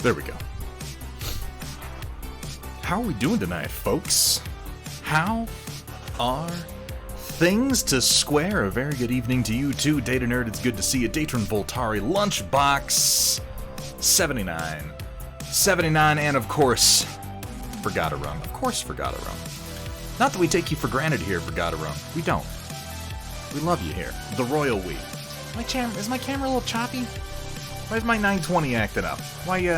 There we go. How are we doing tonight, folks? How are things to Square? A very good evening to you too, Data Nerd. It's good to see you. Datron Voltari, Lunchbox 79, and of course, Forgotta Rum. Of course, Forgotta Rum. Not that we take you for granted here, Forgotta Rum. We don't. We love you here. The Royal We. Is my camera a little choppy? Why is my 920 acting up? Why you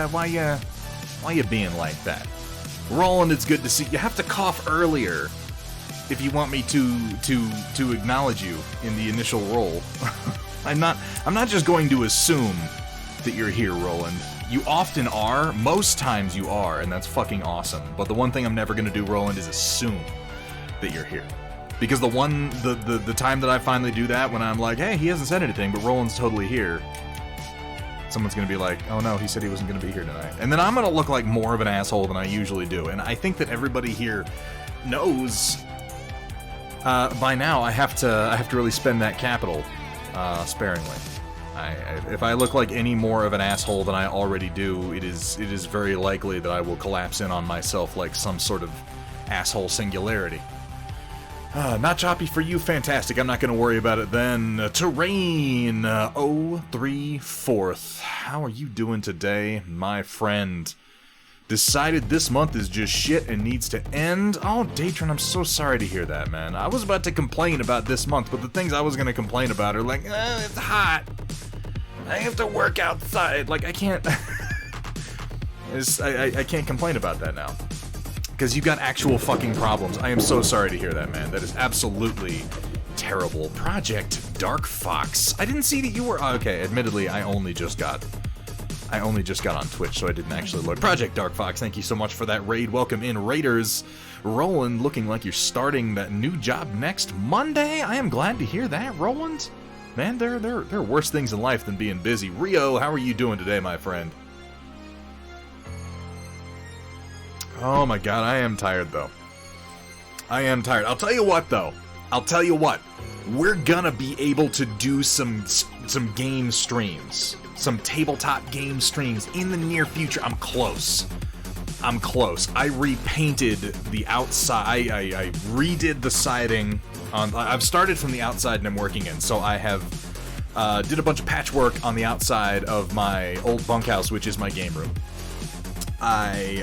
being like that? Roland, it's good to see you. You have to cough earlier if you want me to acknowledge you in the initial roll. I'm not just going to assume that you're here, Roland. You often are. Most times you are, and that's fucking awesome. But the one thing I'm never going to do, Roland, is assume that you're here. Because the time that I finally do that, when I'm like, hey, he hasn't said anything, but Roland's totally here, someone's going to be like, oh no, he said he wasn't going to be here tonight. And then I'm going to look like more of an asshole than I usually do. And I think that everybody here knows by now I have to really spend that capital sparingly. If I look like any more of an asshole than I already do, it is very likely that I will collapse in on myself like some sort of asshole singularity. Not choppy for you, fantastic. I'm not going to worry about it then. Terrain 034th. How are you doing today, my friend? Decided this month is just shit and needs to end. Oh, Datron, I'm so sorry to hear that, man. I was about to complain about this month, but the things I was going to complain about are like, it's hot. I have to work outside. Like, I can't... I can't complain about that now. Because you've got actual fucking problems. I am so sorry to hear that, man. That is absolutely terrible. Project Dark Fox. I didn't see that you were... okay, admittedly, I only just got on Twitch, so I didn't actually look. Project Dark Fox, thank you so much for that raid. Welcome in, Raiders. Roland, looking like you're starting that new job next Monday. I am glad to hear that, Roland. Man, there are worse things in life than being busy. Rio, how are you doing today, my friend? Oh my god, I am tired, though. I am tired. I'll tell you what, though. I'll tell you what. We're gonna be able to do some game streams. Some tabletop game streams in the near future. I'm close. I repainted the outside. I redid the siding. I've started from the outside and I'm working in. So I have did a bunch of patchwork on the outside of my old bunkhouse, which is my game room. I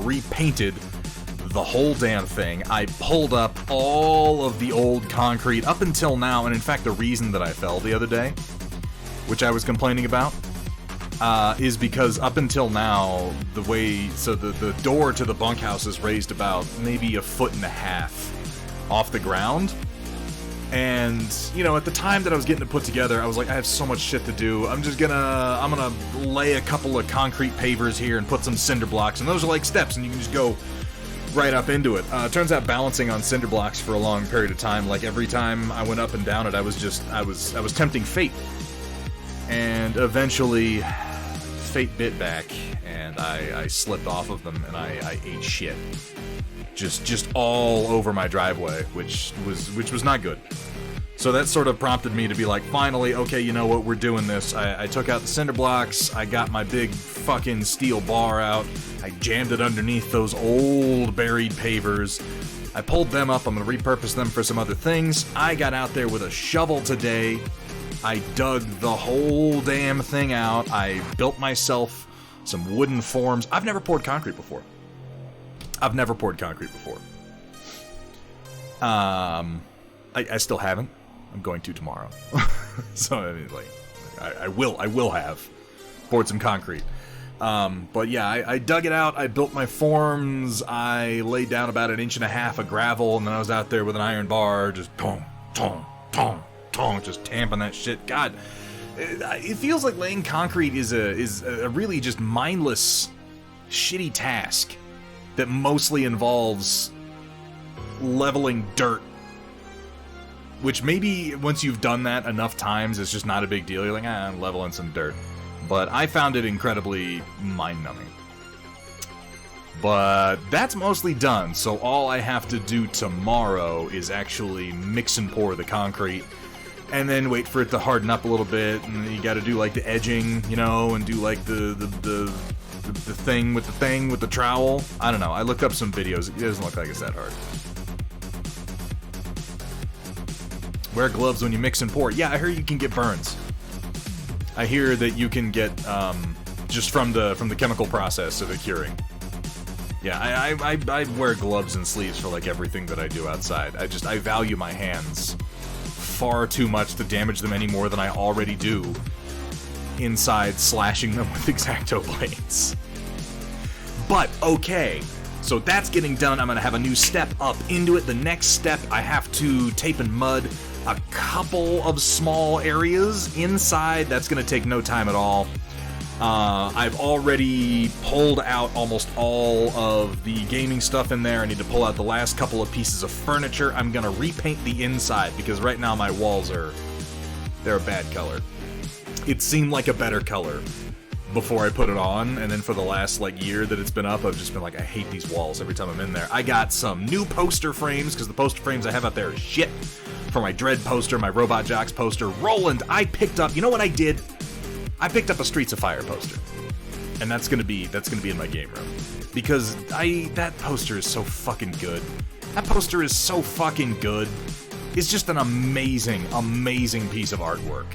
repainted the whole damn thing. I pulled up all of the old concrete up until now, and in fact the reason that I fell the other day, which I was complaining about, is because up until now, the door to the bunkhouse is raised about maybe 1.5 feet off the ground. And, you know, at the time that I was getting it put together, I was like, I have so much shit to do. I'm gonna lay a couple of concrete pavers here and put some cinder blocks, and those are like steps, and you can just go right up into it. Turns out balancing on cinder blocks for a long period of time, like every time I went up and down it, I was tempting fate. And eventually, fate bit back, and I slipped off of them, and I ate shit. Just all over my driveway, which was not good. So that sort of prompted me to be like, finally, okay, you know what, we're doing this. I took out the cinder blocks, I got my big fucking steel bar out, I jammed it underneath those old buried pavers, I pulled them up, I'm gonna repurpose them for some other things. I got out there with a shovel today, I dug the whole damn thing out, I built myself some wooden forms. I've never poured concrete before. I still haven't. I'm going to tomorrow. So, I mean, like, I will have poured some concrete. But yeah, I dug it out, I built my forms, I laid down about 1.5 inches of gravel, and then I was out there with an iron bar, just tong, tong, tong, tong, just tamping that shit. God, it feels like laying concrete is a really just mindless, shitty task that mostly involves leveling dirt. Which maybe once you've done that enough times, it's just not a big deal. You're like, I'm leveling some dirt. But I found it incredibly mind-numbing. But that's mostly done, so all I have to do tomorrow is actually mix and pour the concrete, and then wait for it to harden up a little bit, and then you gotta do like the edging, you know, and do like the the thing with the trowel. I don't know. I looked up some videos. It doesn't look like it's that hard. Wear gloves when you mix and pour. Yeah, I hear you can get burns. I hear that you can get just from the chemical process of it curing. Yeah, I wear gloves and sleeves for like everything that I do outside. I value my hands far too much to damage them any more than I already do inside slashing them with X-Acto blades. But okay. So that's getting done. I'm going to have a new step up into it. The next step, I have to tape and mud a couple of small areas inside. That's going to take no time at all. I've already pulled out almost all of the gaming stuff in there. I need to pull out the last couple of pieces of furniture. I'm going to repaint the inside because right now my walls they're a bad color. It seemed like a better color before I put it on, and then for the last like year that it's been up, I've just been like, I hate these walls every time I'm in there. I got some new poster frames because the poster frames I have out there are shit. For my Dread poster, my Robot Jocks poster, Roland, I picked up. You know what I did? I picked up a Streets of Fire poster, and that's gonna be in my game room because that poster is so fucking good. That poster is so fucking good. It's just an amazing, amazing piece of artwork.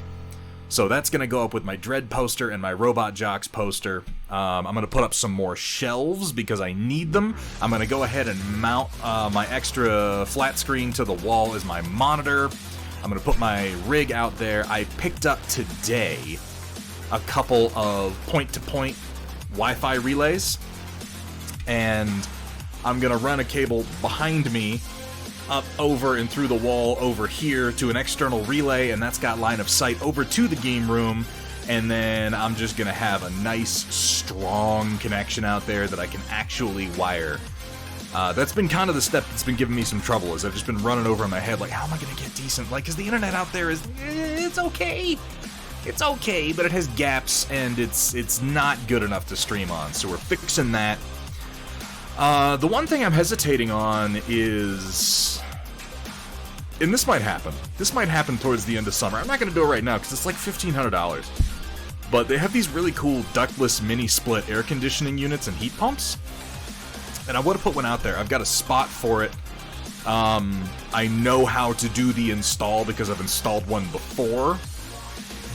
So that's going to go up with my Dread poster and my Robot Jocks poster. I'm going to put up some more shelves because I need them. I'm going to go ahead and mount my extra flat screen to the wall as my monitor. I'm going to put my rig out there. I picked up today a couple of point-to-point Wi-Fi relays. And I'm going to run a cable behind me up, over, and through the wall over here to an external relay, and that's got line of sight over to the game room, and then I'm just gonna have a nice, strong connection out there that I can actually wire. That's been kind of the step that's been giving me some trouble, is I've just been running over in my head, like, how am I gonna get decent? Like, because the internet out there is, it's okay. It's okay, but it has gaps, and it's not good enough to stream on, so we're fixing that. The one thing I'm hesitating on is, and this might happen. This might happen towards the end of summer. I'm not going to do it right now because it's like $1,500. But they have these really cool ductless mini-split air conditioning units and heat pumps. And I want to put one out there. I've got a spot for it. I know how to do the install because I've installed one before.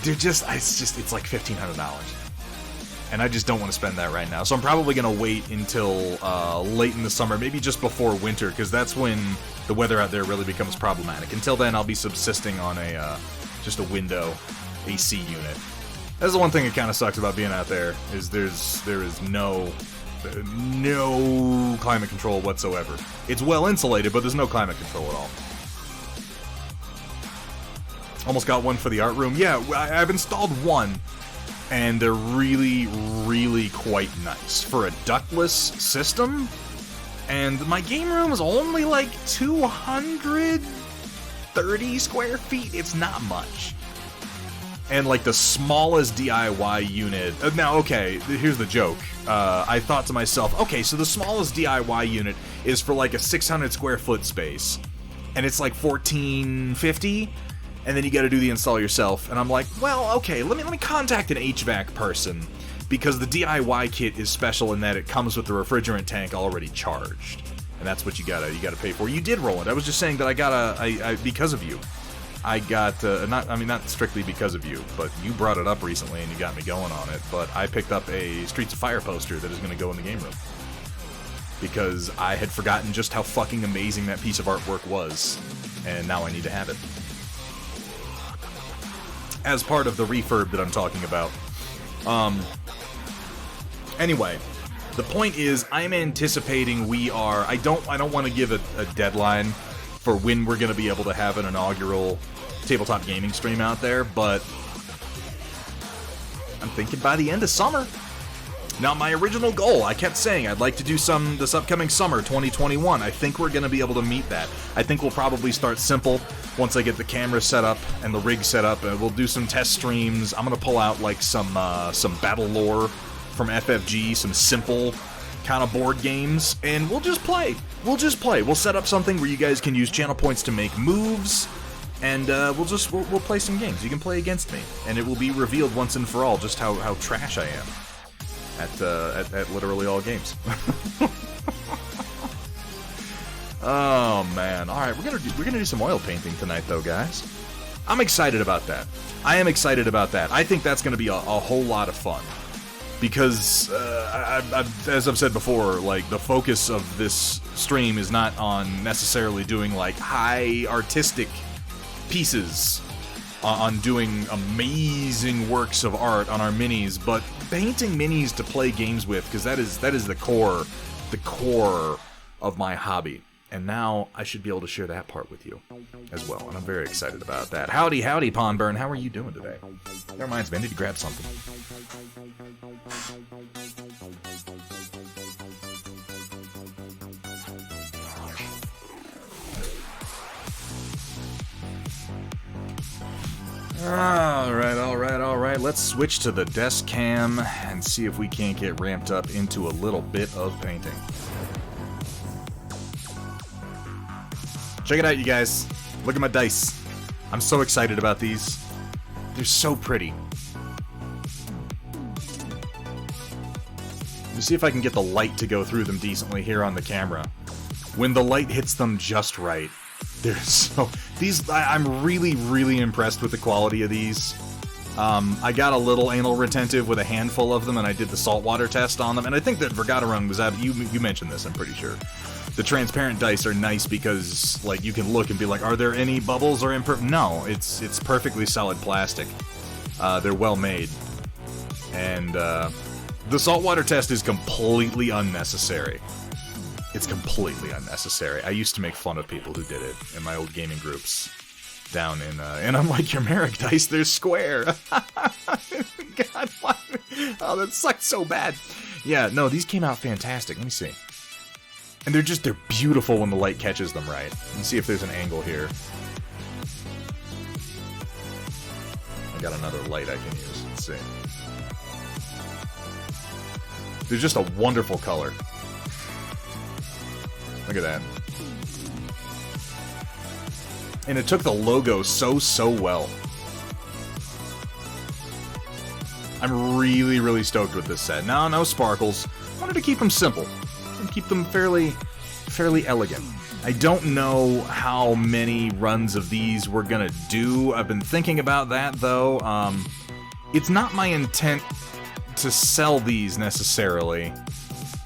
It's like $1,500. And I just don't want to spend that right now. So I'm probably going to wait until late in the summer, maybe just before winter, because that's when the weather out there really becomes problematic. Until then, I'll be subsisting on just a window AC unit. That's the one thing that kind of sucks about being out there, is there is no climate control whatsoever. It's well insulated, but there's no climate control at all. Almost got one for the art room. Yeah, I've installed one. And they're really, really quite nice for a ductless system. And my game room is only like 230 square feet. It's not much. And like the smallest DIY unit. Now, okay, here's the joke. I thought to myself, okay, so the smallest DIY unit is for like a 600 square foot space. And it's like $1,450. And then you gotta do the install yourself, and I'm like, well, okay, let me contact an HVAC person, because the DIY kit is special in that it comes with the refrigerant tank already charged, and that's what you gotta pay for. You did, Roland. I was just saying that I because of you, I got not strictly because of you, but you brought it up recently and you got me going on it. But I picked up a Streets of Fire poster that is gonna go in the game room because I had forgotten just how fucking amazing that piece of artwork was, and now I need to have it as part of the refurb that I'm talking about. Anyway, the point is, I'm anticipating I don't want to give a deadline for when we're going to be able to have an inaugural tabletop gaming stream out there, but I'm thinking by the end of summer. Now, my original goal, I kept saying I'd like to do some this upcoming summer, 2021. I think we're going to be able to meet that. I think we'll probably start simple once I get the camera set up and the rig set up, and we'll do some test streams. I'm going to pull out like some battle lore from FFG, some simple kind of board games, and we'll just play. We'll set up something where you guys can use channel points to make moves, and we'll play some games. You can play against me, and it will be revealed once and for all just how trash I am. at literally all games. Oh man! All right, we're gonna do some oil painting tonight, though, guys. I'm excited about that. I am excited about that. I think that's gonna be a whole lot of fun. Because, as I've said before, like, the focus of this stream is not on necessarily doing, like, high artistic pieces, on doing amazing works of art on our minis, but painting minis to play games with, because that is the core of my hobby. And now I should be able to share that part with you as well, and I'm very excited about that. Howdy, howdy, Pondburn. How are you doing today? That reminds me, I need to grab something. Alright. Let's switch to the desk cam and see if we can't get ramped up into a little bit of painting. Check it out, you guys. Look at my dice. I'm so excited about these. They're so pretty. Let me see if I can get the light to go through them decently here on the camera. When the light hits them just right. They're so... I'm really, really impressed with the quality of these. I got a little anal retentive with a handful of them, and I did the saltwater test on them, and I think that Vergaderung was out... You mentioned this, I'm pretty sure. The transparent dice are nice because, like, you can look and be like, are there any bubbles or imperfect? No, it's perfectly solid plastic. They're well made. And, the saltwater test is completely unnecessary. It's completely unnecessary. I used to make fun of people who did it in my old gaming groups down in, and I'm like, your Merrick dice, they're square. God, why? Oh, that sucked so bad. Yeah, no, these came out fantastic. Let me see. And they're beautiful when the light catches them right. Let me see if there's an angle here. I got another light I can use. Let's see. They're just a wonderful color. Look at that. And it took the logo so well. I'm really, really stoked with this set. No sparkles. I wanted to keep them simple. And keep them fairly elegant. I don't know how many runs of these we're gonna do. I've been thinking about that, though. It's not my intent to sell these necessarily,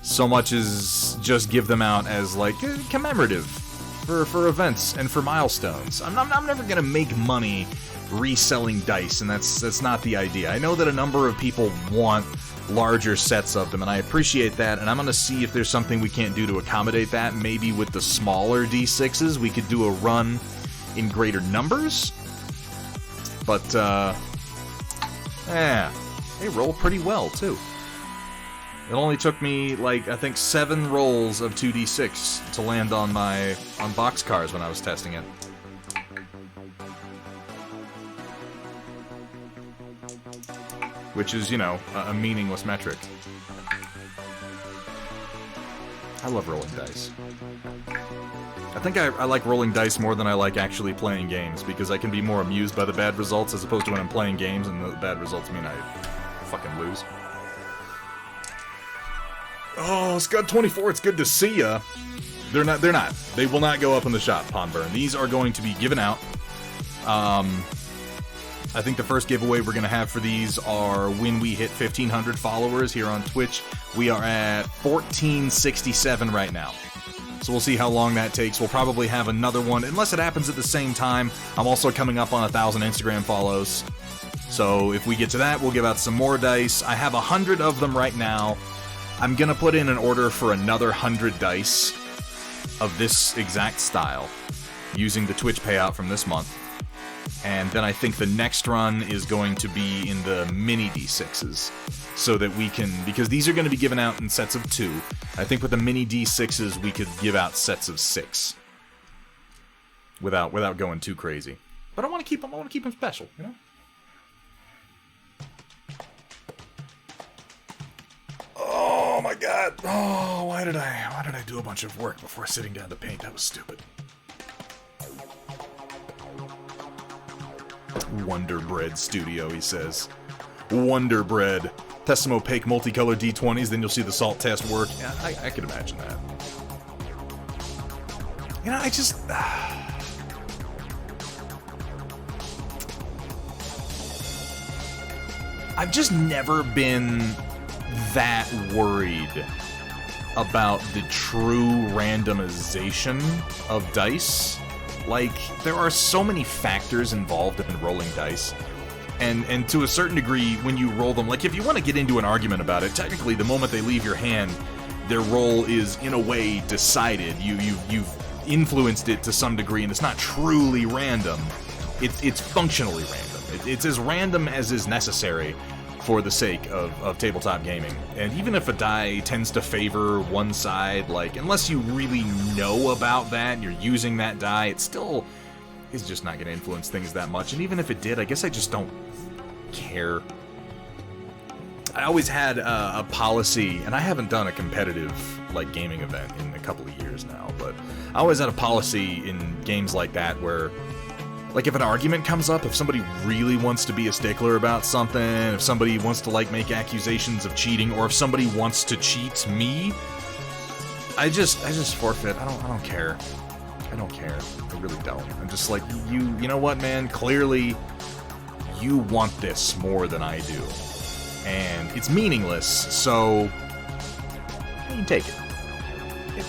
so much as just give them out as, like, commemorative for events and for milestones. I'm never gonna make money reselling dice, and that's not the idea. I know that a number of people want larger sets of them, and I appreciate that, and I'm gonna see if there's something we can't do to accommodate that. Maybe with the smaller D6s, we could do a run in greater numbers. But, yeah, they roll pretty well, too. It only took me, like, I think 7 rolls of 2d6 to land on boxcars when I was testing it. Which is, you know, a meaningless metric. I love rolling dice. I think I like rolling dice more than I like actually playing games, because I can be more amused by the bad results as opposed to when I'm playing games and the bad results mean I fucking lose. Oh, Scud24, it's good to see ya. They're not. They will not go up in the shop, Pondburn. These are going to be given out. I think the first giveaway we're going to have for these are when we hit 1,500 followers here on Twitch. We are at 1,467 right now. So we'll see how long that takes. We'll probably have another one, unless it happens at the same time. I'm also coming up on 1,000 Instagram follows. So if we get to that, we'll give out some more dice. I have 100 of them right now. I'm going to put in an order for another 100 dice of this exact style, using the Twitch payout from this month. And then I think the next run is going to be in the mini D6s, so that we can, because these are going to be given out in sets of 2. I think with the mini D6s we could give out sets of 6, without going too crazy. But I want to keep them special, you know. Oh my God! Oh, why did I do a bunch of work before sitting down to paint? That was stupid. Wonder Bread Studio, he says. Wonder Bread. test some opaque multicolored D20s, then you'll see the salt test work. Yeah, I could imagine that. You know, I just... I've just never been that worried about the true randomization of dice. Like, there are so many factors involved in rolling dice. And to a certain degree, when you roll them, like if you want to get into an argument about it, technically the moment they leave your hand, their roll is in a way decided. You've influenced it to some degree, and it's not truly random. It's functionally random. It's as random as is necessary for the sake of tabletop gaming. And even if a die tends to favor one side, like, unless you really know about that and you're using that die, it still is just not going to influence things that much. And even if it did, I guess I just don't care. I always had a policy, and I haven't done a competitive, like, gaming event in a couple of years now, but I always had a policy in games like that where, like, if an argument comes up, if somebody really wants to be a stickler about something, if somebody wants to, like, make accusations of cheating, or if somebody wants to cheat me, I just forfeit. I don't care. I don't care. I really don't. I'm just like, you know what, man? Clearly, you want this more than I do. And it's meaningless, so you can take it.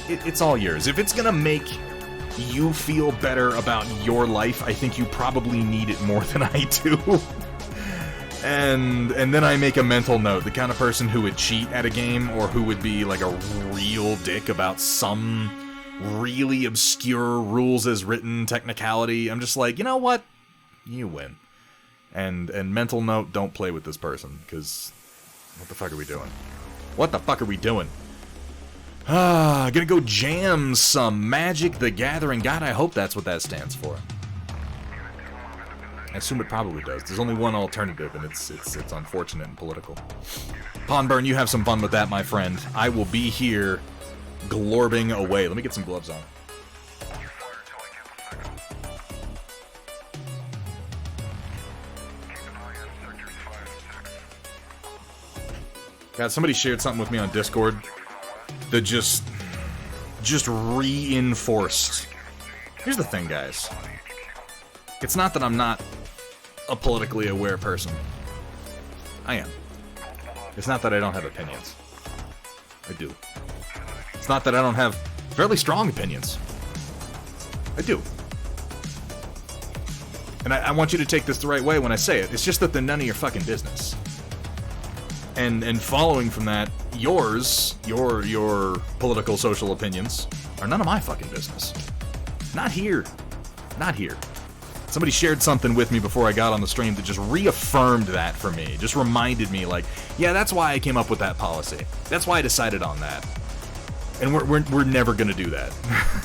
It's all yours. If it's gonna make you feel better about your life, I think you probably need it more than I do. and then I make a mental note. The kind of person who would cheat at a game, or who would be like a real dick about some really obscure rules as written technicality, I'm just like, you know what? You win. And mental note, don't play with this person, because what the fuck are we doing? What the fuck are we doing? Gonna go jam some Magic the Gathering. God, I hope that's what that stands for. I assume it probably does. There's only one alternative, and it's unfortunate and political. Pawnburn, you have some fun with that, my friend. I will be here glorbing away. Let me get some gloves on. God, somebody shared something with me on Discord that just reinforced. Here's the thing, guys. It's not that I'm not a politically aware person. I am. It's not that I don't have opinions. I do. It's not that I don't have fairly strong opinions. I do. And I want you to take this the right way when I say it. It's just that they're none of your fucking business. And following from that, your political, social opinions are none of my fucking business. Not here. Not here. Somebody shared something with me before I got on the stream that just reaffirmed that for me. Just reminded me, like, yeah, that's why I came up with that policy. That's why I decided on that. And we're never gonna do that.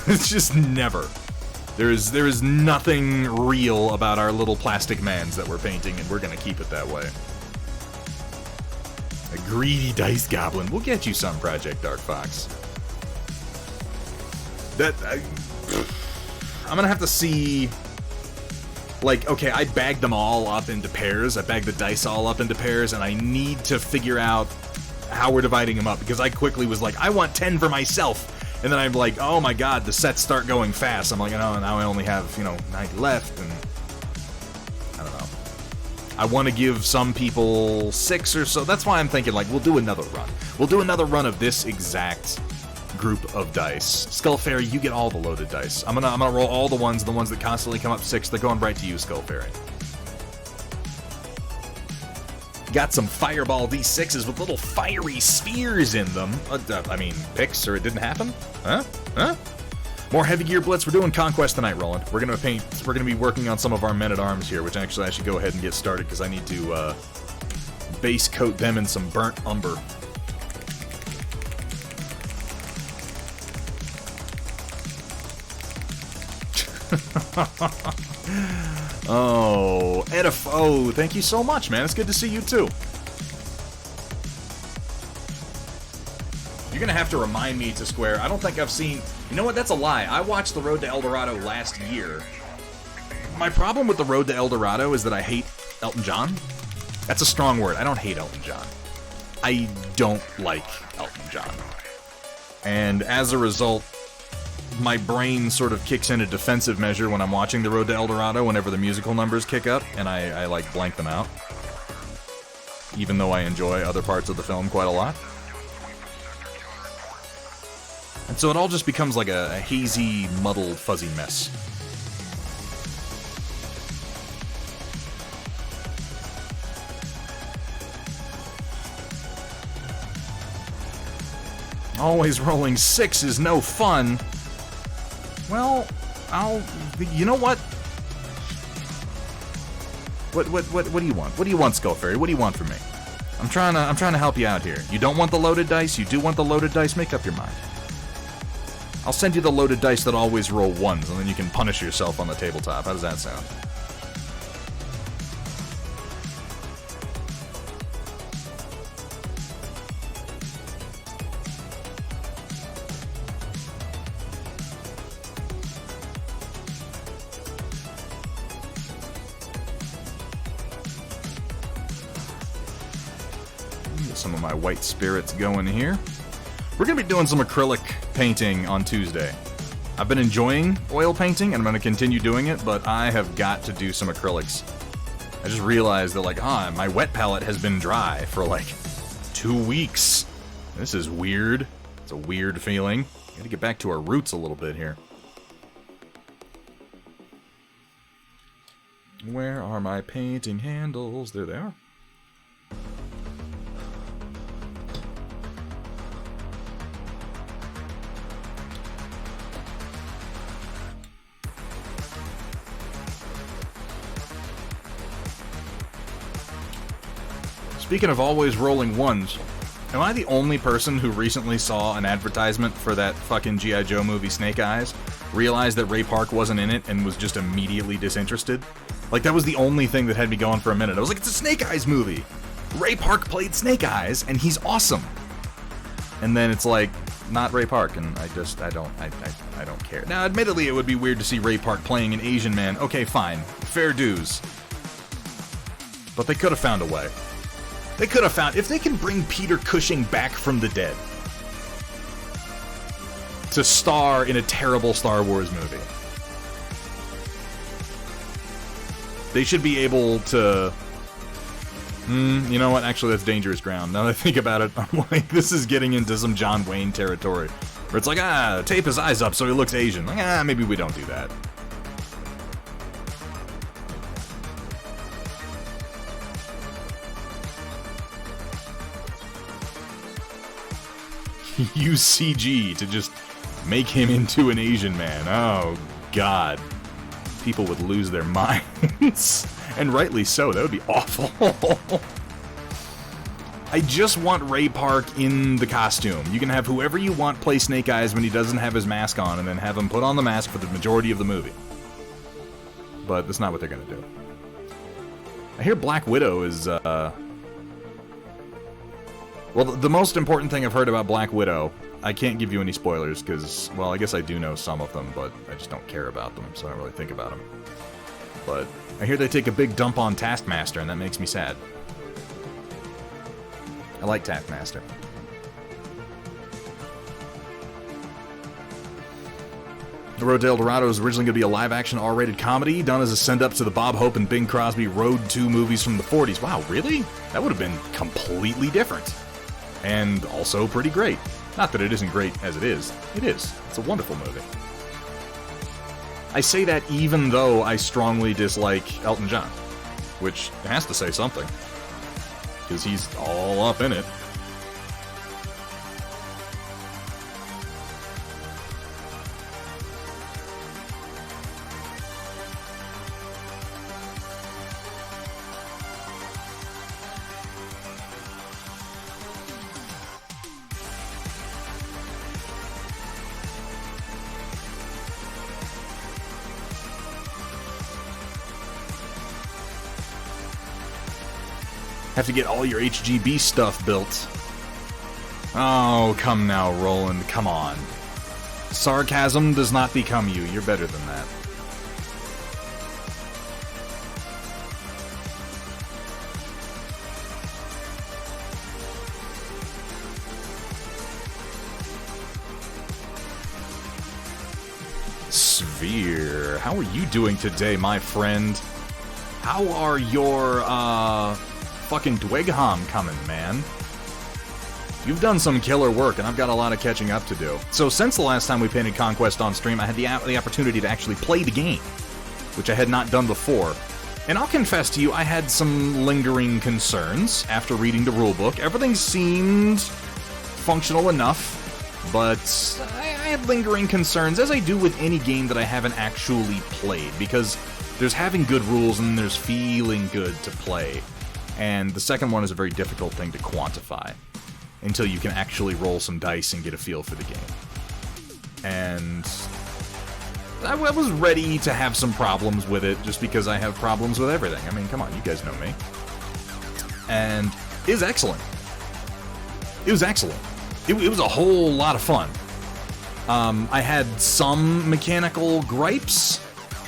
It's just never. There is nothing real about our little plastic mans that we're painting, and we're gonna keep it that way. A greedy dice goblin. We'll get you some, Project Dark Fox. I'm gonna have to see. Like, okay, I bagged them all up into pairs. I bagged the dice all up into pairs, and I need to figure out how we're dividing them up, because I quickly was like, I want 10 for myself. And then I'm like, oh my god, the sets start going fast. I'm like, oh, now I only have, 90 left, and I don't know. I want to give some people 6 or so. That's why I'm thinking, like, we'll do another run. We'll do another run of this exact group of dice. Skull Fairy, you get all the loaded dice. I'm gonna roll all the ones that constantly come up 6. They're going right to you, Skull Fairy. Got some Fireball D6s with little fiery spheres in them. Picks, or it didn't happen? Huh? More Heavy Gear Blitz. We're doing Conquest tonight, Roland. We're gonna be working on some of our men-at-arms here, which actually I should go ahead and get started, because I need to base coat them in some burnt umber. Oh, Edifo, thank you so much, man. It's good to see you too. You're gonna have to remind me to square. I don't think I've seen. You know what? That's a lie. I watched The Road to El Dorado last year. My problem with The Road to El Dorado is that I hate Elton John. That's a strong word. I don't hate Elton John. I don't like Elton John. And as a result, my brain sort of kicks in a defensive measure when I'm watching The Road to El Dorado whenever the musical numbers kick up, and I like blank them out. Even though I enjoy other parts of the film quite a lot. And so it all just becomes like a hazy, muddled, fuzzy mess. Always rolling 6 is no fun. Well, you know what? What do you want? What do you want, Skull Fairy? What do you want from me? I'm trying to help you out here. You don't want the loaded dice? You do want the loaded dice? Make up your mind. I'll send you the loaded dice that always roll 1s, and then you can punish yourself on the tabletop. How does that sound? Get some of my white spirits going here. We're going to be doing some acrylic painting on Tuesday. I've been enjoying oil painting, and I'm going to continue doing it, but I have got to do some acrylics. I just realized that, like, my wet palette has been dry for, like, 2 weeks. This is weird. It's a weird feeling. Got to get back to our roots a little bit here. Where are my painting handles? There they are. Speaking of always rolling 1s, am I the only person who recently saw an advertisement for that fucking G.I. Joe movie Snake Eyes, realized that Ray Park wasn't in it, and was just immediately disinterested? Like, that was the only thing that had me going for a minute. I was like, it's a Snake Eyes movie! Ray Park played Snake Eyes, and he's awesome! And then it's like, not Ray Park, and I don't care. Now, admittedly, it would be weird to see Ray Park playing an Asian man. Okay, fine. Fair dues. But they could have found a way. They could have found... If they can bring Peter Cushing back from the dead to star in a terrible Star Wars movie, they should be able to... you know what? Actually, that's dangerous ground. Now that I think about it, I'm like, this is getting into some John Wayne territory. Where it's like, tape his eyes up so he looks Asian. Like, maybe we don't do that. Use CG to just make him into an Asian man. Oh, God. People would lose their minds. And rightly so. That would be awful. I just want Ray Park in the costume. You can have whoever you want play Snake Eyes when he doesn't have his mask on, and then have him put on the mask for the majority of the movie. But that's not what they're going to do. I hear Black Widow is, Well, the most important thing I've heard about Black Widow, I can't give you any spoilers because, well, I guess I do know some of them, but I just don't care about them, so I don't really think about them. But I hear they take a big dump on Taskmaster, and that makes me sad. I like Taskmaster. The Road to El Dorado is originally going to be a live-action R-rated comedy done as a send-up to the Bob Hope and Bing Crosby Road 2 movies from the 40s. Wow, really? That would have been completely different. And also pretty great. Not that it isn't great as it is. It is. It's a wonderful movie. I say that even though I strongly dislike Elton John, which has to say something, because he's all up in it. Have to get all your HGB stuff built. Oh, come now, Roland, come on. Sarcasm does not become you. You're better than that. Fear. How are you doing today, my friend? How are your, fucking Dwegham coming, man? You've done some killer work, and I've got a lot of catching up to do. So since the last time we painted Conquest on stream, I had the opportunity to actually play the game, which I had not done before. And I'll confess to you, I had some lingering concerns after reading the rulebook. Everything seemed functional enough, but I had lingering concerns, as I do with any game that I haven't actually played, because there's having good rules and there's feeling good to play. And the second one is a very difficult thing to quantify until you can actually roll some dice and get a feel for the game. And I was ready to have some problems with it, just because I have problems with everything. I mean, come on, you guys know me. And it was excellent. It was excellent. It was a whole lot of fun. I had some mechanical gripes,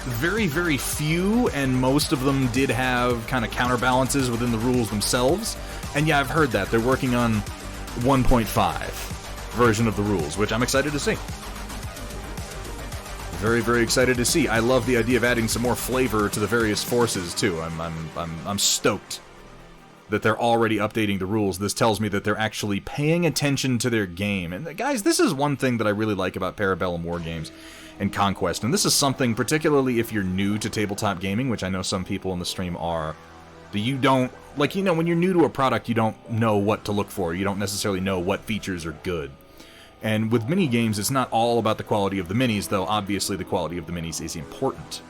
very, very few, and most of them did have kind of counterbalances within the rules themselves. And yeah, I've heard that. They're working on 1.5 version of the rules, which I'm excited to see. Very, very excited to see. I love the idea of adding some more flavor to the various forces, too. I'm stoked that they're already updating the rules. This tells me that they're actually paying attention to their game. And guys, this is one thing that I really like about Parabellum Wargames and Conquest, and this is something, particularly if you're new to tabletop gaming, which I know some people in the stream are, that you don't, like, you know, when you're new to a product, you don't know what to look for. You don't necessarily know what features are good. And with mini games, it's not all about the quality of the minis, though obviously the quality of the minis is important.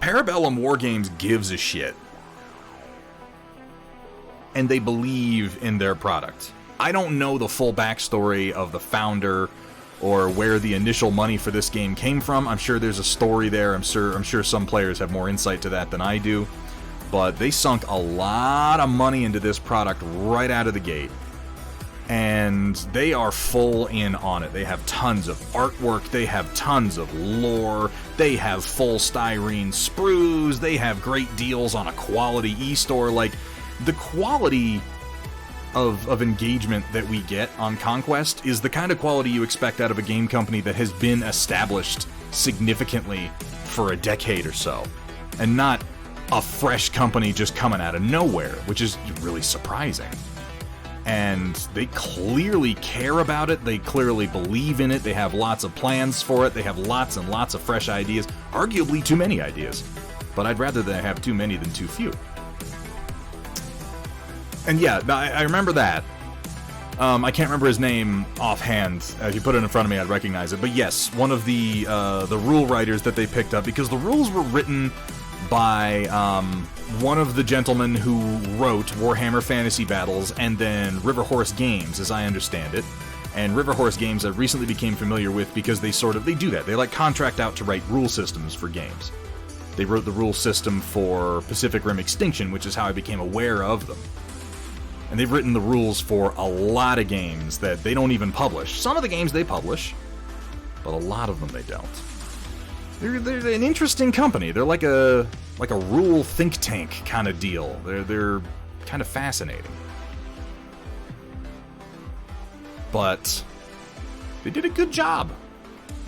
Parabellum Wargames gives a shit. And they believe in their product. I don't know the full backstory of the founder or where the initial money for this game came from. I'm sure there's a story there. I'm sure some players have more insight to that than I do. But they sunk a lot of money into this product right out of the gate. And they are full in on it. They have tons of artwork, they have tons of lore, they have full styrene sprues, they have great deals on a quality e-store. Like, the quality of engagement that we get on Conquest is the kind of quality you expect out of a game company that has been established significantly for a decade or so, and not a fresh company just coming out of nowhere, which is really surprising. And they clearly care about it, they clearly believe in it, they have lots of plans for it, they have lots and lots of fresh ideas, arguably too many ideas. But I'd rather they have too many than too few. And yeah, I remember that. I can't remember his name offhand. If you put it in front of me, I'd recognize it. But yes, one of the rule writers that they picked up, because the rules were written by one of the gentlemen who wrote Warhammer Fantasy Battles and then River Horse Games, as I understand it. And River Horse Games I recently became familiar with because they do that. They like contract out to write rule systems for games. They wrote the rule system for Pacific Rim Extinction, which is how I became aware of them. And they've written the rules for a lot of games that they don't even publish. Some of the games they publish, but a lot of them they don't. They're an interesting company. They're like a rule think tank kind of deal. They're kind of fascinating. But they did a good job.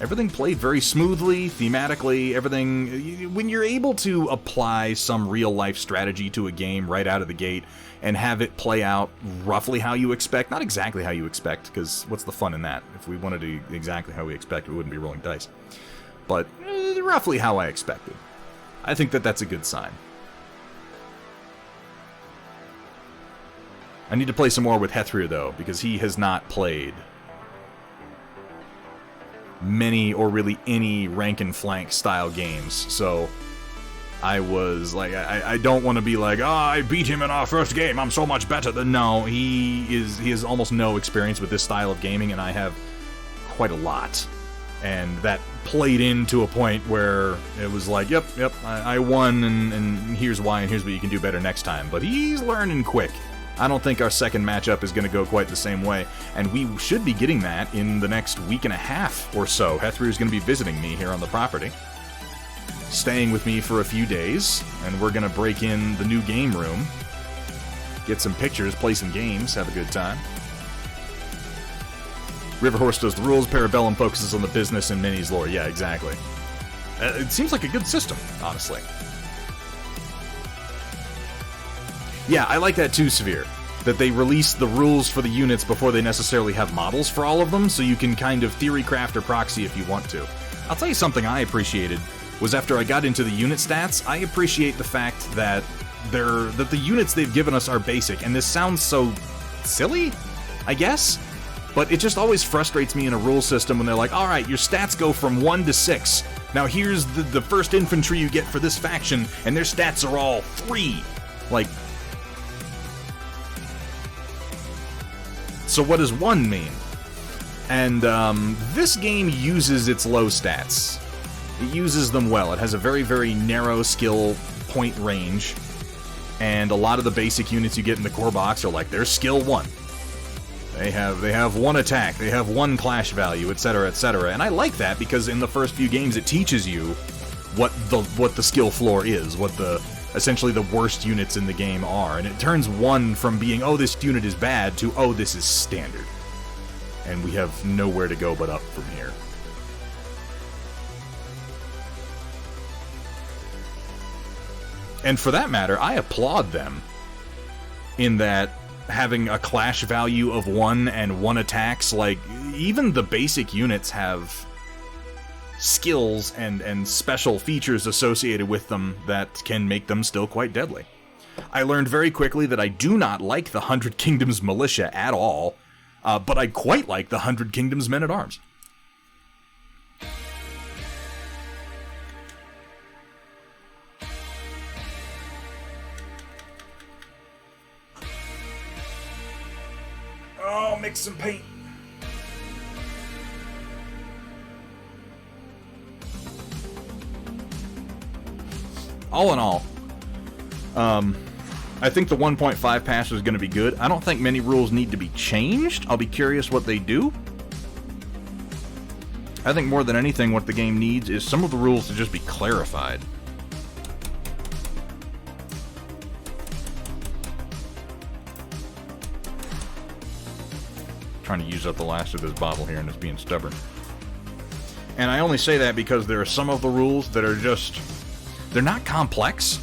Everything played very smoothly, thematically, everything. When you're able to apply some real-life strategy to a game right out of the gate and have it play out roughly how you expect, not exactly how you expect, because what's the fun in that? If we wanted to do exactly how we expect, we wouldn't be rolling dice. But roughly how I expected. I think that that's a good sign. I need to play some more with Hethrir, though, because he has not played many or really any rank and flank style games, so I was like, I don't want to be like, oh, I beat him in our first game, I'm so much better than... No, he has almost no experience with this style of gaming, and I have quite a lot. And that played into a point where it was like, yep, I won, and here's why, and here's what you can do better next time. But he's learning quick. I don't think our second matchup is going to go quite the same way, and we should be getting that in the next week and a half or so. Hethrir is going to be visiting me here on the property, staying with me for a few days, and we're going to break in the new game room, get some pictures, play some games, have a good time. Riverhorse does the rules, Parabellum focuses on the business, and Minnie's lore. Yeah, exactly. It seems like a good system, honestly. Yeah, I like that too, Severe. That they release the rules for the units before they necessarily have models for all of them, so you can kind of theory craft or proxy if you want to. I'll tell you something I appreciated was after I got into the unit stats, I appreciate the fact that the units they've given us are basic, and this sounds so silly, I guess? But it just always frustrates me in a rule system when they're like, alright, your stats go from 1 to 6. Now here's the first infantry you get for this faction, and their stats are all 3. Like, so what does 1 mean? And this game uses its low stats. It uses them well. It has a very, very narrow skill point range, and a lot of the basic units you get in the core box are like, they're skill 1. They have 1 attack, they have 1 clash value, etc., etc. And I like that because in the first few games it teaches you what the skill floor is, what essentially the worst units in the game are, and it turns 1 from being, oh, this unit is bad, to, oh, this is standard. And we have nowhere to go but up from here. And for that matter, I applaud them in that having a clash value of 1 and 1 attacks, like, even the basic units have skills and special features associated with them that can make them still quite deadly. I learned very quickly that I do not like the 100 Kingdoms Militia at all, but I quite like the 100 Kingdoms Men-at-Arms. Oh, mix some paint. All in all, I think the 1.5 patch is going to be good. I don't think many rules need to be changed. I'll be curious what they do. I think more than anything what the game needs is some of the rules to just be clarified. Trying to use up the last of this bottle here and it's being stubborn. And I only say that because there are some of the rules that are just... they're not complex.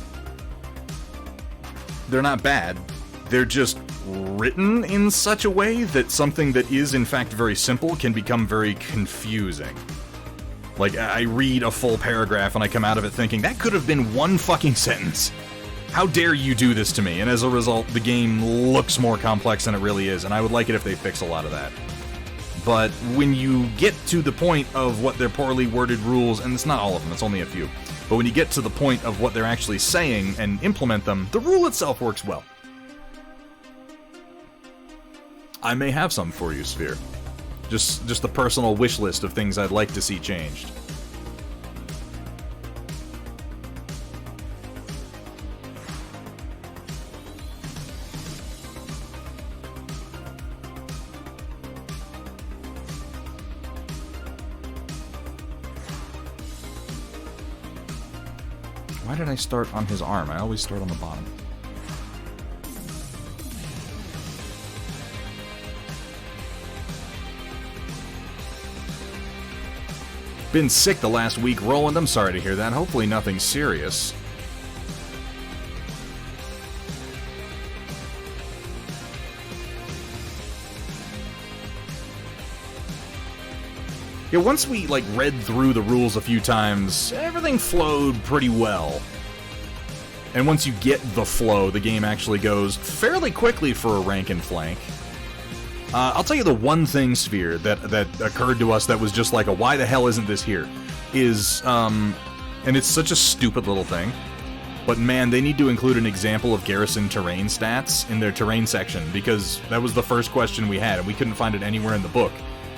They're not bad. They're just written in such a way that something that is in fact very simple can become very confusing. Like, I read a full paragraph and I come out of it thinking, that could have been 1 fucking sentence. How dare you do this to me? And as a result, the game looks more complex than it really is, and I would like it if they fix a lot of that. But when you get to the point of what their poorly worded rules, and it's not all of them, it's only a few, but when you get to the point of what they're actually saying and implement them, the rule itself works well. I may have some for you, Sphere. Just the personal wish list of things I'd like to see changed. Why did I start on his arm? I always start on the bottom. Been sick the last week, Roland. I'm sorry to hear that. Hopefully nothing serious. Yeah, once we, like, read through the rules a few times, everything flowed pretty well. And once you get the flow, the game actually goes fairly quickly for a rank and flank. I'll tell you the one thing, Sphere, that occurred to us that was just like a why the hell isn't this here, is, and it's such a stupid little thing, but man, they need to include an example of garrison terrain stats in their terrain section, because that was the first question we had, and we couldn't find it anywhere in the book.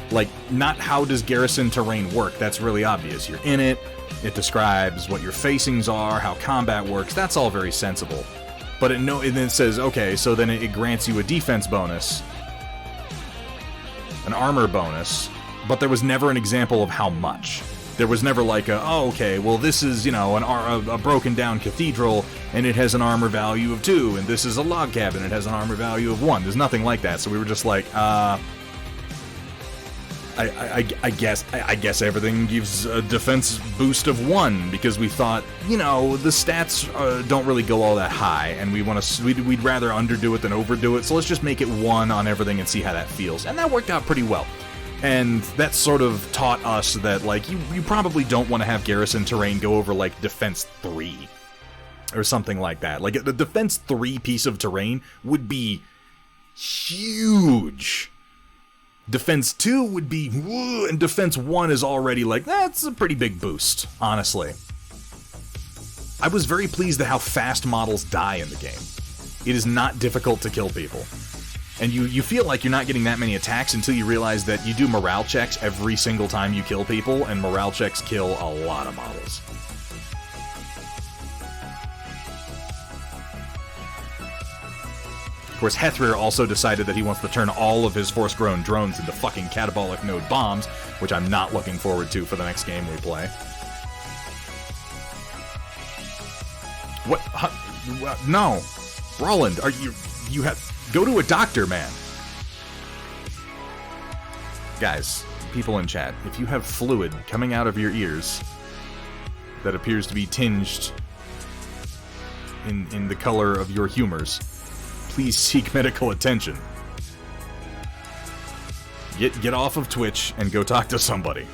Like, not how does garrison terrain work, that's really obvious. You're in it, it describes what your facings are, how combat works, that's all very sensible. But and then it says, okay, so then it grants you a defense bonus, an armor bonus, but there was never an example of how much. There was never like oh, okay, well this is, you know, a broken down cathedral, and it has an armor value of 2, and this is a log cabin, it has an armor value of 1. There's nothing like that, so we were just like, I guess everything gives a defense boost of 1 because we thought, you know, the stats don't really go all that high, and we'd rather underdo it than overdo it. So let's just make it 1 on everything and see how that feels. And that worked out pretty well. And that sort of taught us that, like, you probably don't want to have garrison terrain go over, like, defense 3 or something like that. Like, the defense 3 piece of terrain would be huge. Defense 2 would be, woo, and Defense 1 is already like, that's a pretty big boost, honestly. I was very pleased at how fast models die in the game. It is not difficult to kill people. And you feel like you're not getting that many attacks until you realize that you do morale checks every single time you kill people, and morale checks kill a lot of models. Of course, Hethrir also decided that he wants to turn all of his force-grown drones into fucking catabolic node bombs, which I'm not looking forward to for the next game we play. What? No. Roland, are you have... Go to a doctor, man. Guys, people in chat, if you have fluid coming out of your ears that appears to be tinged in the color of your humors, please seek medical attention. Get off of Twitch and go talk to somebody.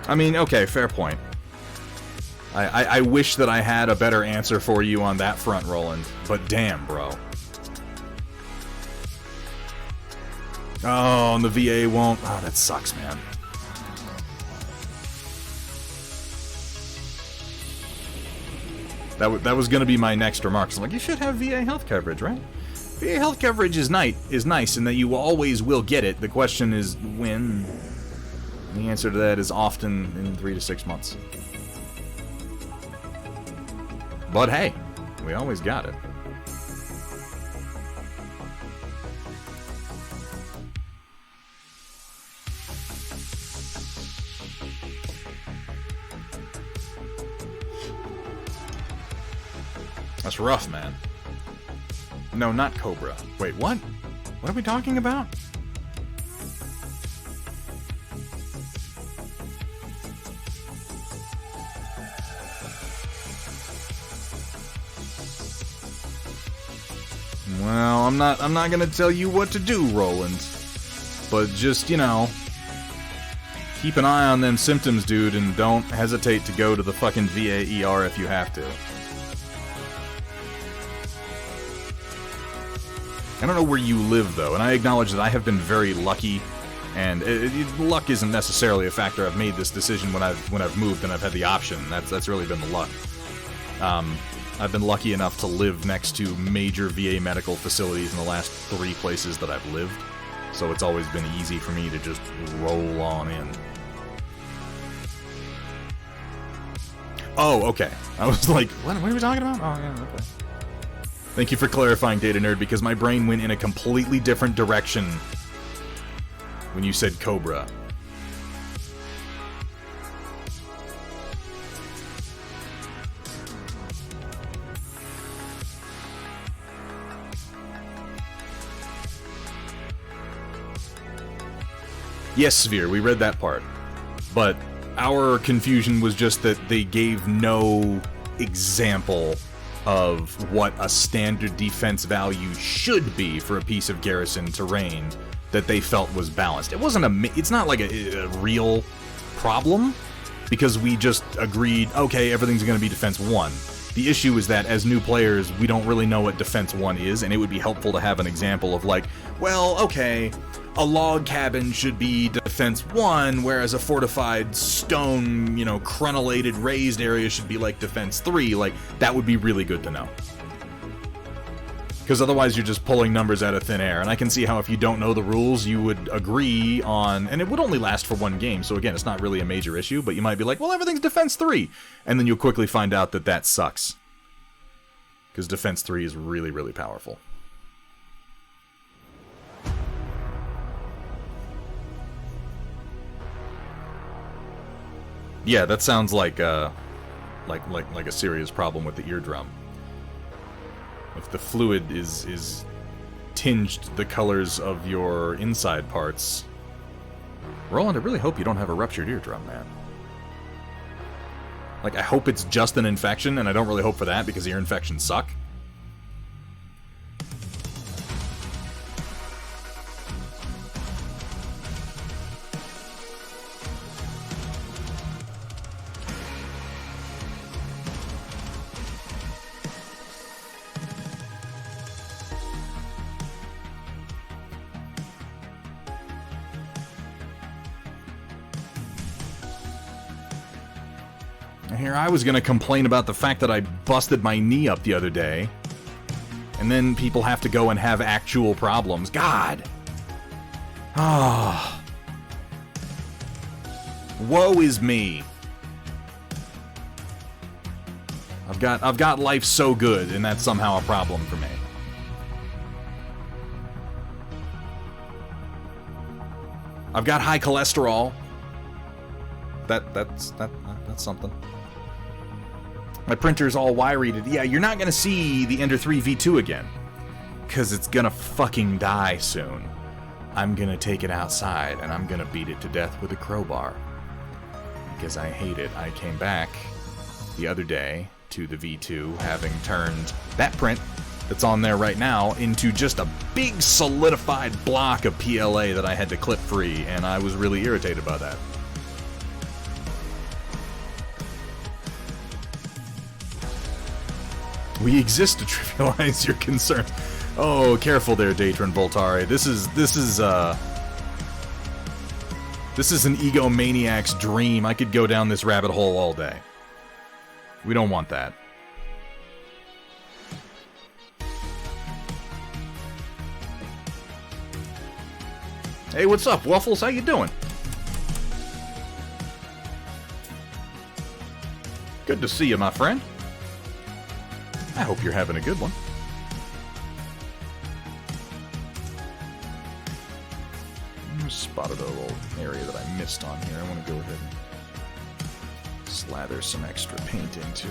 I mean, okay, fair point. I wish that I had a better answer for you on that front, Roland, but damn, bro. Oh, and the VA won't... Oh, that sucks, man. That was gonna be my next remarks. I'm like, you should have VA health coverage, right? VA health coverage is nice in that you always will get it. The question is when... The answer to that is often in 3 to 6 months. But hey, we always got it. That's rough, man. No, not Cobra. Wait, what? What are we talking about? Well, I'm not gonna tell you what to do, Roland. But just, you know, keep an eye on them symptoms, dude, and don't hesitate to go to the fucking VA ER if you have to. I don't know where you live, though, and I acknowledge that I have been very lucky, and luck isn't necessarily a factor. I've made this decision when I've moved and I've had the option. That's really been the luck. I've been lucky enough to live next to major VA medical facilities in the last 3 places that I've lived, so it's always been easy for me to just roll on in. Oh, okay. I was like, what are we talking about? Oh, yeah, okay. Thank you for clarifying, Data Nerd, because my brain went in a completely different direction when you said Cobra. Yes, Sphere, we read that part. But our confusion was just that they gave no example of what a standard defense value should be for a piece of garrison terrain that they felt was balanced. It wasn't it's not like a real problem, because we just agreed, okay, everything's going to be defense 1. The issue is that as new players, we don't really know what defense 1 is, and it would be helpful to have an example of like, well, okay, a log cabin should be defense 1, whereas a fortified stone, you know, crenellated raised area should be like defense 3. Like, that would be really good to know. Because otherwise you're just pulling numbers out of thin air, and I can see how if you don't know the rules, you would agree on, and it would only last for 1 game, so again, it's not really a major issue, but you might be like, well, everything's defense 3, and then you'll quickly find out that that sucks. Because defense 3 is really, really powerful. Yeah, that sounds like a serious problem with the eardrum. If the fluid is tinged the colors of your inside parts. Roland, I really hope you don't have a ruptured eardrum, man. Like, I hope it's just an infection, and I don't really hope for that because ear infections suck. Here I was going to complain about the fact that I busted my knee up the other day. And then people have to go and have actual problems. God! Ah. Woe is me. I've got life so good, and that's somehow a problem for me. I've got high cholesterol. That's something. My printer's all wiry. Yeah, you're not gonna see the Ender 3 V2 again. Because it's gonna fucking die soon. I'm gonna take it outside, and I'm gonna beat it to death with a crowbar. Because I hate it. I came back the other day to the V2, having turned that print that's on there right now into just a big solidified block of PLA that I had to clip free, and I was really irritated by that. We exist to trivialize your concerns. Oh, careful there, Datron Voltari. This is an egomaniac's dream. I could go down this rabbit hole all day. We don't want that. Hey, what's up, Waffles? How you doing? Good to see you, my friend. I hope you're having a good one. I spotted a little area that I missed on here. I want to go ahead and slather some extra paint into.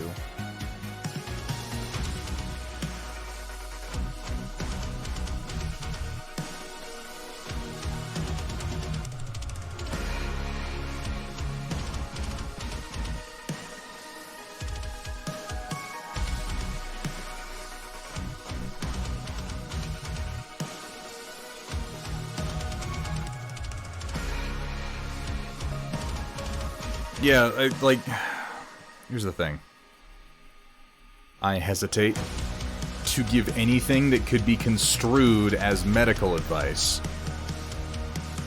Yeah, here's the thing. I hesitate to give anything that could be construed as medical advice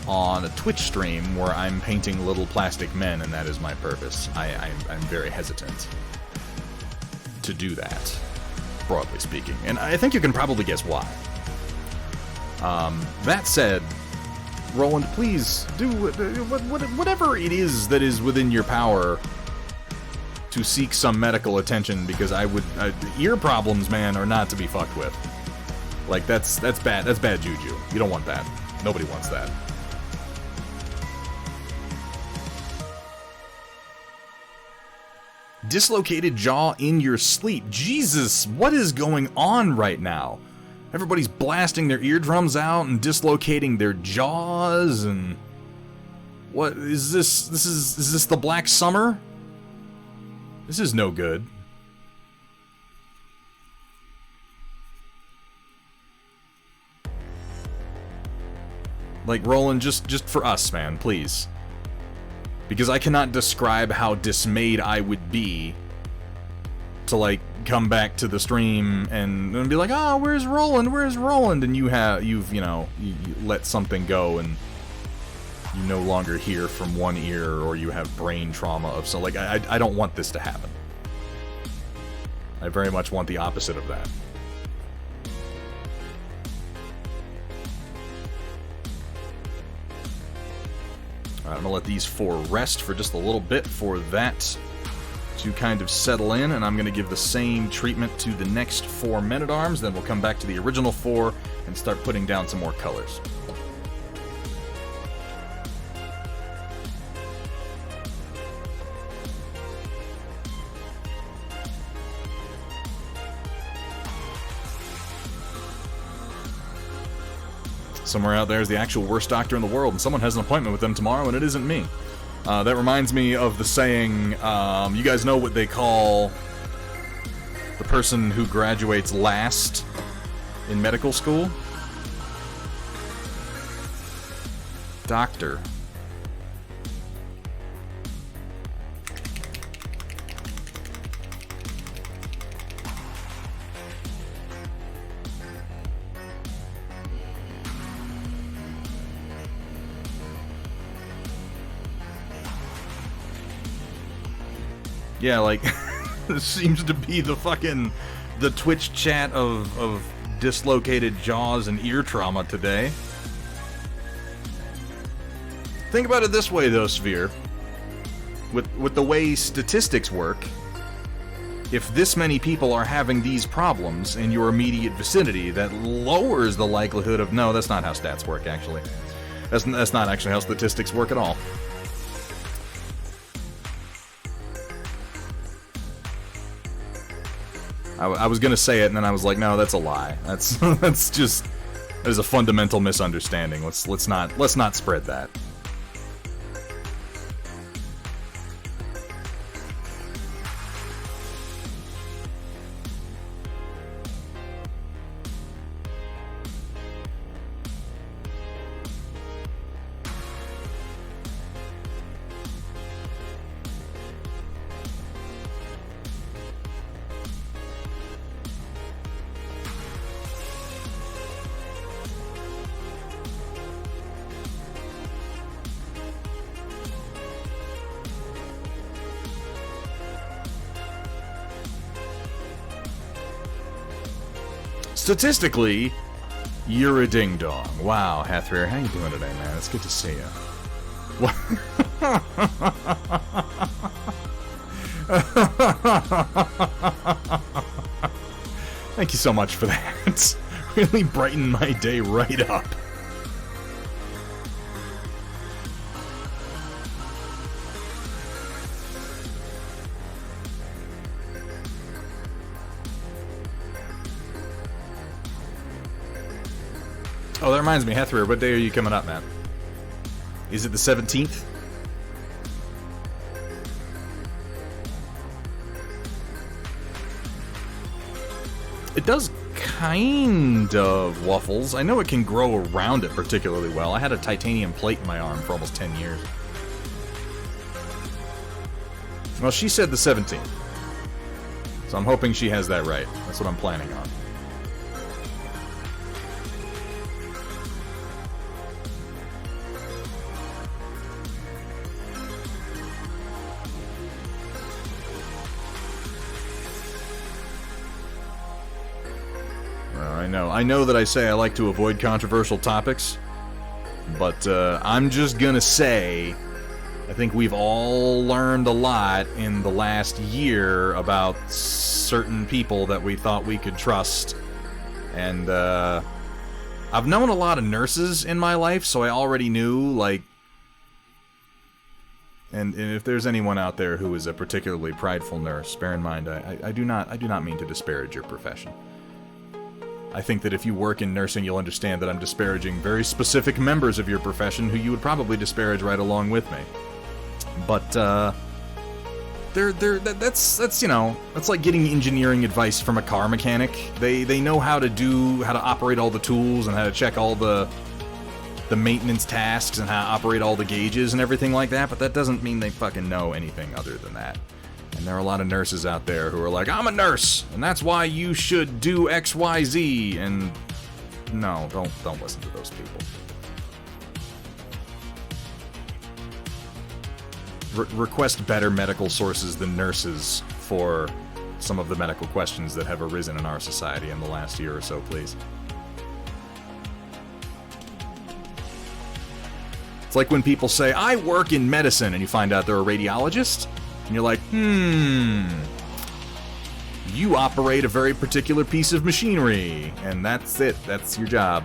on a Twitch stream where I'm painting little plastic men, and that is my purpose. I'm very hesitant to do that, broadly speaking. And I think you can probably guess why. That said, Roland, please do whatever it is that is within your power to seek some medical attention, because ear problems, man, are not to be fucked with. Like, that's bad. That's bad juju. You don't want that. Nobody wants that. Dislocated jaw in your sleep. Jesus, what is going on right now? Everybody's blasting their eardrums out and dislocating their jaws, and what is this? Is this the Black Summer? This is no good. Like, Roland, just for us, man, please. Because I cannot describe how dismayed I would be to, like, come back to the stream and be like, oh, where's Roland? Where's Roland? And you let something go and you no longer hear from one ear, or you have brain trauma of so, like, I don't want this to happen. I very much want the opposite of that. Alright, I'm gonna let these four rest for just a little bit for that to kind of settle in, and I'm going to give the same treatment to the next 4 men-at-arms, then we'll come back to the original 4 and start putting down some more colors. somewhere out there is the actual worst doctor in the world, and someone has an appointment with them tomorrow, and it isn't me. That reminds me of the saying, you guys know what they call the person who graduates last in medical school? Doctor. Yeah, like, this seems to be the Twitch chat of dislocated jaws and ear trauma today. Think about it this way, though, Sphere. With the way statistics work, if this many people are having these problems in your immediate vicinity, that lowers the likelihood of... No, that's not how stats work, actually. That's not actually how statistics work at all. I was gonna say it, and then I was like, no, that's a lie. That is a fundamental misunderstanding. Let's not spread that. Statistically, you're a ding-dong. Wow, Hathrir, how you doing today, man? It's good to see you. Thank you so much for that. Really brightened my day right up. Oh, that reminds me, Hathrir, what day are you coming up, man? Is it the 17th? It does kind of waffles. I know it can grow around it particularly well. I had a titanium plate in my arm for almost 10 years. Well, she said the 17th. So I'm hoping she has that right. That's what I'm planning on. I know that I say I like to avoid controversial topics, but I'm just gonna say I think we've all learned a lot in the last year about certain people that we thought we could trust. And I've known a lot of nurses in my life, so I already knew, like... And if there's anyone out there who is a particularly prideful nurse, bear in mind, I do not mean to disparage your profession. I think that if you work in nursing, you'll understand that I'm disparaging very specific members of your profession who you would probably disparage right along with me. But, that's you know, that's like getting engineering advice from a car mechanic. They know how to operate all the tools and how to check all the maintenance tasks and how to operate all the gauges and everything like that, but that doesn't mean they fucking know anything other than that. And there are a lot of nurses out there who are like, I'm a nurse, and that's why you should do X, Y, Z, and no, don't listen to those people. Request better medical sources than nurses for some of the medical questions that have arisen in our society in the last year or so, please. It's like when people say, I work in medicine, and you find out they're a radiologist. And you're like, you operate a very particular piece of machinery, and that's it. That's your job.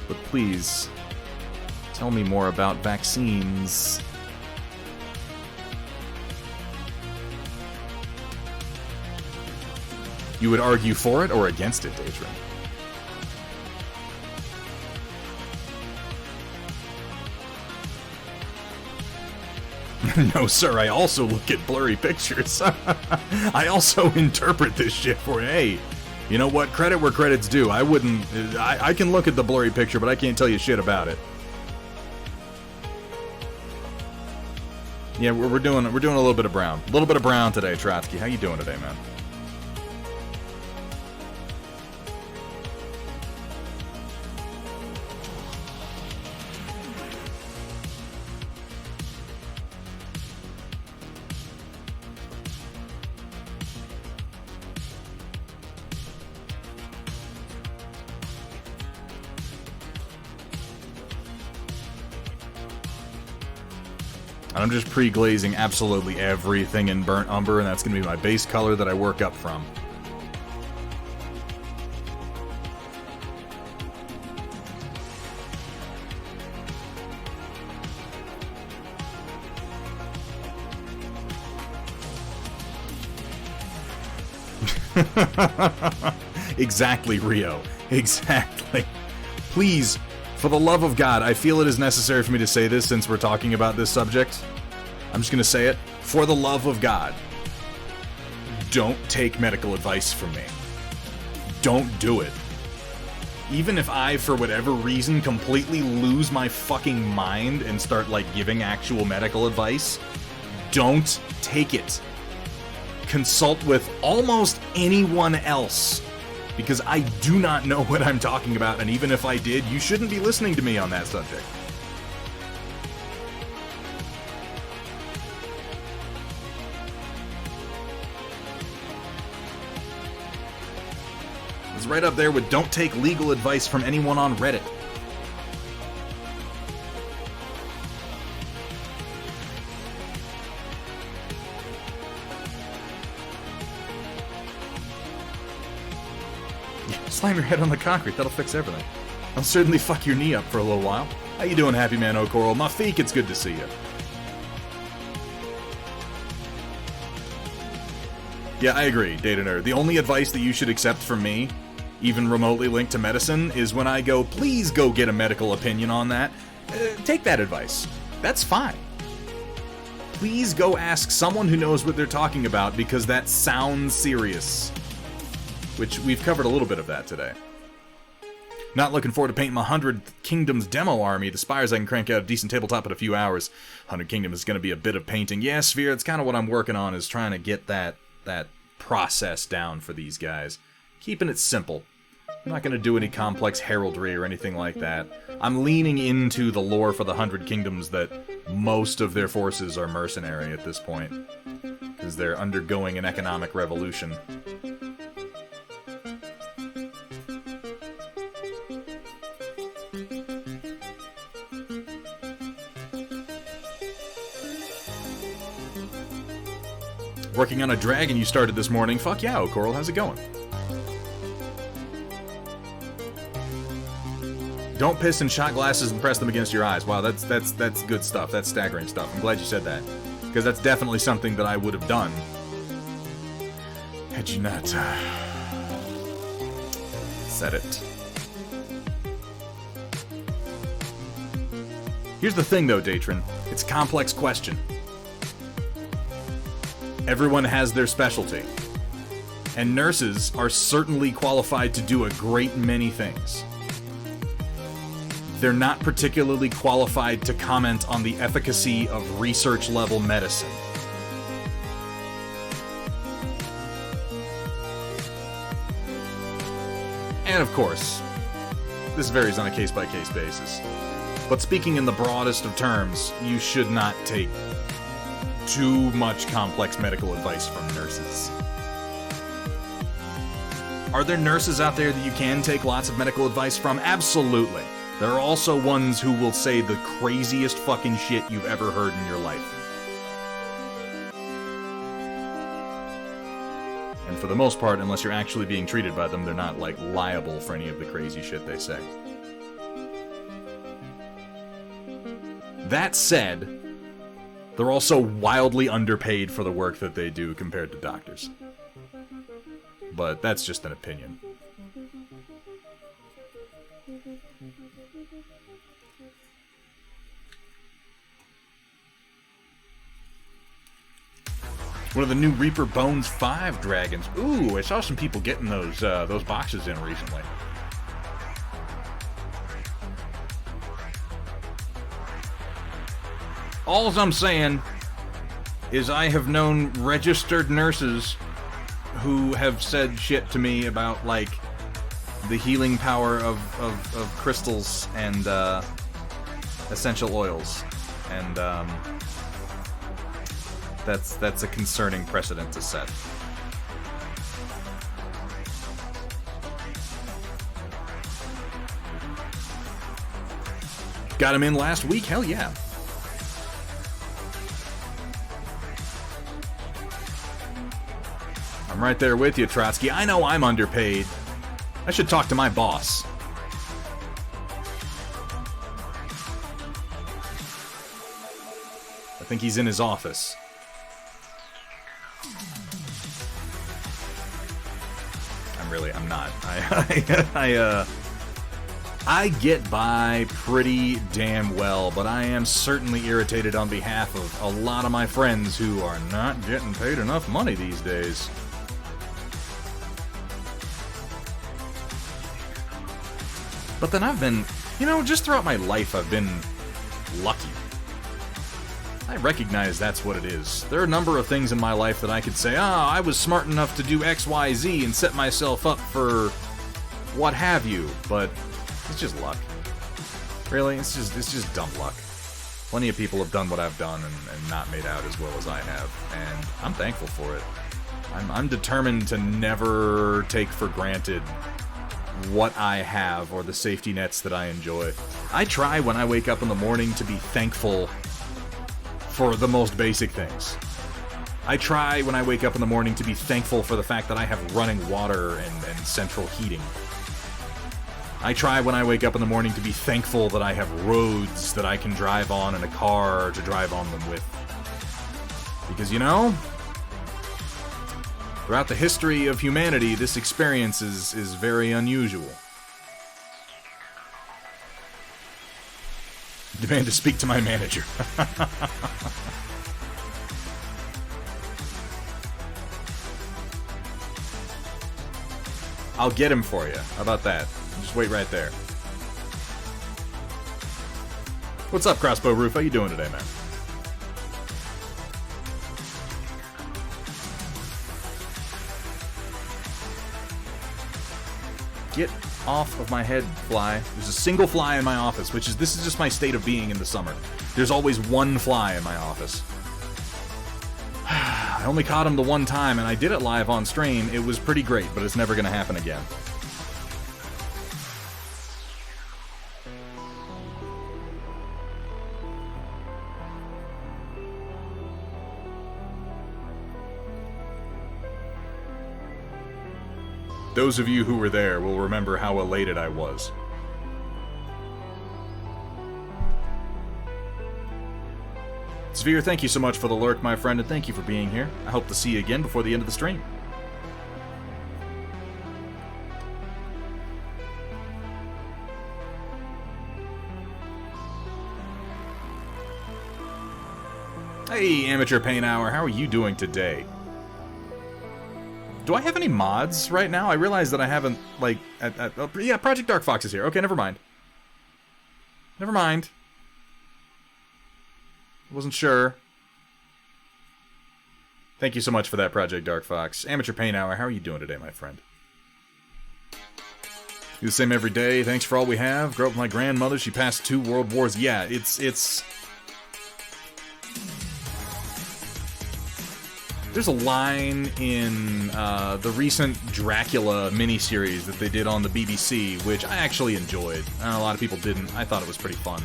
But please, tell me more about vaccines. You would argue for it or against it, Daedrin? No, sir, I also look at blurry pictures. I also interpret this shit for, hey, you know what? Credit where credit's due. I can look at the blurry picture, but I can't tell you shit about it. Yeah, we're doing a little bit of brown. A little bit of brown today, Trotsky. How you doing today, man? I'm just pre-glazing absolutely everything in burnt umber, and that's going to be my base color that I work up from. Exactly, Rio. Exactly. Please, for the love of God, I feel it is necessary for me to say this since we're talking about this subject. I'm just going to say it. For the love of God, don't take medical advice from me. Don't do it. Even if I, for whatever reason, completely lose my fucking mind and start, like, giving actual medical advice, don't take it. Consult with almost anyone else, because I do not know what I'm talking about, and even if I did, you shouldn't be listening to me on that subject. It's right up there with don't take legal advice from anyone on Reddit. Slam your head on the concrete, that'll fix everything. I'll certainly fuck your knee up for a little while. How you doing, Happy Man O'Coral? Mafik, it's good to see you. Yeah, I agree, Data Nerd. The only advice that you should accept from me, even remotely linked to medicine, is when I go, please go get a medical opinion on that. Take that advice. That's fine. Please go ask someone who knows what they're talking about, because that sounds serious. Which we've covered a little bit of that today. Not looking forward to painting my 100 Kingdoms demo army. The spires I can crank out a decent tabletop in a few hours. 100 Kingdoms is going to be a bit of painting. Yeah, Sphere, it's kind of what I'm working on, is trying to get that process down for these guys. Keeping it simple. I'm not going to do any complex heraldry or anything like that. I'm leaning into the lore for the 100 Kingdoms that most of their forces are mercenary at this point. Because they're undergoing an economic revolution. Working on a dragon you started this morning. Fuck yeah, O'Coral, how's it going? Don't piss in shot glasses and press them against your eyes. Wow, that's good stuff. That's staggering stuff. I'm glad you said that. Because that's definitely something that I would have done had you not said it. Here's the thing though, Datron. It's a complex question. Everyone has their specialty. And nurses are certainly qualified to do a great many things. They're not particularly qualified to comment on the efficacy of research-level medicine. And of course, this varies on a case-by-case basis. But speaking in the broadest of terms, you should not take too much complex medical advice from nurses. Are there nurses out there that you can take lots of medical advice from? Absolutely. There are also ones who will say the craziest fucking shit you've ever heard in your life. And for the most part, unless you're actually being treated by them, they're not, like, liable for any of the crazy shit they say. That said, they're also wildly underpaid for the work that they do compared to doctors. but that's just an opinion. One of the new Reaper Bones 5 dragons. Ooh, I saw some people getting those boxes in recently. All I'm saying is I have known registered nurses who have said shit to me about, like, the healing power of crystals and essential oils. And that's a concerning precedent to set. Got him in last week? Hell yeah. I'm right there with you, Trotsky. I know I'm underpaid. I should talk to my boss. I think he's in his office. I'm not. I get by pretty damn well, but I am certainly irritated on behalf of a lot of my friends who are not getting paid enough money these days. But then I've been, just throughout my life I've been lucky. I recognize that's what it is. There are a number of things in my life that I could say, I was smart enough to do X, Y, Z and set myself up for what have you, but it's just luck. Really, it's just dumb luck. Plenty of people have done what I've done and not made out as well as I have, and I'm thankful for it. I'm determined to never take for granted what I have or the safety nets that I enjoy. I try when I wake up in the morning to be thankful for the most basic things. I try when I wake up in the morning to be thankful for the fact that I have running water and central heating. I try when I wake up in the morning to be thankful that I have roads that I can drive on and a car to drive on them with. Because, throughout the history of humanity, this experience is very unusual. Demand to speak to my manager. I'll get him for you. How about that? Just wait right there. What's up, Crossbow Roof? How you doing today, man? Get off of my head, fly. There's a single fly in my office, this is just my state of being in the summer. There's always one fly in my office. I only caught him the one time, and I did it live on stream. It was pretty great, but it's never gonna happen again. Those of you who were there will remember how elated I was. Sphere, thank you so much for the lurk, my friend, and thank you for being here. I hope to see you again before the end of the stream. Hey, Amateur Pain Hour, how are you doing today? Do I have any mods right now? I realize that I haven't, yeah, Project Dark Fox is here. Okay, never mind. Never mind. Wasn't sure. Thank you so much for that, Project Dark Fox. Amateur Pain Hour, how are you doing today, my friend? Do the same every day. Thanks for all we have. Grew up with my grandmother. She passed 2 world wars. Yeah, it's... There's a line in the recent Dracula miniseries that they did on the BBC, which I actually enjoyed. A lot of people didn't. I thought it was pretty fun.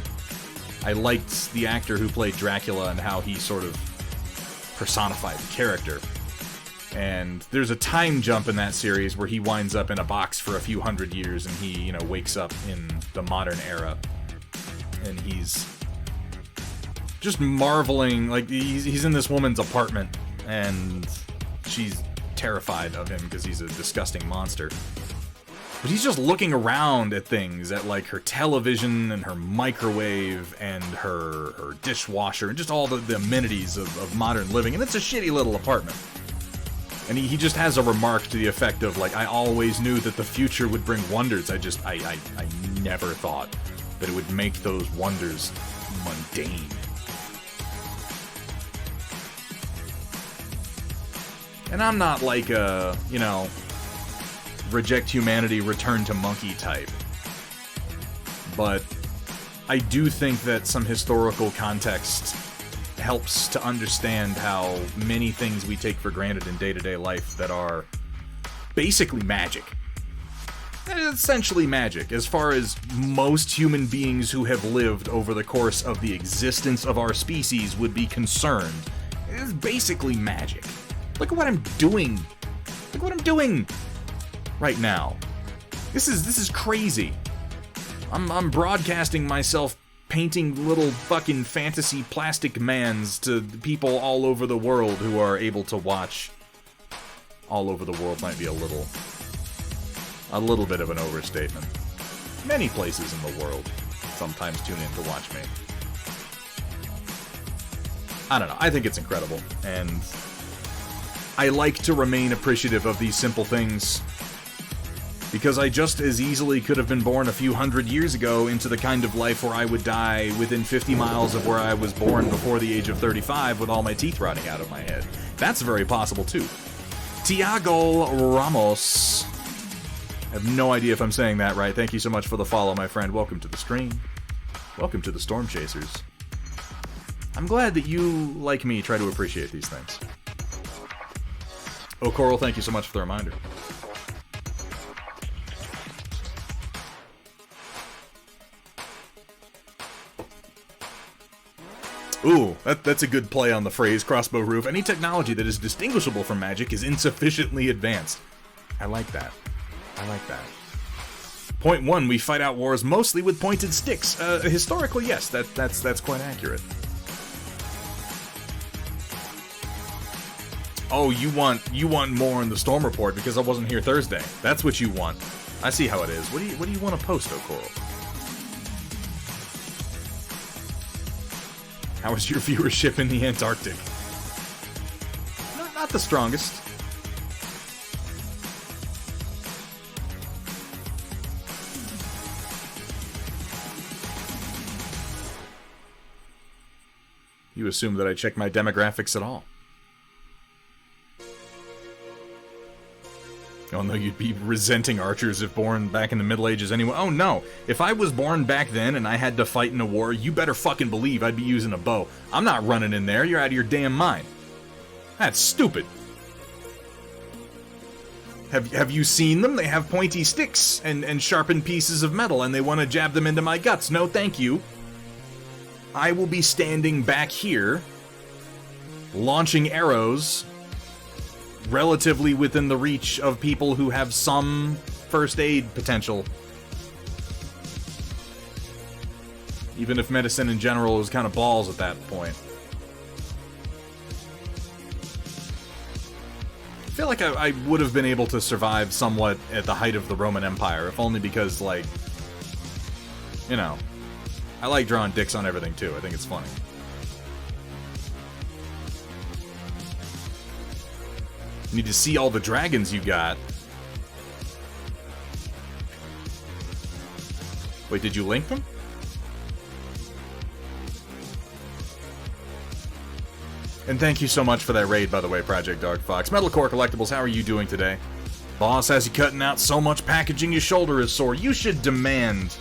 I liked the actor who played Dracula and how he sort of personified the character. And there's a time jump in that series where he winds up in a box for a few hundred years and he, wakes up in the modern era. And he's just marveling, like, he's in this woman's apartment and she's terrified of him because he's a disgusting monster. But he's just looking around at things, at like her television and her microwave and her dishwasher and just all the amenities of modern living. And it's a shitty little apartment. And he just has a remark to the effect of like, I always knew that the future would bring wonders. I never thought that it would make those wonders mundane. And I'm not like a, you know, reject humanity, return to monkey type. But I do think that some historical context helps to understand how many things we take for granted in day-to-day life that are basically magic. Essentially magic, as far as most human beings who have lived over the course of the existence of our species would be concerned. It is basically magic. Look at what I'm doing. Look what I'm doing right now. This is crazy. I'm broadcasting myself painting little fucking fantasy plastic mans to people all over the world who are able to watch. All over the world might be a little bit of an overstatement. Many places in the world sometimes tune in to watch me. I don't know, I think it's incredible, and I like to remain appreciative of these simple things, because I just as easily could have been born a few hundred years ago into the kind of life where I would die within 50 miles of where I was born before the age of 35 with all my teeth rotting out of my head. That's very possible too. Tiago Ramos. I have no idea if I'm saying that right. Thank you so much for the follow, my friend. Welcome to the stream. Welcome to the Storm Chasers. I'm glad that you, like me, try to appreciate these things. Oh, Coral, thank you so much for the reminder. Ooh, that's a good play on the phrase, crossbow roof. Any technology that is distinguishable from magic is insufficiently advanced. I like that. I like that. Point 1, we fight out wars mostly with pointed sticks. Historically, yes, that's quite accurate. Oh, you want more in the Storm Report because I wasn't here Thursday. That's what you want. I see how it is. What do you want to post, O'Coral? How is your viewership in the Antarctic? Not the strongest. You assume that I check my demographics at all. Oh no, you'd be resenting archers if born back in the Middle Ages anyway. Oh no, if I was born back then and I had to fight in a war, you better fucking believe I'd be using a bow. I'm not running in there, you're out of your damn mind. That's stupid. Have you seen them? They have pointy sticks and sharpened pieces of metal and they want to jab them into my guts. No thank you. I will be standing back here, launching arrows relatively within the reach of people who have some first aid potential. Even if medicine in general is kind of balls at that point. I feel like I would have been able to survive somewhat at the height of the Roman Empire, if only because, like, you know, I like drawing dicks on everything too. I think it's funny. Need to see all the dragons you got. Wait, did you link them? And thank you so much for that raid, by the way, Project Dark Fox. Metalcore Collectibles, how are you doing today? Boss has you cutting out so much packaging your shoulder is sore. You should demand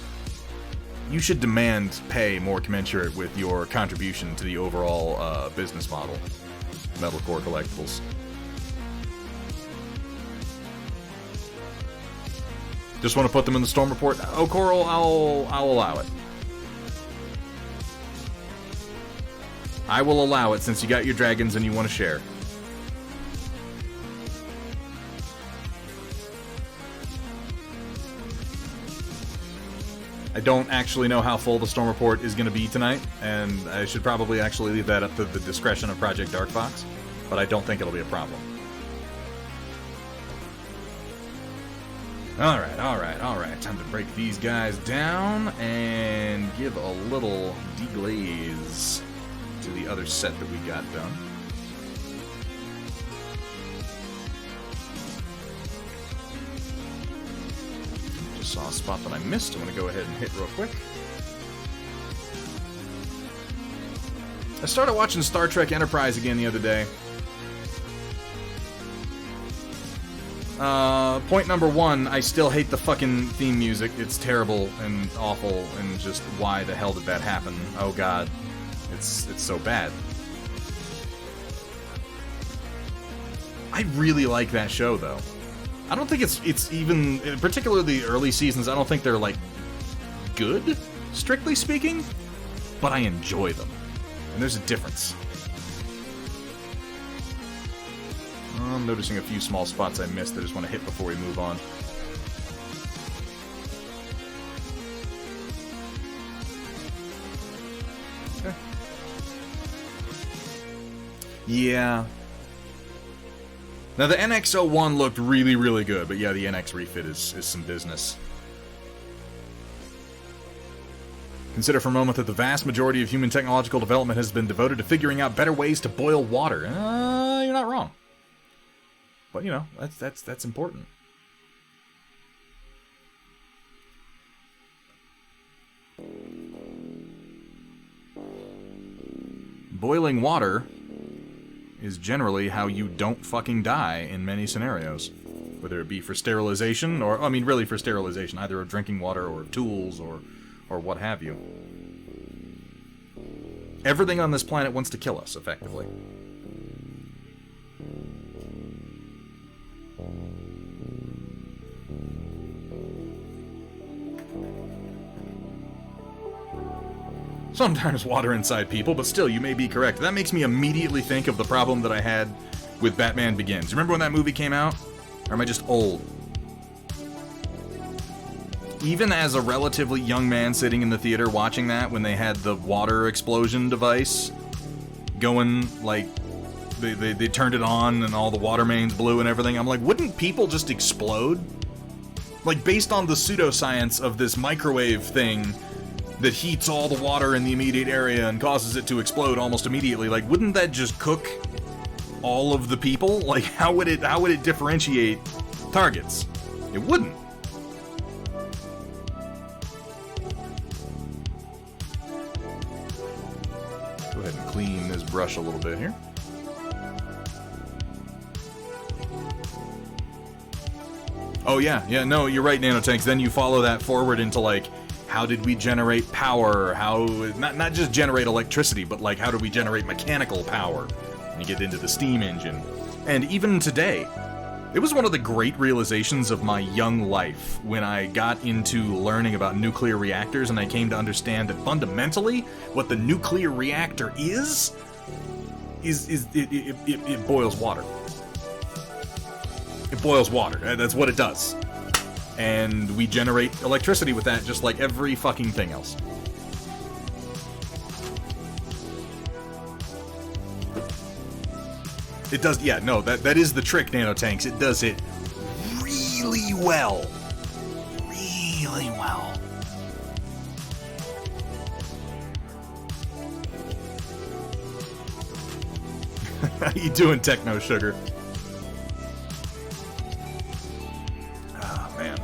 pay more commensurate with your contribution to the overall business model. Metalcore Collectibles. Just want to put them in the Storm Report? Oh, Coral, I'll allow it. I will allow it since you got your dragons and you want to share. I don't actually know how full the Storm Report is going to be tonight, and I should probably actually leave that up to the discretion of Project Dark Fox, but I don't think it'll be a problem. Alright. Time to break these guys down and give a little deglaze to the other set that we got done. Just saw a spot that I missed. I'm going to go ahead and hit real quick. I started watching Star Trek Enterprise again the other day. Point number one, I still hate the fucking theme music. It's terrible and awful, and just why the hell did that happen? Oh god. It's so bad. I really like that show, though. I don't think it's even, particularly the early seasons, I don't think they're, like, good, strictly speaking, but I enjoy them. And there's a difference. I'm noticing a few small spots I missed that I just want to hit before we move on. Okay. Yeah. Now the NX-01 looked really, really good, but yeah, the NX refit is some business. Consider for a moment that the vast majority of human technological development has been devoted to figuring out better ways to boil water. You're not wrong. But, you know, that's important. Boiling water is generally how you don't fucking die in many scenarios. Whether it be for sterilization, or, I mean, really for sterilization, either of drinking water or tools or what have you. Everything on this planet wants to kill us, effectively. Sometimes water inside people, but still, you may be correct. That makes me immediately think of the problem that I had with Batman Begins. Remember when that movie came out? Or am I just old? Even as a relatively young man sitting in the theater watching that, when they had the water explosion device going, like, they turned it on and all the water mains blew and everything, I'm like, wouldn't people just explode? Like, based on the pseudoscience of this microwave thing that heats all the water in the immediate area and causes it to explode almost immediately, like, wouldn't that just cook all of the people? Like, how would it differentiate targets? It wouldn't. Go ahead and clean this brush a little bit here. Oh yeah, no, you're right, Nanotanks. Then you follow that forward into, like, how did we generate power? How, not just generate electricity, but, like, how do we generate mechanical power? And you get into the steam engine. And even today, it was one of the great realizations of my young life when I got into learning about nuclear reactors and I came to understand that fundamentally, what the nuclear reactor is it boils water. It boils water. That's what it does. And we generate electricity with that just like every fucking thing else. It does, yeah, no, that is the trick, Nanotanks. It does it really well. Really well. How you doing, Techno Sugar?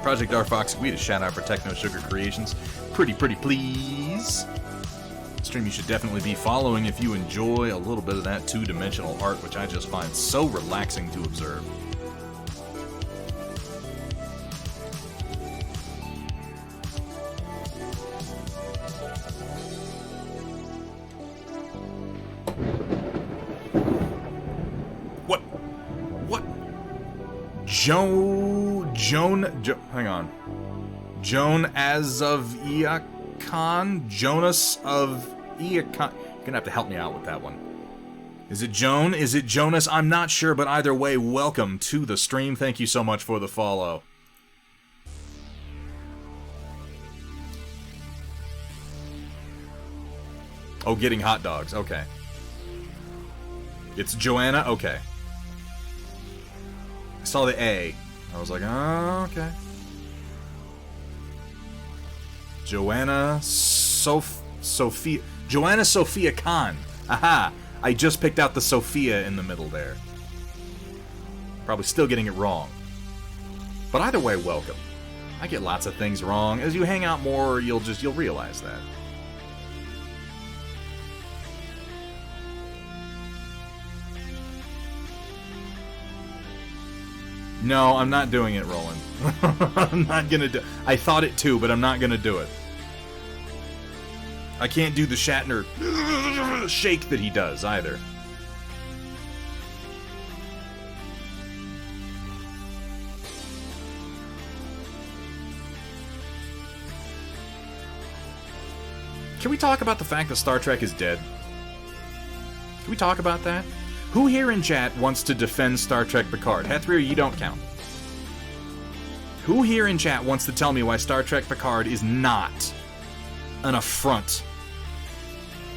Project R Fox, we had a shout out for Techno Sugar Creations. Pretty please. Stream you should definitely be following if you enjoy a little bit of that two-dimensional art, which I just find so relaxing to observe. What? Hang on. Joan as of Eacon? Jonas of Eacon? You're gonna have to help me out with that one. Is it Joan? Is it Jonas? I'm not sure, but either way, welcome to the stream. Thank you so much for the follow. Oh, getting hot dogs. Okay. It's Joanna? Okay. I saw the A. I was like, oh, okay. Joanna Sophia Khan. Aha! I just picked out the Sophia in the middle there. Probably still getting it wrong. But either way, welcome. I get lots of things wrong. As you hang out more, you'll realize that. No, I'm not doing it, Roland. I'm not gonna do... I thought it too, but I'm not gonna do it. I can't do the Shatner shake that he does, either. Can we talk about the fact that Star Trek is dead? Can we talk about that? Who here in chat wants to defend Star Trek Picard? Hethrir, you don't count. Who here in chat wants to tell me why Star Trek Picard is not an affront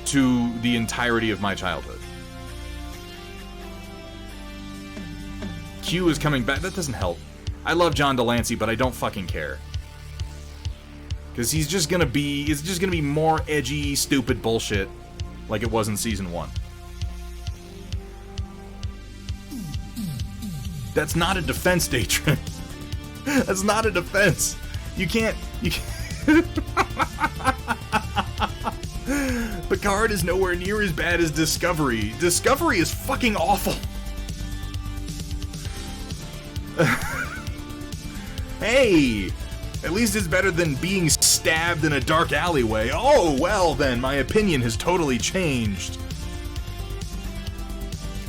to the entirety of my childhood? Q is coming back. That doesn't help. I love John Delancey, but I don't fucking care. Because it's just gonna be more edgy, stupid bullshit like it was in Season 1. That's not a defense, Datron. That's not a defense. You can't... Picard is nowhere near as bad as Discovery. Discovery is fucking awful. Hey! At least it's better than being stabbed in a dark alleyway. Oh, well then, my opinion has totally changed.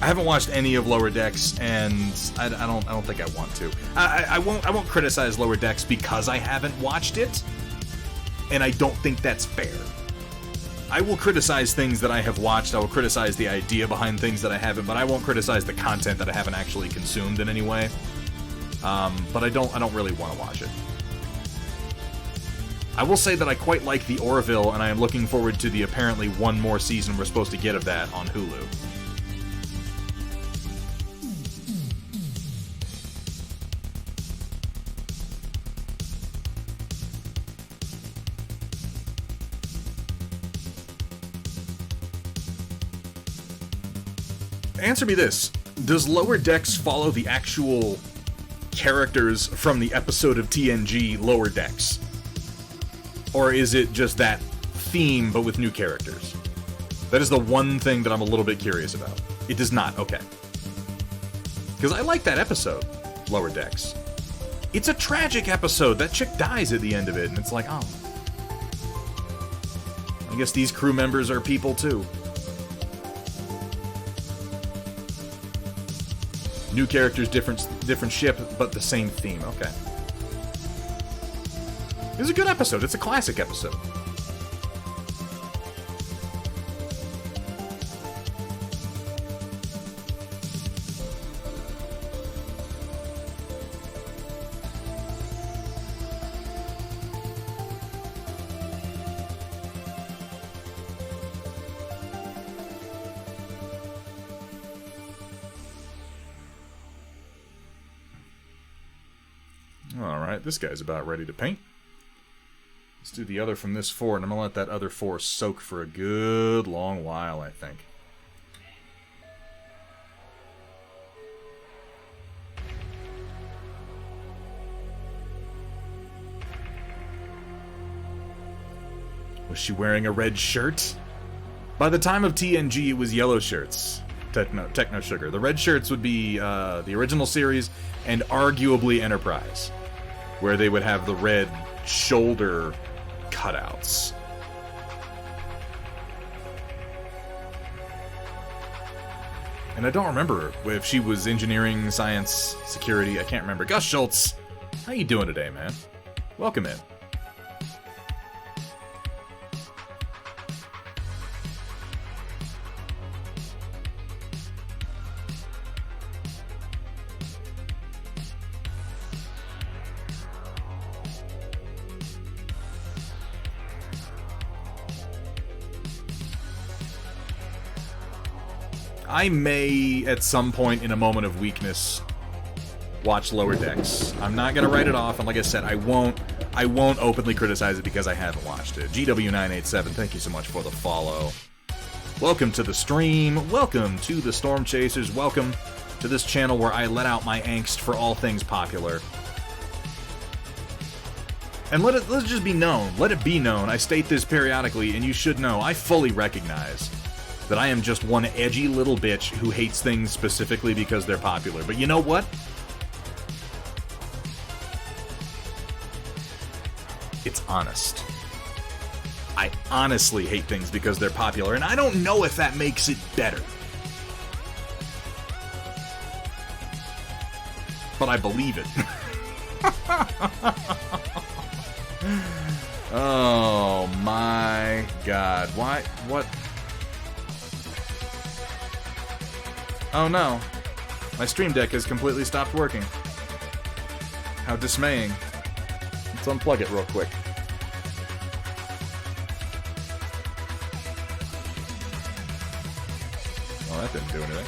I haven't watched any of Lower Decks, and I don't think I want to. I won't criticize Lower Decks because I haven't watched it, and I don't think that's fair. I will criticize things that I have watched. I will criticize the idea behind things that I haven't, but I won't criticize the content that I haven't actually consumed in any way. But I don't really want to watch it. I will say that I quite like the Orville, and I am looking forward to the apparently one more season we're supposed to get of that on Hulu. Answer me this. Does Lower Decks follow the actual characters from the episode of TNG Lower Decks? Or is it just that theme, but with new characters? That is the one thing that I'm a little bit curious about. It does not. Okay. Because I like that episode, Lower Decks. It's a tragic episode. That chick dies at the end of it, and it's like, oh. I guess these crew members are people, too. New characters, different ship, but the same theme. Okay. It was a good episode. It's a classic episode. Alright, this guy's about ready to paint. Let's do the other from this fort, and I'm going to let that other fort soak for a good long while, I think. Was she wearing a red shirt? By the time of TNG, it was yellow shirts. Techno Sugar. The red shirts would be the original series and arguably Enterprise, where they would have the red shoulder cutouts. And I don't remember if she was engineering, science, security. I can't remember. Gus Schultz, how you doing today, man? Welcome in. I may, at some point in a moment of weakness, watch Lower Decks. I'm not going to write it off, and like I said, I won't I won't openly criticize it because I haven't watched it. GW987, thank you so much for the follow. Welcome to the stream. Welcome to the Storm Chasers. Welcome to this channel where I let out my angst for all things popular. And let's just be known. Let it be known. I state this periodically, and you should know. I fully recognize that I am just one edgy little bitch who hates things specifically because they're popular. But you know what? It's honest. I honestly hate things because they're popular, and I don't know if that makes it better. But I believe it. Oh my god. Why? What? Oh no. My Stream Deck has completely stopped working. How dismaying. Let's unplug it real quick. Well, that didn't do anything.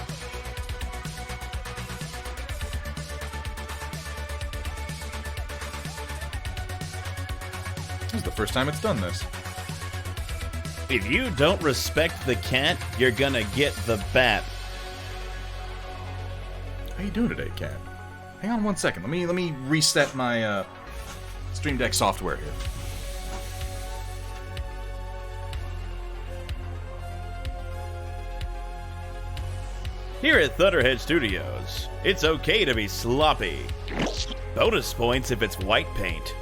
This is the first time it's done this. If you don't respect the cat, you're gonna get the bat. How you doing today, Cat? Hang on one second. Let me reset my Stream Deck software here. Here at Thunderhead Studios, it's okay to be sloppy. Bonus points if it's white paint.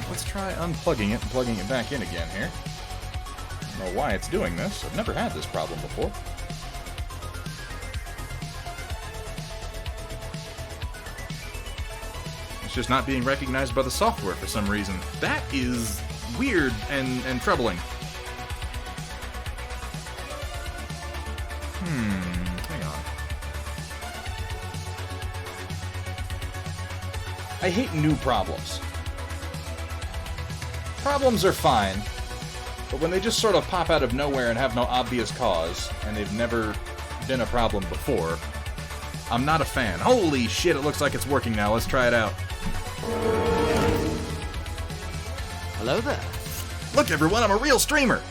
Let's try unplugging it and plugging it back in again here. I don't know why it's doing this. I've never had this problem before. It's just not being recognized by the software for some reason. That is weird and troubling. Hang on. I hate new problems. Problems are fine, but when they just sort of pop out of nowhere and have no obvious cause, and they've never been a problem before, I'm not a fan. Holy shit, it looks like it's working now. Let's try it out. Hello there. Look, everyone, I'm a real streamer!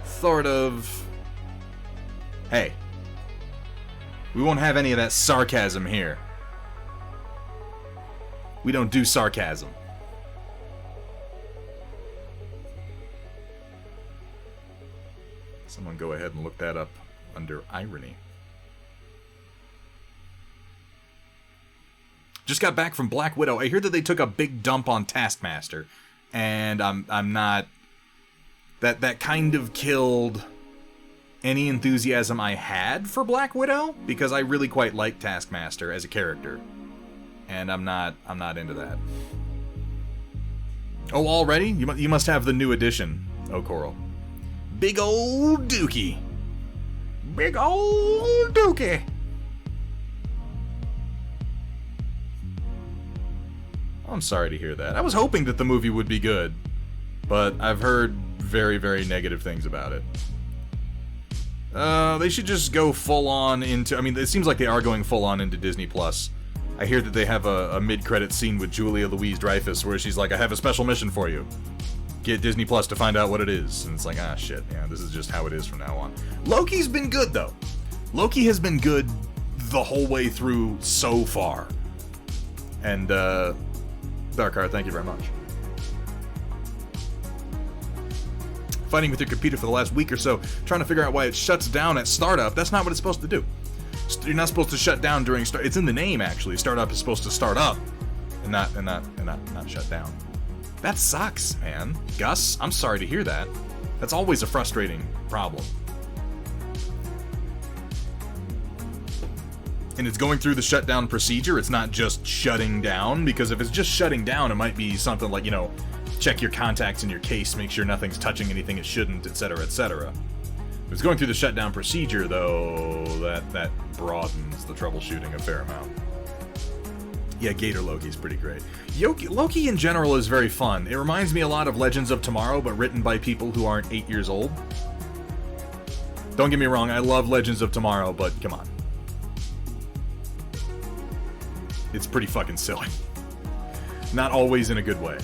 Sort of. Hey. We won't have any of that sarcasm here. We don't do sarcasm. Someone go ahead and look that up under irony. Just got back from Black Widow. I hear that they took a big dump on Taskmaster, and I'm not. That kind of killed any enthusiasm I had for Black Widow, because I really quite like Taskmaster as a character, and I'm not into that. Oh, already? You must have the new edition, oh Coral. Big old dookie. Big old dookie. I'm sorry to hear that. I was hoping that the movie would be good, but I've heard very, very negative things about it. They should just go full on into... I mean, it seems like they are going full on into Disney+. I hear that they have a mid-credit scene with Julia Louis-Dreyfus where she's like, I have a special mission for you. Get Disney Plus to find out what it is. And it's like, ah, shit, yeah, this is just how it is from now on. Loki's been good, though. Loki has been good the whole way through so far. And, Darkheart, thank you very much. Fighting with your computer for the last week or so, trying to figure out why it shuts down at startup. That's not what it's supposed to do. You're not supposed to shut down during start. It's in the name, actually. Startup is supposed to start up and not shut down. That sucks, man. Gus, I'm sorry to hear that. That's always a frustrating problem. And it's going through the shutdown procedure. It's not just shutting down, because if it's just shutting down, it might be something like, you know, check your contacts in your case, make sure nothing's touching anything it shouldn't, etc., etc. If it's going through the shutdown procedure, though, that broadens the troubleshooting a fair amount. Yeah, Gator Loki's pretty great. Loki in general is very fun. It reminds me a lot of Legends of Tomorrow, but written by people who aren't 8 years old. Don't get me wrong, I love Legends of Tomorrow, but come on. It's pretty fucking silly. Not always in a good way.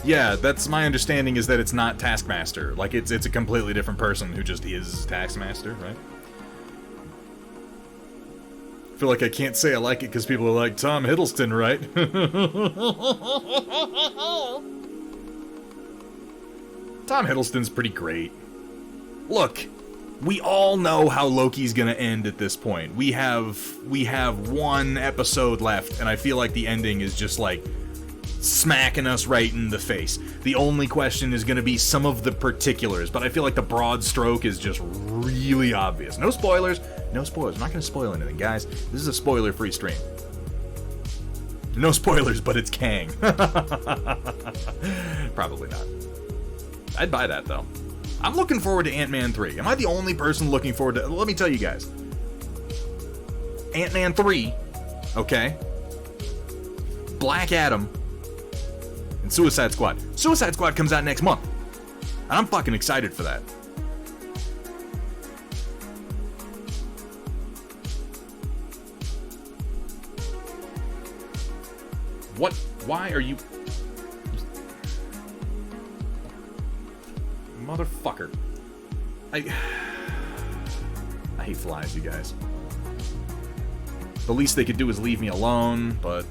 Yeah, that's my understanding, is that it's not Taskmaster. Like, it's a completely different person who just is Taskmaster, right? I feel like I can't say I like it because people are like, Tom Hiddleston, right? Tom Hiddleston's pretty great. Look, we all know how Loki's gonna end at this point. We have one episode left, and I feel like the ending is just like smacking us right in the face. The only question is gonna be some of the particulars, but I feel like the broad stroke is just really obvious. No spoilers. No spoilers. I'm not gonna spoil anything, guys. This is a spoiler-free stream. No spoilers, but it's Kang. Probably not. I'd buy that, though. I'm looking forward to Ant-Man 3. Am I the only person looking forward to... Let me tell you guys. Ant-Man 3, okay? Black Adam, and Suicide Squad. Suicide Squad comes out next month. And I'm fucking excited for that. What? Why are you... Motherfucker. I hate flies, you guys. The least they could do is leave me alone, but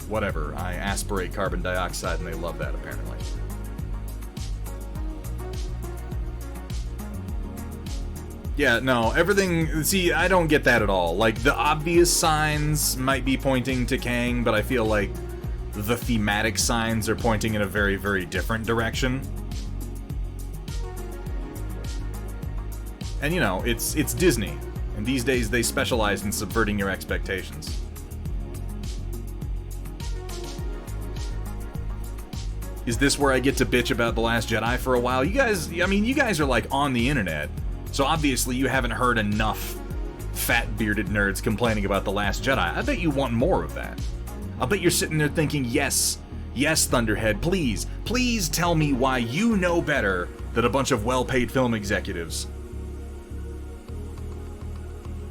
whatever. I aspirate carbon dioxide and they love that, apparently. Yeah, no, everything... See, I don't get that at all. Like, the obvious signs might be pointing to Kang, but I feel like the thematic signs are pointing in a very, very different direction. And, you know, it's Disney, and these days they specialize in subverting your expectations. Is this where I get to bitch about The Last Jedi for a while? You guys, I mean, you guys are, like, on the internet, so obviously you haven't heard enough fat bearded nerds complaining about The Last Jedi. I bet you want more of that. I bet you're sitting there thinking, yes, Thunderhead, please tell me why you know better than a bunch of well-paid film executives.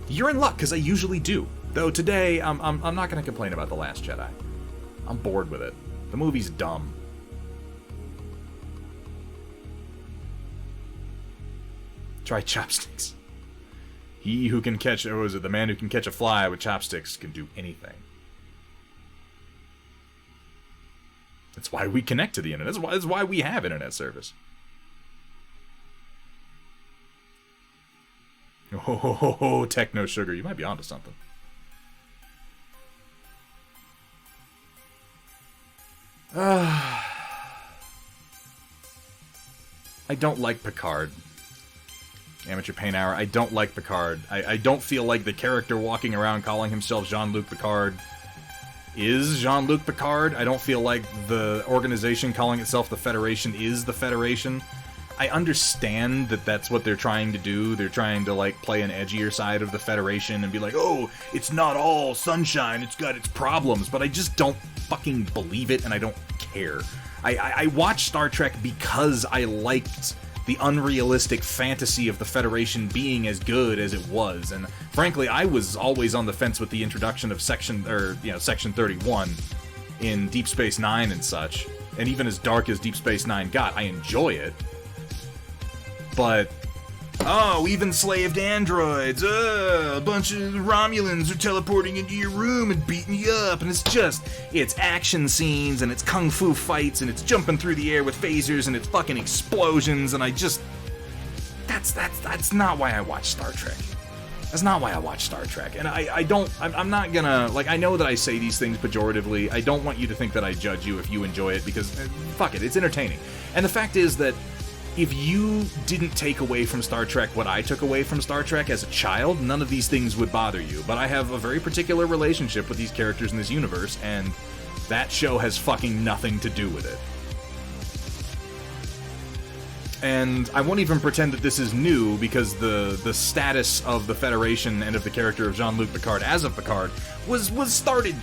You're in luck, because I usually do. Though today, I'm not going to complain about The Last Jedi. I'm bored with it. The movie's dumb. Try chopsticks. He who can catch... Or was it the man who can catch a fly with chopsticks can do anything. That's why we connect to the internet. That's why we have internet service. Oh, Techno Sugar. You might be onto something. I don't like Picard. Amateur Paint Hour. I don't like Picard. I don't feel like the character walking around calling himself Jean-Luc Picard is Jean-Luc Picard. I don't feel like the organization calling itself the Federation is the Federation. I understand that that's what they're trying to do. They're trying to, like, play an edgier side of the Federation and be like, oh, it's not all sunshine, it's got its problems, but I just don't fucking believe it, and I don't care. I watched Star Trek because I liked the unrealistic fantasy of the Federation being as good as it was, and frankly, I was always on the fence with the introduction of Section 31 in Deep Space Nine and such, and even as dark as Deep Space Nine got, I enjoy it. But, oh, we've enslaved androids, a bunch of Romulans are teleporting into your room and beating you up, and it's action scenes, and it's kung fu fights, and it's jumping through the air with phasers, and it's fucking explosions, and that's not why I watch Star Trek. That's not why I watch Star Trek, and I'm not gonna, like, I know that I say these things pejoratively. I don't want you to think that I judge you if you enjoy it, because, fuck it, it's entertaining. And the fact is that if you didn't take away from Star Trek what I took away from Star Trek as a child, none of these things would bother you. But I have a very particular relationship with these characters in this universe, and that show has fucking nothing to do with it. And I won't even pretend that this is new, because the status of the Federation and of the character of Jean-Luc Picard as of Picard was started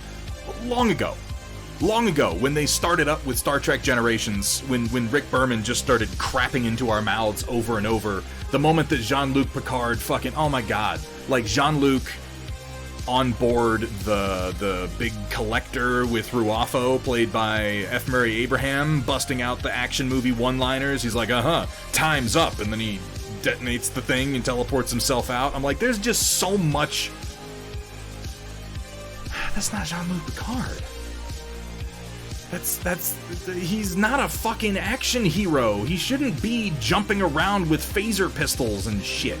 long ago. Long ago, when they started up with Star Trek Generations, when Rick Berman just started crapping into our mouths over and over, the moment that Jean-Luc Picard fucking, oh my god, like Jean-Luc on board the big collector with Ruafo, played by F. Murray Abraham, busting out the action movie one-liners. He's like, time's up, and then he detonates the thing and teleports himself out. I'm like, there's just so much. That's not Jean-Luc Picard. He's not a fucking action hero. He shouldn't be jumping around with phaser pistols and shit.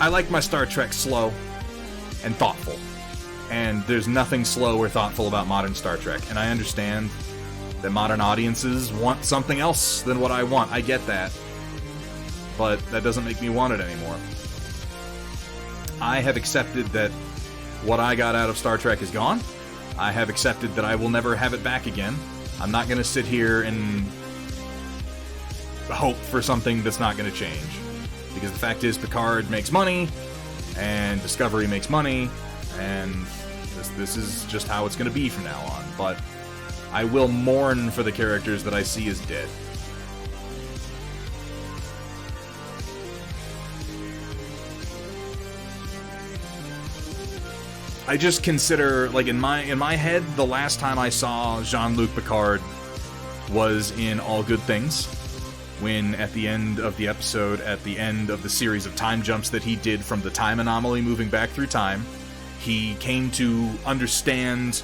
I like my Star Trek slow and thoughtful. And there's nothing slow or thoughtful about modern Star Trek. And I understand that modern audiences want something else than what I want. I get that. But that doesn't make me want it anymore. I have accepted that what I got out of Star Trek is gone. I have accepted that I will never have it back again. I'm not going to sit here and hope for something that's not going to change. Because the fact is, Picard makes money, and Discovery makes money, and this is just how it's going to be from now on. But I will mourn for the characters that I see as dead. I just consider, like, in my head, the last time I saw Jean-Luc Picard was in All Good Things, when at the end of the episode, at the end of the series of time jumps that he did from the time anomaly moving back through time, he came to understand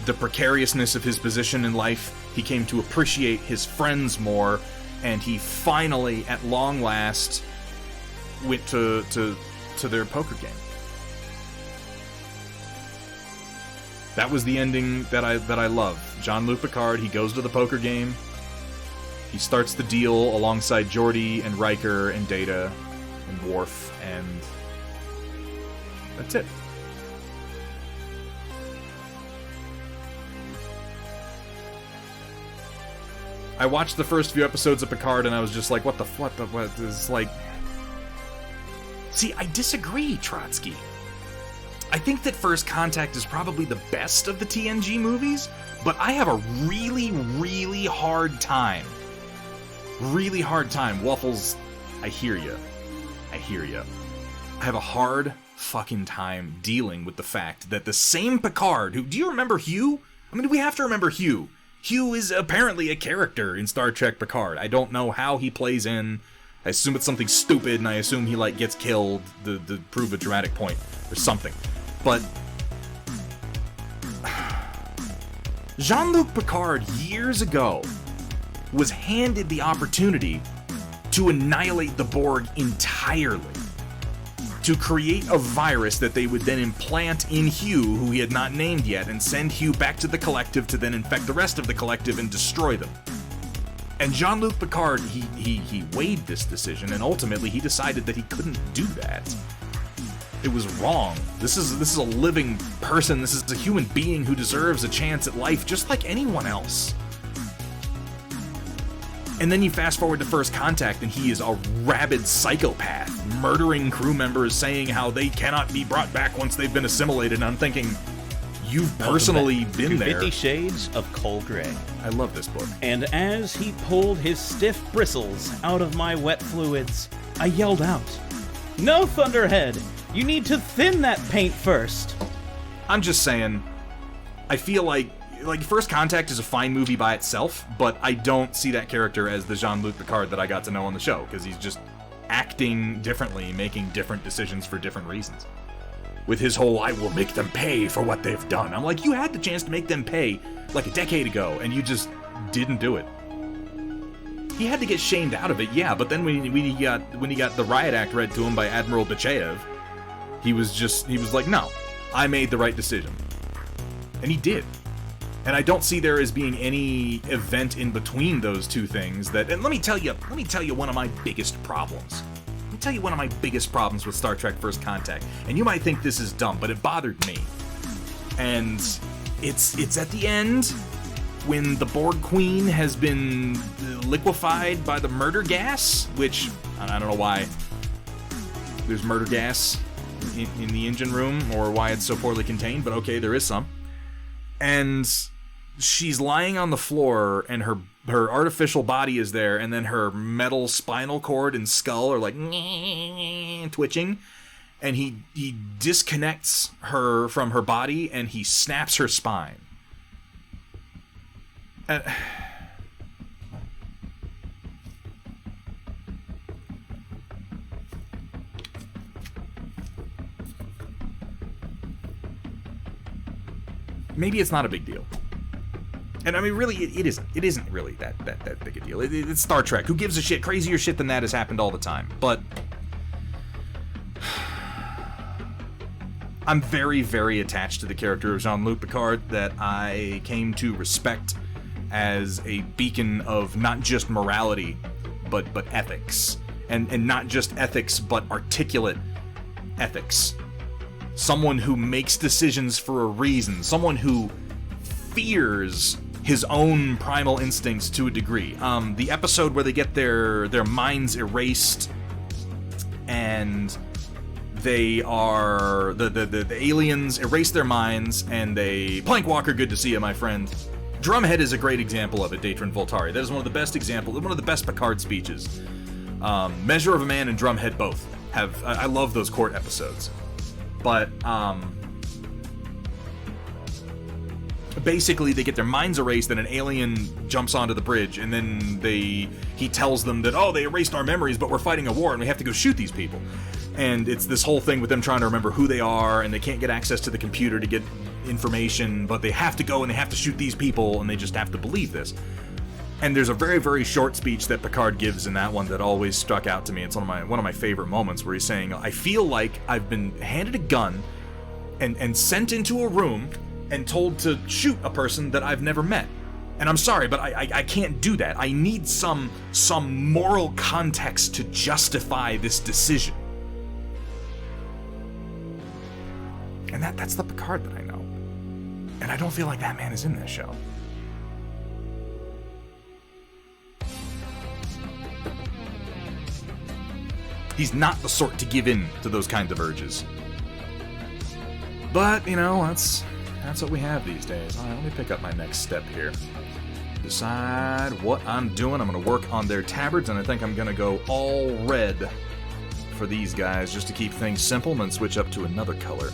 the precariousness of his position in life, he came to appreciate his friends more, and he finally, at long last, went to their poker game. That was the ending that I love. Jean-Luc Picard, he goes to the poker game. He starts the deal alongside Geordi and Riker and Data and Worf, and that's it. I watched the first few episodes of Picard and I was just like, what is like... See, I disagree, Trotsky. I think that First Contact is probably the best of the TNG movies, but I have a really, really hard time. Really hard time. Waffles, I hear you. I have a hard fucking time dealing with the fact that the same Picard who... Do you remember Hugh? I mean, we have to remember Hugh. Hugh is apparently a character in Star Trek Picard. I don't know how he plays in. I assume it's something stupid, and I assume he, like, gets killed to prove a dramatic point or something. But Jean-Luc Picard, years ago, was handed the opportunity to annihilate the Borg entirely. To create a virus that they would then implant in Hugh, who he had not named yet, and send Hugh back to the Collective to then infect the rest of the Collective and destroy them. And Jean-Luc Picard, he weighed this decision, and ultimately he decided that he couldn't do that. It was wrong. This is a living person. This is a human being who deserves a chance at life just like anyone else. And then you fast forward to First Contact and he is a rabid psychopath, murdering crew members, saying how they cannot be brought back once they've been assimilated. And I'm thinking, you've personally been there. 50 Shades of Cold Gray. I love this book. And as he pulled his stiff bristles out of my wet fluids, I yelled out, "No, Thunderhead! You need to thin that paint first." I'm just saying, I feel like First Contact is a fine movie by itself, but I don't see that character as the Jean-Luc Picard that I got to know on the show, because he's just acting differently, making different decisions for different reasons. With his whole, I will make them pay for what they've done. I'm like, you had the chance to make them pay like a decade ago, and you just didn't do it. He had to get shamed out of it, yeah, but then when he got the riot act read to him by Admiral Bacheyev, he was like, no, I made the right decision. And he did. And I don't see there as being any event in between those two things that... And let me tell you one of my biggest problems. Let me tell you one of my biggest problems with Star Trek First Contact. And you might think this is dumb, but it bothered me. And it's at the end, when the Borg Queen has been liquefied by the murder gas, which, I don't know why there's murder gas in the engine room, or why it's so poorly contained, but okay, there is some. And she's lying on the floor, and her artificial body is there, and then her metal spinal cord and skull are like twitching, and he disconnects her from her body, and he snaps her spine. Maybe it's not a big deal. And I mean, really, it isn't. It isn't really that big a deal. It's Star Trek. Who gives a shit? Crazier shit than that has happened all the time. But I'm very, very attached to the character of Jean-Luc Picard that I came to respect as a beacon of not just morality, but ethics. And not just ethics, but articulate ethics. Someone who makes decisions for a reason. Someone who fears his own primal instincts to a degree. The episode where they get their minds erased, and they are the aliens erase their minds, and they... Plank Walker, good to see you, my friend. Drumhead is a great example of it, Datron Voltari. That is one of the best examples, one of the best Picard speeches. Measure of a Man and Drumhead both have... I love those court episodes. But, basically they get their minds erased and an alien jumps onto the bridge, and then he tells them that, oh, they erased our memories, but we're fighting a war and we have to go shoot these people. And it's this whole thing with them trying to remember who they are, and they can't get access to the computer to get information, but they have to go and they have to shoot these people, and they just have to believe this. And there's a very, very short speech that Picard gives in that one that always struck out to me. It's one of my favorite moments, where he's saying, I feel like I've been handed a gun and sent into a room and told to shoot a person that I've never met. And I'm sorry, but I can't do that. I need some moral context to justify this decision. And that's the Picard that I know. And I don't feel like that man is in this show. He's not the sort to give in to those kinds of urges. But, you know, that's what we have these days. All right, let me pick up my next step here. Decide what I'm doing. I'm going to work on their tabards, and I think I'm going to go all red for these guys just to keep things simple, and then switch up to another color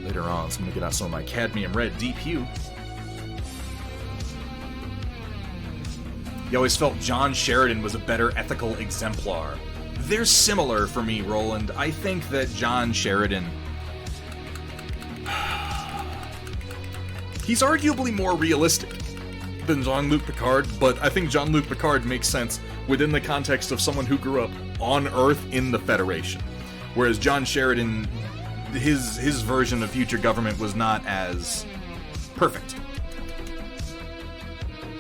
later on. So I'm going to get out some of my cadmium red deep hue. You always felt John Sheridan was a better ethical exemplar. They're similar for me, Roland. I think that John Sheridan... he's arguably more realistic than Jean-Luc Picard, but I think Jean-Luc Picard makes sense within the context of someone who grew up on Earth in the Federation. Whereas John Sheridan, his version of future government was not as perfect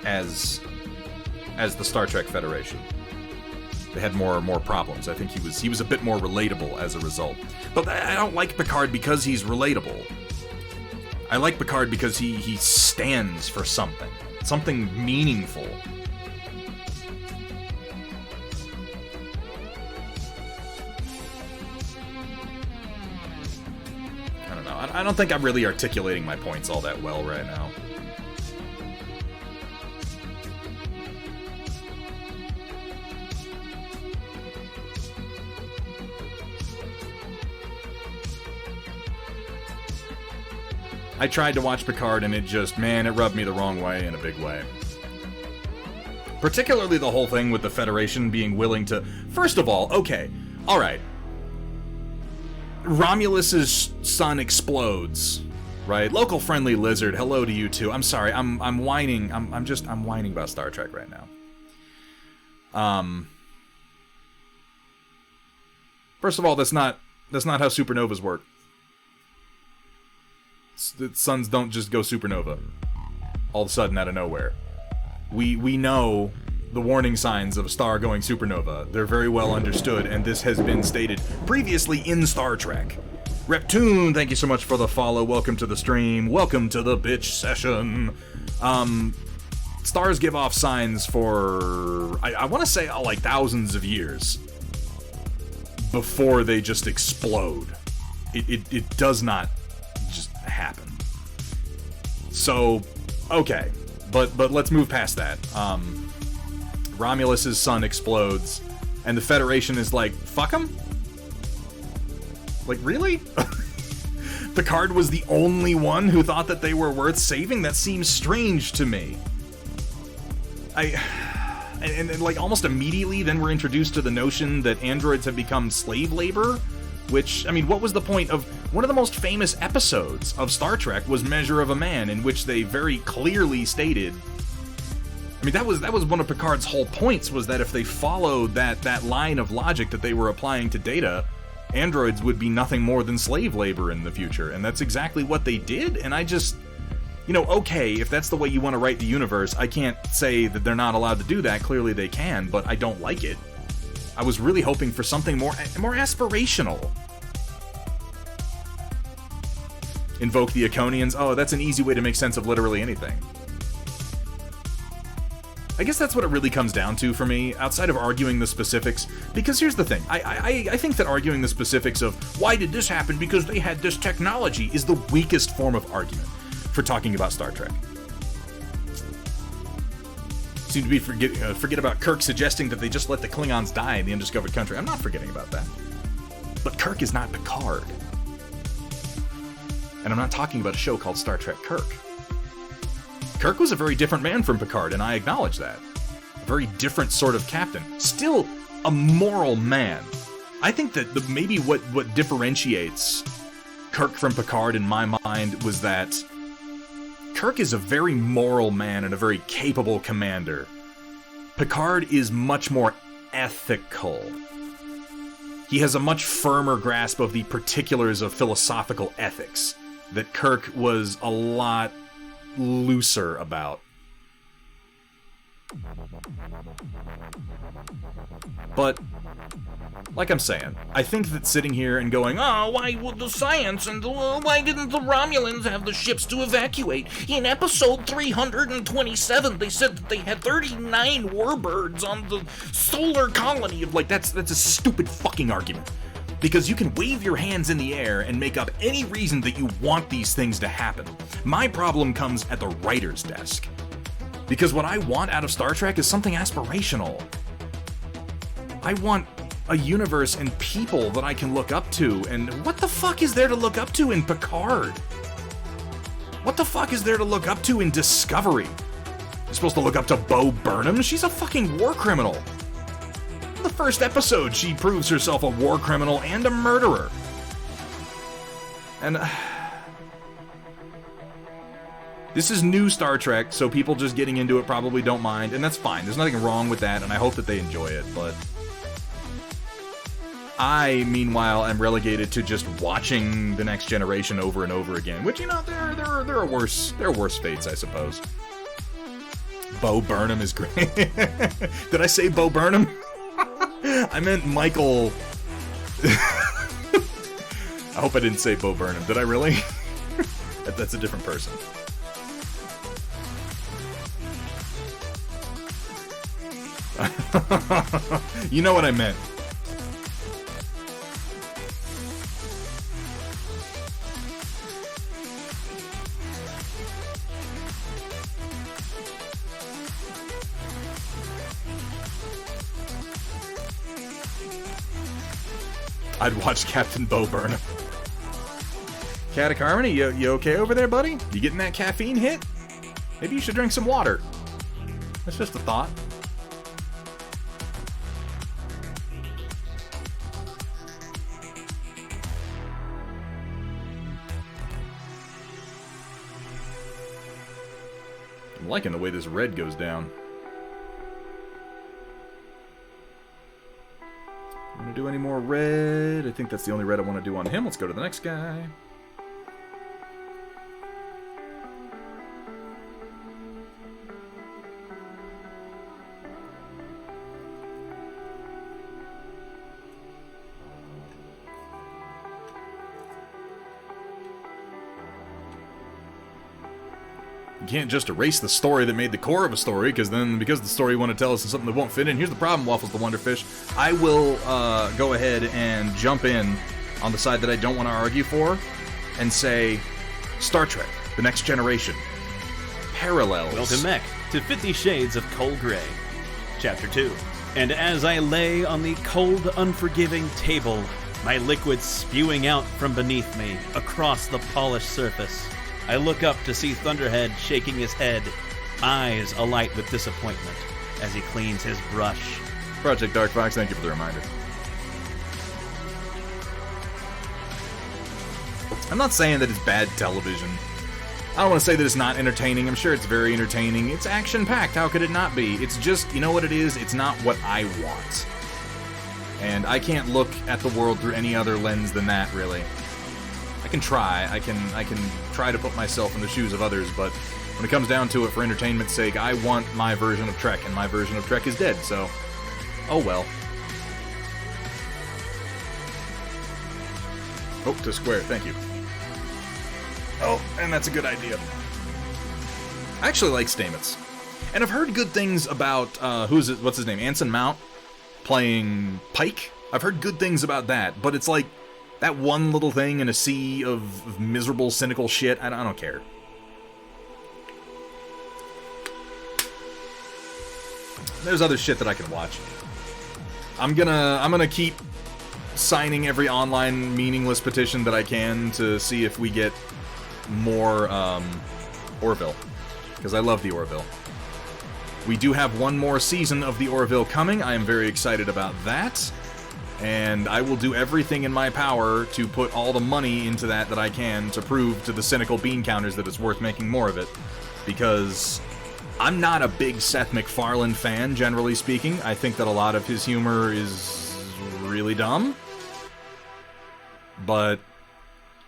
as the Star Trek Federation. They had more problems. I think he was a bit more relatable as a result. But I don't like Picard because he's relatable. I like Picard because he stands for something meaningful. I don't know. I don't think I'm really articulating my points all that well right now. I tried to watch Picard and it rubbed me the wrong way in a big way. Particularly the whole thing with the Federation being willing to... First of all, okay, alright. Romulus's sun explodes, right? Local friendly lizard, hello to you too. I'm sorry, I'm whining. I'm whining about Star Trek right now. First of all, that's not how supernovas work. suns don't just go supernova all of a sudden out of nowhere. We know the warning signs of a star going supernova. They're very well understood, and this has been stated previously in Star Trek. Reptune, thank you so much for the follow. Welcome to the stream. Welcome to the bitch session. Stars give off signs for, I want to say, like thousands of years before they just explode. It does not just happen. So, okay. But let's move past that. Romulus's sun explodes, and the Federation is like, fuck him? Like, really? Picard was the only one who thought that they were worth saving? That seems strange to me. And like almost immediately then we're introduced to the notion that androids have become slave labor, which, I mean, what was the point of one of the most famous episodes of Star Trek was Measure of a Man, in which they very clearly stated, I mean, that was one of Picard's whole points, was that if they followed that line of logic that they were applying to Data, androids would be nothing more than slave labor in the future, and that's exactly what they did. And I just, you know, okay, if that's the way you want to write the universe, I can't say that they're not allowed to do that. Clearly they can, but I don't like it. I was really hoping for something more aspirational. Invoke the Iconians. Oh, that's an easy way to make sense of literally anything. I guess that's what it really comes down to for me, outside of arguing the specifics. Because here's the thing, I think that arguing the specifics of why did this happen because they had this technology is the weakest form of argument for talking about Star Trek. Seem to be forget about Kirk suggesting that they just let the Klingons die in the undiscovered country. I'm not forgetting about that. But Kirk is not Picard. And I'm not talking about a show called Star Trek Kirk. Kirk was a very different man from Picard, and I acknowledge that. A very different sort of captain. Still a moral man. I think that maybe what differentiates Kirk from Picard in my mind was that Kirk is a very moral man and a very capable commander. Picard is much more ethical. He has a much firmer grasp of the particulars of philosophical ethics that Kirk was a lot looser about. But, like I'm saying, I think that sitting here and going, oh, why would the science and why didn't the Romulans have the ships to evacuate? In episode 327, they said that they had 39 warbirds on the solar colony of, like, that's a stupid fucking argument. Because you can wave your hands in the air and make up any reason that you want these things to happen. My problem comes at the writer's desk. Because what I want out of Star Trek is something aspirational. I want a universe and people that I can look up to, and what the fuck is there to look up to in Picard? What the fuck is there to look up to in Discovery? You're supposed to look up to Bo Burnham? She's a fucking war criminal. In the first episode, she proves herself a war criminal and a murderer. And this is new Star Trek, so people just getting into it probably don't mind, and that's fine. There's nothing wrong with that, and I hope that they enjoy it, but I, meanwhile, am relegated to just watching The Next Generation over and over again, which, you know, there are worse fates, I suppose. Bo Burnham is great. Did I say Bo Burnham? I meant Michael. I hope I didn't say Bo Burnham. Did I really? That's a different person. You know what I meant. I'd watch Captain Bo Burnham. Catech Harmony, you okay over there, buddy? You getting that caffeine hit? Maybe you should drink some water. That's just a thought. I'm liking the way this red goes down. Want to do any more red? I think that's the only red I want to do on him. Let's go to the next guy. You can't just erase the story that made the core of a story, because the story you want to tell us is something that won't fit in. Here's the problem, Waffles the Wonderfish. I will go ahead and jump in on the side that I don't want to argue for, and say Star Trek, The Next Generation. Parallels. Welcome back to 50 Shades of Cold Grey, Chapter 2. And as I lay on the cold, unforgiving table, my liquid spewing out from beneath me across the polished surface, I look up to see Thunderhead shaking his head, eyes alight with disappointment as he cleans his brush. Project Dark Fox, thank you for the reminder. I'm not saying that it's bad television. I don't want to say that it's not entertaining. I'm sure it's very entertaining. It's action-packed. How could it not be? It's just, you know what it is? It's not what I want. And I can't look at the world through any other lens than that, really. I can try. I can try to put myself in the shoes of others, but when it comes down to it, for entertainment's sake, I want my version of Trek, and my version of Trek is dead, so oh well. Oh, to square, thank you. Oh, and that's a good idea. I actually like Stamets. And I've heard good things about, what's his name? Anson Mount playing Pike? I've heard good things about that, but it's like that one little thing in a sea of miserable, cynical shit. I don't care. There's other shit that I can watch. I'm gonna keep signing every online meaningless petition that I can to see if we get more Orville, because I love the Orville. We do have one more season of the Orville coming. I am very excited about that, and I will do everything in my power to put all the money into that I can to prove to the cynical bean counters that it's worth making more of it, because I'm not a big Seth MacFarlane fan, generally speaking. I think that a lot of his humor is really dumb, but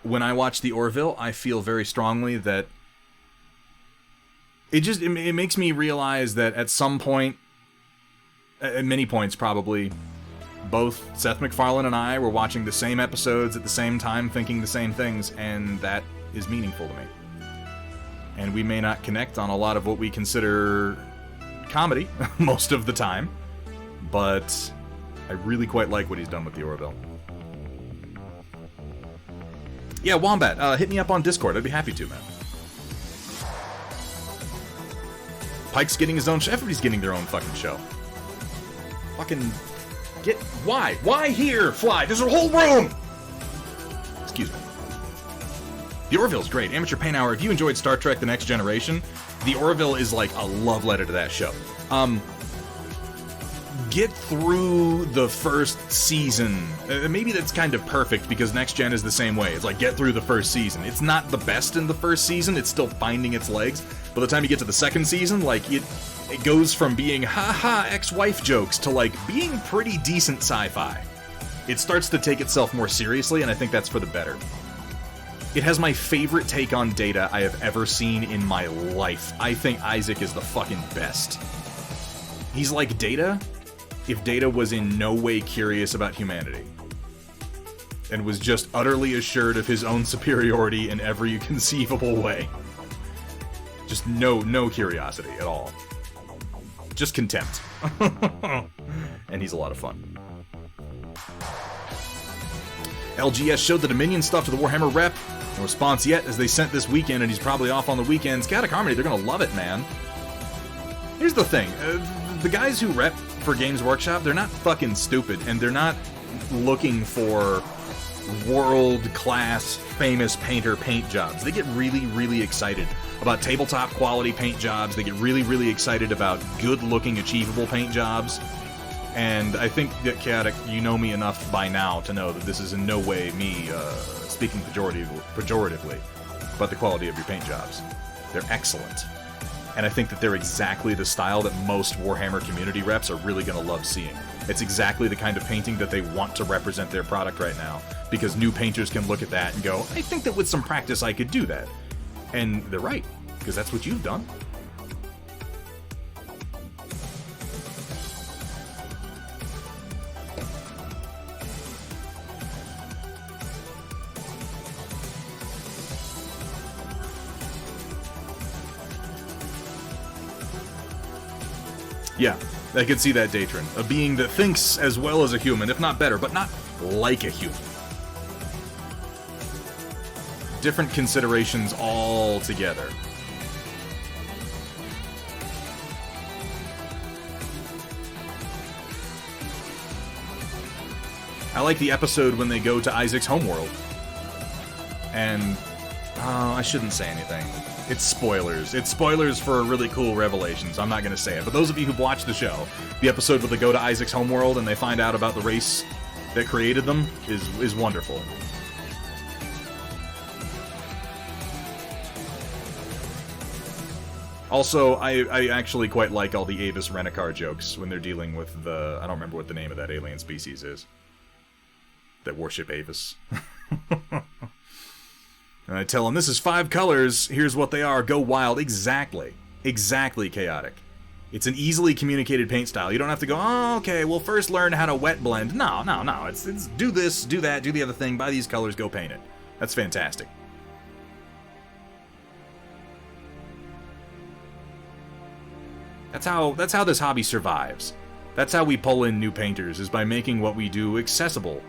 when I watch the Orville, I feel very strongly that it makes me realize that at some point, at many points probably, both Seth MacFarlane and I were watching the same episodes at the same time, thinking the same things, and that is meaningful to me. And we may not connect on a lot of what we consider comedy most of the time, but I really quite like what he's done with the Orville. Yeah, Wombat, hit me up on Discord. I'd be happy to, man. Pike's getting his own show. Everybody's getting their own fucking show. Fucking get... Why? Why here, Fly? There's a whole room! Excuse me. The Orville's great. Amateur Paint Hour, if you enjoyed Star Trek The Next Generation, the Orville is like a love letter to that show. Get through the first season. Maybe that's kind of perfect, because Next Gen is the same way. It's like, get through the first season. It's not the best in the first season. It's still finding its legs. By the time you get to the second season, like, it goes from being ha-ha ex-wife jokes to, like, being pretty decent sci-fi. It starts to take itself more seriously, and I think that's for the better. It has my favorite take on Data I have ever seen in my life. I think Isaac is the fucking best. He's like Data if Data was in no way curious about humanity, and was just utterly assured of his own superiority in every conceivable way. Just no curiosity at all. Just contempt. And he's a lot of fun. LGS showed the Dominion stuff to the Warhammer rep. No response yet, as they sent this weekend, and he's probably off on the weekends. Chaotic Harmony, they're gonna love it, man. Here's the thing. The guys who rep for Games Workshop, they're not fucking stupid, and they're not looking for world-class, famous painter paint jobs. They get really, really excited about tabletop quality paint jobs. They get really, really excited about good-looking, achievable paint jobs. And I think that, Chaotic, you know me enough by now to know that this is in no way me speaking pejoratively about the quality of your paint jobs. They're excellent. And I think that they're exactly the style that most Warhammer community reps are really going to love seeing. It's exactly the kind of painting that they want to represent their product right now, because new painters can look at that and go, I think that with some practice I could do that. And they're right, because that's what you've done. Yeah, I could see that Datron. A being that thinks as well as a human, if not better, but not like a human. Different considerations all together. I like the episode when they go to Isaac's homeworld. And... oh, I shouldn't say anything. It's spoilers. It's spoilers for a really cool revelation, so I'm not going to say it. But those of you who've watched the show, the episode where they go to Isaac's homeworld and they find out about the race that created them is wonderful. Also, I actually quite like all the Avis Rent-A-Car jokes when they're dealing with the... I don't remember what the name of that alien species is. That worship Avis. And I tell them, this is 5 colors, here's what they are, go wild. Exactly. Exactly chaotic. It's an easily communicated paint style. You don't have to go, oh, okay, well, first learn how to wet blend. No. It's do this, do that, do the other thing, buy these colors, go paint it. That's fantastic. That's how this hobby survives. That's how we pull in new painters, is by making what we do accessible.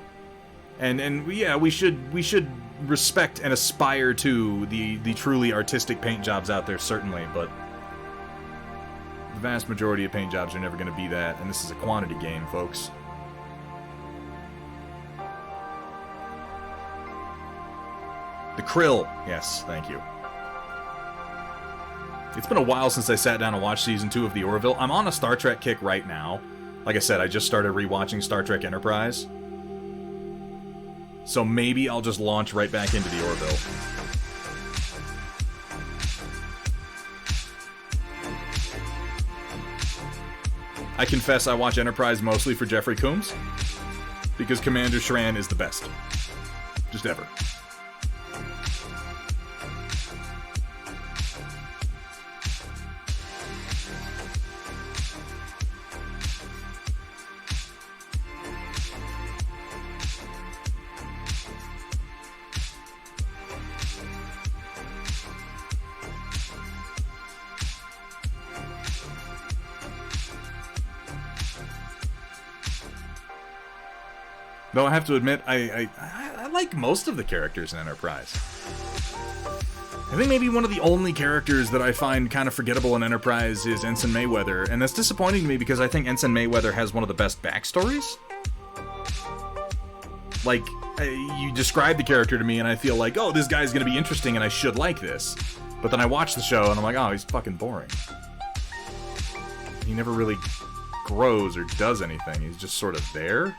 And yeah, we should respect and aspire to the truly artistic paint jobs out there, certainly, but the vast majority of paint jobs are never going to be that, and this is a quantity game, folks. The Krill. Yes, thank you. It's been a while since I sat down and watched Season 2 of The Orville. I'm on a Star Trek kick right now. Like I said, I just started rewatching Star Trek Enterprise. So maybe I'll just launch right back into The Orville. I confess I watch Enterprise mostly for Jeffrey Combs, because Commander Shran is the best. Just ever. Though I have to admit, I like most of the characters in Enterprise. I think maybe one of the only characters that I find kind of forgettable in Enterprise is Ensign Mayweather, and that's disappointing to me because I think Ensign Mayweather has one of the best backstories. Like, you describe the character to me and I feel like, oh, this guy's gonna be interesting and I should like this. But then I watch the show and I'm like, oh, he's fucking boring. He never really grows or does anything, he's just sort of there.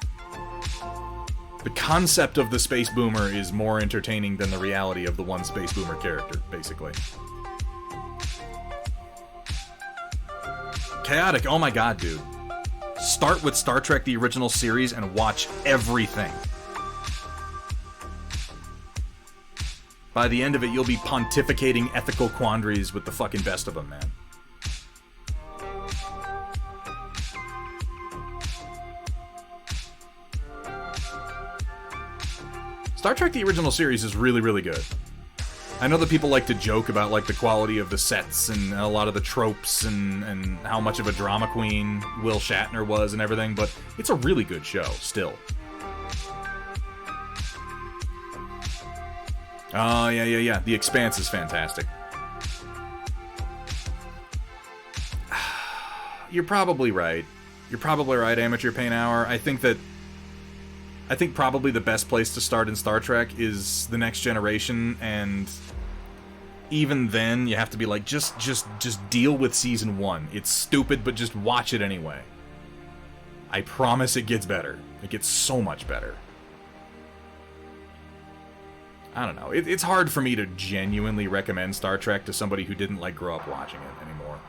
The concept of the Space Boomer is more entertaining than the reality of the one Space Boomer character, basically. Chaotic, oh my god, dude. Start with Star Trek the original series and watch everything. By the end of it, you'll be pontificating ethical quandaries with the fucking best of them, man. Star Trek the original series is really, really good. I know that people like to joke about like the quality of the sets and a lot of the tropes and how much of a drama queen Will Shatner was and everything, but it's a really good show, still. Oh, yeah. The Expanse is fantastic. You're probably right. Amateur Paint Hour. I think probably the best place to start in Star Trek is The Next Generation, and even then, you have to be like, just deal with Season 1. It's stupid, but just watch it anyway. I promise it gets better. It gets so much better. I don't know. It's hard for me to genuinely recommend Star Trek to somebody who didn't, like, grow up watching it anymore.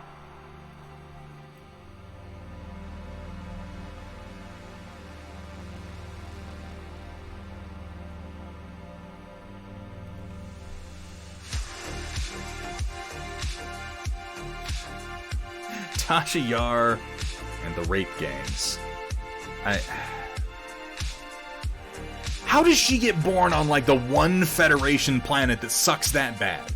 Tasha Yar and the rape gangs. How does she get born on, like, the one Federation planet that sucks that bad?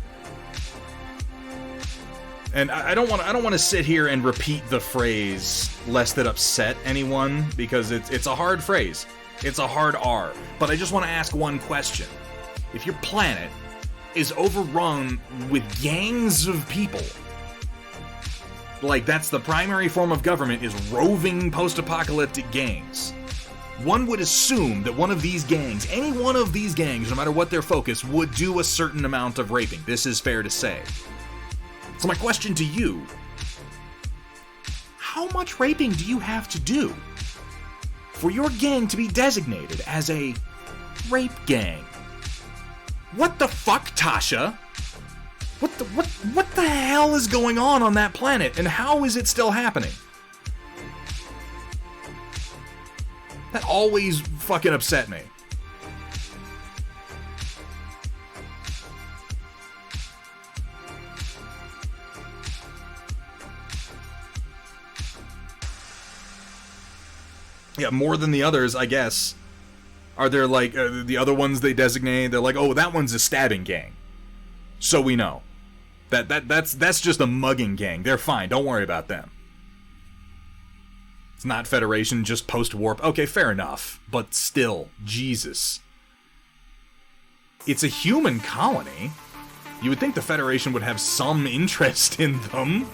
And I don't want to sit here and repeat the phrase lest it upset anyone, because it's a hard phrase. It's a hard R. But I just want to ask one question. If your planet is overrun with gangs of people, like that's the primary form of government, is roving post-apocalyptic gangs, one would assume that one of these gangs, any one of these gangs, no matter what their focus, would do a certain amount of raping. This is fair to say. So my question to you, how much raping do you have to do for your gang to be designated as a rape gang? What the fuck, Tasha? What the hell is going on that planet, and how is it still happening? That always fucking upset me. Yeah, more than the others, I guess. Are there, like, the other ones they designate? They're like, oh, that one's a stabbing gang. So we know. That's just a mugging gang. They're fine. Don't worry about them. It's not Federation, just post-warp. Okay, fair enough. But still, Jesus. It's a human colony. You would think the Federation would have some interest in them.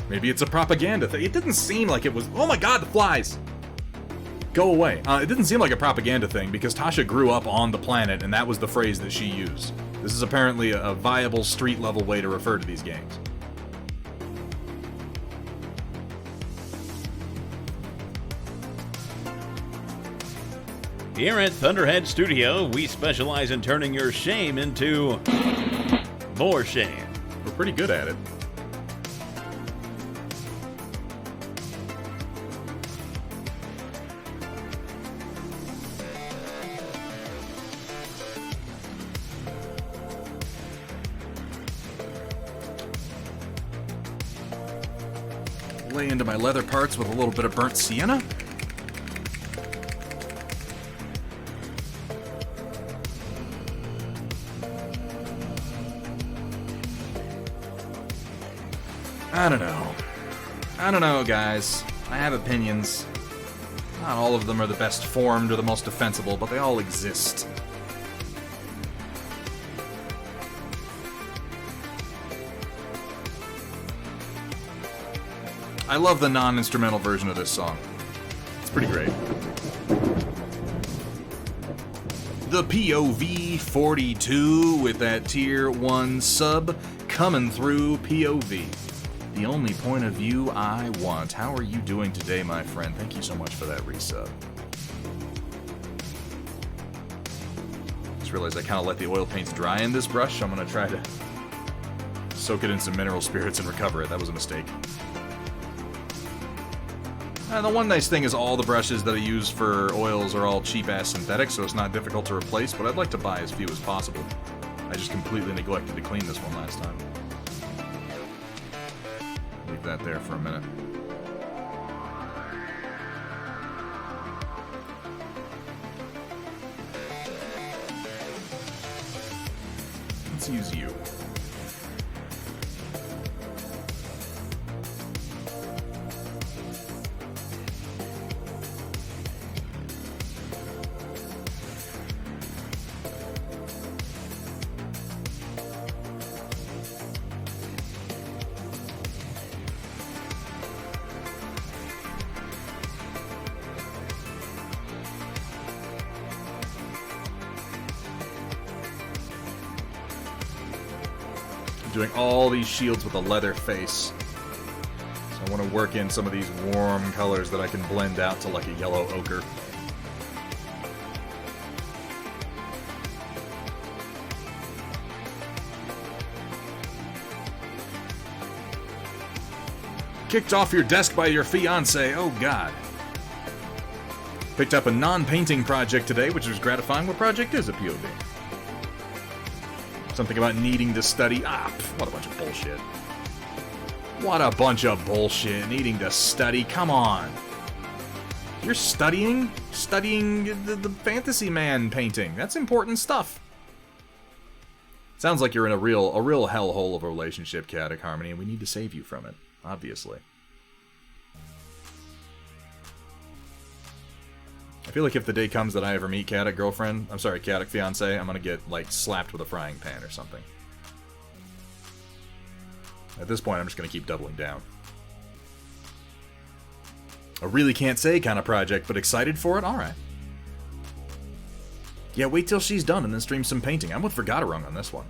Maybe it's a propaganda thing. It didn't seem like it was... Oh my god, the flies! Go away. It didn't seem like a propaganda thing, because Tasha grew up on the planet, and that was the phrase that she used. This is apparently a viable street-level way to refer to these games. Here at Thunderhead Studio, we specialize in turning your shame into... more shame. We're pretty good at it. Lay into my leather parts with a little bit of burnt sienna. I don't know, guys. I have opinions. Not all of them are the best formed or the most defensible, but they all exist. I love the non-instrumental version of this song. It's pretty great. The POV 42 with that tier 1 sub coming through. POV. The only point of view I want. How are you doing today, my friend? Thank you so much for that resub. Just realized I kind of let the oil paints dry in this brush. I'm going to try to soak it in some mineral spirits and recover it. That was a mistake. The one nice thing is all the brushes that I use for oils are all cheap-ass synthetic, so it's not difficult to replace, but I'd like to buy as few as possible. I just completely neglected to clean this one last time. Leave that there for a minute. Let's use you. Doing all these shields with a leather face. So I want to work in some of these warm colors that I can blend out to like a yellow ochre. kicked off your desk by your fiancé. Oh, God. Picked up a non-painting project today, which was gratifying. What project is a POV? Something about needing to study. What a bunch of bullshit. What a bunch of bullshit. Needing to study. Come on. You're studying? Studying the Fantasy Man painting. That's important stuff. Sounds like you're in a real hellhole of a relationship, Chaotic Harmony, and we need to save you from it, obviously. I feel like if the day comes that I ever meet Chaotic Chaotic Fiancé, I'm gonna get, like, slapped with a frying pan or something. At this point, I'm just gonna keep doubling down. A really can't say kind of project, but excited for it? Alright. Yeah, wait till she's done and then stream some painting. I'm with Vergaderung on this one.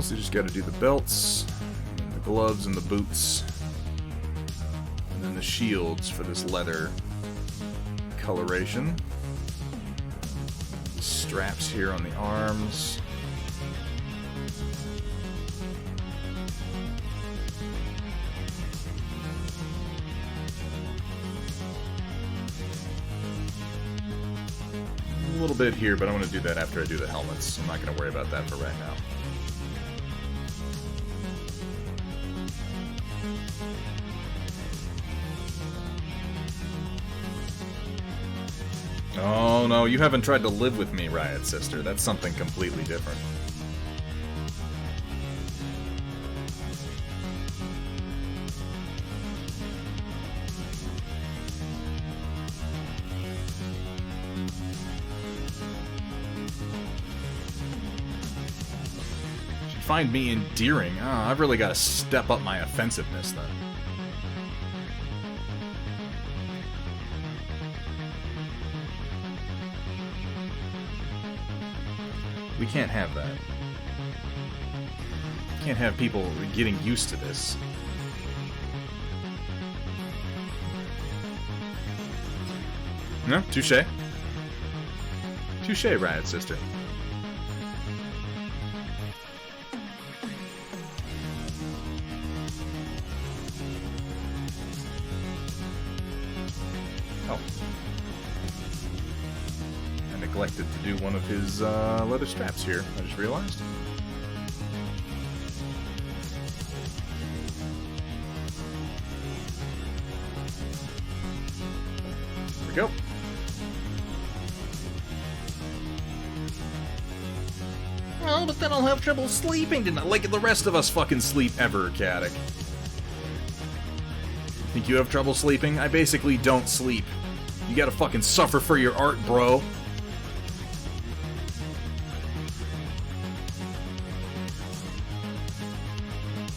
So you just gotta do the belts, and the gloves, and the boots. And then the shields for this leather coloration. Straps here on the arms. A little bit here, but I'm going to do that after I do the helmets. I'm not going to worry about that for right now. Oh no, you haven't tried to live with me, Riot Sister. That's something completely different. Should find me endearing. Oh, I've really got to step up my offensiveness then. We can't have that. Can't have people getting used to this. No, touche. Touche, Riot Sister. Oh. Neglected to do one of his leather straps here, I just realized. There we go. Oh, but then I'll have trouble sleeping tonight, like the rest of us fucking sleep ever, Chaotic. Think you have trouble sleeping? I basically don't sleep. You gotta fucking suffer for your art, bro.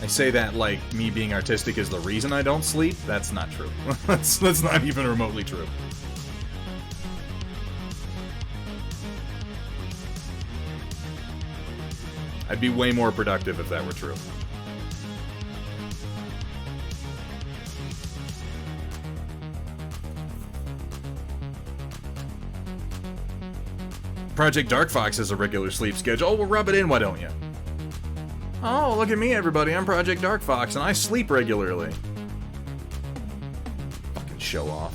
I say that like me being artistic is the reason I don't sleep. That's not true. that's not even remotely true. I'd be way more productive if that were true. Project Dark Fox has a regular sleep schedule. Oh, well, rub it in, why don't you? Oh, look at me, everybody. I'm Project Dark Fox, and I sleep regularly. Fucking show off.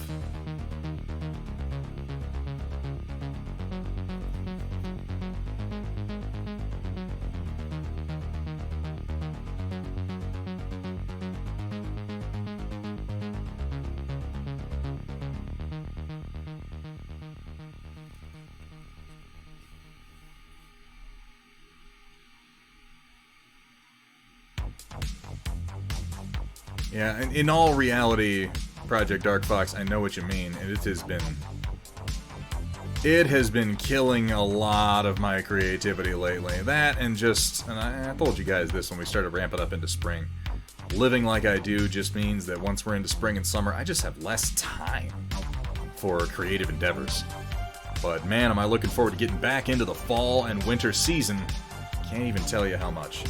Yeah, in all reality, Project Dark Fox, I know what you mean, and it has been killing a lot of my creativity lately. That and just, and I told you guys this when we started ramping up into spring, living like I do just means that once we're into spring and summer, I just have less time for creative endeavors. But man, am I looking forward to getting back into the fall and winter season. Can't even tell you how much.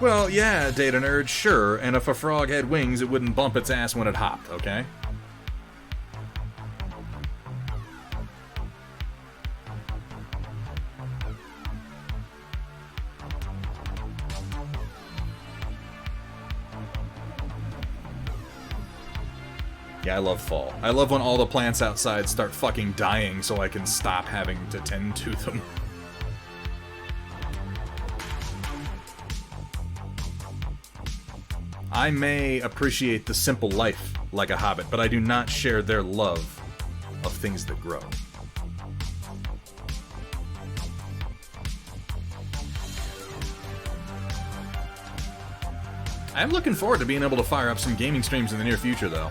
Well, yeah, Data Nerd, sure, and if a frog had wings, it wouldn't bump its ass when it hopped, okay? Yeah, I love fall. I love when all the plants outside start fucking dying so I can stop having to tend to them. I may appreciate the simple life like a hobbit, but I do not share their love of things that grow. I'm looking forward to being able to fire up some gaming streams in the near future, though.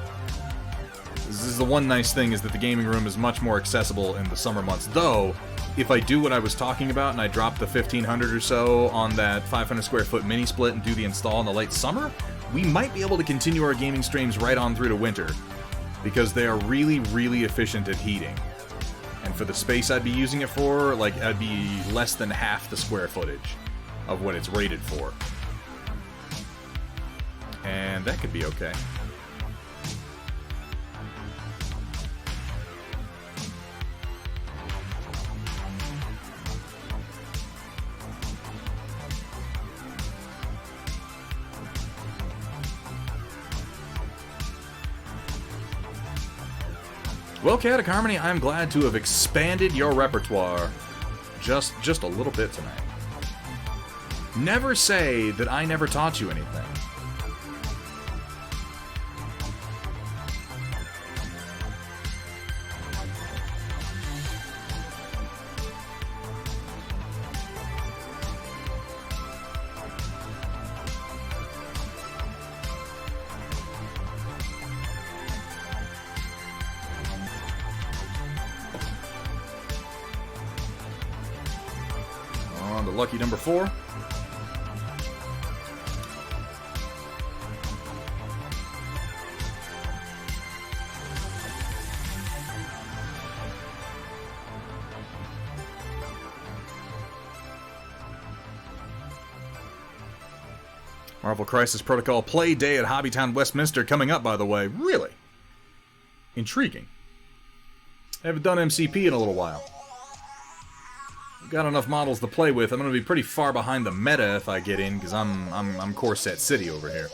This is the one nice thing, is that the gaming room is much more accessible in the summer months. Though, if I do what I was talking about and I drop the 1,500 or so on that 500 square foot mini split and do the install in the late summer, we might be able to continue our gaming streams right on through to winter, because they are really, really efficient at heating. And for the space I'd be using it for, like, I'd be less than half the square footage of what it's rated for. And that could be okay. Well, Chaotic Harmony, I'm glad to have expanded your repertoire just a little bit tonight. Never say that I never taught you anything. Lucky number 4. Marvel Crisis Protocol Play Day at Hobbytown Westminster coming up, by the way. Really? Intriguing. I haven't done MCP in a little while. Got enough models to play with. I'm going to be pretty far behind the meta if I get in, because I'm Core Set City over here.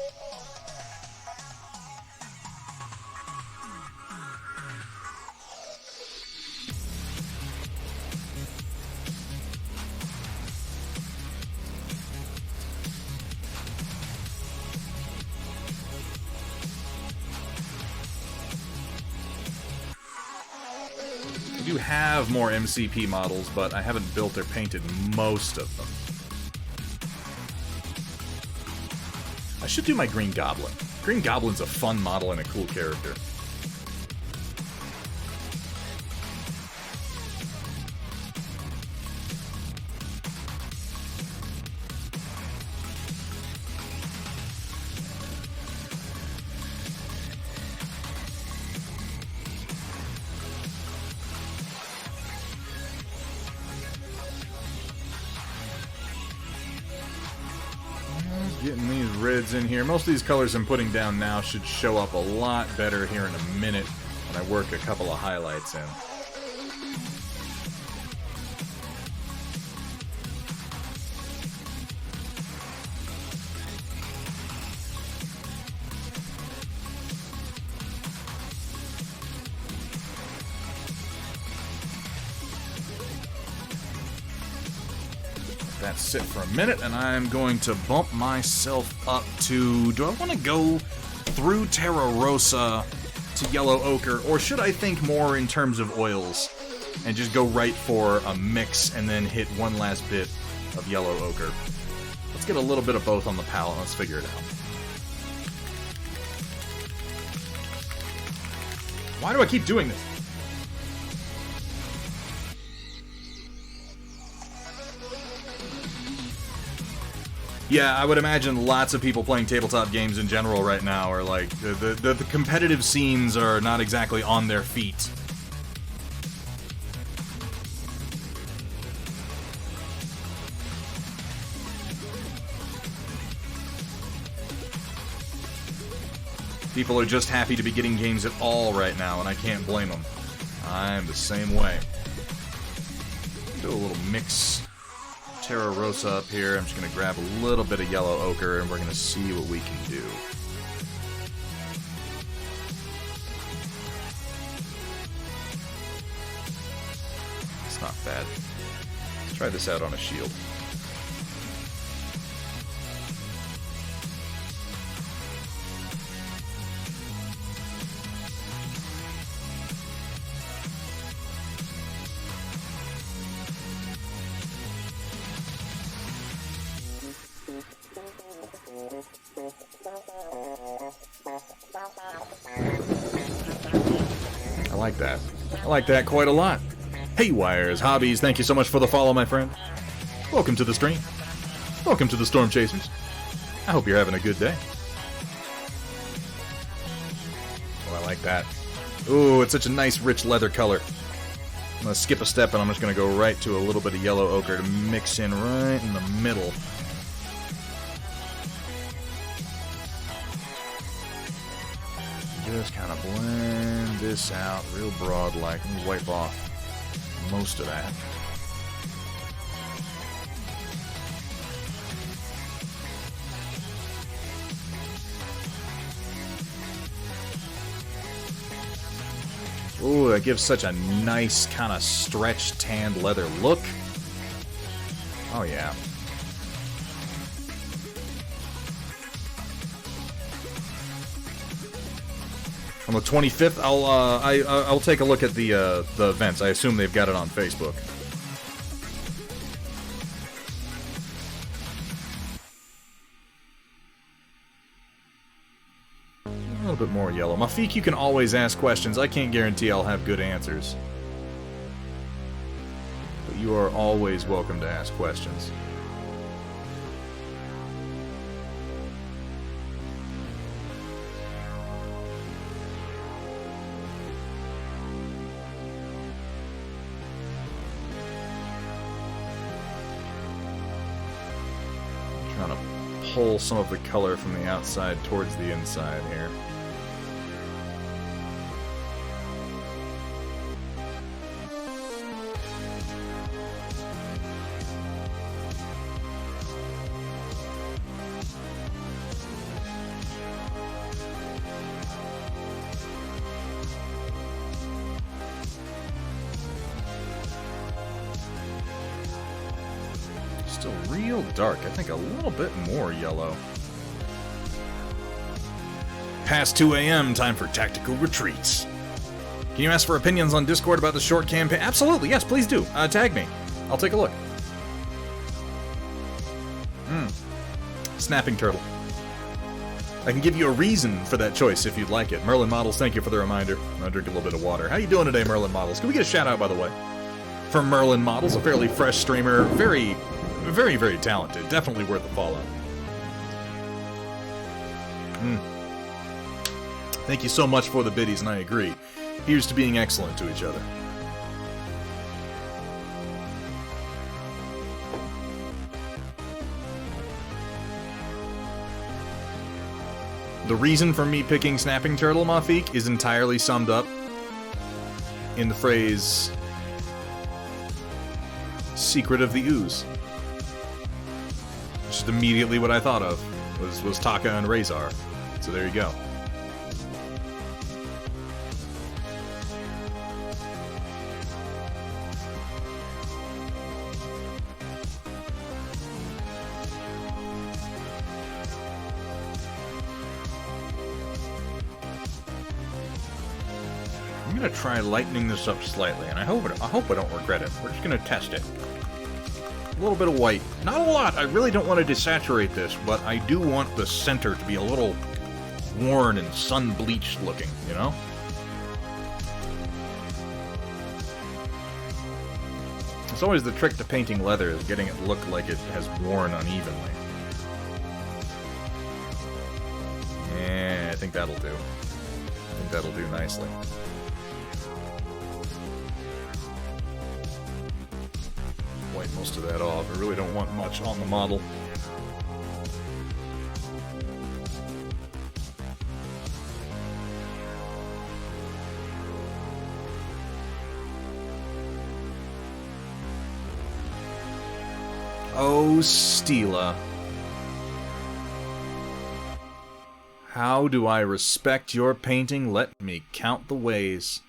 I do have more MCP models, but I haven't built or painted most of them. I should do my Green Goblin. Green Goblin's a fun model and a cool character. Getting these reds in here. Most of these colors I'm putting down now should show up a lot better here in a minute when I work a couple of highlights in. That sit for a minute, and I'm going to bump myself up to... Do I want to go through Terra Rosa to Yellow Ochre, or should I think more in terms of oils and just go right for a mix and then hit one last bit of Yellow Ochre? Let's get a little bit of both on the palette. Let's figure it out. Why do I keep doing this? Yeah, I would imagine lots of people playing tabletop games in general right now are like, the competitive scenes are not exactly on their feet. People are just happy to be getting games at all right now, and I can't blame them. I'm the same way. Do a little mix Terra Rosa up here. I'm just going to grab a little bit of yellow ochre, and we're going to see what we can do. It's not bad. Let's try this out on a shield. I like that quite a lot. Hey Wires, Hobbies, thank you so much for the follow, my friend. Welcome to the stream. Welcome to the Storm Chasers. I hope you're having a good day. Oh, I like that. Ooh, it's such a nice rich leather color. I'm going to skip a step and I'm just going to go right to a little bit of yellow ochre to mix in right in the middle. Just kind of blend this out real broad like. Let me wipe off most of that. Ooh, that gives such a nice kind of stretched tanned leather look. Oh yeah. On the 25th, I'll take a look at the events. I assume they've got it on Facebook. A little bit more yellow. Mafik, you can always ask questions. I can't guarantee I'll have good answers. But you are always welcome to ask questions. Pull some of the color from the outside towards the inside here. Still real dark. I think a little bit more yellow. Past 2 a.m., time for tactical retreats. Can you ask for opinions on Discord about the short campaign? Absolutely, yes, please do. Tag me. I'll take a look. Snapping turtle. I can give you a reason for that choice if you'd like it. Merlin Models, thank you for the reminder. I'll drink a little bit of water. How you doing today, Merlin Models? Can we get a shout out, by the way? From Merlin Models, a fairly fresh streamer. Very, very talented. Definitely worth a follow. Thank you so much for the biddies, and I agree. Here's to being excellent to each other. The reason for me picking Snapping Turtle, Mafik, is entirely summed up in the phrase Secret of the Ooze. Just immediately what I thought of was Taka and Razor. So there you go. I'm gonna try lightening this up slightly, and I hope I don't regret it. We're just gonna test it. A little bit of white. Not a lot. I really don't want to desaturate this, but I do want the center to be a little worn and sun-bleached looking, you know? It's always the trick to painting leather, is getting it look like it has worn unevenly. think that'll do. I think that'll do nicely. Wipe most of that off. I really don't want much on the model. Oh, Stila. How do I respect your painting? Let me count the ways.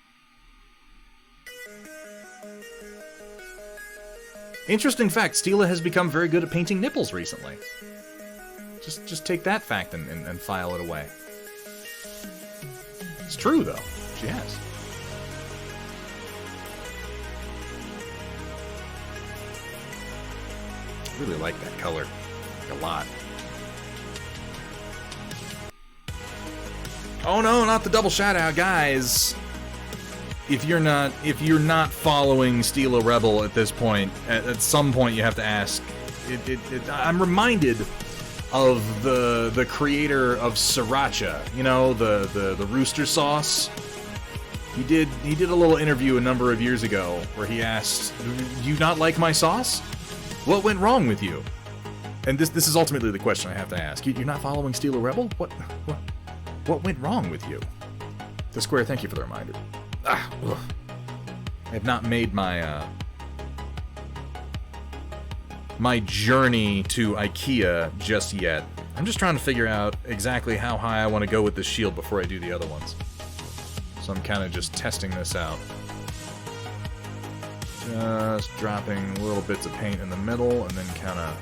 Interesting fact, Stila has become very good at painting nipples recently. Just take that fact and file it away. It's true, though. She has. I really like that color. Like a lot. Oh no, not the double shout-out, guys! If you're not following Stila Rebel at this point, at some point you have to ask. I'm reminded of the creator of Sriracha, you know, the rooster sauce. He did a little interview a number of years ago where he asked, "Do you not like my sauce? What went wrong with you?" And this is ultimately the question I have to ask. You're not following Stila Rebel? What went wrong with you? The Square, thank you for the reminder. I have not made my my journey to IKEA just yet. I'm just trying to figure out exactly how high I want to go with this shield before I do the other ones. So I'm kind of just testing this out. Just dropping little bits of paint in the middle and then kind of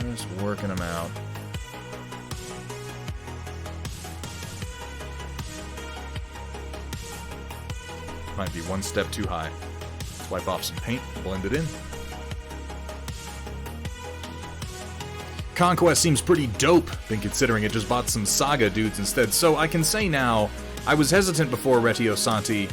just working them out. Might be one step too high. Wipe off some paint, blend it in. Conquest seems pretty dope, been considering it. Just bought some Saga dudes instead. So I can say now, I was hesitant before Retio Santi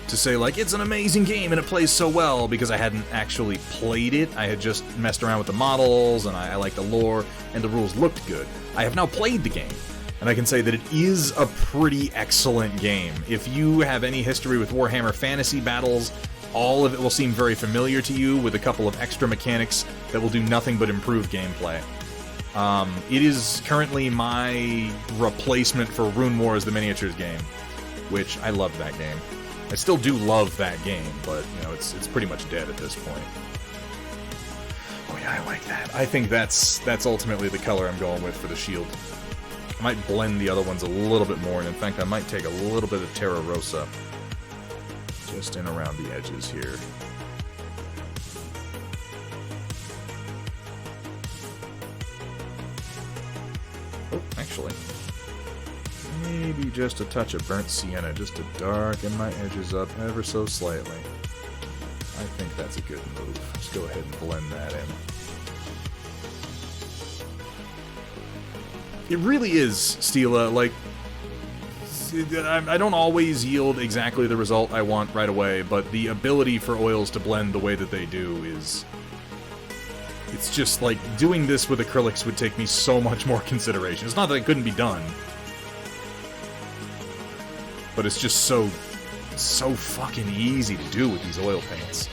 to say, like, it's an amazing game and it plays so well, because I hadn't actually played it. I had just messed around with the models, and I liked the lore, and the rules looked good. I have now played the game, and I can say that it is a pretty excellent game. If you have any history with Warhammer Fantasy battles, all of it will seem very familiar to you, with a couple of extra mechanics that will do nothing but improve gameplay. It is currently my replacement for Rune Wars, the miniatures game, which I love that game. I still do love that game, but, you know, it's pretty much dead at this point. Oh yeah, I like that. I think that's ultimately the color I'm going with for the shield. I might blend the other ones a little bit more, and in fact I might take a little bit of Terra Rosa just in around the edges here. Oh, actually, maybe just a touch of burnt sienna, just to darken my edges up ever so slightly. I think that's a good move. Just go ahead and blend that in. It really is, Stila, like, I don't always yield exactly the result I want right away, but the ability for oils to blend the way that they do is... It's just, like, doing this with acrylics would take me so much more consideration. It's not that it couldn't be done, but it's just so fucking easy to do with these oil paints.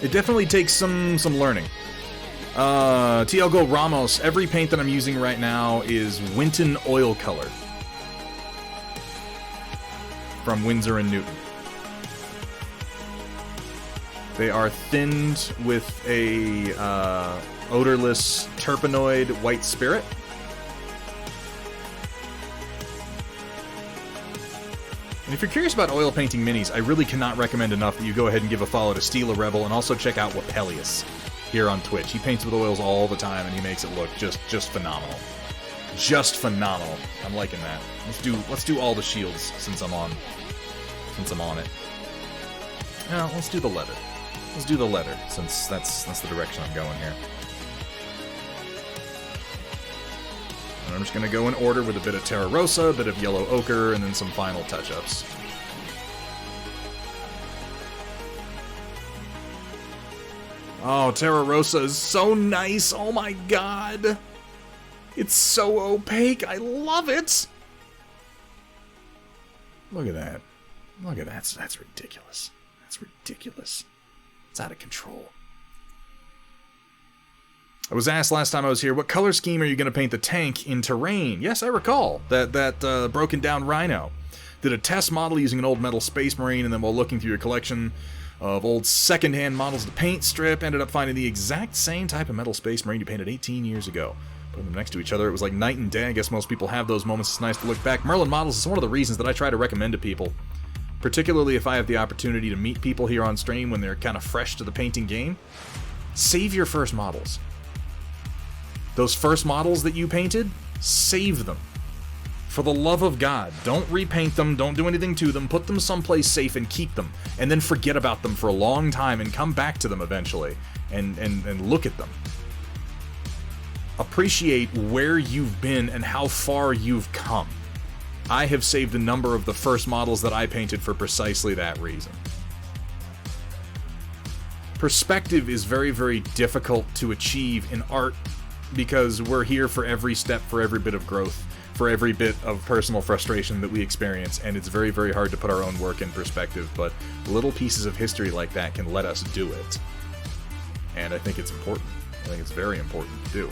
It definitely takes some learning. TLAOK Ramos, every paint that I'm using right now is Winton Oil Color from Winsor & Newton. They are thinned with a odorless terpenoid white spirit. And if you're curious about oil painting minis, I really cannot recommend enough that you go ahead and give a follow to Stila Rebel, and also check out Wapelius here on Twitch. He paints with oils all the time, and he makes it look just phenomenal. Just phenomenal. I'm liking that. Let's do all the shields since I'm on it. Yeah, let's do the leather. Let's do the leather, since that's the direction I'm going here. I'm just going to go in order with a bit of Terra Rosa, a bit of Yellow Ochre, and then some final touch-ups. Oh, Terra Rosa is so nice. Oh my god. It's so opaque. I love it. Look at that. Look at that. That's ridiculous. That's ridiculous. It's out of control. I was asked last time I was here, what color scheme are you going to paint the tank in terrain? Yes, I recall. That broken down Rhino. Did a test model using an old metal Space Marine, and then while looking through your collection of old second-hand models to paint strip, ended up finding the exact same type of metal Space Marine you painted 18 years ago. Putting them next to each other, it was like night and day. I guess most people have those moments. It's nice to look back. Merlin models is one of the reasons that I try to recommend to people, particularly if I have the opportunity to meet people here on stream when they're kind of fresh to the painting game. Save your first models. Those first models that you painted, save them. For the love of God, don't repaint them, don't do anything to them, put them someplace safe and keep them, and then forget about them for a long time and come back to them eventually, and look at them. Appreciate where you've been and how far you've come. I have saved a number of the first models that I painted for precisely that reason. Perspective is very, very difficult to achieve in art because we're here for every step, for every bit of growth, for every bit of personal frustration that we experience, and it's very, very hard to put our own work in perspective, but little pieces of history like that can let us do it. And I think it's important. I think it's very important to do.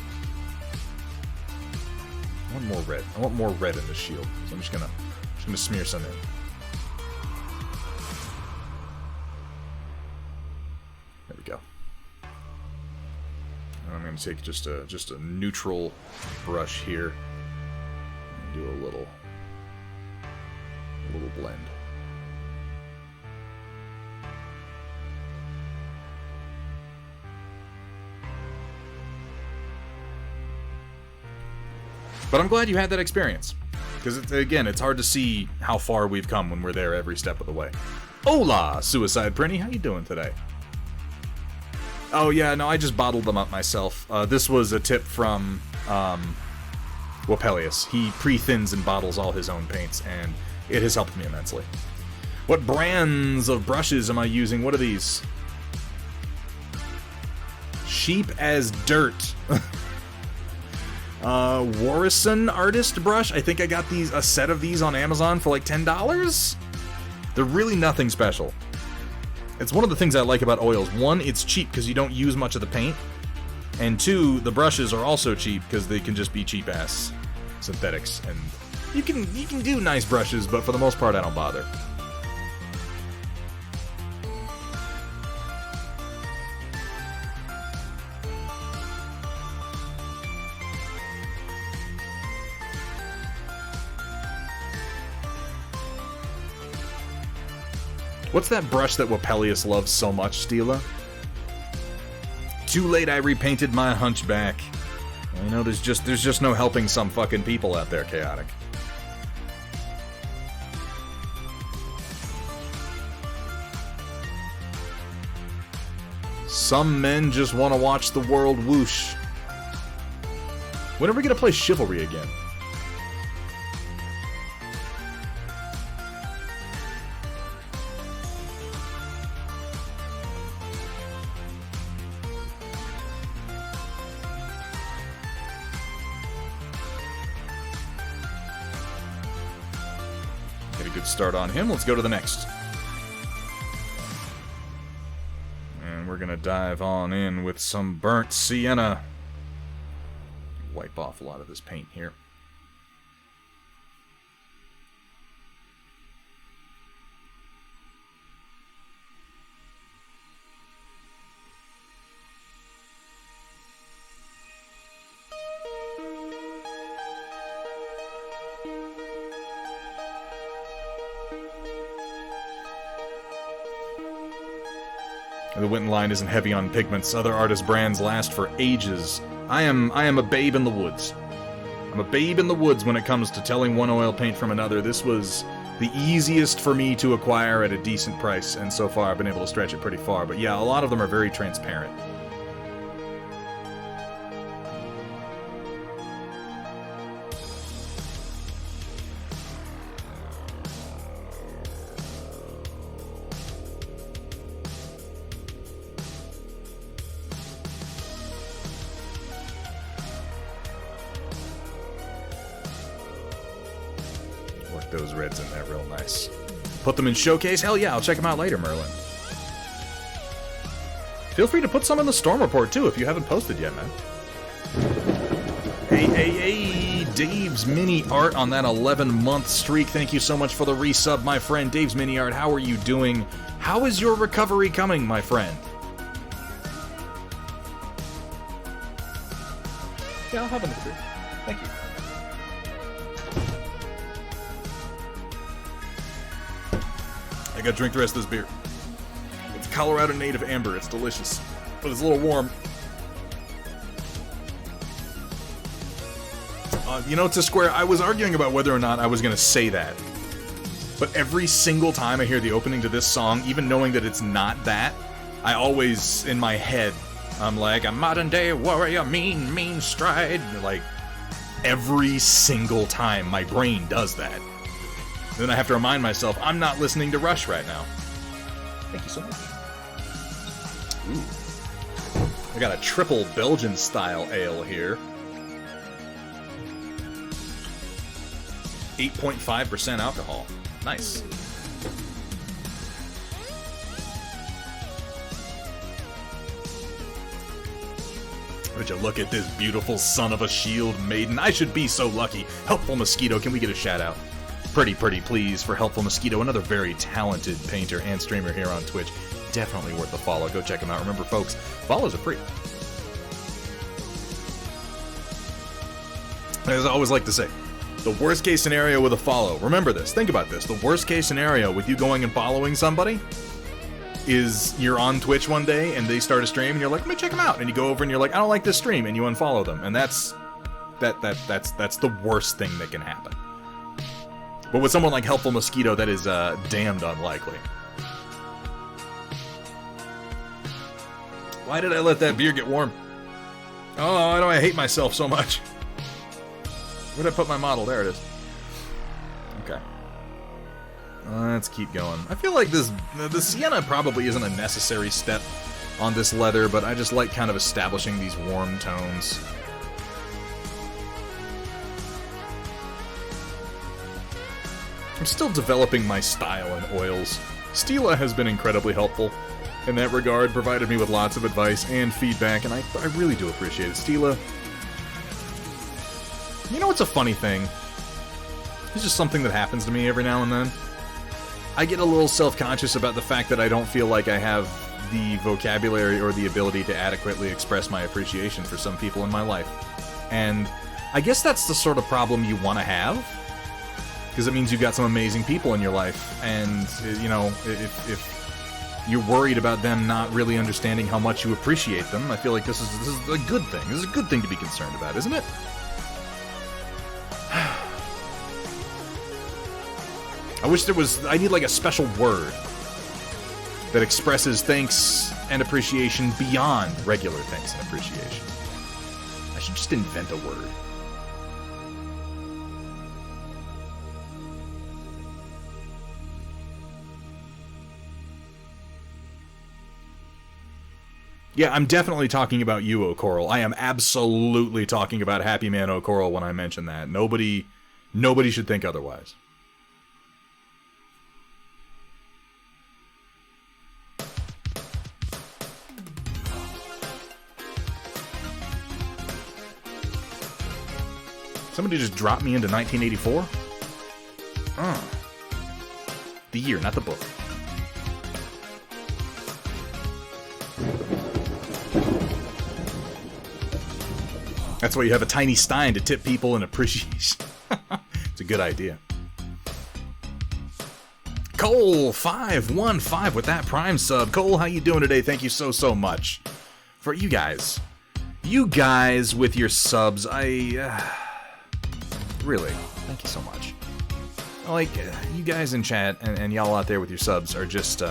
I want more red. I want more red in this shield, so I'm just gonna smear some in. There we go. And I'm gonna take just a neutral brush here. Do a little blend. But I'm glad you had that experience, because again, it's hard to see how far we've come when we're there every step of the way. Hola, Suicide Prinny, how you doing today? Oh yeah, no, I just bottled them up myself. This was a tip from Wapelius. He pre-thins and bottles all his own paints, and it has helped me immensely. What brands of brushes am I using? What are these? Cheap as dirt. Warrison Artist Brush. I think I got a set of these on Amazon for like $10. They're really nothing special. It's one of the things I like about oils. One, it's cheap because you don't use much of the paint. And two, the brushes are also cheap because they can just be cheap-ass synthetics. And you can do nice brushes, but for the most part, I don't bother. What's that brush that Wapelius loves so much, Steela? Too late I repainted my hunchback. I know there's just no helping some fucking people out there, Chaotic. Some men just want to watch the world whoosh. When are we gonna play Chivalry again? Start on him. Let's go to the next. And we're gonna dive on in with some burnt sienna. Wipe off a lot of this paint here. The Winton line isn't heavy on pigments. Other artist brands last for ages. I am a babe in the woods. I'm a babe in the woods when it comes to telling one oil paint from another. This was the easiest for me to acquire at a decent price, and so far I've been able to stretch it pretty far. But yeah, a lot of them are very transparent. those reds in there real nice. Put them in showcase? Hell yeah, I'll check them out later, Merlin. Feel free to put some in the Storm Report, too, if you haven't posted yet, man. Hey, Dave's Mini Art on that 11-month streak. Thank you so much for the resub, my friend. Dave's Mini Art, how are you doing? How is your recovery coming, my friend? Yeah, I'll have another beer. Thank you. I gotta drink the rest of this beer. It's Colorado Native Amber. It's delicious, but it's a little warm. You know, to Square, I was arguing about whether or not I was gonna say that. But every single time I hear the opening to this song, even knowing that it's not that, I always, in my head, I'm like, a modern-day warrior, mean stride. Like, every single time my brain does that. Then I have to remind myself, I'm not listening to Rush right now. Thank you so much. Ooh. I got a triple Belgian-style ale here. 8.5% alcohol. Nice. Would you look at this beautiful son of a shield maiden? I should be so lucky. Helpful Mosquito, can we get a shout out? Pretty please for Helpful Mosquito, another very talented painter and streamer here on Twitch. Definitely worth a follow. Go check him out. Remember, folks, follows are free. As I always like to say, the worst case scenario with a follow, remember this, think about this, the worst case scenario with you going and following somebody is you're on Twitch one day and they start a stream and you're like, let me check them out, and you go over and you're like, I don't like this stream, and you unfollow them, and that's the worst thing that can happen. But with someone like Helpful Mosquito, that is damned unlikely. Why did I let that beer get warm? Oh, I know I hate myself so much. Where did I put my model? There it is. Okay. Let's keep going. I feel like the sienna probably isn't a necessary step on this leather, but I just like kind of establishing these warm tones. I'm still developing my style in oils. Stila has been incredibly helpful in that regard, provided me with lots of advice and feedback, and I really do appreciate it. Stila, you know what's a funny thing? It's just something that happens to me every now and then. I get a little self-conscious about the fact that I don't feel like I have the vocabulary or the ability to adequately express my appreciation for some people in my life. And I guess that's the sort of problem you want to have, because it means you've got some amazing people in your life, and, you know, if you're worried about them not really understanding how much you appreciate them, I feel like this is a good thing. This is a good thing to be concerned about, isn't it? I need like a special word that expresses thanks and appreciation beyond regular thanks and appreciation. I should just invent a word. Yeah, I'm definitely talking about you, O'Coral. I am absolutely talking about Happy Man O'Coral when I mention that. Nobody should think otherwise. Somebody just dropped me into 1984? The year, not the book. That's why you have a tiny stein to tip people in appreciation. It's a good idea. Cole515 with that Prime sub. Cole, how you doing today? Thank you so much. For you guys. You guys with your subs, really, thank you so much. Like, you guys in chat and y'all out there with your subs are just,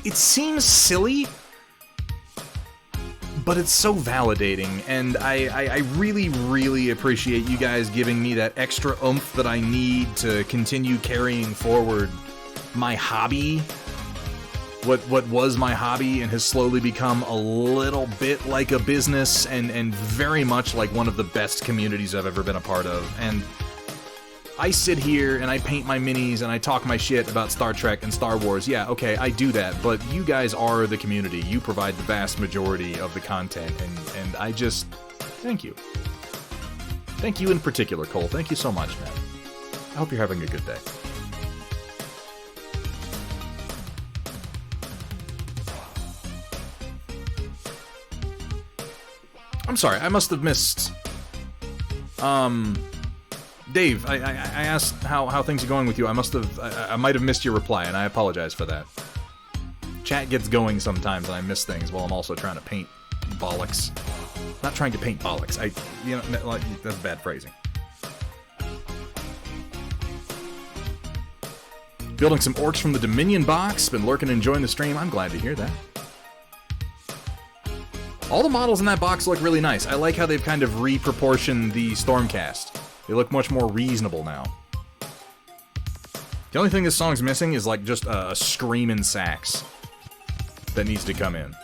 it seems silly, but it's so validating, and I really appreciate you guys giving me that extra oomph that I need to continue carrying forward my hobby what was my hobby and has slowly become a little bit like a business and very much like one of the best communities I've ever been a part of. And I sit here and I paint my minis and I talk my shit about Star Trek and Star Wars. Yeah, okay, I do that, but you guys are the community. You provide the vast majority of the content, and I just... thank you. Thank you in particular, Cole. Thank you so much, man. I hope you're having a good day. I'm sorry, I must have missed... Dave, I asked how things are going with you. I might have missed your reply, and I apologize for that. Chat gets going sometimes, and I miss things while I'm also trying to paint bollocks. Not trying to paint bollocks. That's bad phrasing. Building some orcs from the Dominion box. Been lurking and enjoying the stream. I'm glad to hear that. All the models in that box look really nice. I like how they've kind of reproportioned the Stormcast. They look much more reasonable now. The only thing this song's missing is like just a screaming sax that needs to come in.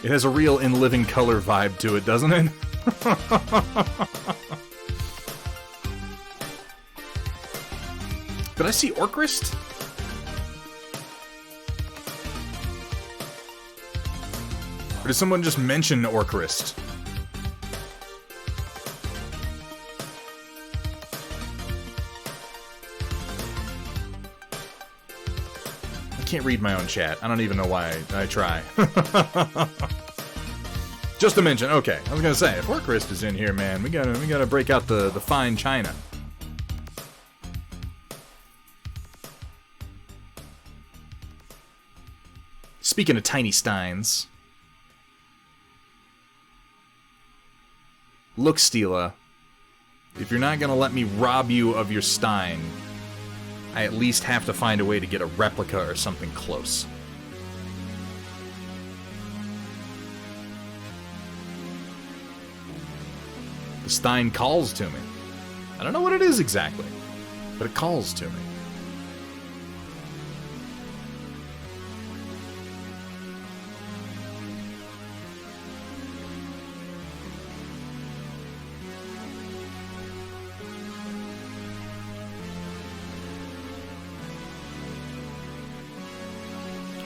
It has a real In Living Color vibe to it, doesn't it? Did I see Orcrist? Or did someone just mention Orcrist? I can't read my own chat. I don't even know why I try. Just a mention. Okay, I was gonna say, if Orcrist is in here, man, we gotta break out the fine china. Speaking of tiny steins, look, Stila, if you're not gonna let me rob you of your stein, I at least have to find a way to get a replica or something close. The stein calls to me. I don't know what it is exactly, but it calls to me.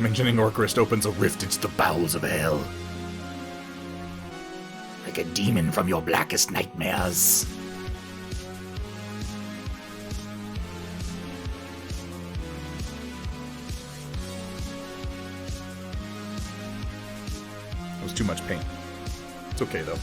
Mentioning Orcrist opens a rift into the bowels of hell. Like a demon from your blackest nightmares. That was too much paint. It's okay, though.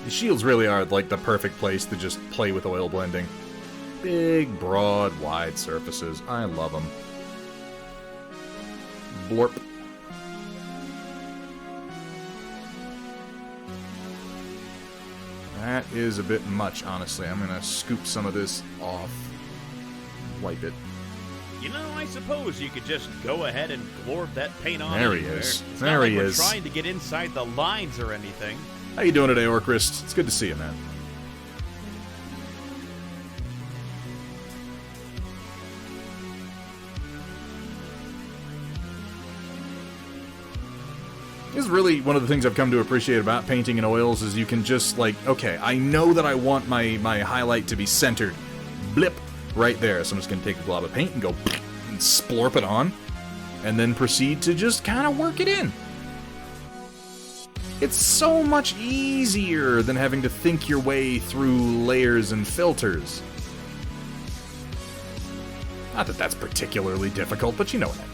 The shields really are like the perfect place to just play with oil blending. Big, broad, wide surfaces. I love them. Blorp. That is a bit much, honestly. I'm gonna scoop some of this off. Wipe it. You know, I suppose you could just go ahead and glorb that paint on There he anywhere. is. It's There not he like is. We're trying to get inside the lines or anything. How you doing today, Orcrist? It's good to see you, man. This is really one of the things I've come to appreciate about painting in oils is you can just, like, okay, I know that I want my highlight to be centered. Blip! Right there. So I'm just going to take a glob of paint and go and splorp it on. And then proceed to just kind of work it in. It's so much easier than having to think your way through layers and filters. Not that that's particularly difficult, but you know what I mean.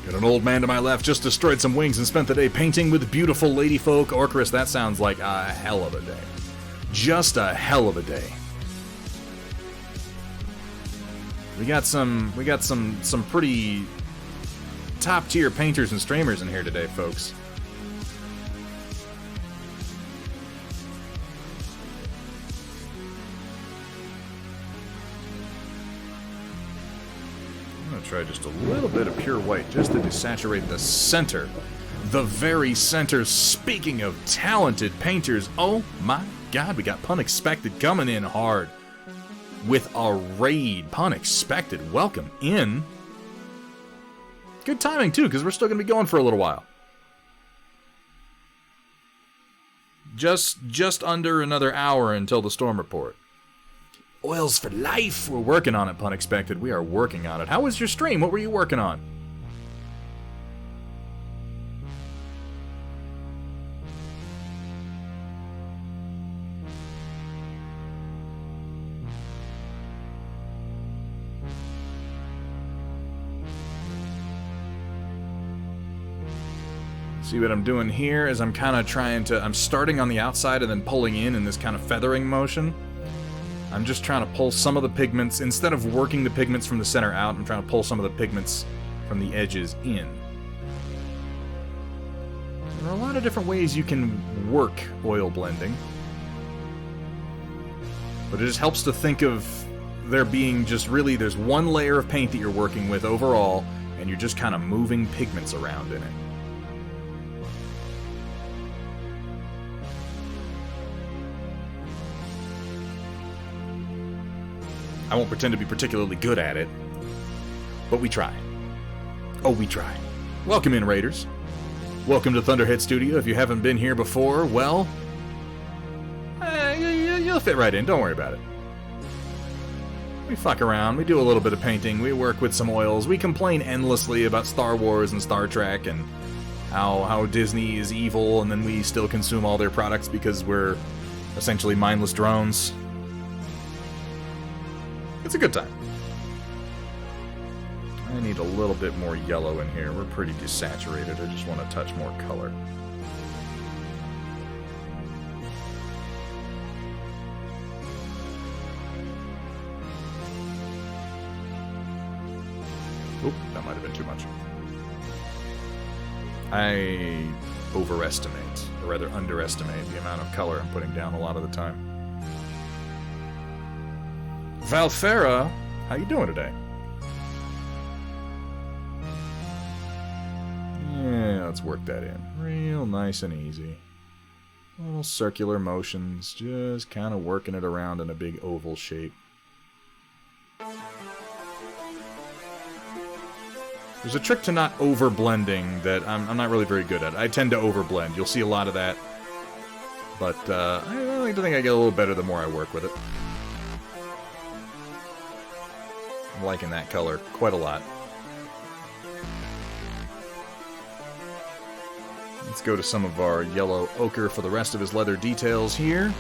Got an old man to my left, just destroyed some wings and spent the day painting with beautiful ladyfolk. Orchrus, that sounds like a hell of a day. Just a hell of a day. We got some pretty top-tier painters and streamers in here today, folks. Try just a little bit of pure white just to desaturate the center. The very center. Speaking of talented painters, oh my god, we got Punexpected coming in hard with a raid. Punexpected, welcome in. Good timing too, because we're still going to be going for a little while. Just under another hour until the storm report. Oils for life! We're working on it, Punexpected. We are working on it. How was your stream? What were you working on? See what I'm doing here is I'm kind of I'm starting on the outside and then pulling in this kind of feathering motion. I'm just trying to pull some of the pigments, instead of working the pigments from the center out, I'm trying to pull some of the pigments from the edges in. There are a lot of different ways you can work oil blending. But it just helps to think of there being just really, there's one layer of paint that you're working with overall, and you're just kind of moving pigments around in it. I won't pretend to be particularly good at it, but we try. Oh, we try. Welcome in, Raiders. Welcome to Thunderhead Studio. If you haven't been here before, well, you'll fit right in. Don't worry about it. We fuck around. We do a little bit of painting. We work with some oils. We complain endlessly about Star Wars and Star Trek and how Disney is evil, and then we still consume all their products because we're essentially mindless drones. It's a good time. I need a little bit more yellow in here. We're pretty desaturated. I just want to touch more color. Oop, that might have been too much. I overestimate, or rather underestimate, the amount of color I'm putting down a lot of the time. Valfera, how you doing today? Yeah, let's work that in. Real nice and easy. Little circular motions, just kind of working it around in a big oval shape. There's a trick to not over-blending that I'm not really very good at. I tend to over-blend. You'll see a lot of that. But I like to think I get a little better the more I work with it. I'm liking that color quite a lot. Let's go to some of our yellow ochre for the rest of his leather details here.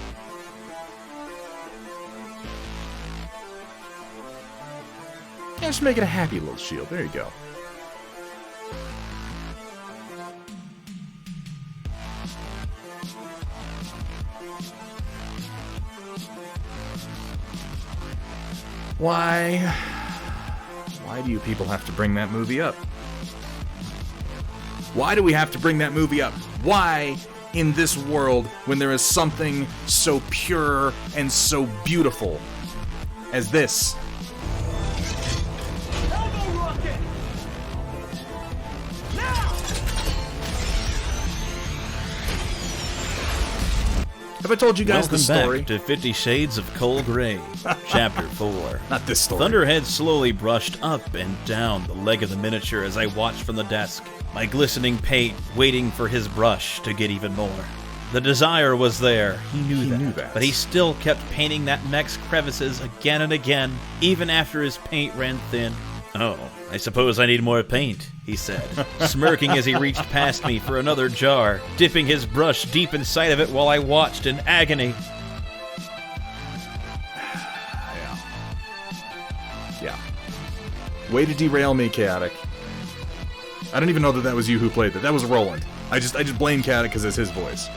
Yeah, just make it a happy little shield. There you go. Why do you people have to bring that movie up? Why do we have to bring that movie up? Why, in this world, when there is something so pure and so beautiful as this? Have I told you guys the story? Welcome back to 50 Shades of Cold Gray, Chapter 4. Not this story. Thunderhead slowly brushed up and down the leg of the miniature as I watched from the desk, my glistening paint waiting for his brush to get even more. The desire was there, he knew that, but he still kept painting that mech's crevices again and again, even after his paint ran thin. Oh, I suppose I need more paint, he said, smirking as he reached past me for another jar, dipping his brush deep inside of it while I watched in agony. Yeah. Way to derail me, Chaotic. I don't even know that that was you who played that. That was Roland. I just blame Cat because it's his voice.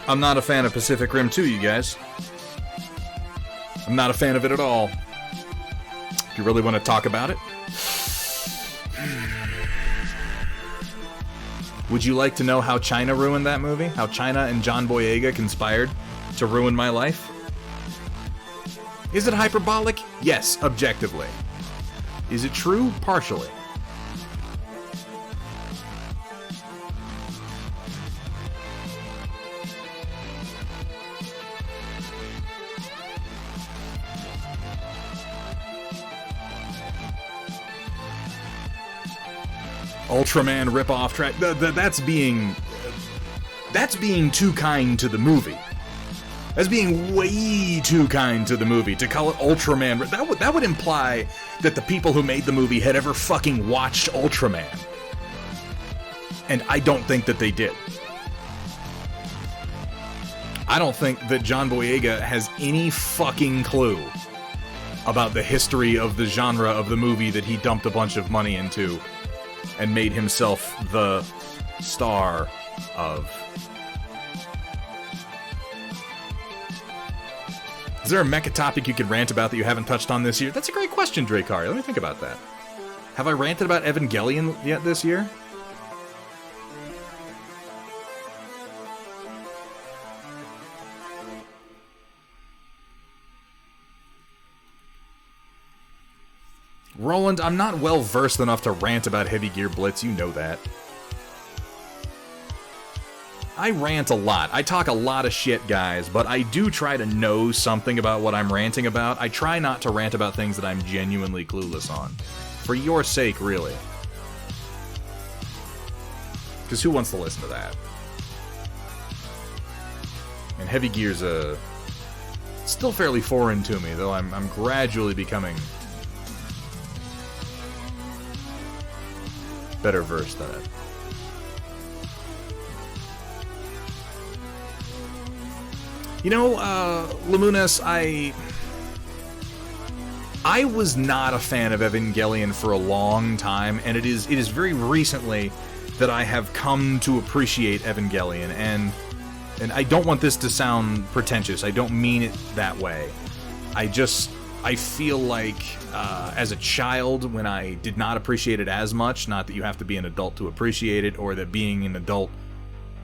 I'm not a fan of Pacific Rim 2, you guys. I'm not a fan of it at all. If you really want to talk about it. Would you like to know how China ruined that movie? How China and John Boyega conspired to ruin my life? Is it hyperbolic? Yes, objectively. Is it true? Partially. Ultraman ripoff track. That's being too kind to the movie. That's being way too kind to the movie to call it Ultraman. That would imply that the people who made the movie had ever fucking watched Ultraman, and I don't think that they did. I don't think that John Boyega has any fucking clue about the history of the genre of the movie that he dumped a bunch of money into and made himself the star of. Is there a mecha topic you could rant about that you haven't touched on this year? That's a great question, Drakari. Let me think about that. Have I ranted about Evangelion yet this year? Roland, I'm not well versed enough to rant about Heavy Gear Blitz, you know that. I rant a lot. I talk a lot of shit, guys, but I do try to know something about what I'm ranting about. I try not to rant about things that I'm genuinely clueless on. For your sake, really. Because who wants to listen to that? And Heavy Gear's still fairly foreign to me, though I'm gradually becoming better versed than it. You know, Lamunas, I was not a fan of Evangelion for a long time, and it is very recently that I have come to appreciate Evangelion, and I don't want this to sound pretentious. I don't mean it that way. I feel like as a child, when I did not appreciate it as much, not that you have to be an adult to appreciate it, or that being an adult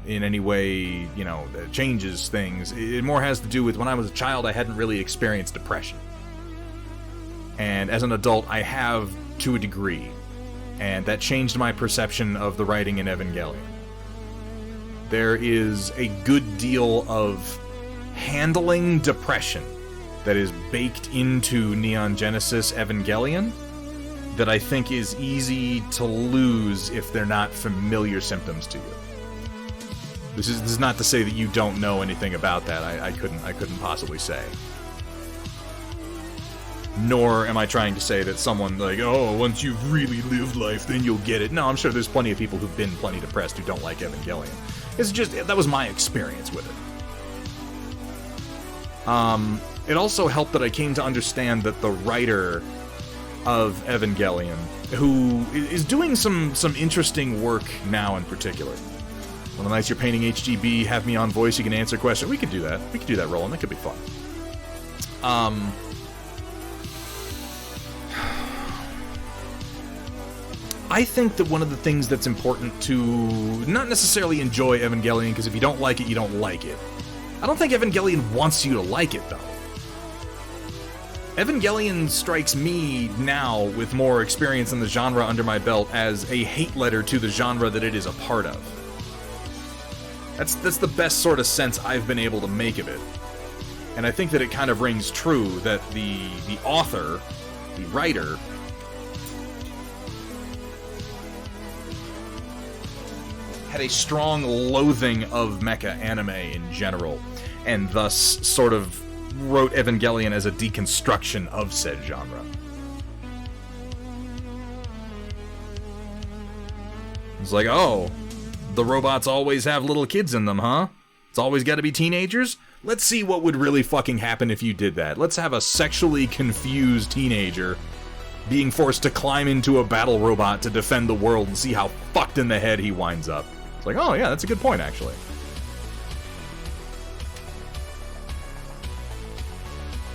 in any way, you know, that changes things. It more has to do with when I was a child, I hadn't really experienced depression. And as an adult, I have to a degree. And that changed my perception of the writing in Evangelion. There is a good deal of handling depression that is baked into Neon Genesis Evangelion that I think is easy to lose if they're not familiar symptoms to you. This is not to say that you don't know anything about that. I couldn't possibly say. Nor am I trying to say that someone like, oh, once you've really lived life, then you'll get it. No, I'm sure there's plenty of people who've been plenty depressed who don't like Evangelion. It's just, that was my experience with it. It also helped that I came to understand that the writer of Evangelion, who is doing some interesting work now in particular. One of the nights you're painting HGB, have me on voice, you can answer questions. We could do that. We could do that, Roland. That could be fun. I think that one of the things that's important to not necessarily enjoy Evangelion, because if you don't like it, you don't like it. I don't think Evangelion wants you to like it, though. Evangelion strikes me now, with more experience in the genre under my belt, as a hate letter to the genre that it is a part of. That's the best sort of sense I've been able to make of it. And I think that it kind of rings true that the author, the writer, had a strong loathing of mecha anime in general, and thus sort of wrote Evangelion as a deconstruction of said genre. It's like, oh, the robots always have little kids in them, huh? It's always got to be teenagers? Let's see what would really fucking happen if you did that. Let's have a sexually confused teenager being forced to climb into a battle robot to defend the world and see how fucked in the head he winds up. It's like, oh yeah, that's a good point, actually.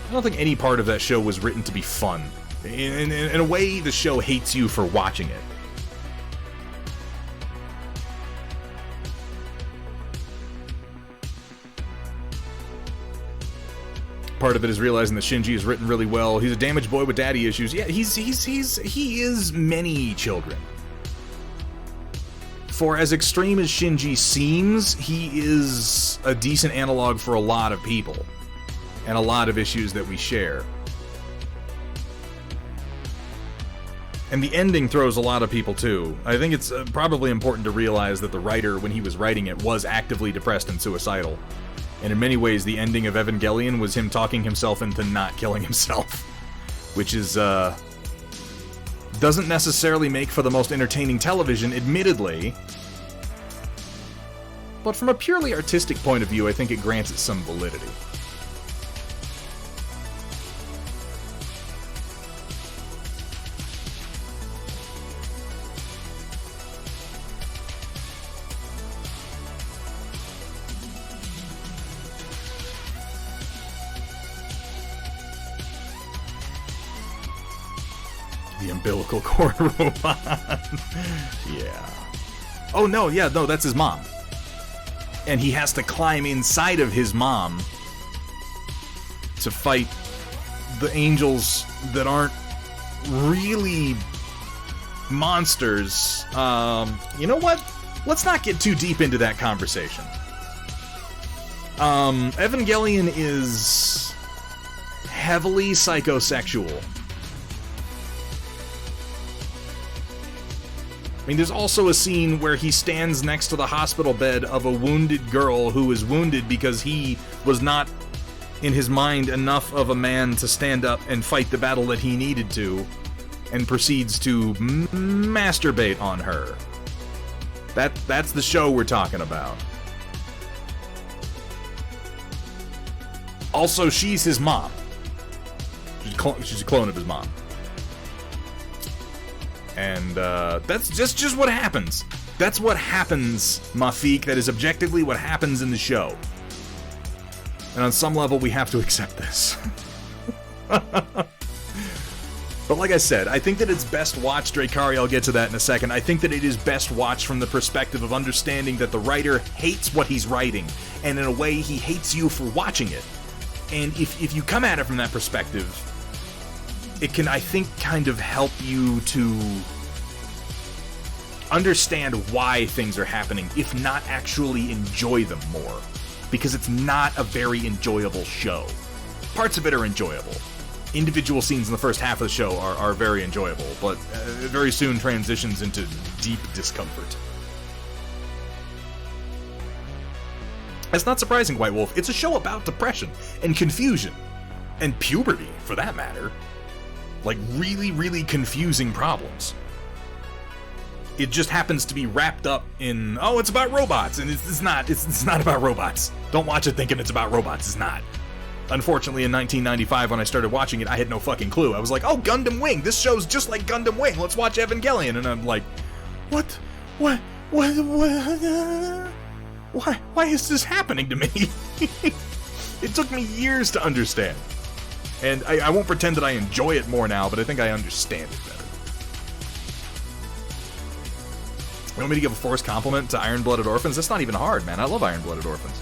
I don't think any part of that show was written to be fun. In a way, the show hates you for watching it. Part of it is realizing that Shinji is written really well. He's a damaged boy with daddy issues. Yeah, he is many children. For as extreme as Shinji seems, he is a decent analog for a lot of people. And a lot of issues that we share. And the ending throws a lot of people too. I think it's probably important to realize that the writer, when he was writing it, was actively depressed and suicidal. And in many ways, the ending of Evangelion was him talking himself into not killing himself. Which is, doesn't necessarily make for the most entertaining television, admittedly. But from a purely artistic point of view, I think it grants it some validity. The umbilical cord robot. Yeah. Oh, no, yeah, no, that's his mom. And he has to climb inside of his mom to fight the angels that aren't really monsters. You know what? Let's not get too deep into that conversation. Evangelion is heavily psychosexual. I mean, there's also a scene where he stands next to the hospital bed of a wounded girl who is wounded because he was not, in his mind, enough of a man to stand up and fight the battle that he needed to, and proceeds to masturbate on her. That's the show we're talking about. Also, she's his mom. She's a clone of his mom. And that's just what happens. That's what happens, Mafik. That is objectively what happens in the show. And on some level, we have to accept this. But like I said, I think that it's best watched, Drakari, I'll get to that in a second. I think that it is best watched from the perspective of understanding that the writer hates what he's writing. And in a way, he hates you for watching it. And if you come at it from that perspective, it can, I think, kind of help you to understand why things are happening, if not actually enjoy them more. Because it's not a very enjoyable show. Parts of it are enjoyable. Individual scenes in the first half of the show are very enjoyable, but very soon transitions into deep discomfort. It's not surprising, White Wolf. It's a show about depression and confusion. And puberty, for that matter. Like, really, really confusing problems. It just happens to be wrapped up in, oh, it's about robots, and it's not about robots. Don't watch it thinking it's about robots, it's not. Unfortunately, in 1995, when I started watching it, I had no fucking clue. I was like, oh, Gundam Wing, this show's just like Gundam Wing, let's watch Evangelion. And I'm like, why is this happening to me? It took me years to understand. And I won't pretend that I enjoy it more now, but I think I understand it better. You want me to give a forced compliment to Iron-Blooded Orphans? That's not even hard, man. I love Iron-Blooded Orphans.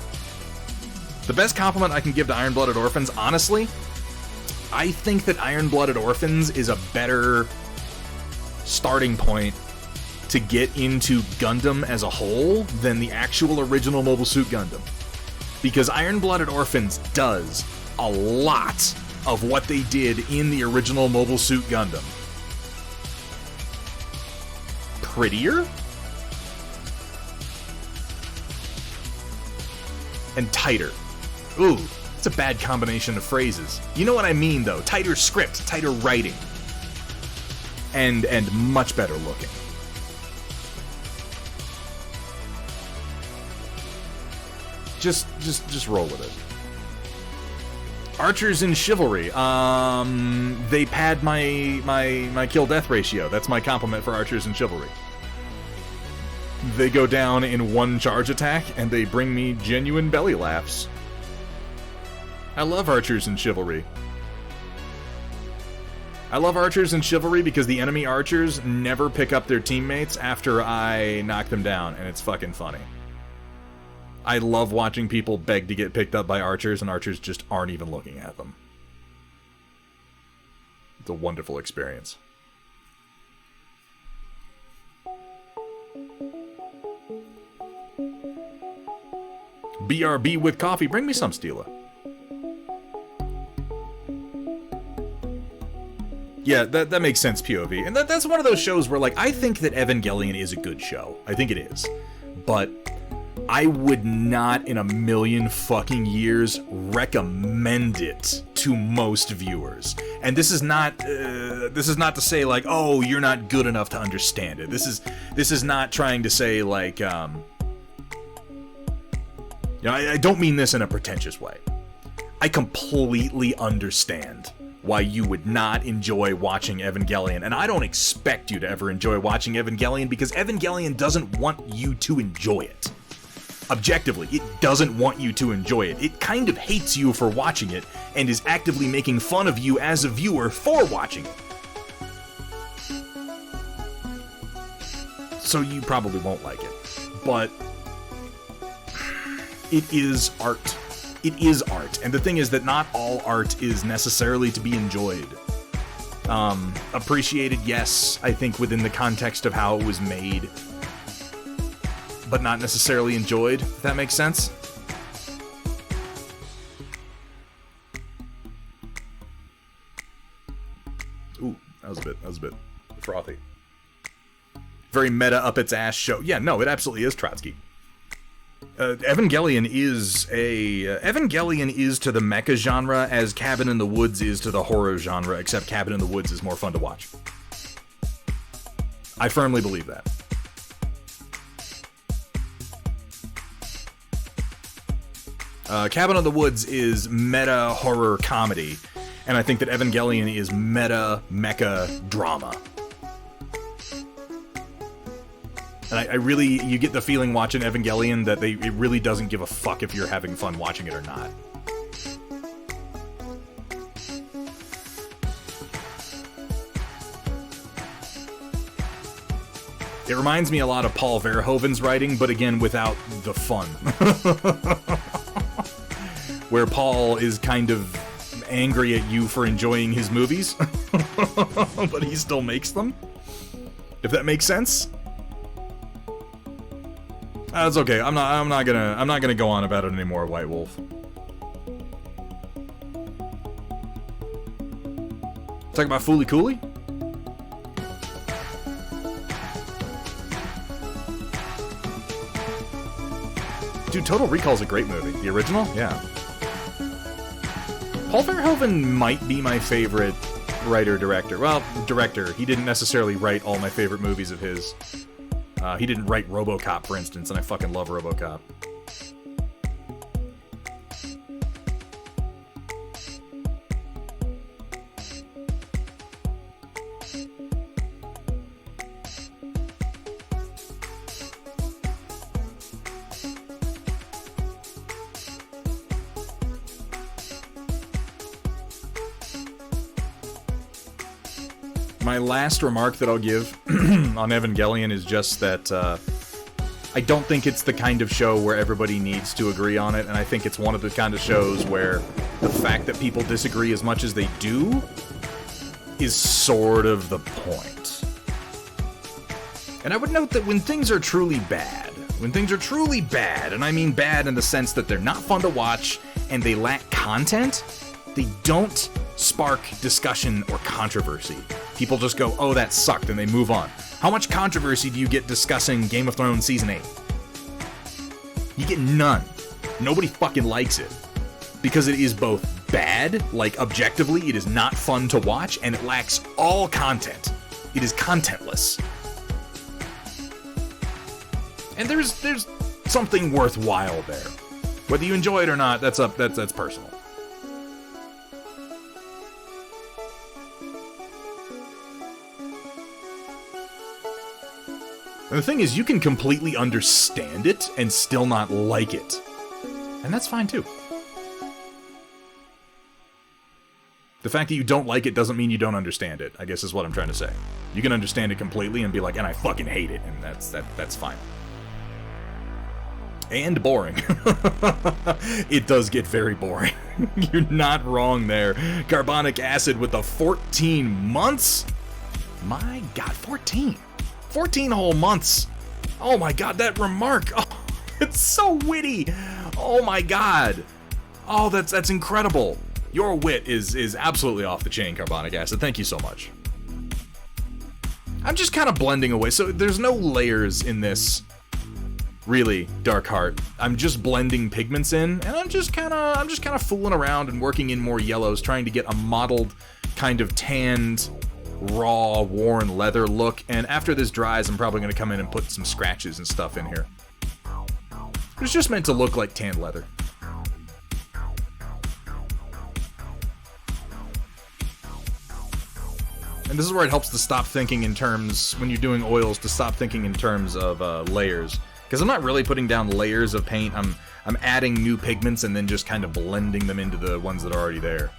The best compliment I can give to Iron-Blooded Orphans, honestly, I think that Iron-Blooded Orphans is a better starting point to get into Gundam as a whole than the actual original Mobile Suit Gundam. Because Iron-Blooded Orphans does a lot of what they did in the original Mobile Suit Gundam. Prettier? And tighter. Ooh, It's a bad combination of phrases. You know what I mean, though. Tighter script, tighter writing. And much better looking. Just roll with it. Archers in Chivalry. They pad my kill-death ratio. That's my compliment for Archers in Chivalry. They go down in one charge attack, and they bring me genuine belly laughs. I love Archers in Chivalry. I love Archers in Chivalry because the enemy archers never pick up their teammates after I knock them down, and it's fucking funny. I love watching people beg to get picked up by archers, and archers just aren't even looking at them. It's a wonderful experience. BRB with coffee. Bring me some, Steela. Yeah, that makes sense, POV. And that's one of those shows where, like, I think that Evangelion is a good show. I think it is. But I would not in a million fucking years recommend it to most viewers. And this is not to say, like, oh, you're not good enough to understand it. This is not trying to say, like, I don't mean this in a pretentious way. I completely understand why you would not enjoy watching Evangelion, and I don't expect you to ever enjoy watching Evangelion because Evangelion doesn't want you to enjoy it. Objectively, it doesn't want you to enjoy it. It kind of hates you for watching it and is actively making fun of you as a viewer for watching it. So you probably won't like it. But it is art. It is art. And the thing is that not all art is necessarily to be enjoyed. Appreciated, yes, I think within the context of how it was made. But not necessarily enjoyed, if that makes sense. Ooh, that was a bit frothy. Very meta up its ass show. Yeah, no, it absolutely is Trotsky. Evangelion is to the mecha genre as Cabin in the Woods is to the horror genre, except Cabin in the Woods is more fun to watch. I firmly believe that. Cabin in the Woods is meta horror comedy, and I think that Evangelion is meta mecha drama. And I really, you get the feeling watching Evangelion that it really doesn't give a fuck if you're having fun watching it or not. It reminds me a lot of Paul Verhoeven's writing, but again, without the fun. Where Paul is kind of angry at you for enjoying his movies, but he still makes them. If that makes sense. That's okay. I'm not gonna go on about it anymore, White Wolf. Talk about Fooly Cooly? Dude, Total Recall's a great movie. The original? Yeah. Paul Verhoeven might be my favorite writer-director. Well, director. He didn't necessarily write all my favorite movies of his. He didn't write RoboCop, for instance, and I fucking love RoboCop. My last remark that I'll give on Evangelion is just that I don't think it's the kind of show where everybody needs to agree on it, and I think it's one of the kind of shows where the fact that people disagree as much as they do is sort of the point. And I would note that when things are truly bad, and I mean bad in the sense that they're not fun to watch and they lack content, they don't spark discussion or controversy. People just go, oh, that sucked, and they move on. How much controversy do you get discussing Game of Thrones Season 8? You get none. Nobody fucking likes it. because it is both bad, like objectively, it is not fun to watch, and it lacks all content. It is contentless. And there's something worthwhile there. Whether you enjoy it or not, that's personal. And the thing is, you can completely understand it and still not like it. And that's fine too. The fact that you don't like it doesn't mean you don't understand it, I guess is what I'm trying to say. You can understand it completely and be like, and I fucking hate it, and that's fine. And boring. It does get very boring. You're not wrong there. Carbonic acid with the 14 months? My god, 14. 14 whole months. Oh my god, that remark. Oh, it's so witty. Oh my god. Oh, that's incredible. Your wit is absolutely off the chain, Carbonic acid. Thank you so much. I'm just kind of blending away. So there's no layers in this, really, Dark Heart. I'm just blending pigments in, and I'm just kind of fooling around and working in more yellows, trying to get a mottled, kind of tanned, raw, worn leather look. And after this dries, I'm probably going to come in and put some scratches and stuff in here. It's just meant to look like tanned leather. And this is where it helps to stop thinking in terms, when you're doing oils, to stop thinking in terms of layers. Because I'm not really putting down layers of paint, I'm adding new pigments and then just kind of blending them into the ones that are already there.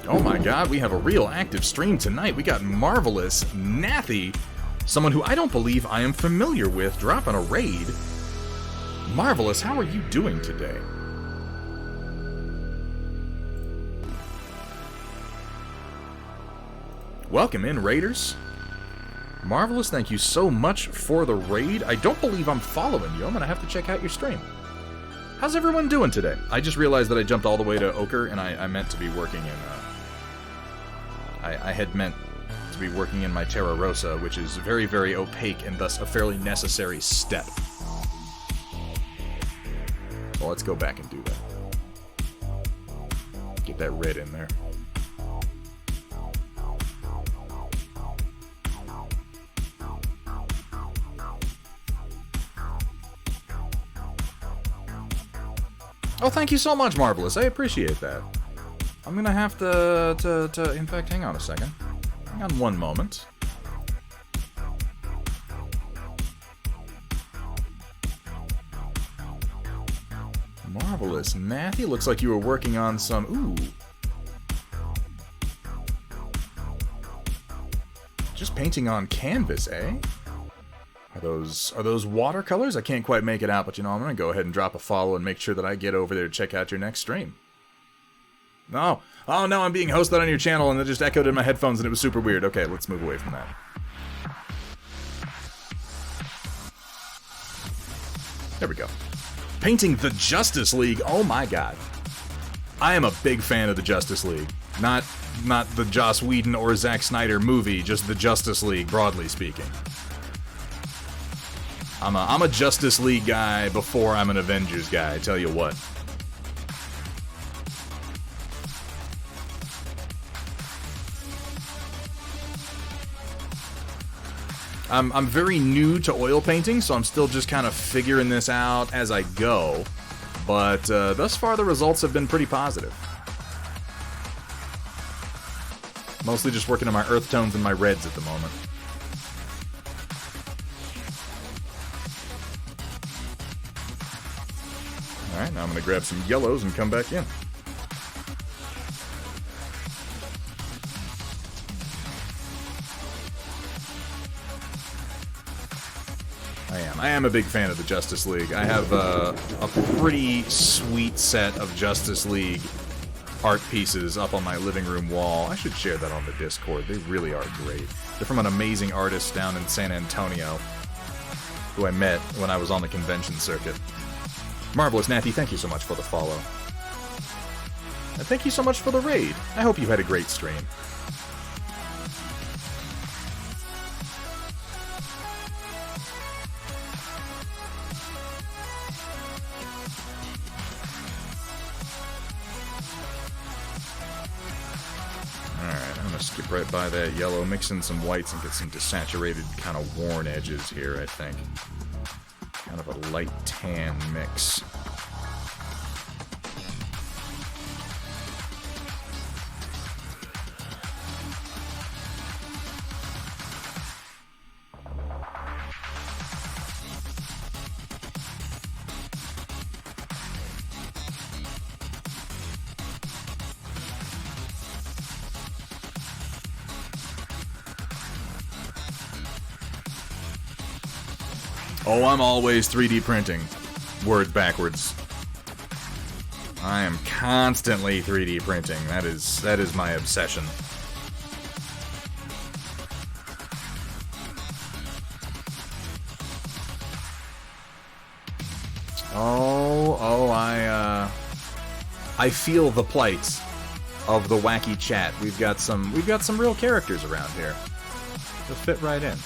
Oh my god, we have a real active stream tonight. We got Marvelous Nathy, someone who I don't believe I am familiar with, dropping a raid. Marvelous, how are you doing today? Welcome in, raiders. Marvelous, thank you so much for the raid. I don't believe I'm following you. I'm gonna have to check out your stream. How's everyone doing today? I just realized that I jumped all the way to Ochre, and I meant to be working in, I had meant to be working in my Terra Rosa, which is very, very opaque and thus a fairly necessary step. Well, let's go back and do that. Get that red in there. Oh, thank you so much, Marvelous. I appreciate that. I'm gonna have to in fact, hang on a second. Hang on one moment. Marvelous. Nathy, looks like you were working on some... Ooh. Just painting on canvas, eh? Are those watercolors? I can't quite make it out, but you know, I'm gonna go ahead and drop a follow and make sure that I get over there to check out your next stream. No. Oh no, I'm being hosted on your channel and it just echoed in my headphones and it was super weird. Okay, let's move away from that. There we go. Painting the Justice League. Oh my god. I am a big fan of the Justice League. Not the Joss Whedon or Zack Snyder movie, just the Justice League, broadly speaking. I'm a Justice League guy before I'm an Avengers guy, I tell you what. I'm very new to oil painting, so I'm still just kind of figuring this out as I go. But thus far, the results have been pretty positive. Mostly just working on my earth tones and my reds at the moment. Alright, now I'm going to grab some yellows and come back in. I am a big fan of the Justice League. I have a pretty sweet set of Justice League art pieces up on my living room wall. I should share that on the Discord. They really are great. They're from an amazing artist down in San Antonio who I met when I was on the convention circuit. Marvelous Nathy, thank you so much for the follow. And thank you so much for the raid. I hope you had a great stream. Skip right by that yellow, mix in some whites and get some desaturated, kind of worn edges here, I think. Kind of a light tan mix. Oh, I'm always 3D printing. Words backwards. I am constantly 3D printing. That is my obsession. I feel the plight of the wacky chat. We've got some real characters around here. They'll fit right in.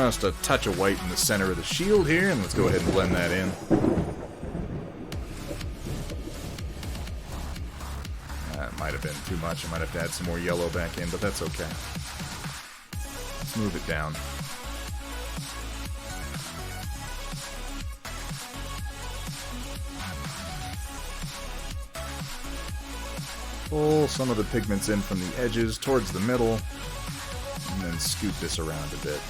Just a touch of white in the center of the shield here, and let's go ahead and blend that in. That might have been too much. I might have to add some more yellow back in, but that's okay. Let's move it down. Pull some of the pigments in from the edges towards the middle, and then scoot this around a bit.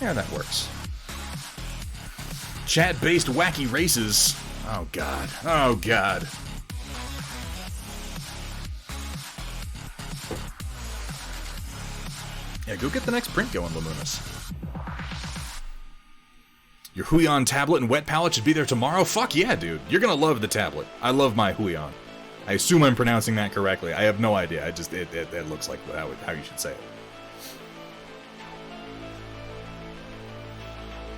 Yeah, that works. Chat-based wacky races. Oh, God. Oh, God. Yeah, go get the next print going, Lamunas. Your Huion tablet and wet palette should be there tomorrow? Fuck yeah, dude. You're gonna love the tablet. I love my Huion. I assume I'm pronouncing that correctly. I have no idea. It looks like how you should say it.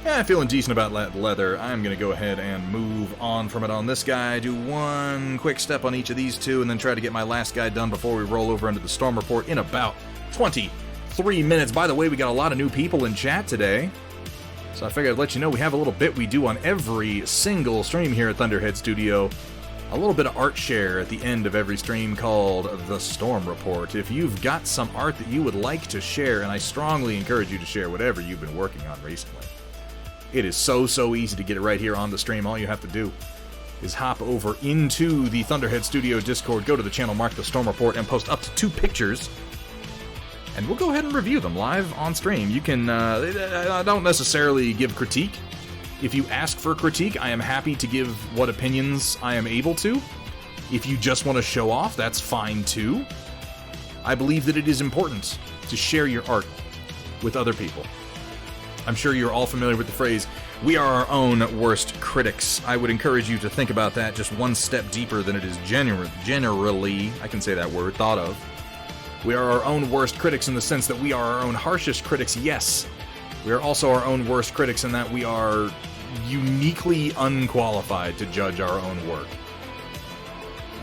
Yeah, I'm feeling decent about leather. I'm going to go ahead and move on from it on this guy, do one quick step on each of these two, and then try to get my last guy done before we roll over into the Storm Report in about 23 minutes. By the way, we got a lot of new people in chat today, so I figured I'd let you know we have a little bit we do on every single stream here at Thunderhead Studio. A little bit of art share at the end of every stream called the Storm Report. If you've got some art that you would like to share, and I strongly encourage you to share whatever you've been working on recently. It is so easy to get it right here on the stream. All you have to do is hop over into the Thunderhead Studio Discord, go to the channel, mark the Storm Report, and post up to 2 pictures. And we'll go ahead and review them live on stream. You can, I don't necessarily give critique. If you ask for critique, I am happy to give what opinions I am able to. If you just want to show off, that's fine too. I believe that it is important to share your art with other people. I'm sure you're all familiar with the phrase, we are our own worst critics. I would encourage you to think about that just one step deeper than it is generally, I can say that word, thought of. We are our own worst critics in the sense that we are our own harshest critics, yes. We are also our own worst critics in that we are uniquely unqualified to judge our own work.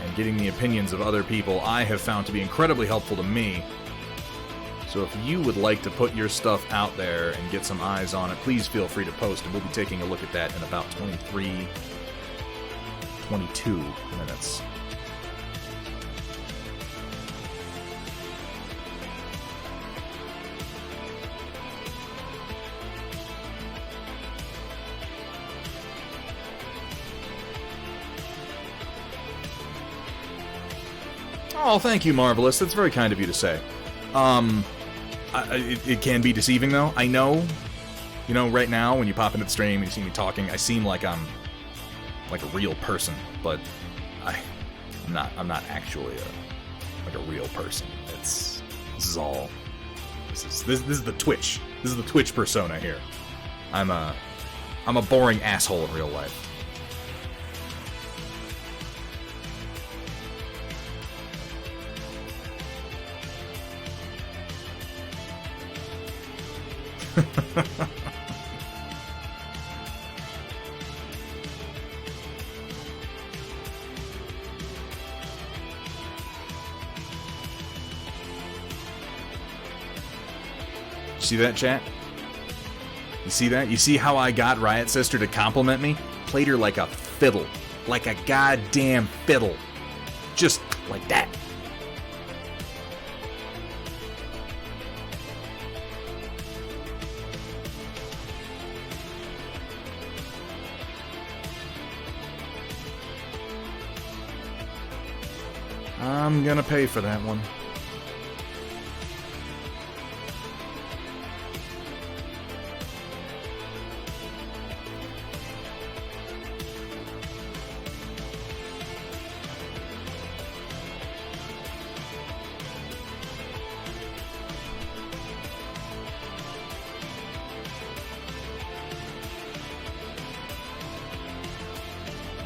And getting the opinions of other people I have found to be incredibly helpful to me. So if you would like to put your stuff out there and get some eyes on it, please feel free to post, and we'll be taking a look at that in about 22 minutes. Oh, thank you, Marvelous. That's very kind of you to say. It can be deceiving, though. I know, you know, right now, when you pop into the stream and you see me talking, I seem like I'm like a real person, but I'm not actually like a real person. This is the Twitch. This is the Twitch persona here. I'm a boring asshole in real life. See that, chat? You see that? You see how I got Riot Sister to compliment me? Played her like a fiddle. Like a goddamn fiddle. Just like that. I'm gonna pay for that one.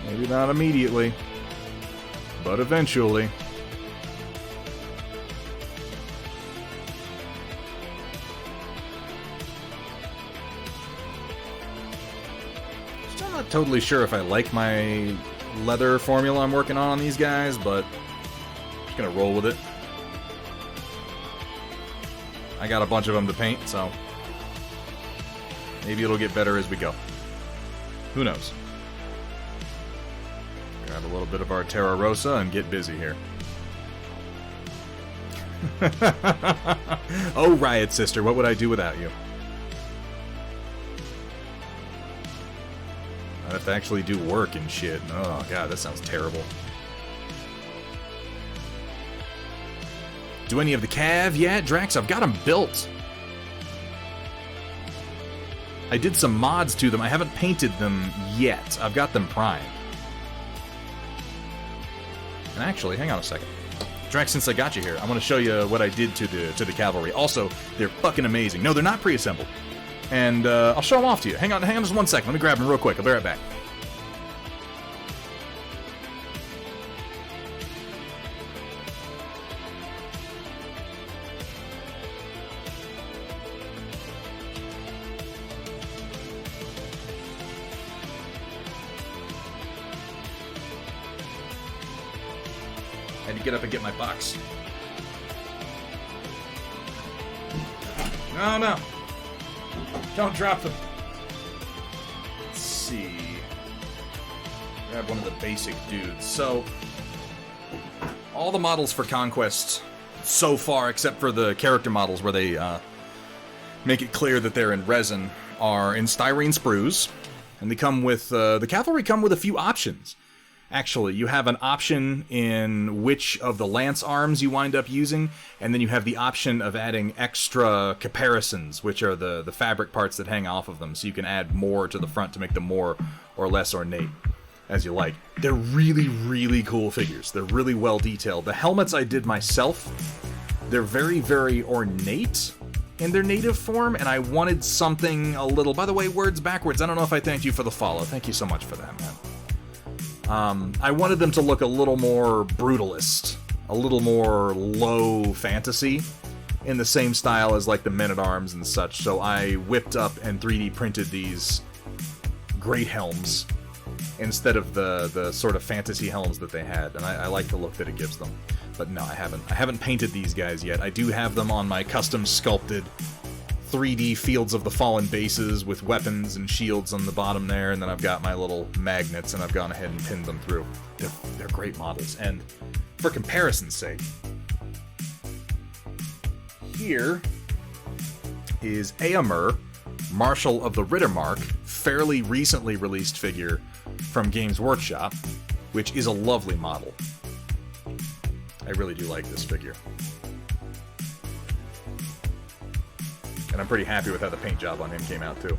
Maybe not immediately, but eventually. Still not totally sure if I like my leather formula I'm working on these guys, but I'm just gonna roll with it. I got a bunch of them to paint, so maybe it'll get better as we go. Who knows? Grab a little bit of our Terra Rosa and get busy here. Oh, Riot Sister, what would I do without you? I'd have to actually do work and shit. Oh, God, that sounds terrible. Do any of the Cav yet? Drax, I've got them built. I did some mods to them. I haven't painted them yet. I've got them primed. And actually, hang on a second. Drax, since I got you here, I want to show you what I did to the cavalry. Also, they're fucking amazing. No, they're not pre-assembled. And I'll show them off to you. Hang on just 1 second. Let me grab them real quick. I'll be right back. I had to get up and get my box. No. Don't drop them. Let's see. Grab one of the basic dudes. So, all the models for Conquest so far, except for the character models where they make it clear that they're in resin, are in styrene sprues. And they come with, the cavalry come with a few options. Actually, you have an option in which of the lance arms you wind up using, and then you have the option of adding extra caparisons, which are the fabric parts that hang off of them, so you can add more to the front to make them more or less ornate, as you like. They're really, really cool figures. They're really well detailed. The helmets I did myself. They're very, very ornate in their native form, and I wanted something a little... By the way, words backwards. I don't know if I thanked you for the follow. Thank you so much for that, man. I wanted them to look a little more brutalist, a little more low fantasy, in the same style as like the Men-at-Arms and such, so I whipped up and 3D printed these great helms instead of the sort of fantasy helms that they had, and I like the look that it gives them. But no, I haven't painted these guys yet. I do have them on my custom sculpted 3D Fields of the Fallen bases with weapons and shields on the bottom there, and then I've got my little magnets, and I've gone ahead and pinned them through. They're great models, and for comparison's sake, here is Eomer, Marshal of the Rittermark, fairly recently released figure from Games Workshop, which is a lovely model. I really do like this figure. And I'm pretty happy with how the paint job on him came out, too.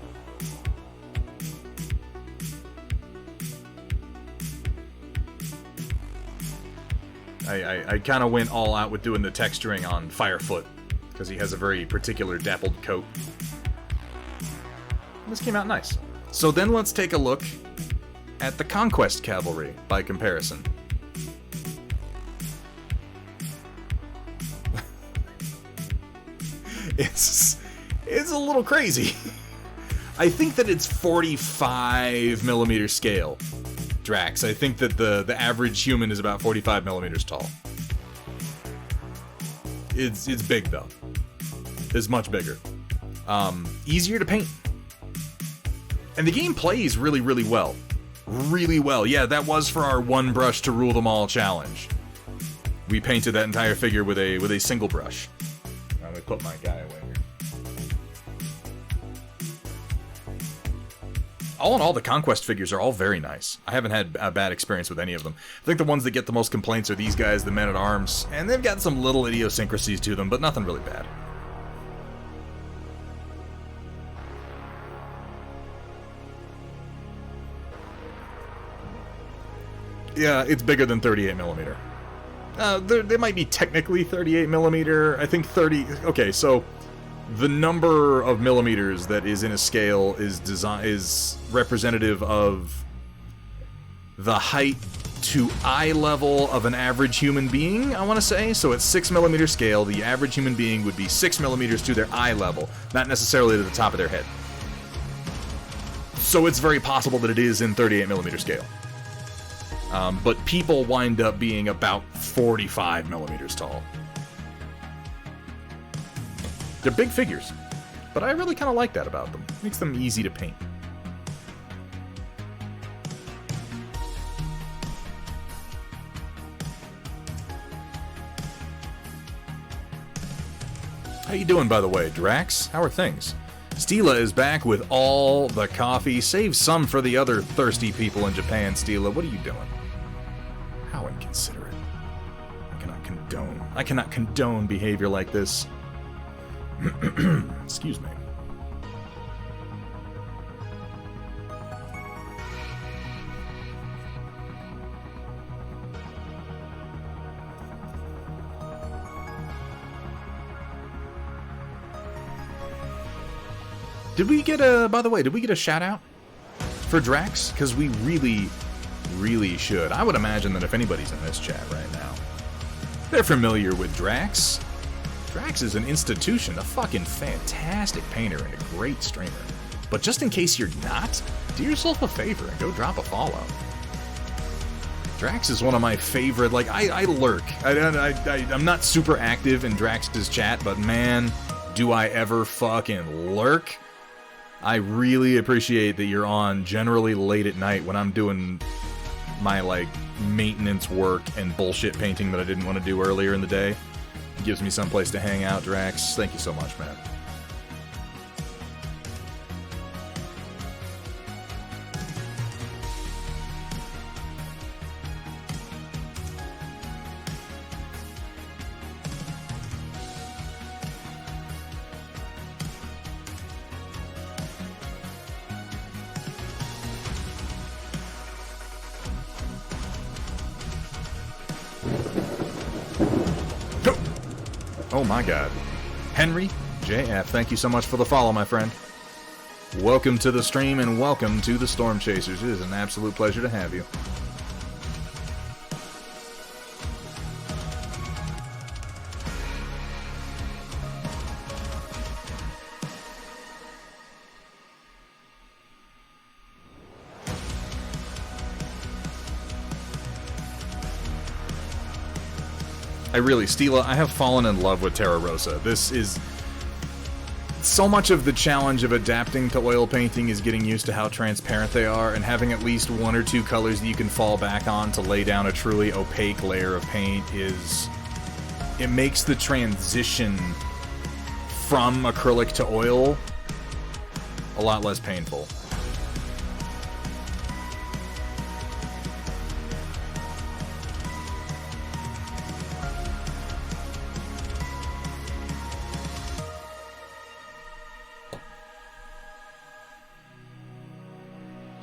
I kind of went all out with doing the texturing on Firefoot, because he has a very particular dappled coat. And this came out nice. So then let's take a look at the Conquest Cavalry, by comparison. It's a little crazy. I think that it's 45 millimeter scale, Drax. I think that the average human is about 45 millimeters tall. It's big though. It's much bigger. Easier to paint. And the game plays really, really well. Really well. Yeah, that was for our one brush to rule them all challenge. We painted that entire figure with a single brush. Let me put my guy away here. All in all, the Conquest figures are all very nice. I haven't had a bad experience with any of them. I think the ones that get the most complaints are these guys, the Men-at-Arms, and they've got some little idiosyncrasies to them, but nothing really bad. Yeah, it's bigger than 38 millimeter. They might be technically 38 millimeter. I think 30. Okay, so the number of millimeters that is in a scale is representative of the height to eye level of an average human being, I want to say. So at 6 millimeter scale, the average human being would be 6 millimeters to their eye level, not necessarily to the top of their head. So it's very possible that it is in 38 millimeter scale. But people wind up being about 45 millimeters tall. They're big figures, but I really kind of like that about them. Makes them easy to paint. How you doing, by the way, Drax? How are things? Stila is back with all the coffee. Save some for the other thirsty people in Japan, Stila. What are you doing? How inconsiderate. I cannot condone behavior like this. Excuse me. Did we get a shout out for Drax? Because we really should. I would imagine that if anybody's in this chat right now, they're familiar with Drax. Drax is an institution, a fucking fantastic painter and a great streamer. But just in case you're not, do yourself a favor and go drop a follow. Drax is one of my favorite, like, I lurk. I'm not super active in Drax's chat, but man, do I ever fucking lurk. I really appreciate that you're on generally late at night when I'm doing my, like, maintenance work and bullshit painting that I didn't want to do earlier in the day. It gives me some place to hang out, Drax. Thank you so much, man. Oh my god. Henry JF, thank you so much for the follow, my friend. Welcome to the stream and welcome to the Storm Chasers. It is an absolute pleasure to have you. Stila, I have fallen in love with Terra Rosa. This is... So much of the challenge of adapting to oil painting is getting used to how transparent they are, and having at least one or two colors that you can fall back on to lay down a truly opaque layer of paint is... It makes the transition from acrylic to oil a lot less painful.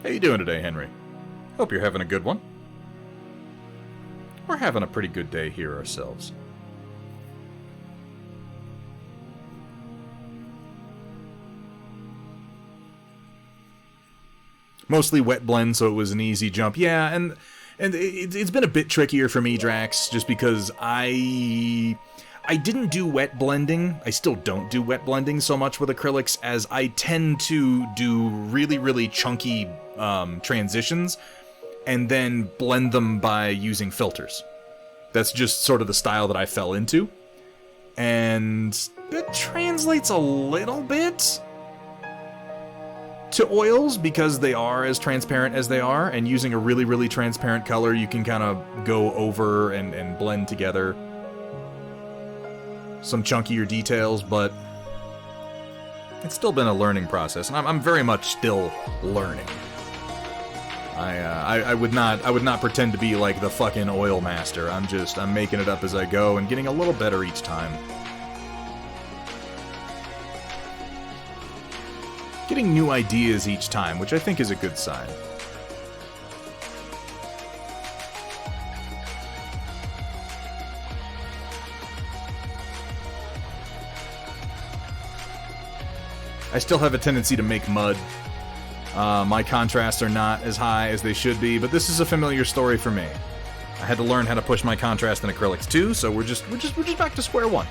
How you doing today, Henry? Hope you're having a good one. We're having a pretty good day here ourselves. Mostly wet blend, so it was an easy jump. Yeah, and it's been a bit trickier for me, Drax, just because I I didn't do wet blending. I still don't do wet blending so much with acrylics, as I tend to do really, really chunky transitions and then blend them by using filters. That's just sort of the style that I fell into. And it translates a little bit to oils because they are as transparent as they are, and using a really, really transparent color, you can kind of go over and blend together some chunkier details, but it's still been a learning process, and I'm very much still learning. I would not pretend to be like the fucking oil master. I'm making it up as I go and getting a little better each time. Getting new ideas each time, which I think is a good sign. I still have a tendency to make mud. My contrasts are not as high as they should be, but this is a familiar story for me. I had to learn how to push my contrast in acrylics too, so we're just back to square one.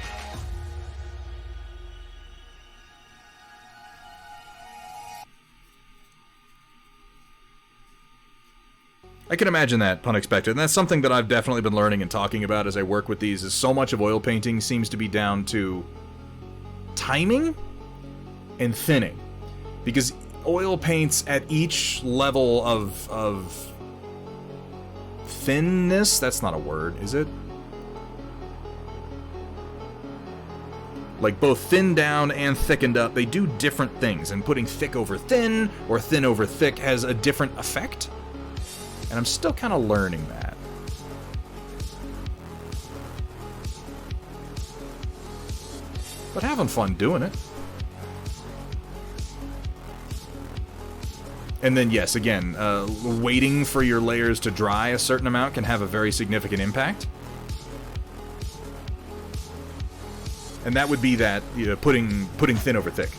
I can imagine that, pun expected, and that's something that I've definitely been learning and talking about as I work with these, is so much of oil painting seems to be down to timing and thinning. Because oil paints at each level of thinness, that's not a word, is it? Like both thinned down and thickened up, they do different things, and putting thick over thin or thin over thick has a different effect. And I'm still kind of learning that. But having fun doing it. And then, yes, again, waiting for your layers to dry a certain amount can have a very significant impact. And that would be that, you know, putting thin over thick.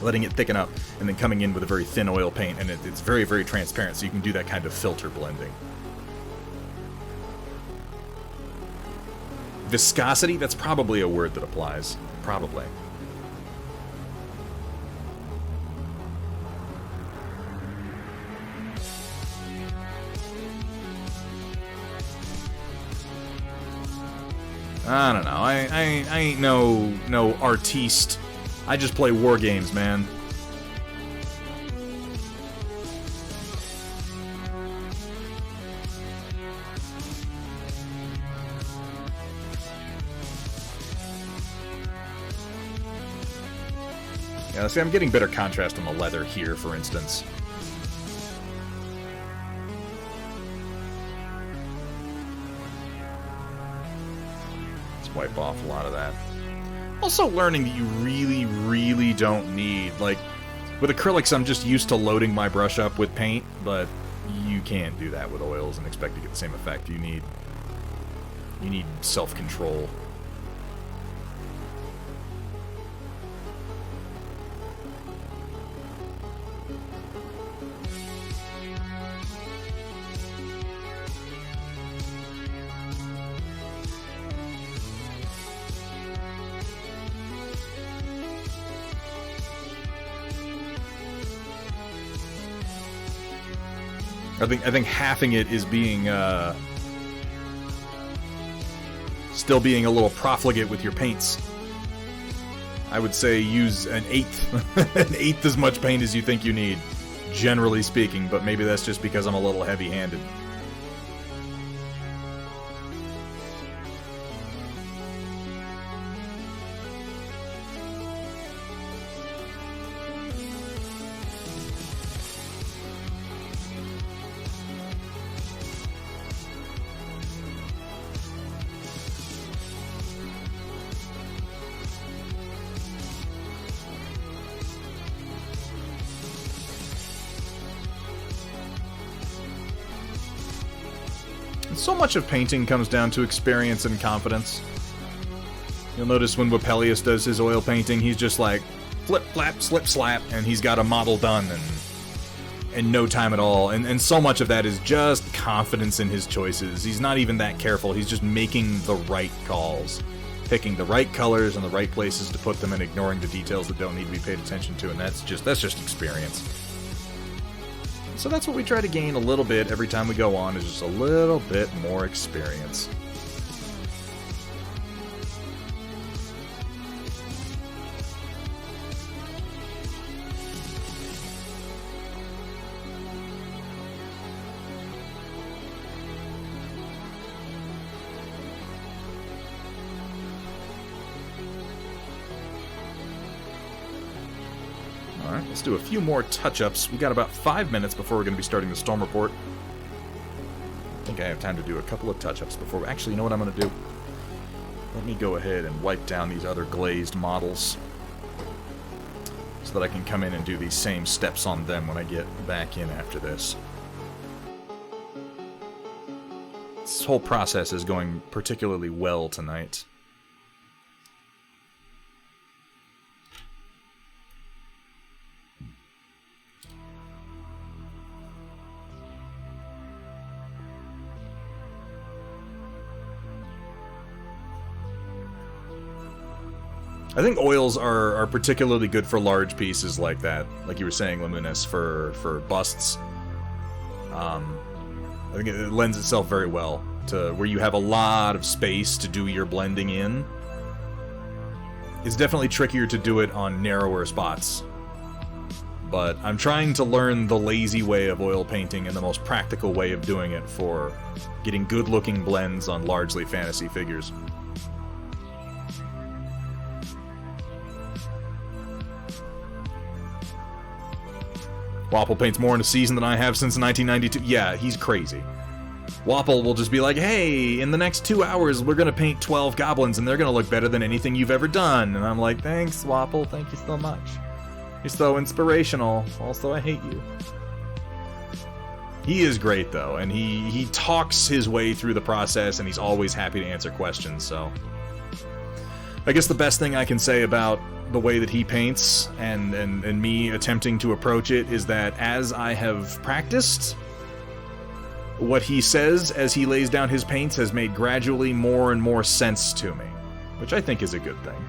Letting it thicken up, and then coming in with a very thin oil paint, and it's very, very transparent, so you can do that kind of filter blending. Viscosity, that's probably a word that applies. Probably. I don't know. I ain't no artiste. I just play war games, man. Yeah, see, I'm getting better contrast on the leather here, for instance. Let's wipe off a lot of that. Also learning that you really, really don't need, like, with acrylics I'm just used to loading my brush up with paint, but you can't do that with oils and expect to get the same effect. You need self-control. I think halving it is being, still being a little profligate with your paints. I would say use an eighth as much paint as you think you need, generally speaking, but maybe that's just because I'm a little heavy-handed. So much of painting comes down to experience and confidence. You'll notice when Wapelius does his oil painting, he's just like, flip, flap, slip, slap, and he's got a model done in no time at all. And so much of that is just confidence in his choices. He's not even that careful, he's just making the right calls. picking the right colors and the right places to put them and ignoring the details that don't need to be paid attention to, and that's just experience. So that's what we try to gain a little bit every time we go on, is just a little bit more experience. Alright, let's do a few more touch-ups. We got about 5 minutes before we're going to be starting the storm report. I think I have time to do a couple of touch-ups before... Actually, you know what I'm going to do? Let me go ahead and wipe down these other glazed models so that I can come in and do these same steps on them when I get back in after this. This whole process is going particularly well tonight. I think oils are particularly good for large pieces like that, like you were saying, Luminous, for busts. I think it lends itself very well to where you have a lot of space to do your blending in. It's definitely trickier to do it on narrower spots. But I'm trying to learn the lazy way of oil painting and the most practical way of doing it for getting good-looking blends on largely fantasy figures. Wapple paints more in a season than I have since 1992. Yeah, he's crazy. Wapple will just be like, hey, in the next 2 hours, we're going to paint 12 goblins, and they're going to look better than anything you've ever done. And I'm like, thanks, Wapple. Thank you so much. You're so inspirational. Also, I hate you. He is great, though, and he talks his way through the process, and he's always happy to answer questions, so... I guess the best thing I can say about the way that he paints and me attempting to approach it is that as I have practiced, what he says as he lays down his paints has made gradually more and more sense to me, which I think is a good thing.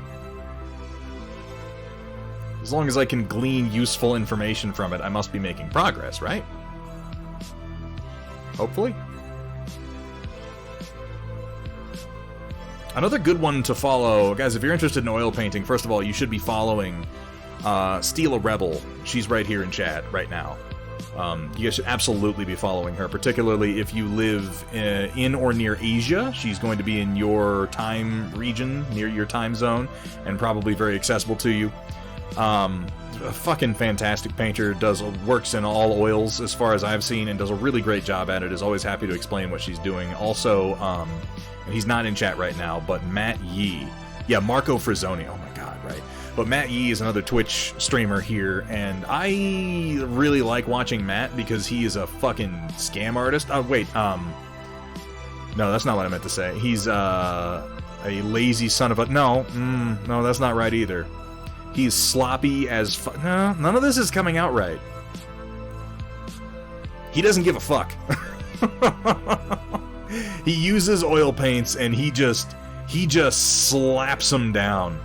As long as I can glean useful information from it, I must be making progress, right? Hopefully. Another good one to follow, guys, if you're interested in oil painting, first of all, you should be following Steela Rebel. She's right here in chat right now. You guys should absolutely be following her, particularly if you live in or near Asia. She's going to be in your time region, near your time zone, and probably very accessible to you. A fucking fantastic painter, works in all oils as far as I've seen, and does a really great job at it, is always happy to explain what she's doing. Also, he's not in chat right now, but Matt Yee. Yeah, Marco Frizzoni. Oh my god, right. But Matt Yee is another Twitch streamer here, and I really like watching Matt because he is a fucking scam artist. Oh, wait, no, that's not what I meant to say. He's a lazy son of a... No, that's not right either. He's sloppy as no, none of this is coming out right. He doesn't give a fuck. He uses oil paints and he just slaps them down.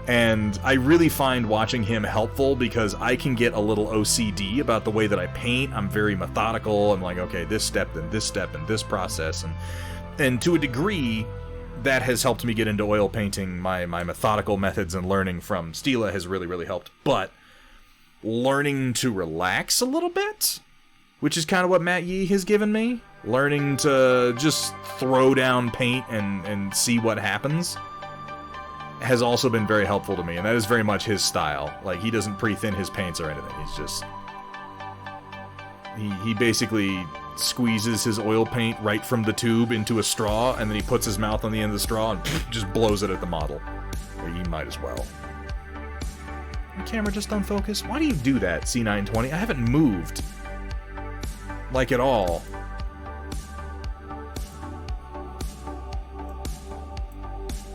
And I really find watching him helpful because I can get a little OCD about the way that I paint. I'm very methodical. I'm like, okay, this step and this step and this process. And to a degree, that has helped me get into oil painting. My methodical methods and learning from Steela has really, really helped. But learning to relax a little bit, which is kind of what Matt Yee has given me. Learning to just throw down paint and see what happens has also been very helpful to me, and that is very much his style. Like, he doesn't pre-thin his paints or anything. He's just... He basically squeezes his oil paint right from the tube into a straw, and then he puts his mouth on the end of the straw and just blows it at the model. Or you might as well. The camera just don't focus? Why do you do that, C920? I haven't moved. Like, at all.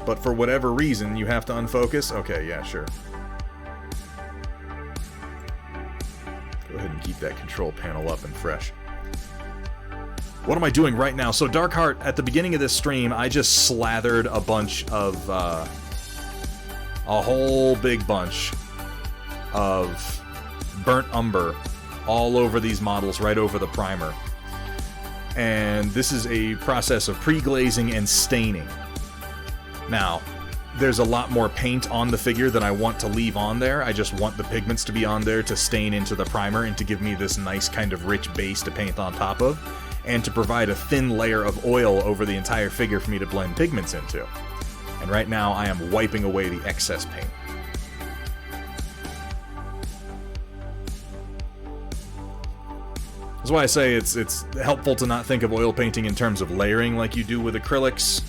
But for whatever reason, you have to unfocus? Okay, yeah, sure. Go ahead and keep that control panel up and fresh. What am I doing right now? So Darkheart, at the beginning of this stream, I just slathered a bunch of, a whole big bunch of burnt umber all over these models, right over the primer. And this is a process of pre-glazing and staining. Now, there's a lot more paint on the figure than I want to leave on there. I just want the pigments to be on there to stain into the primer and to give me this nice kind of rich base to paint on top of, and to provide a thin layer of oil over the entire figure for me to blend pigments into. And right now I am wiping away the excess paint. That's why I say it's helpful to not think of oil painting in terms of layering like you do with acrylics.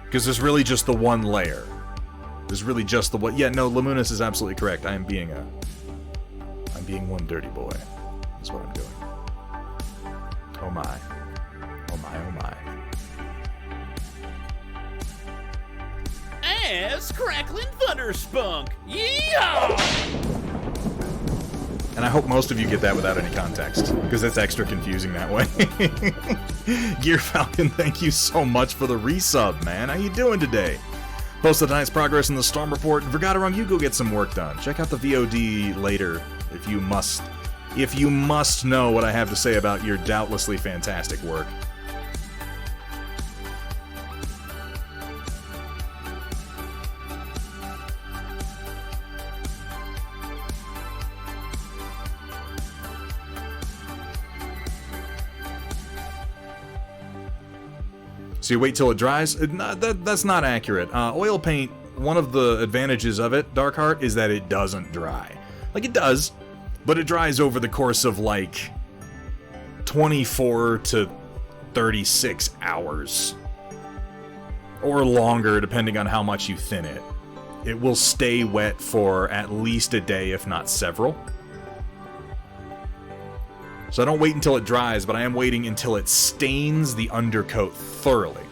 Because there's really just the one layer. There's really just the one. Yeah, no, Lamunis is absolutely correct. I'm being one dirty boy. That's what I'm doing. Oh my. Oh my, oh my. Ass crackling thunder spunk. Yeehaw! And I hope most of you get that without any context, because it's extra confusing that way. Gear Falcon, thank you so much for the resub, man. How you doing today? Post tonight's progress in the Storm Report, and Vergaderung, you go get some work done. Check out the VOD later, if you must know what I have to say about your doubtlessly fantastic work. So you wait till it dries? That's not accurate. Oil paint, one of the advantages of it, Darkheart, is that it doesn't dry. Like, it does, but it dries over the course of, like, 24 to 36 hours. Or longer, depending on how much you thin it. It will stay wet for at least a day, if not several. So I don't wait until it dries, but I am waiting until it stains the undercoat thoroughly.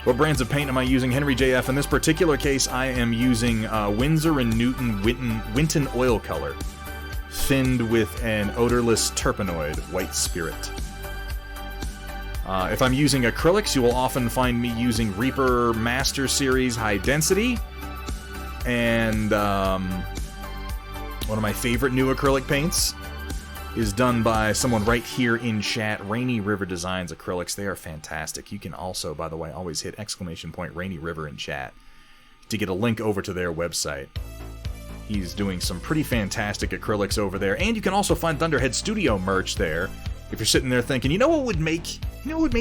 What brands of paint am I using? Henry JF. In this particular case, I am using Winsor & Newton Winton oil color, thinned with an odorless terpenoid, white spirit. If I'm using acrylics, you will often find me using Reaper Master Series High Density. And one of my favorite new acrylic paints is done by someone right here in chat, Rainy River Designs Acrylics. They are fantastic. You can also, by the way, always hit ! Rainy River in chat to get a link over to their website. He's doing some pretty fantastic acrylics over there. And you can also find Thunderhead Studio merch there. If you're sitting there thinking, you know what would make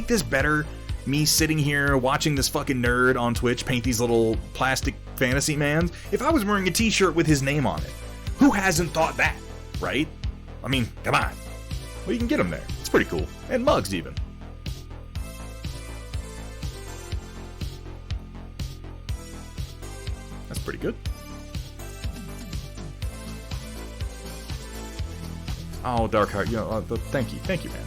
this better? Me sitting here watching this fucking nerd on Twitch paint these little plastic fantasy mans, if I was wearing a t-shirt with his name on it. Who hasn't thought that, right? I mean, come on. Well, you can get them there. It's pretty cool. And mugs, even. That's pretty good. Oh, Darkheart, you know, thank you, man.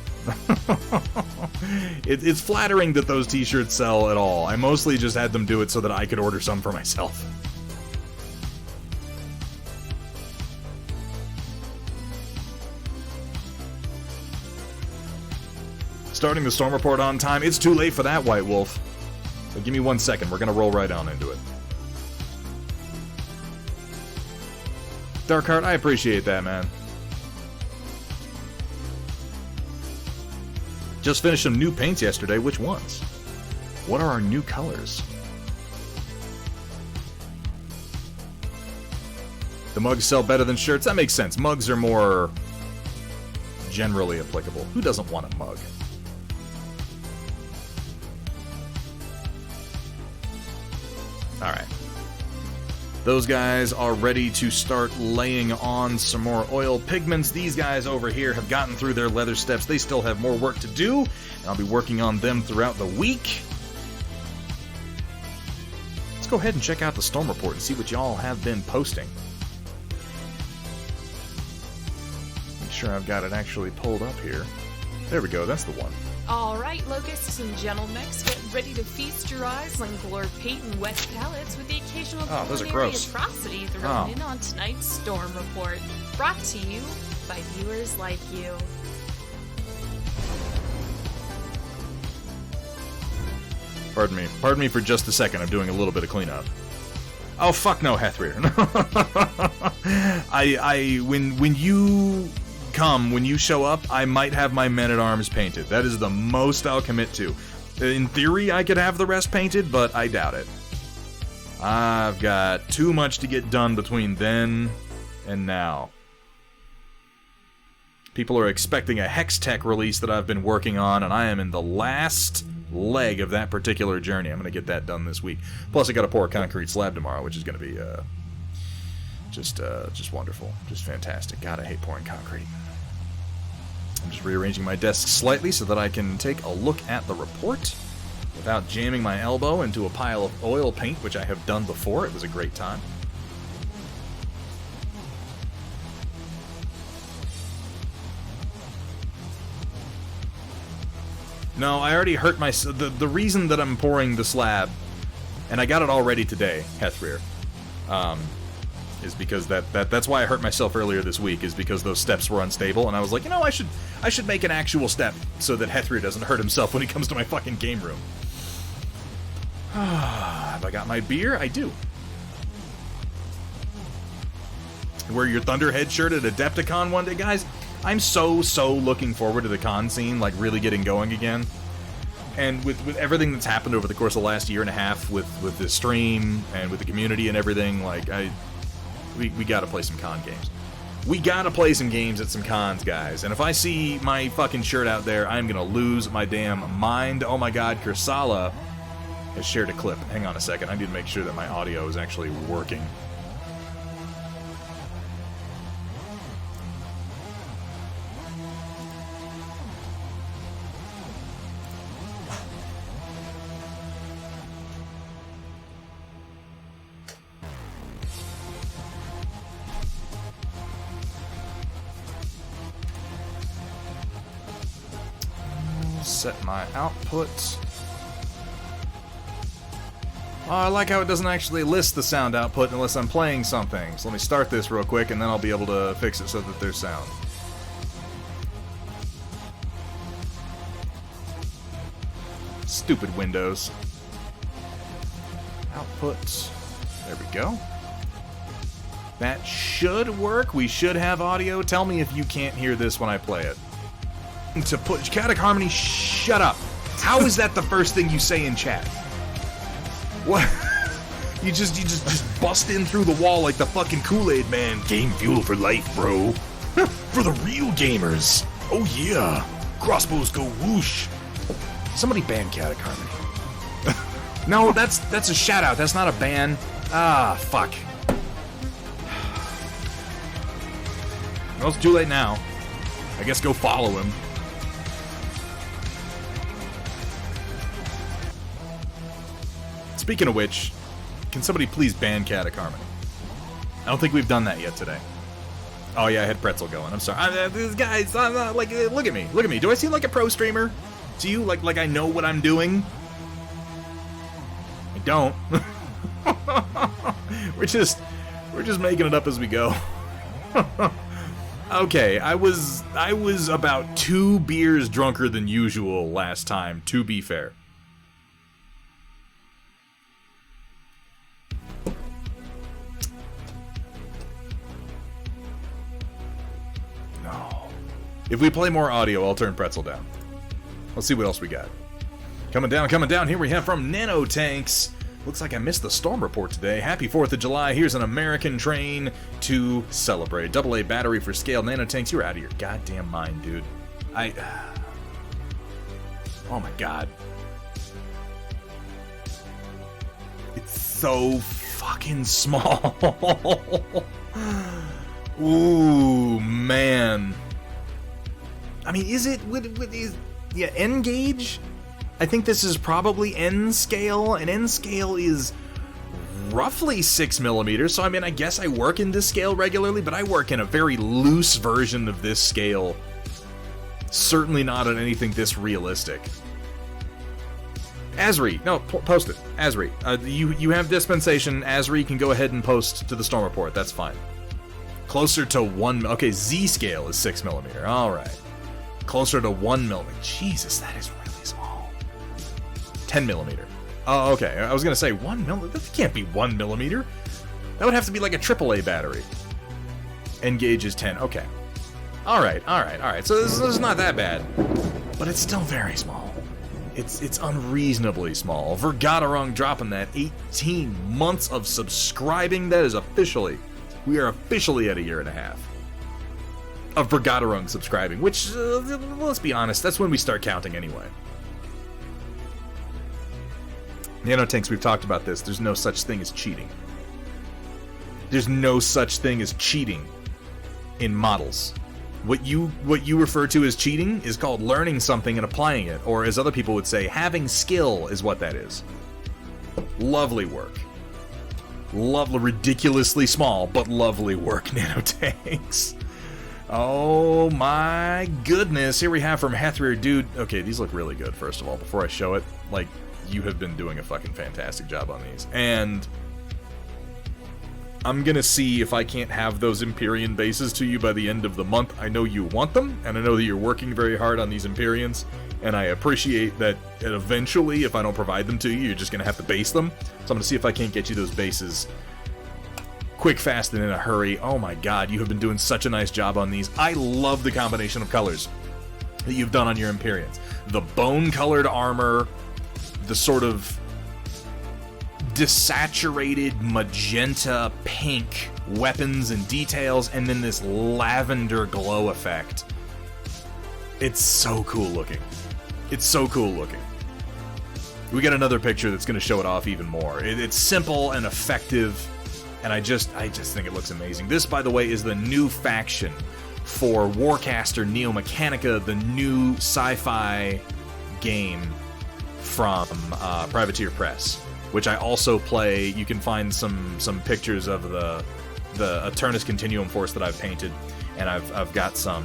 It's flattering that those t-shirts sell at all. I mostly just had them do it so that I could order some for myself. Starting the Storm Report on time. It's too late for that, White Wolf. So give me 1 second. We're going to roll right on into it. Darkheart, I appreciate that, man. Just finished some new paints yesterday. Which ones? What are our new colors? The mugs sell better than shirts? That makes sense. Mugs are more generally applicable. Who doesn't want a mug? Alright. Those guys are ready to start laying on some more oil pigments. These guys over here have gotten through their leather steps. They still have more work to do, and I'll be working on them throughout the week. Let's go ahead and check out the Storm Report and see what y'all have been posting. Make sure I've got it actually pulled up here. There we go, that's the one. Alright, locusts and gentlemechs, get ready to feast your eyes on glor paint and wet palates with the occasional those are culinary gross. atrocity thrown in on tonight's Storm Report. Brought to you by viewers like you. Pardon me for just a second. I'm doing a little bit of cleanup. Oh fuck no, Hethrir. When you show up, I might have my men-at-arms painted. That is the most I'll commit to. In theory, I could have the rest painted, but I doubt it. I've got too much to get done between then and now. People are expecting a Hex Tech release that I've been working on, and I am in the last leg of that particular journey. I'm going to get that done this week. Plus, I got to pour a concrete slab tomorrow, which is going to be just wonderful, just fantastic. God, I hate pouring concrete. I'm just rearranging my desk slightly so that I can take a look at the report without jamming my elbow into a pile of oil paint, which I have done before. It was a great time. No, I already hurt my... The reason that I'm pouring the slab, and I got it all ready today, Hethrir, is because that's why I hurt myself earlier this week, is because those steps were unstable, and I was like, you know, I should make an actual step so that Hethrir doesn't hurt himself when he comes to my fucking game room. Have I got my beer? I do. Wear your Thunderhead shirt at Adepticon one day, guys. I'm so looking forward to the con scene, like, really getting going again. And with everything that's happened over the course of the last year and a half with the stream and with the community and everything, like, we gotta play some con games. We gotta play some games at some cons, guys. And if I see my fucking shirt out there, I'm gonna lose my damn mind. Oh my god, Kursala has shared a clip. Hang on a second, I need to make sure that my audio is actually working. Set my output. Oh, I like how it doesn't actually list the sound output unless I'm playing something. So let me start this real quick and then I'll be able to fix it so that there's sound. Stupid Windows. Output. There we go. That should work. We should have audio. Tell me if you can't hear this when I play it. To put Chaotic Harmony, shut up. How is that the first thing you say in chat? What? You just bust in through the wall like the fucking Kool-Aid man. Game fuel for life, bro. For the real gamers. Oh yeah. Crossbows go whoosh. Somebody ban Chaotic Harmony. No, that's a shout out. That's not a ban. Ah, fuck. Well, it's too late now. I guess go follow him. Speaking of which, can somebody please ban Chaotic Harmony? I don't think we've done that yet today. Oh yeah, I had Pretzel going. I'm sorry. These guys, like, look at me. Look at me. Do I seem like a pro streamer? To you, like I know what I'm doing? I don't. We're just making it up as we go. Okay, I was about 2 beers drunker than usual last time, to be fair. No. If we play more audio, I'll turn Pretzel down. Let's see what else we got. Coming down, here we have from Nanotanks. Looks like I missed the storm report today. Happy 4th of July. Here's an American train to celebrate. AA battery for scale. Nanotanks, you're out of your goddamn mind, dude. Oh my god. It's so fucking small. Ooh, man. I mean, is it... Yeah, N gauge? I think this is probably N scale, and N scale is roughly 6 millimeters, so I mean, I guess I work in this scale regularly, but I work in a very loose version of this scale Certainly not on anything this realistic. Asri, no, post it. Asri, you have dispensation. Asri can go ahead and post to the Storm Report. That's fine. Closer to 1... Okay, Z scale is 6mm. All right. Closer to 1mm. Jesus, that is really small. 10mm. Oh, okay. I was going to say 1mm. That can't be 1mm. That would have to be like a AAA battery. N-gauge is 10. Okay. All right. So this is not that bad. But it's still very small. It's unreasonably small. Vergaderung dropping that 18 months of subscribing. That is officially... We are officially at a year and a half of Vergaderung subscribing, which, let's be honest, that's when we start counting anyway. Nanotanks, we've talked about this. There's no such thing as cheating. There's no such thing as cheating in models. What you refer to as cheating is called learning something and applying it, or as other people would say, having skill is what that is. Lovely work. Lovely, ridiculously small, but lovely work, Nanotanks. Oh my goodness. Here we have from Hethrir, dude. Okay, these look really good, first of all. Before I show it, like, you have been doing a fucking fantastic job on these. And I'm gonna see if I can't have those Empyrean bases to you by the end of the month. I know you want them, and I know that you're working very hard on these Empyreans, and I appreciate that eventually, if I don't provide them to you, you're just gonna have to base them. So I'm gonna see if I can't get you those bases quick, fast, and in a hurry. Oh my god, you have been doing such a nice job on these. I love the combination of colors that you've done on your Empyreans. The bone-colored armor, the sort of desaturated magenta pink weapons and details, and then this lavender glow effect. It's so cool looking. It's so cool looking. We got another picture that's going to show it off even more. It's simple and effective, and I just think it looks amazing. This, by the way, is the new faction for Warcaster Neo Mechanica, the new sci-fi game from Privateer Press, which I also play. You can find some pictures of the Eternus Continuum Force that I've painted, and I've got some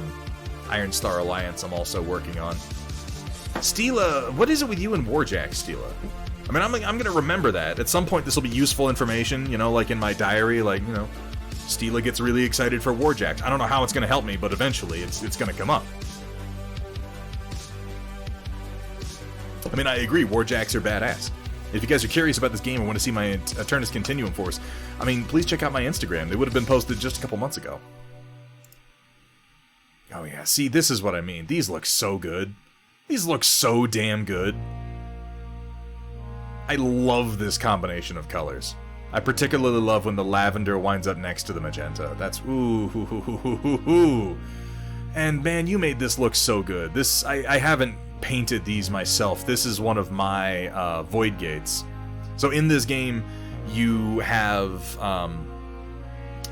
Iron Star Alliance I'm also working on. Stila, what is it with you and Warjack, Stila? I mean, I'm gonna remember that. At some point this will be useful information, you know, like in my diary, like, you know, Stila gets really excited for Warjacks. I don't know how it's gonna help me, but eventually it's gonna come up. I mean, I agree, Warjacks are badass. If you guys are curious about this game and want to see my Eternus Continuum Force, I mean, please check out my Instagram. They would have been posted just a couple months ago. Oh yeah, see, this is what I mean. These look so good. These look so damn good. I love this combination of colors. I particularly love when the lavender winds up next to the magenta. That's ooh. And man, you made this look so good. This, I haven't painted these myself. This is one of my void gates. So in this game, you have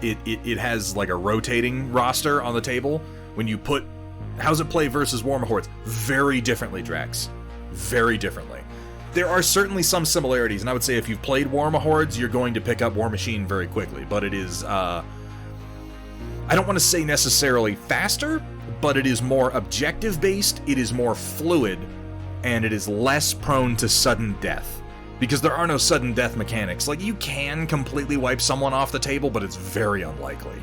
it has like a rotating roster on the table. When you put, how's it play versus War Mahords? Very differently, Drax. Very differently. There are certainly some similarities, and I would say if you've played War Mahords, you're going to pick up War Machine very quickly. But it is, I don't want to say necessarily faster, but it is more objective-based, it is more fluid, and it is less prone to sudden death. Because there are no sudden death mechanics. Like, you can completely wipe someone off the table, but it's very unlikely.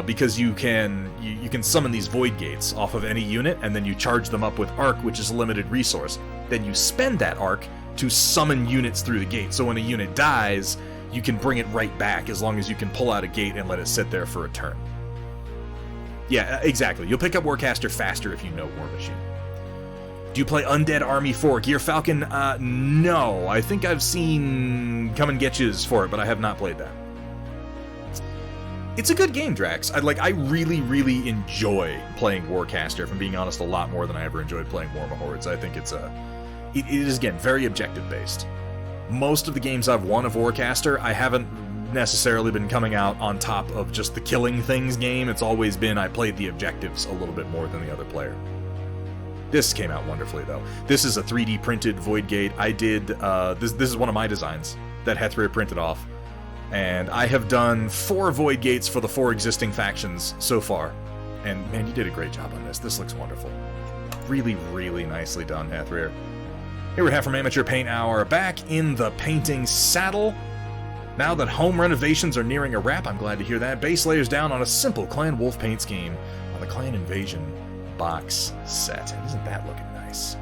Because you can summon these void gates off of any unit, and then you charge them up with arc, which is a limited resource. Then you spend that arc to summon units through the gate. So when a unit dies, you can bring it right back as long as you can pull out a gate and let it sit there for a turn. Yeah, exactly. You'll pick up Warcaster faster if you know War Machine. Do you play Undead Army 4? Gear Falcon? No. I think I've seen Come and Get Yous for it, but I have not played that. It's a good game, Drax. I really, really enjoy playing Warcaster, if I'm being honest, a lot more than I ever enjoyed playing War Mahords. I think it is, again, very objective-based. Most of the games I've won of Warcaster, I haven't necessarily been coming out on top of just the killing things game. It's always been I played the objectives a little bit more than the other player. This came out wonderfully, though. This is a 3D printed Void Gate. I did, this is one of my designs that Hethrir printed off. And I have done 4 Void Gates for the 4 existing factions so far. And man, you did a great job on this. This looks wonderful. Really, really nicely done, Hathrir. Here we have from Amateur Paint Hour, back in the painting saddle. Now that home renovations are nearing a wrap, I'm glad to hear that. Base layers down on a simple Clan Wolf paint scheme on the Clan Invasion box set. And isn't that looking nice?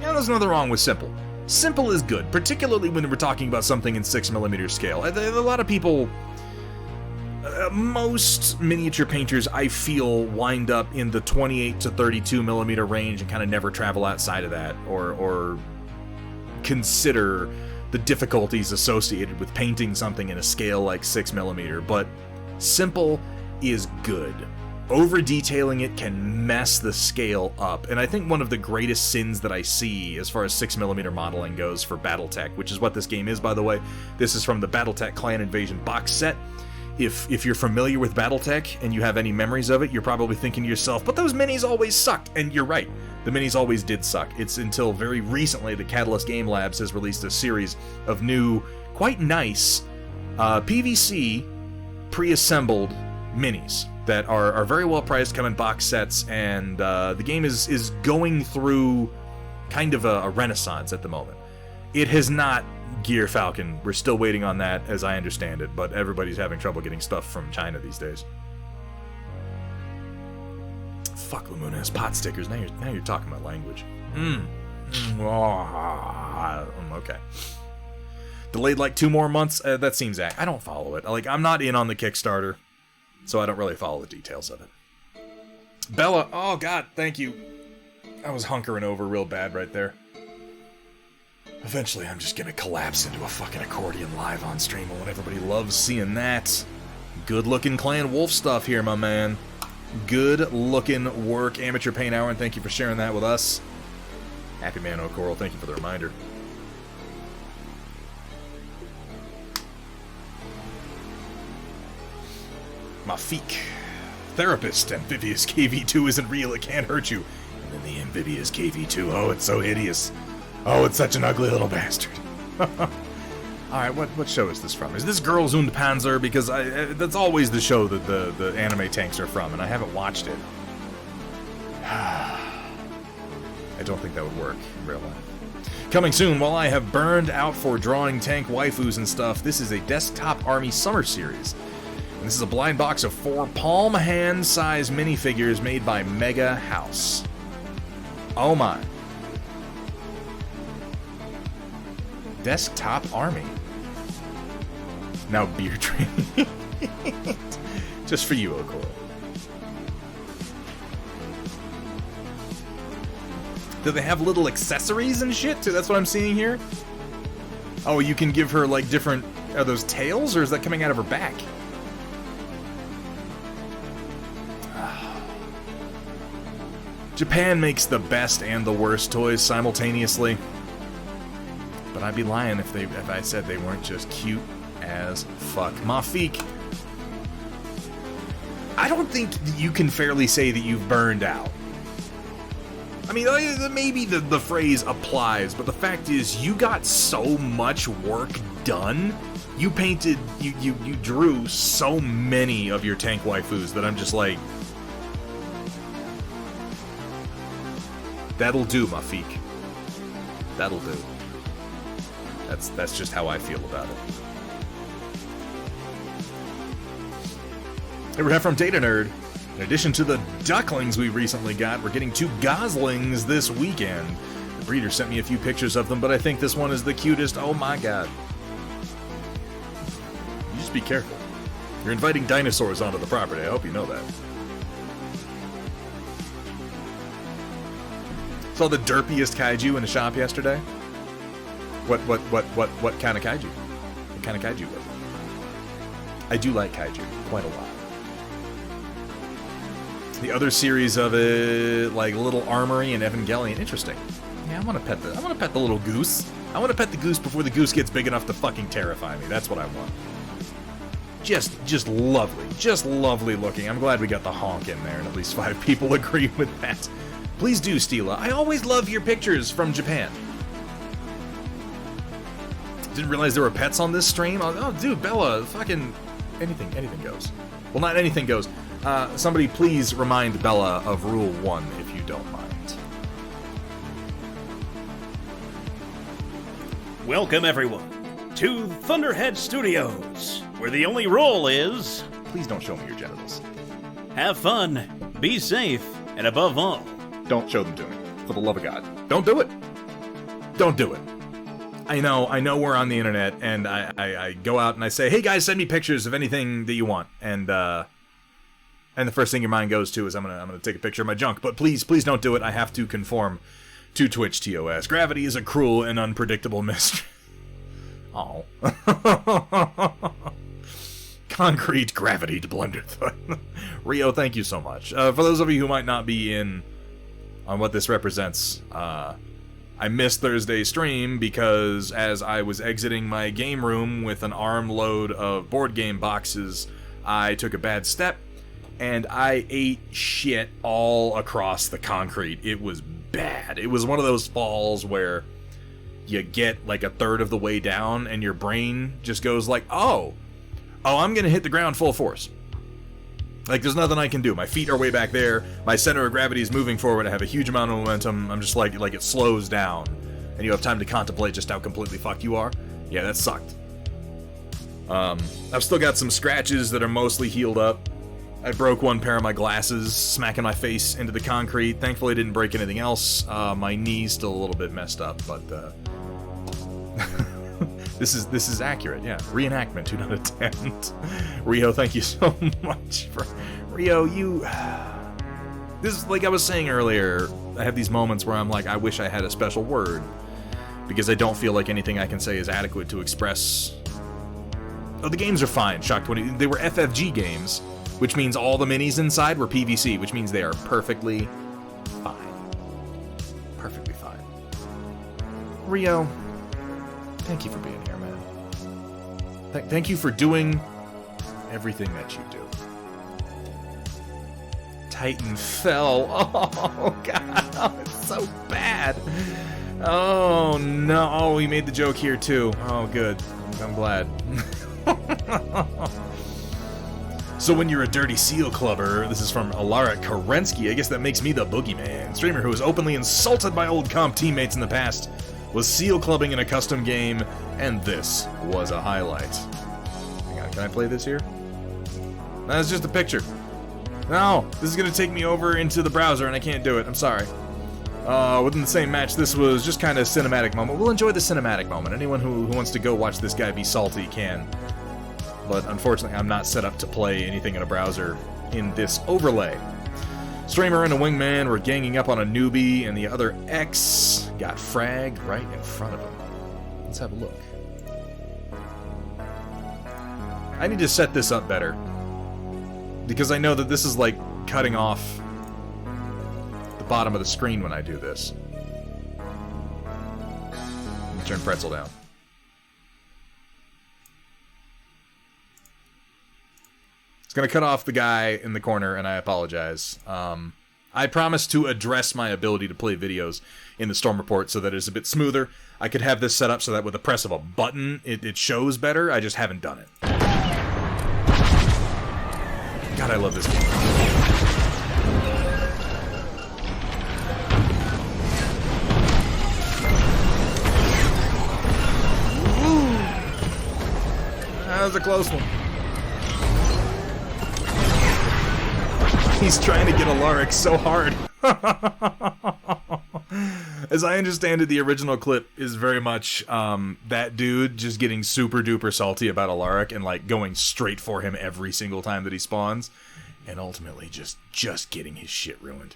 Now, there's nothing wrong with simple. Simple is good, particularly when we're talking about something in 6mm scale. A lot of people... most miniature painters, I feel, wind up in the 28 to 32mm range and kind of never travel outside of that, or consider the difficulties associated with painting something in a scale like 6mm, but simple is good. Over-detailing it can mess the scale up, and I think one of the greatest sins that I see as far as 6mm modeling goes for Battletech, which is what this game is, by the way. This is from the Battletech Clan Invasion box set. If you're familiar with Battletech and you have any memories of it, you're probably thinking to yourself, but those minis always sucked, and you're right. The minis always did suck. It's until very recently that Catalyst Game Labs has released a series of new, quite nice, PVC pre-assembled minis that are very well priced, come in box sets, and the game is going through kind of a renaissance at the moment. It has not Gear Falcon. We're still waiting on that, as I understand it, but everybody's having trouble getting stuff from China these days. Fuck, Lamuna has pot stickers. Now you're talking my language. Okay. Delayed like 2 more months? That seems I don't follow it. I'm not in on the Kickstarter, so I don't really follow the details of it. Bella, oh god, thank you. I was hunkering over real bad right there. Eventually, I'm just gonna collapse into a fucking accordion live on stream, and everybody loves seeing that. Good-looking Clan Wolf stuff here, my man. Good-looking work, Amateur Paint Hour, and thank you for sharing that with us. Happy Man O'Coral, thank you for the reminder. Mafik. Therapist, Amphibious KV2 isn't real, it can't hurt you. And then the Amphibious KV2, oh, it's so hideous. Oh, it's such an ugly little bastard. Alright, what show is this from? Is this Girls und Panzer? Because that's always the show that the anime tanks are from, and I haven't watched it. I don't think that would work in real life. Coming soon, while I have burned out for drawing tank waifus and stuff, this is a Desktop Army Summer Series. And this is a blind box of 4 palm hand size minifigures made by Mega House. Oh my. Desktop Army. Now beer training. Just for you, O'Coral. Do they have little accessories and shit too? That's what I'm seeing here. Oh, you can give her like different... Are those tails, or is that coming out of her back? Japan makes the best and the worst toys simultaneously. But I'd be lying if I said they weren't just cute as fuck. Mafik. I don't think you can fairly say that you've burned out. I mean, maybe the phrase applies, but the fact is you got so much work done. You painted, you drew so many of your tank waifus that I'm just like... That'll do, Mafik. That'll do. That's just how I feel about it. Here we have from Data Nerd. In addition to the ducklings we recently got, we're getting 2 goslings this weekend. The breeder sent me a few pictures of them, but I think this one is the cutest. Oh my god. You just be careful. You're inviting dinosaurs onto the property. I hope you know that. Saw the derpiest kaiju in a shop yesterday. What kind of kaiju? What kind of kaiju was it? I do like kaiju quite a lot. The other series of it, like Little Armory and Evangelion, interesting. Yeah, I want to pet the little goose. I want to pet the goose before the goose gets big enough to fucking terrify me. That's what I want. Just lovely looking. I'm glad we got the honk in there, and at least 5 people agree with that. Please do, Stila. I always love your pictures from Japan. Didn't realize there were pets on this stream. Oh, dude, Bella, fucking anything goes. Well, not anything goes. Somebody please remind Bella of Rule 1, if you don't mind. Welcome, everyone, to Thunderhead Studios, where the only rule is... Please don't show me your genitals. have fun, be safe, and above all... Don't show them to me. For the love of God. Don't do it. Don't do it. I know we're on the internet, and I go out and I say, hey guys, send me pictures of anything that you want. And the first thing your mind goes to is I'm gonna take a picture of my junk. But please don't do it. I have to conform to Twitch TOS. Gravity is a cruel and unpredictable mystery. Oh. Concrete gravity to blunder. Rio, thank you so much. For those of you who might not be in on what this represents, I missed Thursday's stream because as I was exiting my game room with an armload of board game boxes, I took a bad step and I ate shit all across the concrete. It was bad. It was one of those falls where you get like a third of the way down and your brain just goes like, oh, I'm gonna hit the ground full force. Like, there's nothing I can do. My feet are way back there. My center of gravity is moving forward. I have a huge amount of momentum. I'm just like it slows down. And you have time to contemplate just how completely fucked you are. Yeah, that sucked. I've still got some scratches that are mostly healed up. I broke one pair of my glasses, smacking my face into the concrete. Thankfully, I didn't break anything else. My knee's still a little bit messed up, but This is accurate, yeah. Reenactment, 2 out of 10. Rio, thank you so much for... Rio, this is like I was saying earlier, I have these moments where I'm like, I wish I had a special word. Because I don't feel like anything I can say is adequate to express... Oh, the games are fine, Shock 20. They were FFG games, which means all the minis inside were PVC, which means they are perfectly fine. Perfectly fine. Rio... Thank you for being here, man. Thank you for doing everything that you do. Titan fell. Oh, God. Oh, it's so bad. Oh, no. Oh, he made the joke here, too. Oh, good. I'm glad. So when you're a dirty seal clubber, this is from Alara Kerensky, I guess that makes me the boogeyman. Streamer who has openly insulted my old comp teammates in the past was seal clubbing in a custom game, and this was a highlight. Hang on, can I play this here? That's just a picture. No, this is gonna take me over into the browser and I can't do it, I'm sorry. Within the same match, this was just kind of a cinematic moment. We'll enjoy the cinematic moment. Anyone who wants to go watch this guy be salty can. But unfortunately, I'm not set up to play anything in a browser in this overlay. Streamer and a wingman were ganging up on a newbie, and the other X got fragged right in front of him. Let's have a look. I need to set this up better. Because I know that this is like cutting off the bottom of the screen when I do this. Let me turn Pretzel down. Gonna cut off the guy in the corner, and I apologize. I promise to address my ability to play videos in the Storm Report so that it's a bit smoother. I could have this set up so that with the press of a button, it shows better. I just haven't done it. God, I love this game. Ooh. That was a close one. He's trying to get Alaric so hard. As I understand it, the original clip is very much that dude just getting super duper salty about Alaric and like going straight for him every single time that he spawns, and ultimately just getting his shit ruined.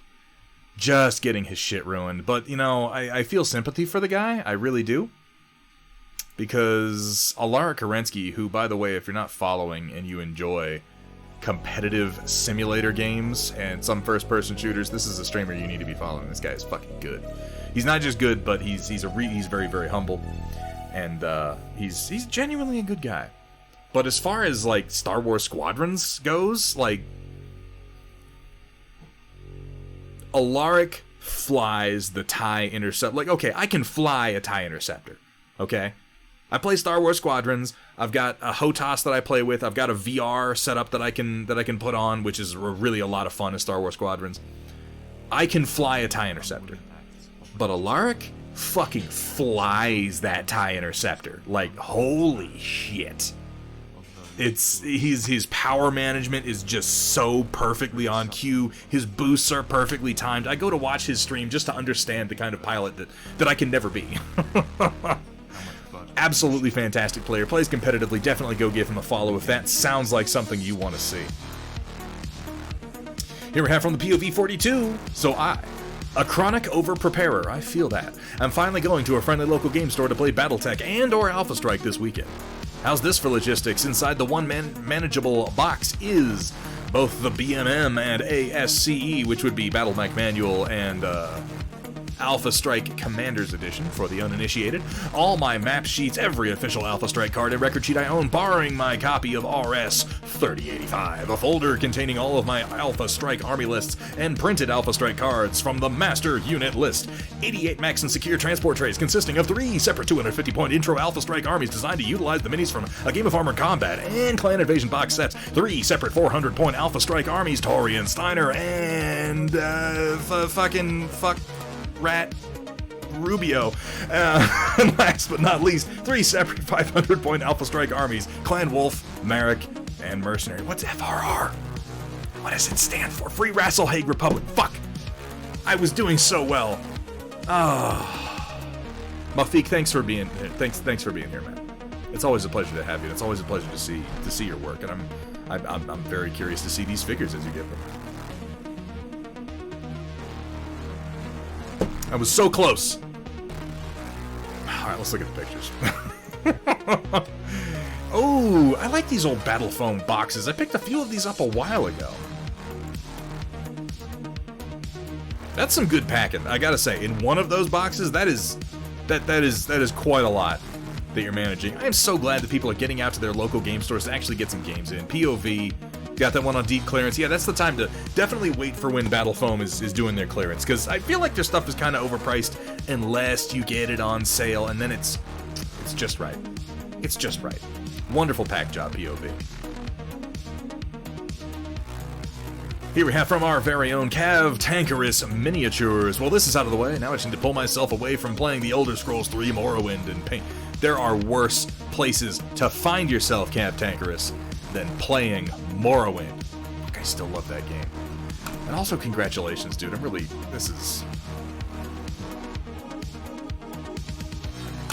Just getting his shit ruined. But you know, I feel sympathy for the guy. I really do. Because Alara Kerensky, who, by the way, if you're not following and you enjoy competitive simulator games and some first-person shooters, this is a streamer you need to be following. This guy is fucking good. He's not just good, but he's very, very humble, and he's genuinely a good guy. But as far as like Star Wars Squadrons goes, like Alaric flies the TIE Interceptor. Like, okay, I can fly a TIE Interceptor, okay, I play Star Wars Squadrons. I've got a HOTAS that I play with. I've got a VR setup that I can put on, which is really a lot of fun in Star Wars Squadrons. I can fly a TIE Interceptor. But Alaric fucking flies that TIE Interceptor. Like, holy shit. His power management is just so perfectly on cue. His boosts are perfectly timed. I go to watch his stream just to understand the kind of pilot that I can never be. Absolutely fantastic player. Plays competitively. Definitely go give him a follow if that sounds like something you want to see. Here we have from the POV 42. So a chronic over-preparer. I feel that. I'm finally going to a friendly local game store to play Battletech and or Alpha Strike this weekend. How's this for logistics? Inside the one-manageable box is both the BMM and ASCE, which would be Battle Mech Manual and Alpha Strike Commander's Edition for the uninitiated. All my map sheets, every official Alpha Strike card and record sheet I own, barring my copy of RS 3085. A folder containing all of my Alpha Strike army lists and printed Alpha Strike cards from the master unit list. 88 max and secure transport trays consisting of 3 separate 250-point intro Alpha Strike armies designed to utilize the minis from A Game of Armored Combat and Clan Invasion box sets. 3 separate 400-point Alpha Strike armies, Torian Steiner and Rat Rubio. And last but not least, 3 separate 500-point Alpha Strike armies, Clan Wolf, Marek, and Mercenary. What's FRR? What does it stand for? Free Rasselhague Republic. Fuck! I was doing so well. Mafik, thanks for being here. Thanks for being here, man. It's always a pleasure to have you. It's always a pleasure to see your work, and I'm very curious to see these figures as you get them. I was so close. Alright, let's look at the pictures. Oh, I like these old Battle Foam boxes. I picked a few of these up a while ago. That's some good packing, I gotta say. In one of those boxes, that is quite a lot that you're managing. I am so glad that people are getting out to their local game stores to actually get some games in. POV, got that one on deep clearance. Yeah, that's the time to definitely wait for when Battle Foam is doing their clearance, because I feel like their stuff is kind of overpriced unless you get it on sale, and then it's just right. It's just right. Wonderful pack job, POV. Here we have from our very own Cav Tankerous Miniatures. Well, this is out of the way. Now I just need to pull myself away from playing the Elder Scrolls 3 Morrowind and paint. There are worse places to find yourself, Cav Tankerous, than playing Morrowind. I still love that game. And also, congratulations, dude. This is...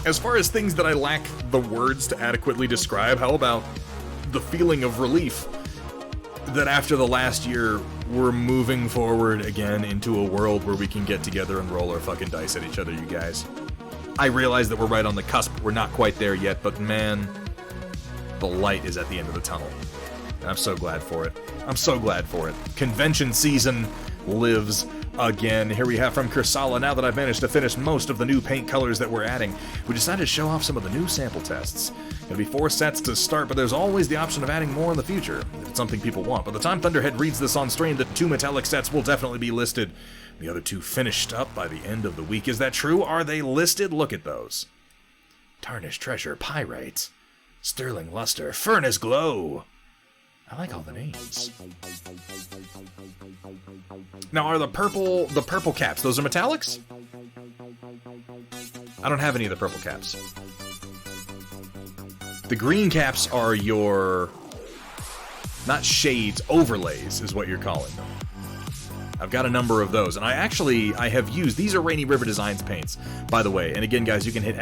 As far as things that I lack the words to adequately describe, how about the feeling of relief that after the last year, we're moving forward again into a world where we can get together and roll our fucking dice at each other, you guys. I realize that we're right on the cusp. We're not quite there yet, but man, the light is at the end of the tunnel. And I'm so glad for it. I'm so glad for it. Convention season lives again. Here we have from Kursala. Now that I've managed to finish most of the new paint colors that we're adding, we decided to show off some of the new sample tests. It'll be 4 sets to start, but there's always the option of adding more in the future, if it's something people want. By the time Thunderhead reads this on stream, the 2 metallic sets will definitely be listed. The other 2 finished up by the end of the week. Is that true? Are they listed? Look at those. Tarnished Treasure, Pyrite, Sterling Luster, Furnace Glow. I like all the names. Now, are the purple caps, those are metallics? I don't have any of the purple caps. The green caps are your... not shades, overlays is what you're calling them. I've got a number of those, and I have used... These are Rainy River Designs paints, by the way. And again, guys, you can hit !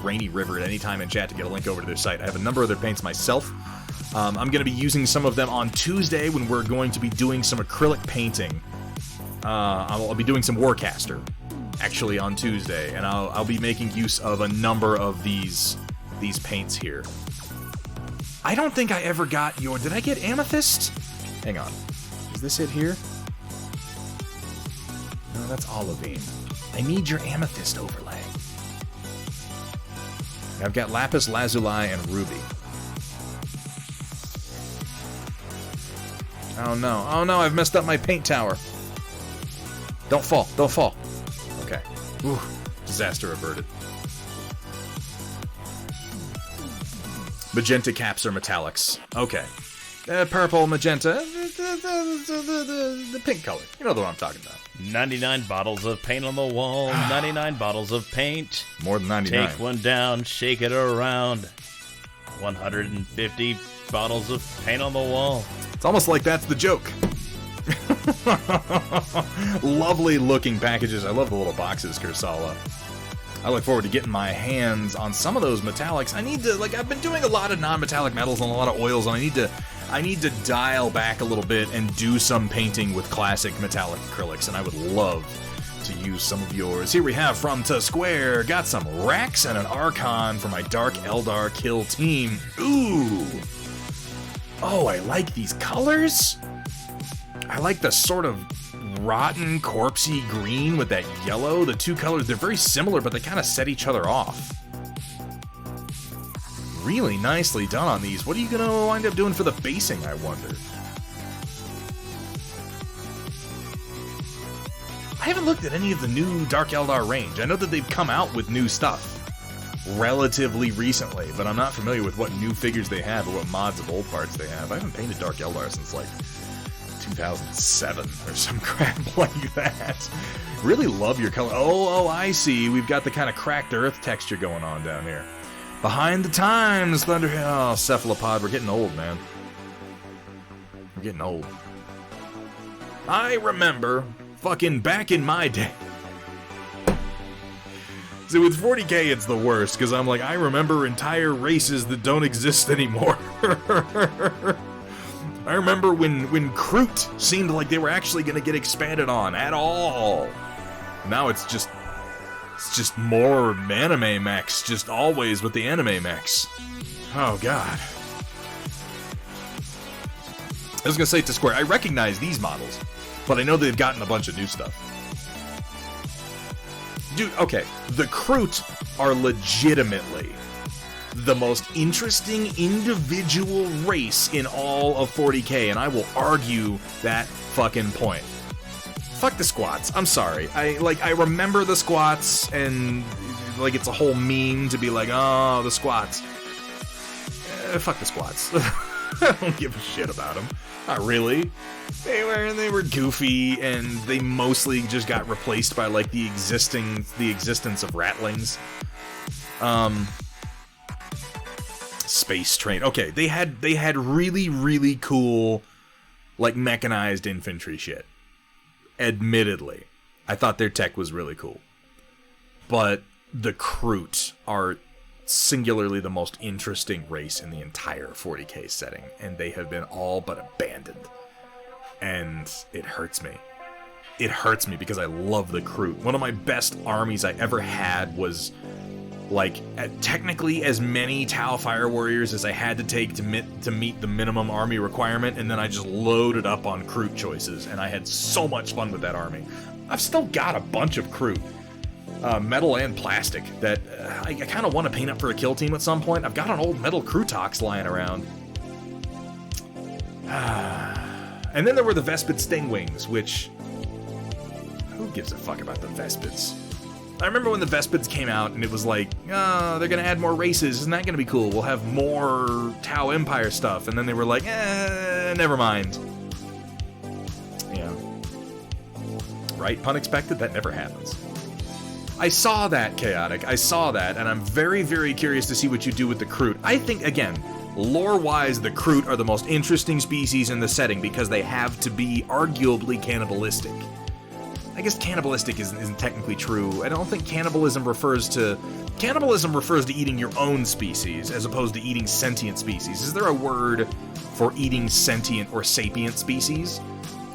Rainy River at any time in chat to get a link over to their site. I have a number of their paints myself. I'm going to be using some of them on Tuesday when we're going to be doing some acrylic painting. I'll be doing some Warcaster, actually, on Tuesday, and I'll be making use of a number of these paints here. I don't think I ever got your... Did I get Amethyst? Hang on. Is this it here? No, that's Olivine. I need your Amethyst overlay. I've got Lapis Lazuli and Ruby. Oh no, I've messed up my paint tower. Don't fall, don't fall. Okay. Ooh, disaster averted. Magenta caps are metallics. Okay. Purple, magenta, the pink color. You know the one I'm talking about. 99 bottles of paint on the wall, 99 bottles of paint. More than 99. Take one down, shake it around. 150 bottles of paint on the wall. It's almost like that's the joke. Lovely looking packages. I love the little boxes, Kursala. I look forward to getting my hands on some of those metallics. I need to, like, I've been doing a lot of non-metallic metals and a lot of oils, and I need to dial back a little bit and do some painting with classic metallic acrylics, and I would love to use some of yours. Here we have from To Square, got some Rax and an Archon for my Dark Eldar kill team. Ooh! Oh, I like these colors. I like the sort of rotten, corpsey green with that yellow. The two colors, they're very similar, but they kind of set each other off. Really nicely done on these. What are you going to wind up doing for the basing, I wonder? I haven't looked at any of the new Dark Eldar range. I know that they've come out with new stuff relatively recently, but I'm not familiar with what new figures they have or what mods of old parts they have. I haven't painted Dark Eldar since, like, 2007 or some crap like that. Really love your color. Oh, I see. We've got the kind of cracked earth texture going on down here. Behind the times, Thunder. Oh, Cephalopod. We're getting old, man. We're getting old. I remember fucking back in my day. See, with 40K, it's the worst, because I'm like, I remember entire races that don't exist anymore. I remember when Kroot seemed like they were actually going to get expanded on at all. Now it's just more anime mechs, just always with the anime mechs. Oh, God. I was going to say To Square, I recognize these models, but I know they've gotten a bunch of new stuff. Dude, okay, the Kroot are legitimately the most interesting individual race in all of 40K, and I will argue that fucking point. Fuck the squats. I'm sorry. I remember the squats, and like it's a whole meme to be like, oh, the squats. Fuck the squats. I don't give a shit about them. Not really. They were goofy, and they mostly just got replaced by like the existence of ratlings. Space Train. Okay, they had really, really cool, like, mechanized infantry shit. Admittedly. I thought their tech was really cool. But the Kroot are singularly the most interesting race in the entire 40K setting, and they have been all but abandoned. And it hurts me. It hurts me because I love the Kroot. One of my best armies I ever had was, like, technically as many Tau Fire Warriors as I had to take to meet the minimum army requirement, and then I just loaded up on Kroot choices, and I had so much fun with that army. I've still got a bunch of Kroot, metal and plastic, that I kind of want to paint up for a kill team at some point. I've got an old metal Krutox lying around. And then there were the Vespid Stingwings, which... who gives a fuck about the Vespids? I remember when the Vespids came out, and it was like, oh, they're going to add more races. Isn't that going to be cool? We'll have more Tau Empire stuff. And then they were like, never mind. Yeah. Right? Pun expected? That never happens. I saw that, Chaotic. I saw that, and I'm very, very curious to see what you do with the Kroot. I think, again, lore-wise, the Kroot are the most interesting species in the setting because they have to be arguably cannibalistic. I guess cannibalistic isn't technically true. I don't think cannibalism refers to eating your own species as opposed to eating sentient species. Is there a word for eating sentient or sapient species?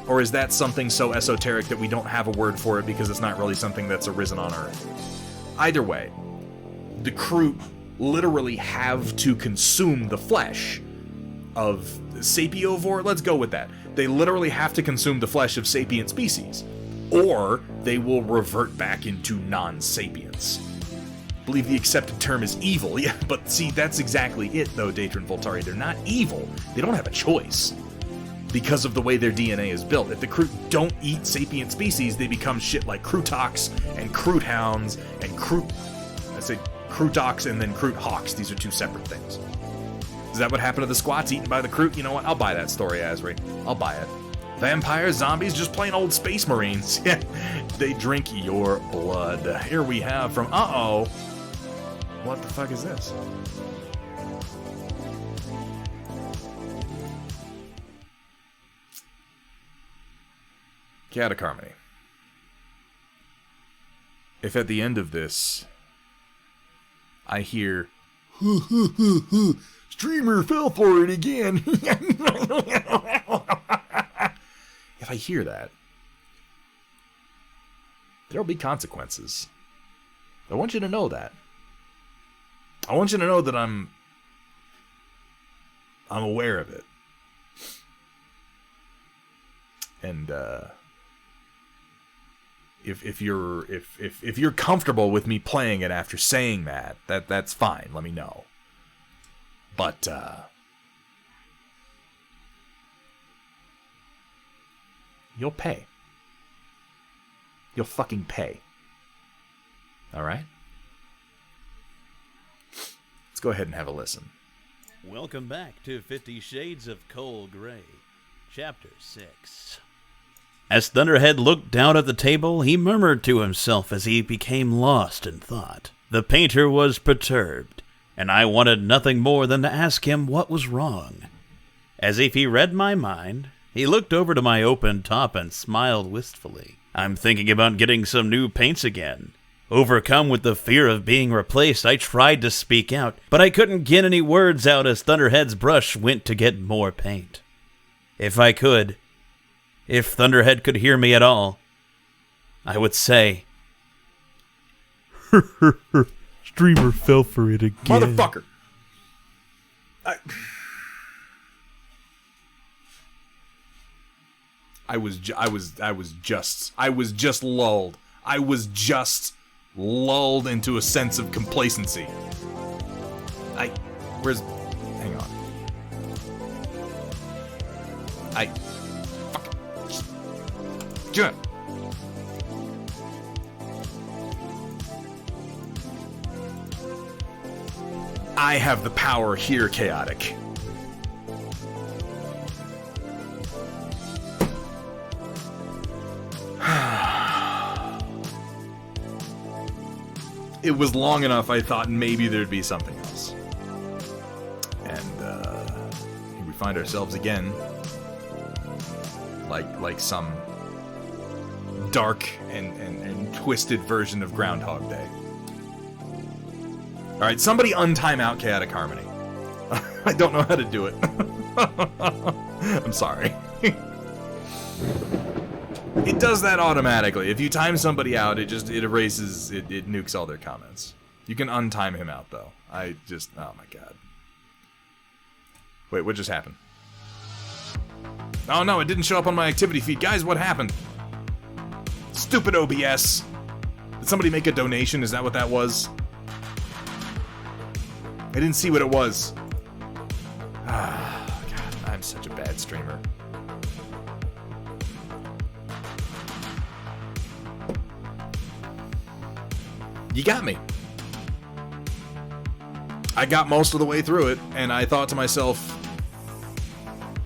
Or is that something so esoteric that we don't have a word for it because it's not really something that's arisen on Earth? Either way, the Kroot literally have to consume the flesh of sapiovore. Let's go with that. They literally have to consume the flesh of sapient species, or they will revert back into non-sapience. I believe the accepted term is evil. Yeah, but see, that's exactly it, though, Datron Voltari. They're not evil. They don't have a choice because of the way their DNA is built. If the Kroot don't eat sapient species, they become shit like Krutox and Kroothounds and Krutox and then Kroot Hawks. These are two separate things. Is that what happened to the squats eaten by the crew? You know what? I'll buy that story, Asri. I'll buy it. Vampires, zombies, just plain old space marines. Yeah, they drink your blood. Here we have from uh-oh. What the fuck is this? Chaotic Harmony. If at the end of this I hear streamer fell for it again. If I hear that, there'll be consequences. I want you to know that. I want you to know that I'm aware of it. And if you're comfortable with me playing it after saying that's fine. Let me know. But you'll pay. You'll fucking pay. All right? Let's go ahead and have a listen. Welcome back to 50 Shades of Cold Gray, Chapter 6. As Thunderhead looked down at the table, he murmured to himself as he became lost in thought. The painter was perturbed, and I wanted nothing more than to ask him what was wrong. As if he read my mind, he looked over to my open top and smiled wistfully. I'm thinking about getting some new paints again. Overcome with the fear of being replaced, I tried to speak out, but I couldn't get any words out as Thunderhead's brush went to get more paint. If I could, if Thunderhead could hear me at all, I would say, Streamer fell for it again. Motherfucker! I was just lulled. I was just lulled into a sense of complacency. Hang on. Fuck. I have the power here, Chaotic. It was long enough, I thought maybe there'd be something else. And here we find ourselves again, like some dark and twisted version of Groundhog Day. All right, somebody untime out Chaotic Harmony. I don't know how to do it. I'm sorry. It does that automatically. If you time somebody out, it erases, it nukes all their comments. You can untime him out, though. Oh my god. Wait, what just happened? Oh no, it didn't show up on my activity feed. Guys, what happened? Stupid OBS. Did somebody make a donation? Is that what that was? I didn't see what it was. Ah, god, I'm such a bad streamer. You got me. I got most of the way through it, and I thought to myself,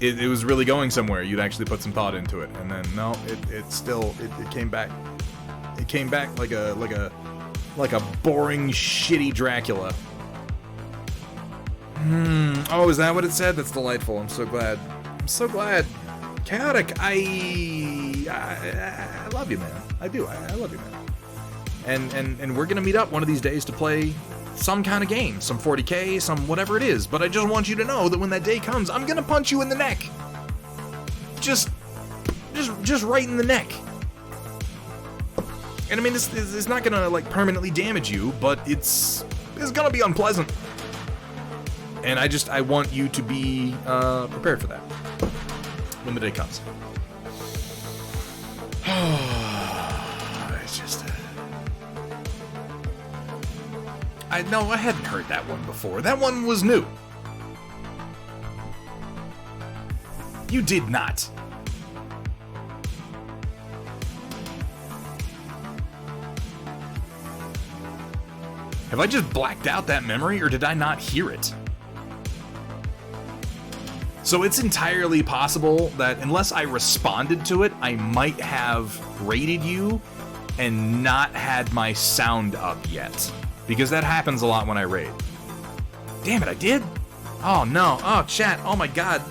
it was really going somewhere. You'd actually put some thought into it, and then no, it came back. It came back like a boring, shitty Dracula. Oh, is that what it said? That's delightful. I'm so glad. I'm so glad. Chaotic, I love you, man. I do. I love you, man. And we're gonna meet up one of these days to play some kind of game, some 40k, some whatever it is. But I just want you to know that when that day comes, I'm gonna punch you in the neck. Just right in the neck. And I mean, it's not gonna like permanently damage you, but it's gonna be unpleasant. And I want you to be prepared for that when the day comes. It's just. I hadn't heard that one before. That one was new. You did not. Have I just blacked out that memory, or did I not hear it? So it's entirely possible that unless I responded to it, I might have rated you and not had my sound up yet. Because that happens a lot when I raid. Damn it, I did? Oh no, oh chat, oh my god.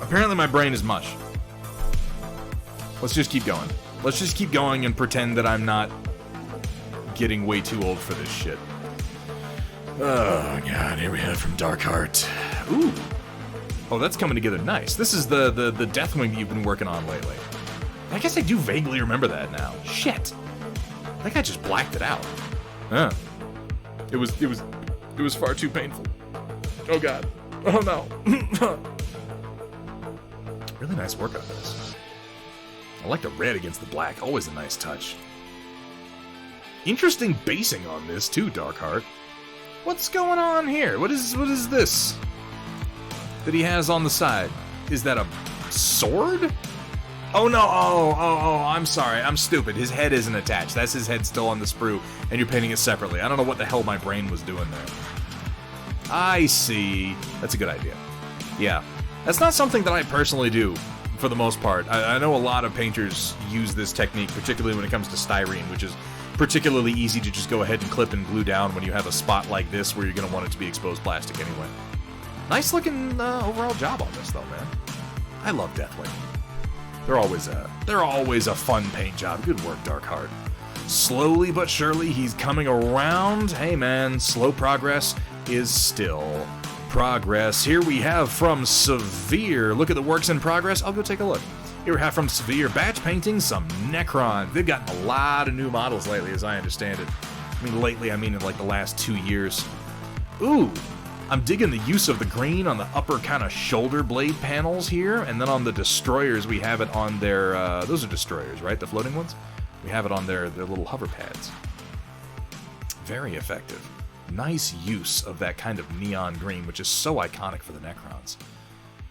Apparently my brain is mush. Let's just keep going. Let's just keep going and pretend that I'm not getting way too old for this shit. Oh god, here we have from Darkheart. Ooh. Oh, that's coming together nice. This is the Deathwing that you've been working on lately. I guess I do vaguely remember that now. Shit. I think I just blacked it out. Huh. It was far too painful. Oh god. Oh no. Really nice work on this. I like the red against the black. Always a nice touch. Interesting basing on this too, Darkheart. What's going on here? What is this that he has on the side? Is that a sword? Oh no, oh, I'm sorry, I'm stupid. His head isn't attached. That's his head still on the sprue, and you're painting it separately. I don't know what the hell my brain was doing there. I see. That's a good idea. Yeah. That's not something that I personally do, for the most part. I know a lot of painters use this technique, particularly when it comes to styrene, which is particularly easy to just go ahead and clip and glue down when you have a spot like this where you're going to want it to be exposed plastic anyway. Nice looking overall job on this, though, man. I love Deathwing. They're always a fun paint job. Good work, Darkheart. Slowly but surely, he's coming around. Hey, man, slow progress is still progress. Here we have from Severe. Look at the works in progress. I'll go take a look. Here we have from Severe batch painting some Necron. They've gotten a lot of new models lately, as I understand it. I mean, lately, I mean in like the last 2 years. Ooh, I'm digging the use of the green on the upper kind of shoulder blade panels here, and then on the destroyers, we have it on their, those are destroyers, right? The floating ones? We have it on their little hover pads. Very effective. Nice use of that kind of neon green, which is so iconic for the Necrons.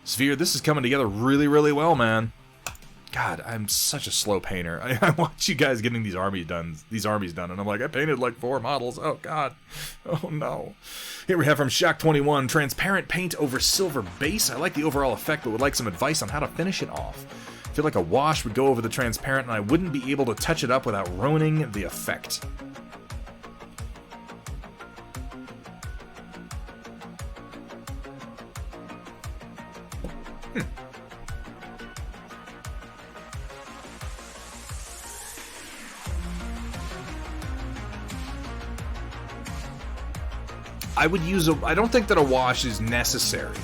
Sphere, this is coming together really, really well, man. God, I'm such a slow painter. I watch you guys getting these armies done, and I'm like, I painted like 4 models. Oh god, oh no. Here we have from Shock21, transparent paint over silver base. I like the overall effect, but would like some advice on how to finish it off. I feel like a wash would go over the transparent, and I wouldn't be able to touch it up without ruining the effect. I don't think that a wash is necessary.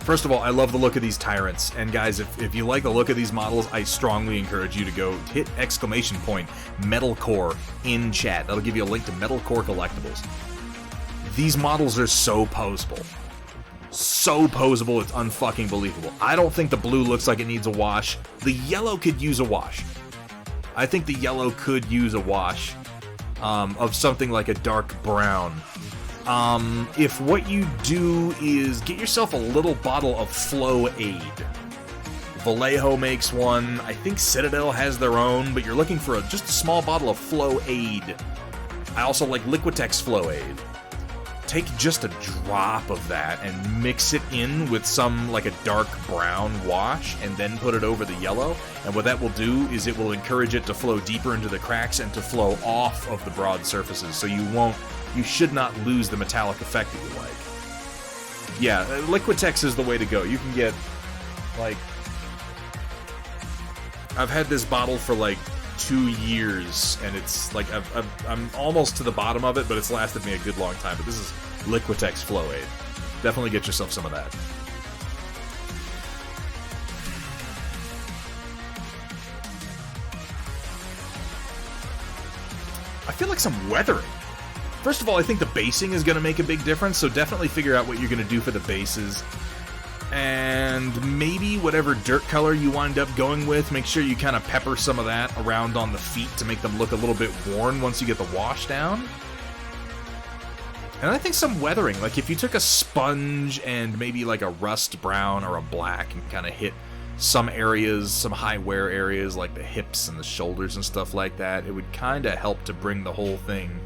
First of all, I love the look of these tyrants, and guys, if you like the look of these models, I strongly encourage you to go hit !Metalcore in chat. That'll give you a link to Metalcore Collectibles. These models are so posable. So posable, it's unfucking believable. I don't think the blue looks like it needs a wash. The yellow could use a wash. I think the yellow could use a wash of something like a dark brown. If what you do is get yourself a little bottle of Flow Aid. Vallejo makes one. I think Citadel has their own, but you're looking for just a small bottle of Flow Aid. I also like Liquitex Flow Aid. Take just a drop of that and mix it in with some, like a dark brown wash, and then put it over the yellow. And what that will do is it will encourage it to flow deeper into the cracks and to flow off of the broad surfaces, so you should not lose the metallic effect that you like. Yeah, Liquitex is the way to go. You can get, like... I've had this bottle for, like, 2 years, and it's, like, I'm almost to the bottom of it, but it's lasted me a good long time. But this is Liquitex Flow Aid. Definitely get yourself some of that. I feel like some weathering. First of all, I think the basing is going to make a big difference, so definitely figure out what you're going to do for the bases. And maybe whatever dirt color you wind up going with, make sure you kind of pepper some of that around on the feet to make them look a little bit worn once you get the wash down. And I think some weathering, like if you took a sponge and maybe like a rust brown or a black and kind of hit some areas, some high wear areas like the hips and the shoulders and stuff like that, it would kind of help to bring the whole thing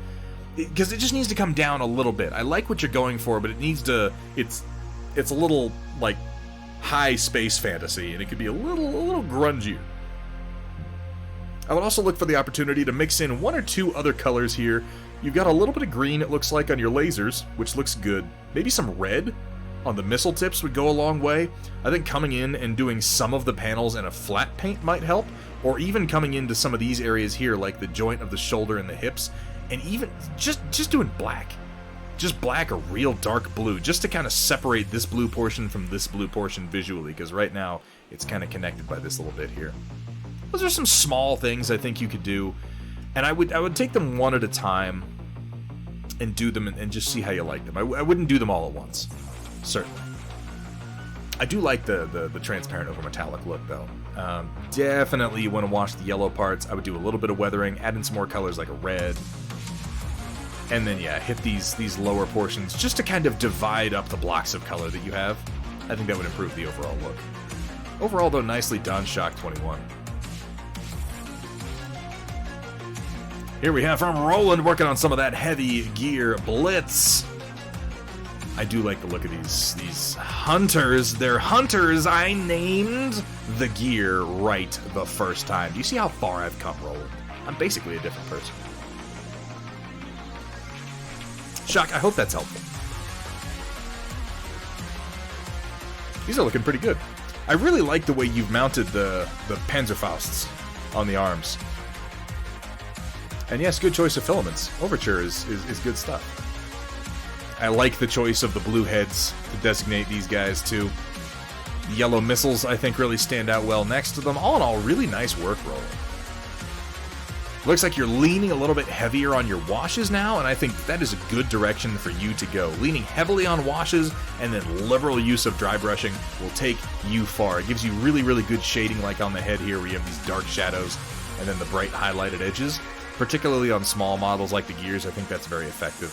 because it just needs to come down a little bit. I like what you're going for, but it needs to, it's a little, like, high space fantasy, and it could be a little grungier. I would also look for the opportunity to mix in 1 or 2 other colors here. You've got a little bit of green, it looks like, on your lasers, which looks good. Maybe some red on the missile tips would go a long way. I think coming in and doing some of the panels in a flat paint might help, or even coming into some of these areas here, like the joint of the shoulder and the hips, and even just doing black. Just black or real dark blue, just to kind of separate this blue portion from this blue portion visually, because right now it's kind of connected by this little bit here. Those are some small things I think you could do, and I would take them one at a time and do them and just see how you like them. I wouldn't do them all at once, certainly. I do like the transparent over metallic look, though. Definitely you want to wash the yellow parts. I would do a little bit of weathering, add in some more colors like a red, and then, yeah, hit these lower portions just to kind of divide up the blocks of color that you have. I think that would improve the overall look. Overall, though, nicely done, Shock 21. Here we have from Roland working on some of that heavy gear blitz. I do like the look of these hunters. They're hunters. I named the gear right the first time. Do you see how far I've come, Roland? I'm basically a different person. Shock, I hope that's helpful. These are looking pretty good. I really like the way you've mounted the Panzerfausts on the arms. And yes, good choice of filaments. Overture is good stuff. I like the choice of the blue heads to designate these guys too. The yellow missiles, I think, really stand out well next to them. All in all, really nice work, Roland. Looks like you're leaning a little bit heavier on your washes now, and I think that is a good direction for you to go. Leaning heavily on washes and then liberal use of dry brushing will take you far. It gives you really, really good shading, like on the head here where you have these dark shadows and then the bright highlighted edges. Particularly on small models like the gears, I think that's very effective.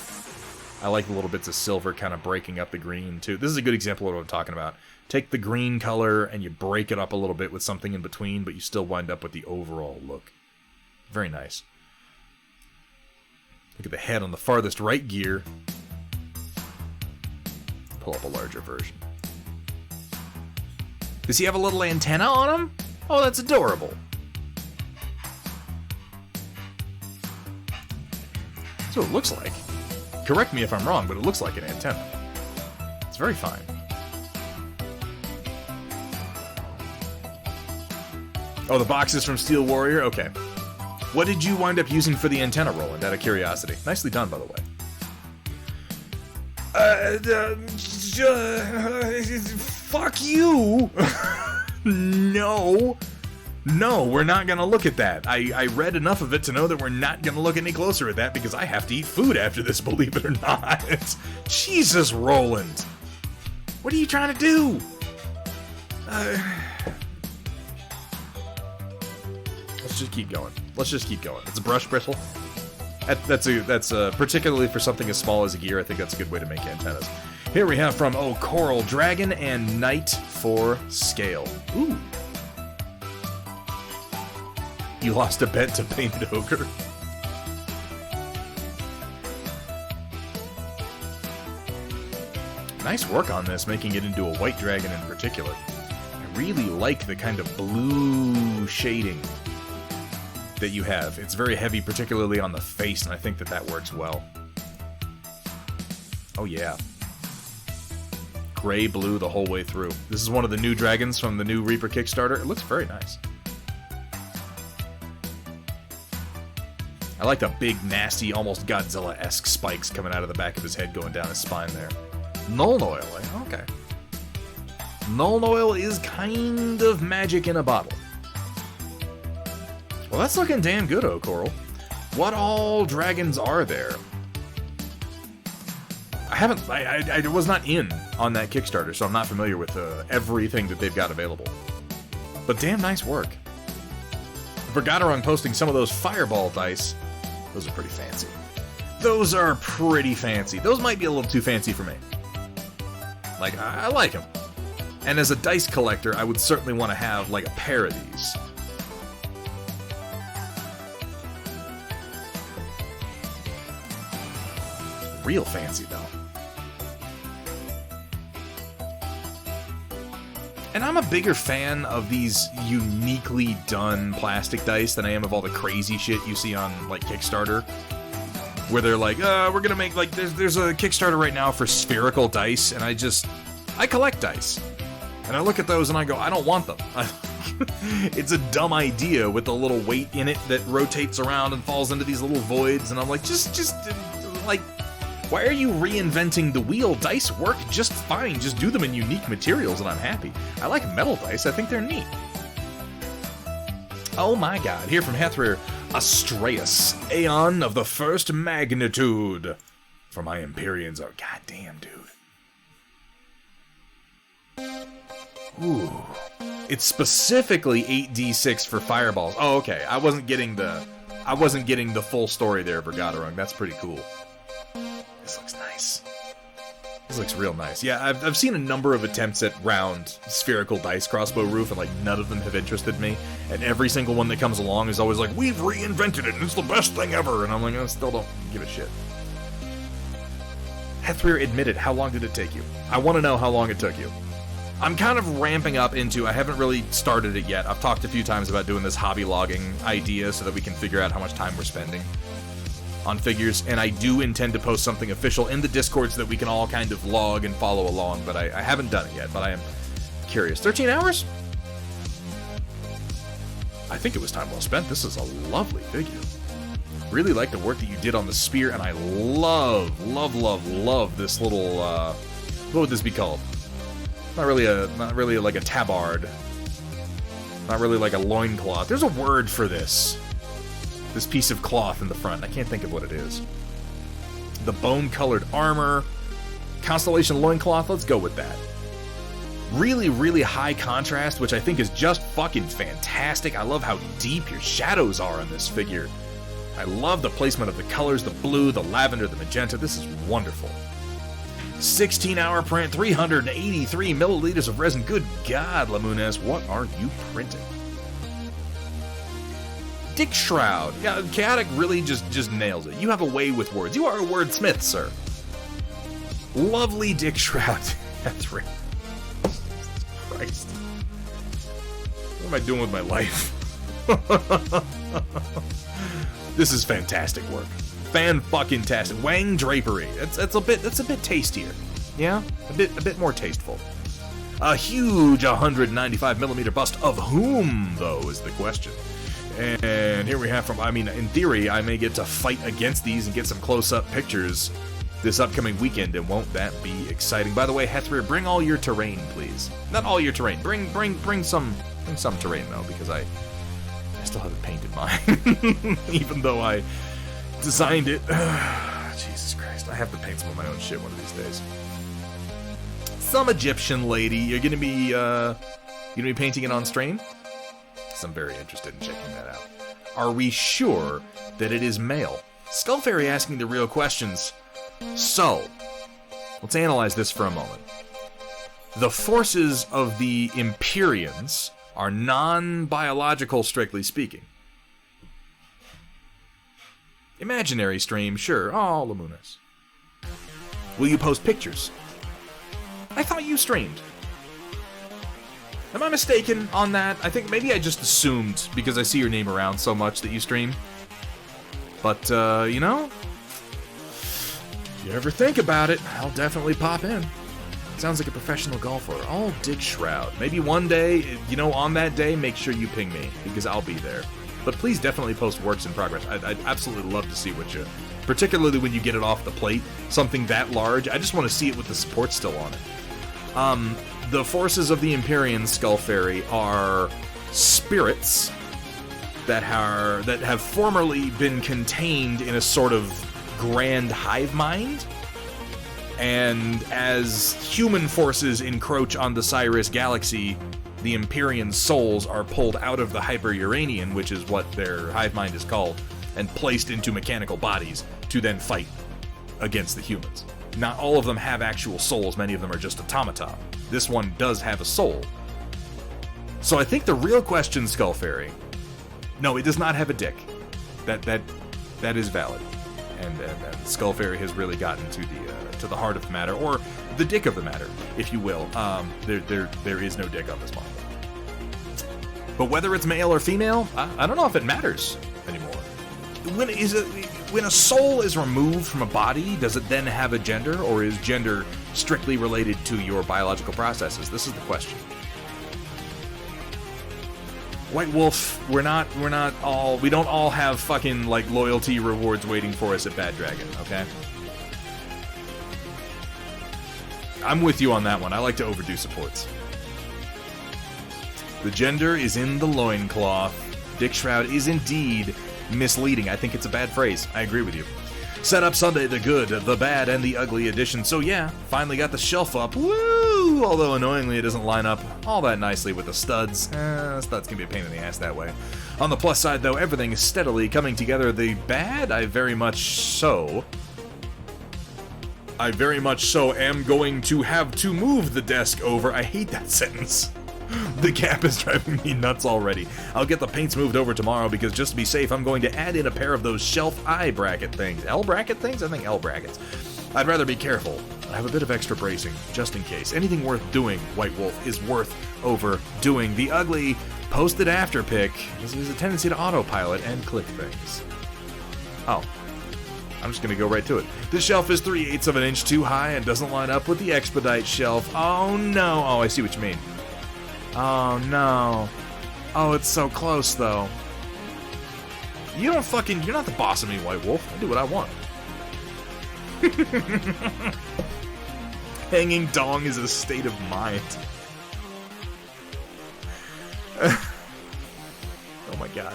I like the little bits of silver kind of breaking up the green, too. This is a good example of what I'm talking about. Take the green color and you break it up a little bit with something in between, but you still wind up with the overall look. Very nice. Look at the head on the farthest right gear. Pull up a larger version. Does he have a little antenna on him? Oh, that's adorable. That's what it looks like. Correct me if I'm wrong, but it looks like an antenna. It's very fine. Oh, the box is from Steel Warrior? Okay. What did you wind up using for the antenna, Roland, out of curiosity? Nicely done, by the way. Fuck you! No, we're not gonna look at that. I read enough of it to know that we're not gonna look any closer at that because I have to eat food after this, believe it or not. Jesus, Roland. What are you trying to do? Let's just keep going. It's a brush bristle. That's particularly for something as small as a gear, I think that's a good way to make antennas. Here we have from Coral Dragon and Knight for Scale. Ooh. You lost a bet to Painted Ogre. Nice work on this, making it into a white dragon in particular. I really like the kind of blue shading that you have. It's very heavy, particularly on the face, and I think that works well. Oh yeah. Gray, blue the whole way through. This is one of the new dragons from the new Reaper Kickstarter. It looks very nice. I like the big, nasty, almost Godzilla-esque spikes coming out of the back of his head going down his spine there. Nuln Oil, eh? Okay. Nuln Oil is kind of magic in a bottle. Well, that's looking damn good, Coral. What all dragons are there? I was not in on that Kickstarter, so I'm not familiar with everything that they've got available. But damn nice work. Vergaderung posting some of those fireball dice. Those are pretty fancy. Those might be a little too fancy for me. Like, I like them. And as a dice collector, I would certainly want to have, like, a pair of these. Real fancy, though. And I'm a bigger fan of these uniquely done plastic dice than I am of all the crazy shit you see on, like, Kickstarter. Where they're like, we're gonna make, like, there's a Kickstarter right now for spherical dice, and I collect dice. And I look at those and I go, I don't want them. It's a dumb idea with a little weight in it that rotates around and falls into these little voids, and I'm like, like, why are you reinventing the wheel? Dice work just fine. Just do them in unique materials and I'm happy. I like metal dice. I think they're neat. Oh my god. Here from Hethrir, Astraeus, Aeon of the first magnitude. For my Empyreans are goddamn, dude. Ooh. It's specifically 8d6 for fireballs. Oh, okay. I wasn't getting the full story there, Vergaderung. That's pretty cool. This looks nice. This looks real nice. Yeah, I've seen a number of attempts at round spherical dice crossbow roof, and like none of them have interested me. And every single one that comes along is always like, we've reinvented it, and it's the best thing ever. And I'm like, I still don't give a shit. Hethrir admitted, how long did it take you? I want to know how long it took you. I'm kind of ramping up into, I haven't really started it yet. I've talked a few times about doing this hobby logging idea so that we can figure out how much time we're spending on figures, and I do intend to post something official in the Discord so that we can all kind of log and follow along, but I haven't done it yet, but I am curious. 13 hours? I think it was time well spent. This is a lovely figure. Really like the work that you did on the spear, and I love this little, what would this be called? Not really like a tabard. Not really like a loincloth. There's a word for this. This piece of cloth in the front. I can't think of what it is. The bone-colored armor. Constellation loincloth. Let's go with that. Really high contrast, which I think is just fucking fantastic. I love how deep your shadows are on this figure. I love the placement of the colors, the blue, the lavender, the magenta. This is wonderful. 16-hour print, 383 milliliters of resin. Good God, Lamunes, what are you printing? Dick Shroud. Yeah, Chaotic really just nails it. You have a way with words. You are a wordsmith, sir. Lovely Dick Shroud. That's right. Christ. What am I doing with my life? This is fantastic work. Fan-fucking-tastic. Wang drapery. That's a bit tastier. Yeah? A bit more tasteful. A huge 195mm bust of whom, though, is the question. And here we have from, I mean, in theory, I may get to fight against these and get some close-up pictures this upcoming weekend, and won't that be exciting? By the way, Hethrir, bring all your terrain, please. Not all your terrain. Bring some terrain, though, because I still haven't painted mine. Even though I designed it. Jesus Christ, I have to paint some of my own shit one of these days. Some Egyptian lady. You're gonna be painting it on stream? Because I'm very interested in checking that out. Are we sure that it is male? Skull Fairy asking the real questions. So, let's analyze this for a moment. The forces of the Empyreans are non-biological, strictly speaking. Imaginary stream, sure. Oh, Lamunas. Will you post pictures? I thought you streamed. Am I mistaken on that? I think maybe I just assumed because I see your name around so much that you stream. But, you know, if you ever think about it, I'll definitely pop in. Sounds like a professional golfer. Oh, Dick Shroud. Maybe one day, you know, on that day, make sure you ping me because I'll be there. But please definitely post works in progress. I'd absolutely love to see what you... Particularly when you get it off the plate, something that large. I just want to see it with the support still on it. The forces of the Empyrean Skull Fairy are spirits that have formerly been contained in a sort of grand hive mind. And as human forces encroach on the Cyrus galaxy, the Empyrean souls are pulled out of the Hyper-Uranian, which is what their hive mind is called, and placed into mechanical bodies to then fight against the humans. Not all of them have actual souls, many of them are just automata. This one does have a soul. So I think the real question, Skull Fairy... No, it does not have a dick. That is valid. and Skull Fairy has really gotten to the heart of the matter, or the dick of the matter, if you will. There is no dick on this model. But whether it's male or female, I don't know if it matters anymore. When a soul is removed from a body, does it then have a gender, or is gender strictly related to your biological processes? This is the question. White Wolf, we don't all have fucking, like, loyalty rewards waiting for us at Bad Dragon, okay? I'm with you on that one. I like to overdo supports. The gender is in the loincloth. Dick Shroud is indeed misleading. I think it's a bad phrase. I agree with you. Set up Sunday the good, the bad, and the ugly edition. So yeah, finally got the shelf up. Woo! Although annoyingly it doesn't line up all that nicely with the studs. Studs can be a pain in the ass that way. On the plus side though, everything is steadily coming together. The bad, I very much so am going to have to move the desk over. I hate that sentence. The gap is driving me nuts already. I'll get the paints moved over tomorrow because just to be safe, I'm going to add in a pair of those shelf eye bracket things. L bracket things? I think L brackets. I'd rather be careful. I have a bit of extra bracing, just in case. Anything worth doing, White Wolf, is worth overdoing. The ugly posted after pick is a tendency to autopilot and click things. Oh. I'm just going to go right to it. The shelf is 3/8 of an inch too high and doesn't line up with the expedite shelf. Oh no. Oh, I see what you mean. Oh, no. Oh, it's so close, though. You're not the boss of me, White Wolf. I do what I want. Hanging dong is a state of mind. Oh, my God.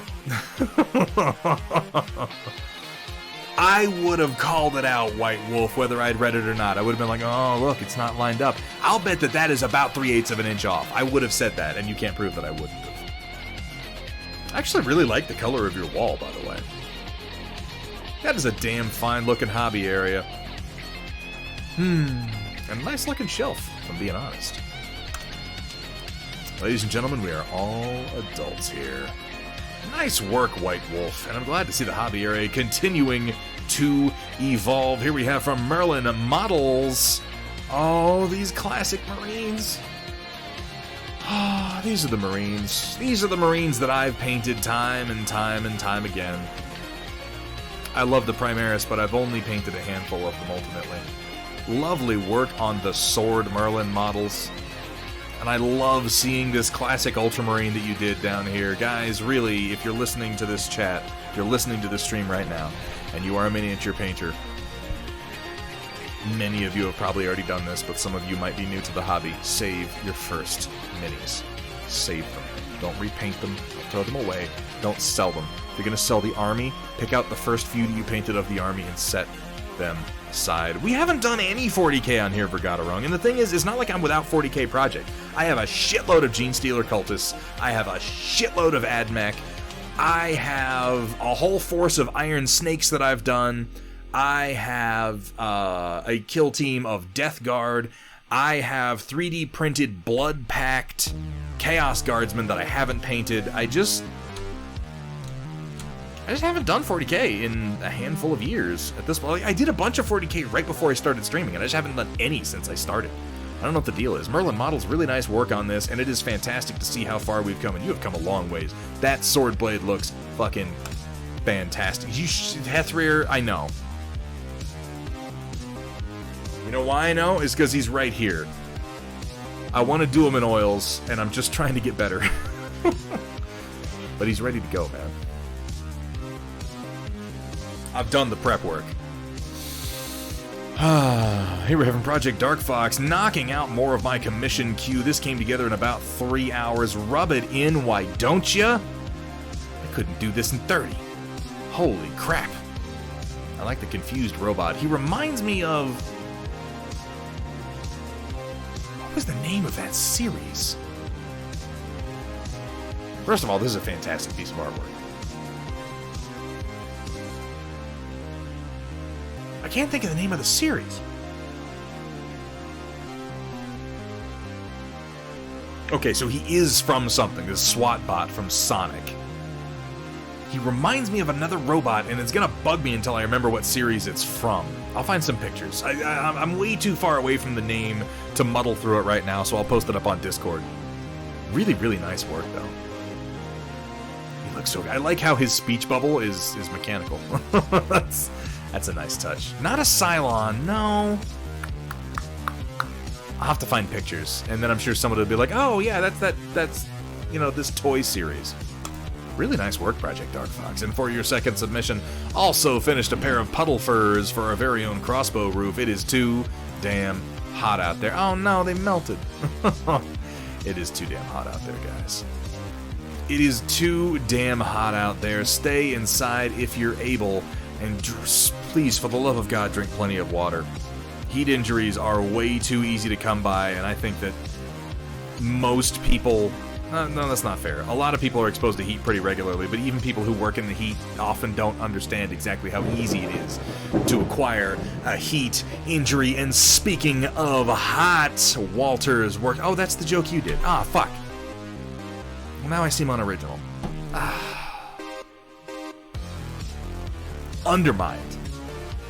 I would have called it out, White Wolf, whether I'd read it or not. I would have been like, oh, look, it's not lined up. I'll bet that is about 3/8 of an inch off. I would have said that, and you can't prove that I wouldn't have. I actually really like the color of your wall, by the way. That is a damn fine-looking hobby area. And a nice-looking shelf, if I'm being honest. Ladies and gentlemen, we are all adults here. Nice work, White Wolf, and I'm glad to see the hobby area continuing to evolve. Here we have from Merlin Models. Oh, these classic Marines. Ah, these are the Marines. These are the Marines that I've painted time and time and time again. I love the Primaris, but I've only painted a handful of them ultimately. Lovely work on the Sword Merlin models. And I love seeing this classic Ultramarine that you did down here. Guys, really, if you're listening to this chat, if you're listening to this stream right now, and you are a miniature painter, many of you have probably already done this, but some of you might be new to the hobby. Save your first minis. Save them. Don't repaint them. Don't throw them away. Don't sell them. If you're going to sell the army, pick out the first few that you painted of the army and set them aside. We haven't done any 40k on here, Vergaderung, and the thing is, it's not like I'm without 40k project. I have a shitload of Gene Stealer Cultists. I have a shitload of AdMech. I have a whole force of Iron Snakes that I've done. I have a kill team of Death Guard. I have 3D printed Blood Pact Chaos Guardsmen that I haven't painted. I just haven't done 40k in a handful of years at this point. I did a bunch of 40k right before I started streaming, and I just haven't done any since I started. I don't know what the deal is. Merlin Models, really nice work on this, and it is fantastic to see how far we've come, and you have come a long ways. That sword blade looks fucking fantastic. Hethrir, I know. You know why I know? Is because he's right here. I want to do him in oils, and I'm just trying to get better. But he's ready to go, man. I've done the prep work. Here we're having Project Dark Fox knocking out more of my commission queue. This came together in about 3 hours. Rub it in, why don't ya? I couldn't do this in 30. Holy crap. I like the confused robot. He reminds me of... What was the name of that series? First of all, this is a fantastic piece of artwork. I can't think of the name of the series. Okay, so he is from something. This SWAT bot from Sonic. He reminds me of another robot, and it's gonna bug me until I remember what series it's from. I'll find some pictures. I'm way too far away from the name to muddle through it right now, so I'll post it up on Discord. Really, really nice work, though. He looks so good. I like how his speech bubble is mechanical. That's a nice touch. Not a Cylon, no. I'll have to find pictures, and then I'm sure somebody will be like, oh, yeah, that's you know, this toy series. Really nice work, Project Dark Fox. And for your second submission, also finished a pair of puddle furs for our very own crossbow roof. It is too damn hot out there. Oh no, they melted. It is too damn hot out there, guys. It is too damn hot out there. Stay inside if you're able, and please, for the love of God, drink plenty of water. Heat injuries are way too easy to come by, and I think that most people... no, that's not fair. A lot of people are exposed to heat pretty regularly, but even people who work in the heat often don't understand exactly how easy it is to acquire a heat injury. And speaking of hot, Walter's work... Oh, that's the joke you did. Ah, fuck. Well, now I seem unoriginal.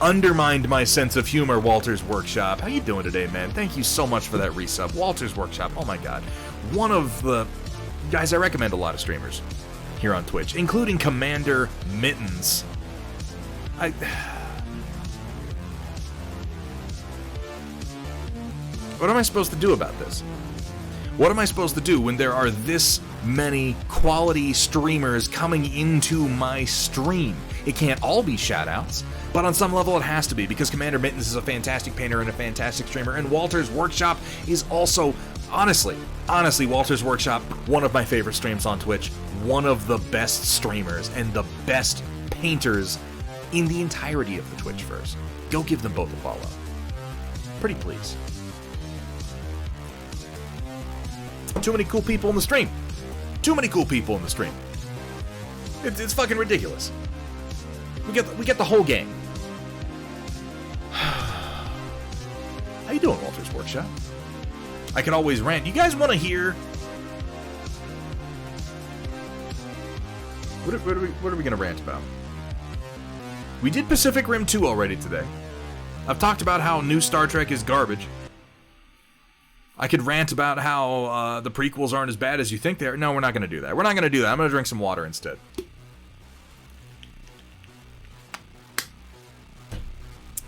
Undermined my sense of humor, Walter's Workshop. How you doing today, man? Thank you so much for that resub. Walter's Workshop, oh my god. One of the... Guys, I recommend a lot of streamers here on Twitch, including Commander Mittens. What am I supposed to do about this? What am I supposed to do when there are this many quality streamers coming into my stream? It can't all be shoutouts, but on some level it has to be, because Commander Mittens is a fantastic painter and a fantastic streamer, and Walter's Workshop is also... Honestly, Walter's Workshop, one of my favorite streams on Twitch, one of the best streamers and the best painters in the entirety of the Twitchverse. Go give them both a follow. Pretty please. Too many cool people in the stream. Too many cool people in the stream. It's fucking ridiculous. We get the whole gang. How you doing, Walter's Workshop? I could always rant. You guys want to hear? What are we going to rant about? We did Pacific Rim 2 already today. I've talked about how new Star Trek is garbage. I could rant about how the prequels aren't as bad as you think they are. No, we're not going to do that. We're not going to do that. I'm going to drink some water instead.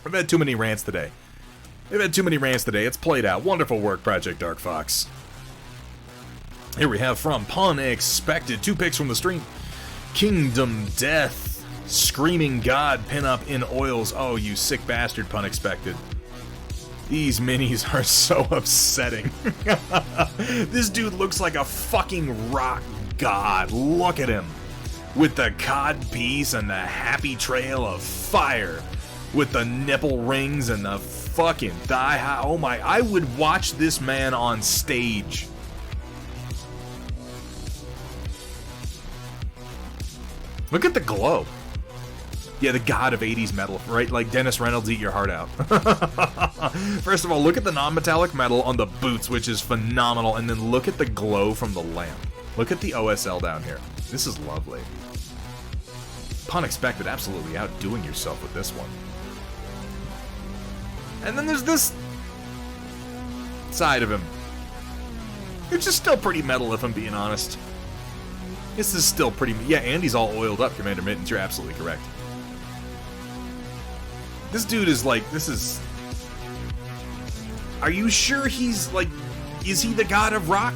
I've had too many rants today. It's played out. Wonderful work, Project Dark Fox. Here we have from Pun Expected. 2 picks from the stream. Kingdom Death. Screaming God pinup in oils. Oh, you sick bastard, Pun Expected. These minis are so upsetting. This dude looks like a fucking rock god. Look at him. With the cod piece and the happy trail of fire. With the nipple rings and the fucking thigh high. Oh my, I would watch this man on stage. Look at the glow. Yeah, the god of 80s metal, right? Like Dennis Reynolds, eat your heart out. First of all, look at the non-metallic metal on the boots, which is phenomenal, and then look at the glow from the lamp. Look at the OSL down here. This is lovely. Pun Expected, absolutely outdoing yourself with this one. And then there's this side of him. It's just still pretty metal, if I'm being honest. This is still pretty... Yeah, Andy's all oiled up, Commander Mittens. You're absolutely correct. This dude is like... This is... Are you sure he's like... Is he the god of rock?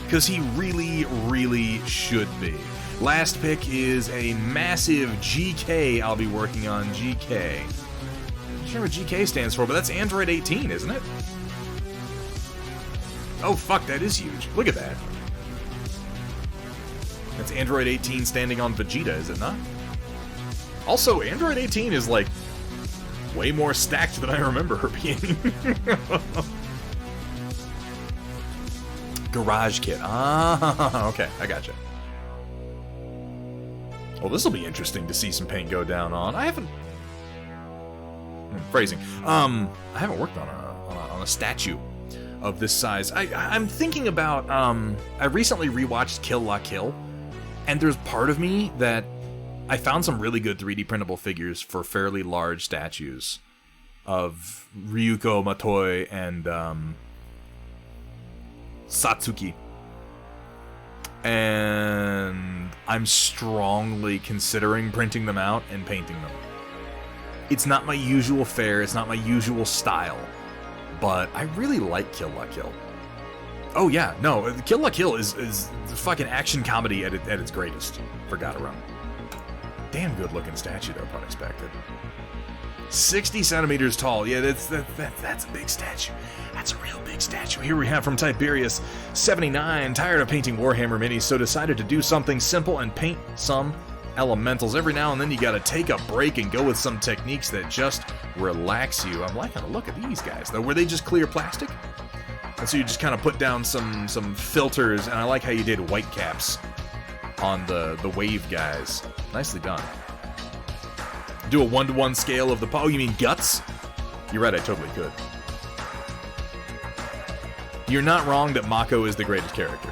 Because he really, really should be. Last pick is a massive GK I'll be working on. GK. I'm not sure what GK stands for, but that's Android 18, isn't it? Oh, fuck, that is huge. Look at that. That's Android 18 standing on Vegeta, is it not? Also, Android 18 is, like, way more stacked than I remember her being. Garage kit. Ah, okay, I gotcha. Well, this will be interesting to see some paint go down on. I haven't... Phrasing. I haven't worked on a statue of this size. I'm thinking about... I recently rewatched Kill La Kill, and there's part of me that I found some really good 3D printable figures for fairly large statues of Ryuko Matoi and Satsuki. And I'm strongly considering printing them out and painting them. It's not my usual fare, it's not my usual style, but I really like Kill La Kill. Oh yeah, no, Kill La Kill is the fucking action comedy at its greatest for Gatoran. Damn good looking statue though, unexpected. 60 centimeters tall. Yeah, that's a big statue. That's a real big statue. Here we have from Tiberius, 79, tired of painting Warhammer minis, so decided to do something simple and paint some elementals. Every now and then you gotta take a break and go with some techniques that just relax you. I'm liking the look of these guys though. Were they just clear plastic? And so you just kind of put down some filters, and I like how you did white caps on the wave guys. Nicely done. Do a 1-to-1 scale of the... Oh, you mean guts? You're right, I totally could. You're not wrong that Mako is the greatest character.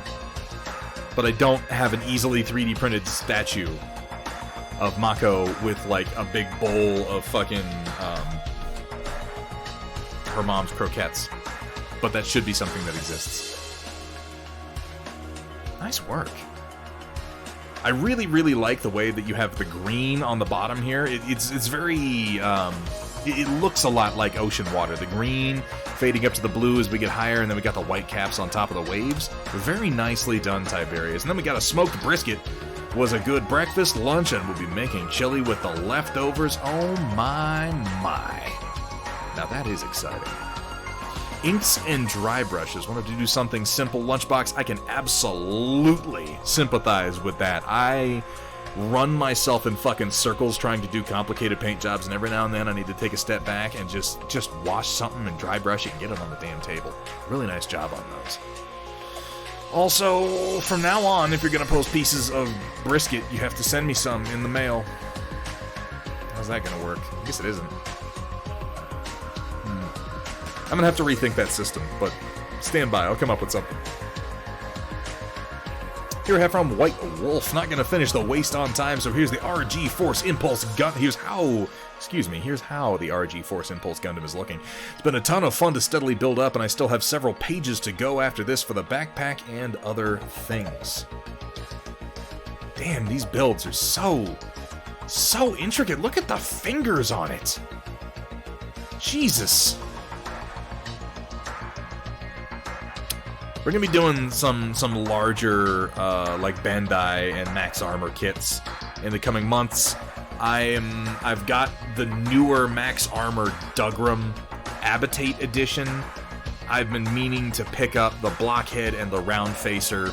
But I don't have an easily 3D printed statue of Mako with, like, a big bowl of fucking, her mom's croquettes. But that should be something that exists. Nice work. I really, really like the way that you have the green on the bottom here. It's very, it looks a lot like ocean water. The green fading up to the blue as we get higher, and then we got the white caps on top of the waves. Very nicely done, Tiberius. And then we got a smoked brisket. Was a good breakfast, lunch, and we'll be making chili with the leftovers. Oh my, my. Now that is exciting. Inks and dry brushes. Wanted to do something simple. Lunchbox, I can absolutely sympathize with that. I run myself in fucking circles trying to do complicated paint jobs, and every now and then I need to take a step back and just wash something and dry brush it and get it on the damn table. Really nice job on those. Also, from now on, if you're going to post pieces of brisket, you have to send me some in the mail. How's that going to work? I guess it isn't. I'm gonna have to rethink that system, but stand by, I'll come up with something. Here we have from White Wolf, not gonna finish the waste on time, so here's the RG Force Impulse gun. Here's how the RG Force Impulse Gundam is looking. It's been a ton of fun to steadily build up, and I still have several pages to go after this for the backpack and other things. Damn, these builds are so intricate. Look at the fingers on it. Jesus. We're gonna be doing some larger, like Bandai and Max Armor kits in the coming months. I've got the newer Max Armor Dugram Abitate Edition. I've been meaning to pick up the Blockhead and the Round Facer.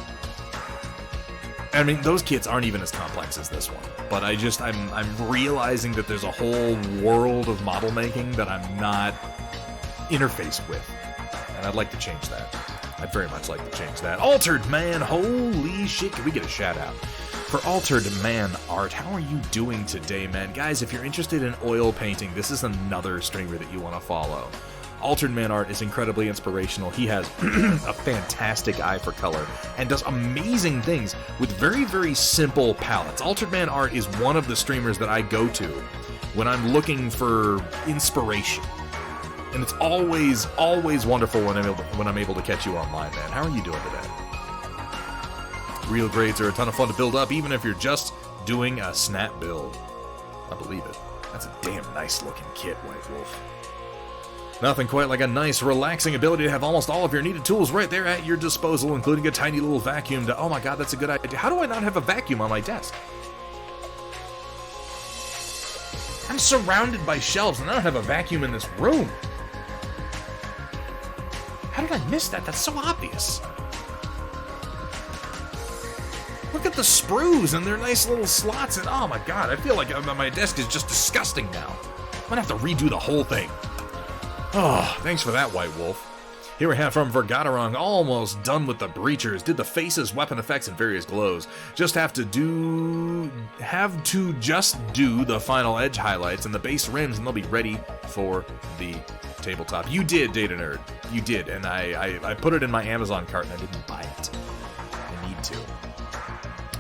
I mean, those kits aren't even as complex as this one, but I'm realizing that there's a whole world of model making that I'm not interfaced with, and I'd like to change that. I'd very much like to change that. Altered Man, holy shit, can we get a shout out? For Altered Man Art, how are you doing today, man? Guys, if you're interested in oil painting, this is another streamer that you want to follow. Altered Man Art is incredibly inspirational. He has a fantastic eye for color and does amazing things with very, very simple palettes. Altered Man Art is one of the streamers that I go to when I'm looking for inspiration. And it's always wonderful when I'm able to catch you online, man. How are you doing today? Real grades are a ton of fun to build up, even if you're just doing a snap build. I believe it. That's a damn nice looking kit, White Wolf. Nothing quite like a nice, relaxing ability to have almost all of your needed tools right there at your disposal, including a tiny little vacuum to... Oh my god, that's a good idea. How do I not have a vacuum on my desk? I'm surrounded by shelves and I don't have a vacuum in this room. How did I miss that? That's so obvious. Look at the sprues and their nice little slots, and oh my god, I feel like my desk is just disgusting now. I'm gonna have to redo the whole thing. Oh, thanks for that, White Wolf. Here we have from Vergatarong, almost done with the breachers, did the faces, weapon effects, and various glows. Just have to just do the final edge highlights and the base rims, and they'll be ready for the tabletop. You did, Data Nerd. You did, and I put it in my Amazon cart and I didn't buy it. I need to.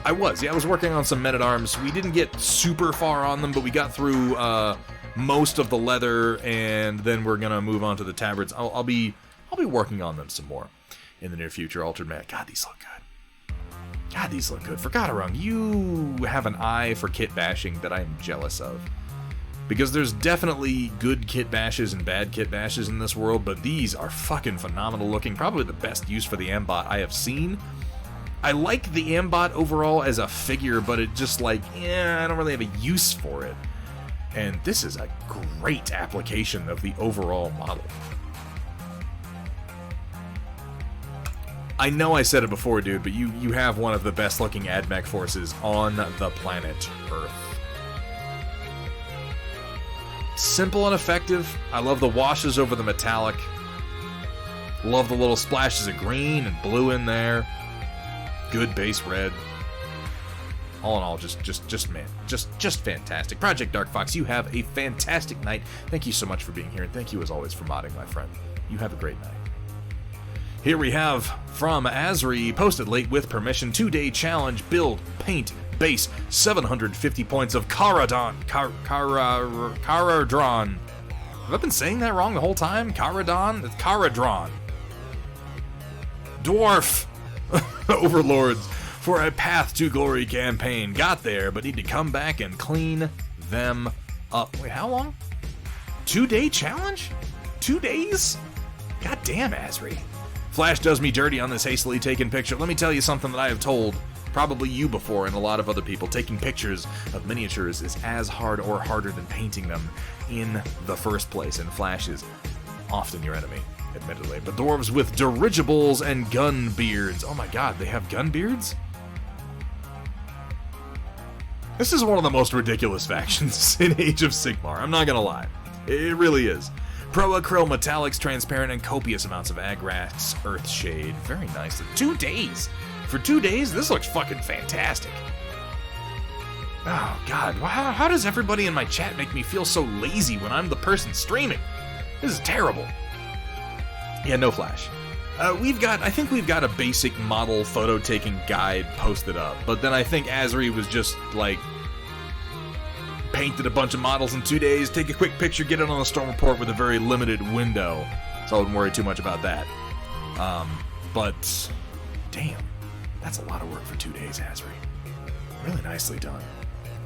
I was working on some men-at-arms. We didn't get super far on them, but we got through most of the leather, and then we're gonna move on to the tabards. I'll be working on them some more in the near future. Altered Man, God, these look good. God, these look good. For Gadarung, you have an eye for kit bashing that I am jealous of. Because there's definitely good kit bashes and bad kit bashes in this world, but these are fucking phenomenal looking. Probably the best use for the Ambot I have seen. I like the Ambot overall as a figure, but it just like, I don't really have a use for it. And this is a great application of the overall model. I know I said it before, dude, but you have one of the best looking AdMech forces on the planet Earth. Simple and effective. I love the washes over the metallic. Love the little splashes of green and blue in there. Good base red. All in all, just fantastic. Project Dark Fox, you have a fantastic night. Thank you so much for being here, and thank you as always for modding, my friend. You have a great night. Here we have from Azri, posted late with permission, 2-day challenge, build, paint, base, 750 points of Caradon. Caradron. Have I been saying that wrong the whole time? Caradon? It's Caradron. Dwarf Overlords for a Path to Glory campaign. Got there, but need to come back and clean them up. Wait, how long? 2-day challenge? 2 days? God damn, Azri. Flash does me dirty on this hastily taken picture. Let me tell you something that I have told probably you before and a lot of other people. Taking pictures of miniatures is as hard or harder than painting them in the first place, and Flash is often your enemy, admittedly. But dwarves with dirigibles and gun beards. Oh my god, they have gun beards? This is one of the most ridiculous factions in Age of Sigmar, I'm not gonna lie. It really is. Pro-acryl metallics, transparent, and copious amounts of Agrax Earthshade. Very nice. 2 days. For 2 days, this looks fucking fantastic. Oh, God. How does everybody in my chat make me feel so lazy when I'm the person streaming? This is terrible. Yeah, no Flash. I think we've got a basic model photo-taking guide posted up, but then I think Azri was just, like, painted a bunch of models in 2 days, take a quick picture, get it on the Storm Report with a very limited window, so I wouldn't worry too much about that. But, damn, that's a lot of work for 2 days, Azri. Really nicely done.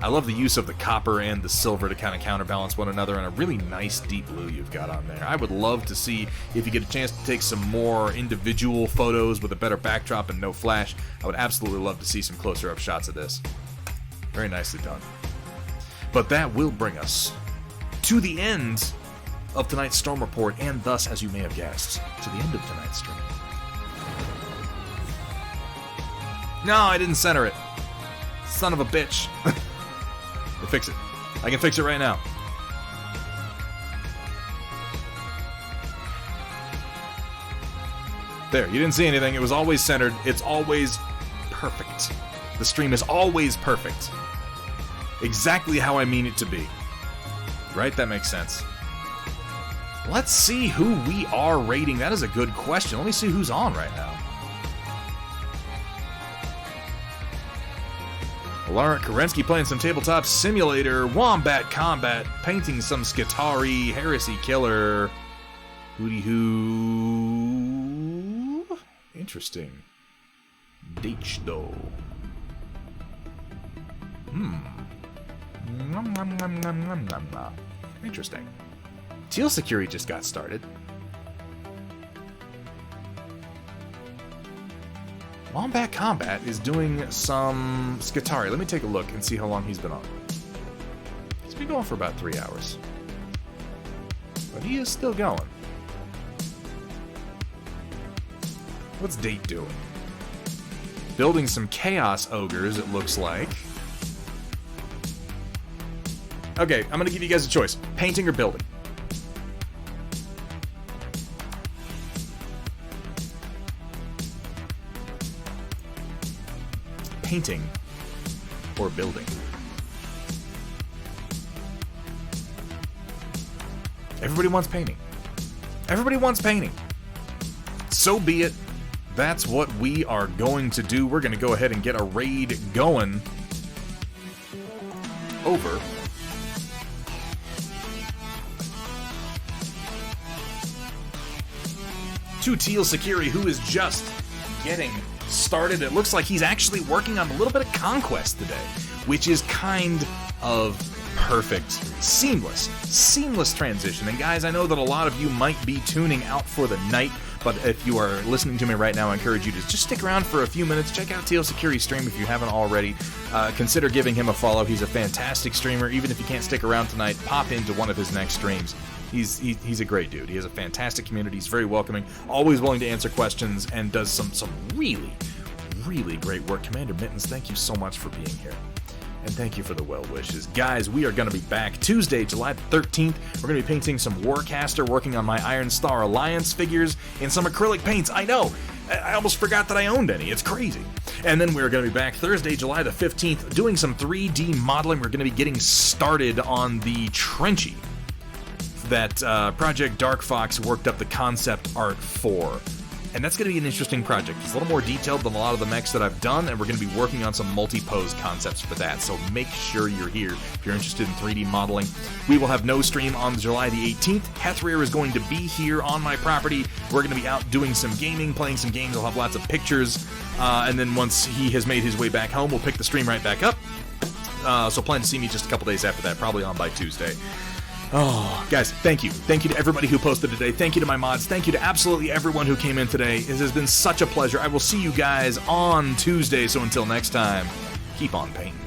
I love the use of the copper and the silver to kind of counterbalance one another, and a really nice deep blue you've got on there. I would love to see, if you get a chance to take some more individual photos with a better backdrop and no flash, I would absolutely love to see some closer-up shots of this. Very nicely done. But that will bring us to the end of tonight's Storm Report, and thus, as you may have guessed, to the end of tonight's stream. No, I didn't center it. Son of a bitch. I'll fix it. I can fix it right now. There, you didn't see anything. It was always centered. It's always perfect. The stream is always perfect. Exactly how I mean it to be. Right? That makes sense. Let's see who we are rating. That is a good question. Let me see who's on right now. Laurent Kerensky playing some Tabletop Simulator, Wombat Combat, painting some Skitarii, Heresy Killer, Hooty Hoo. Interesting. Ditch though. Interesting. Teal Security just got started. Wombat Combat is doing some Skitarii. Let me take a look and see how long he's been on. He's been going for about 3 hours. But he is still going. What's Date doing? Building some Chaos Ogres, it looks like. Okay, I'm gonna give you guys a choice. Painting or building? Painting or building? Everybody wants painting. Everybody wants painting. So be it. that's what we are going to do. We're going to go ahead and get a raid going over to Teal Security, who is just getting started. It looks like he's actually working on a little bit of Conquest today, which is kind of perfect. Seamless transition. And guys, I know that a lot of you might be tuning out for the night, but if you are listening to me right now, I encourage you to just stick around for a few minutes. Check out Teal Security's stream if you haven't already. Consider giving him a follow. He's a fantastic streamer. Even if you can't stick around tonight, pop into one of his next streams. He's a great dude. He has a fantastic community. He's very welcoming, always willing to answer questions, and does some really, really great work. Commander Mittens, thank you so much for being here. And thank you for the well wishes. Guys, we are going to be back Tuesday, July 13th. We're going to be painting some Warcaster, working on my Iron Star Alliance figures in some acrylic paints. I know, I almost forgot that I owned any. It's crazy. And then we're going to be back Thursday, July the 15th, doing some 3D modeling. We're going to be getting started on the Trenchy that Project Dark Fox worked up the concept art for. And that's going to be an interesting project. It's a little more detailed than a lot of the mechs that I've done, and we're going to be working on some multi-pose concepts for that, so make sure you're here if you're interested in 3D modeling. We will have no stream on July the 18th. Hethrir is going to be here on my property. We're going to be out doing some gaming, playing some games. I'll have lots of pictures, and then once he has made his way back home, we'll pick the stream right back up. So plan to see me just a couple days after that, probably on by Tuesday. Oh, guys, thank you. Thank you to everybody who posted today. Thank you to my mods. Thank you to absolutely everyone who came in today. It has been such a pleasure. I will see you guys on Tuesday, so until next time, keep on painting.